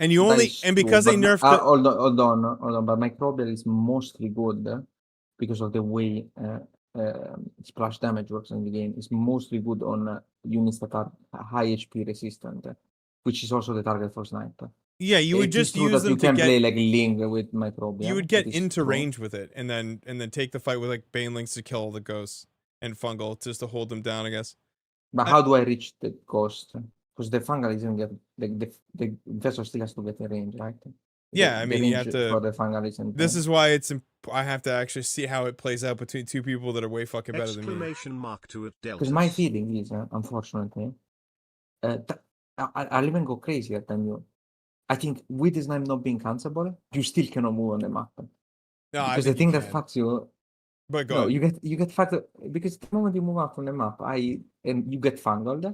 And you That only is and true, because they but nerfed the hold on. But microbial is mostly good because of the way splash damage works in the game. It's mostly good on units that are high HP resistant, which is also the target for sniper. yeah, you would It is just true use that you them to can get play like Ling with microbial. you would get that is into true. range with it and then take the fight with like Banelings to kill all the ghosts and fungal just to hold them down, I guess. But how do I reach the Ghost? Because the fungal isn't get like the vessel still has to get the range, right? Yeah, I The mean you range have to for the fungal isn't. this is why I have to actually see how it plays out between two people that are way fucking better than me. Exclamation mark to it Because my deltas. feeling is, unfortunately, I'll even go crazier than you. I think with this knife not being cancelable, you still cannot move on the map. No, I Because the think thing you that can. fucks you, But go no, ahead. you get fucked because the moment you move out from the map, and you get fungled.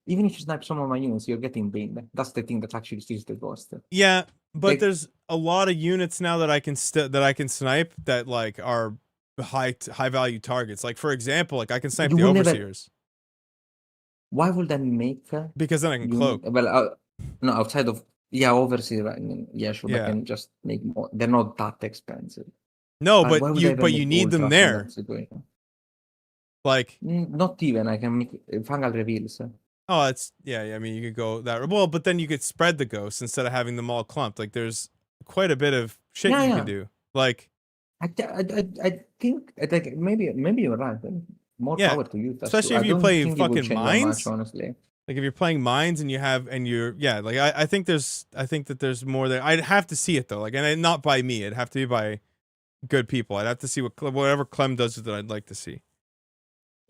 Even if you snipe some of my units, you're getting baned. That's the thing that actually steals the Ghost. Yeah, but Like- there's a lot of units now that I can snipe that like are high value targets. Like for example, like I can snipe You the will never- overseers Why would that make because then I can unit- cloak. Well, no, outside of overseer, I mean, yeah, sure, Yeah. but can just make more. They're not that expensive. No, Why but would I you ever make need them ultras in there. that situation? Like Not even. I can make fungal reveals. oh, it's yeah. I mean, you could go that well, but then you could spread the ghosts instead of having them all clumped. Like there's quite a bit of shit Yeah, you yeah. can do. Like I think like maybe you're right. More Yeah, power to you. especially if you play fucking mines. honestly. Like if you're playing Mines and like I think that there's more there. I'd have to see it though, like, and not by me. It'd have to be by good people. I'd have to see whatever Clem does that I'd like to see.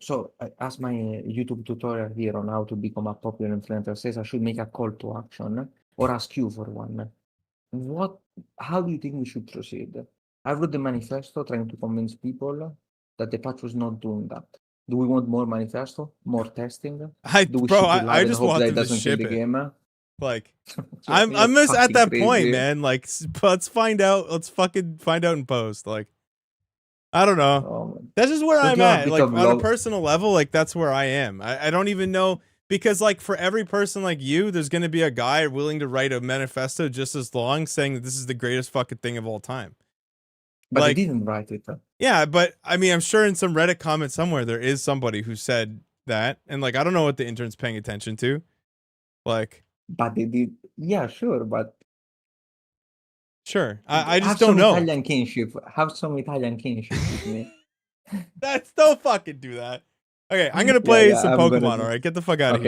So, as my YouTube tutorial here on how to become a popular influencer says, I should make a call to action or ask you for one. How do you think we should proceed? I wrote the manifesto trying to convince people that the patch was not doing that. Do we want more manifesto? More testing? Do we ship it live I and just hope want that them it to doesn't kill ship the it. game? Like, Yeah, I'm you're just at fucking that crazy. point, man. Like, let's find out. Let's fucking find out in post. Like, I don't know. Oh, That's just where Don't I'm you have a at. bit Like, of on a love- personal level, like, that's where I am. I don't even know, because, like, for every person like you, there's going to be a guy willing to write a manifesto just as long saying that this is the greatest fucking thing of all time. but like- they didn't write it. Yeah, but, I mean, I'm sure in some Reddit comment somewhere there is somebody who said that. And, like, I don't know what the intern's paying attention to. Like, But they did. Yeah, sure, but sure. I just have don't some know. Italian kinship. Have some Italian kinship with me. Don't fucking do that. Okay, I'm going to play yeah, some I'm gonna Pokemon, do- all right? Get the fuck out of Okay. here.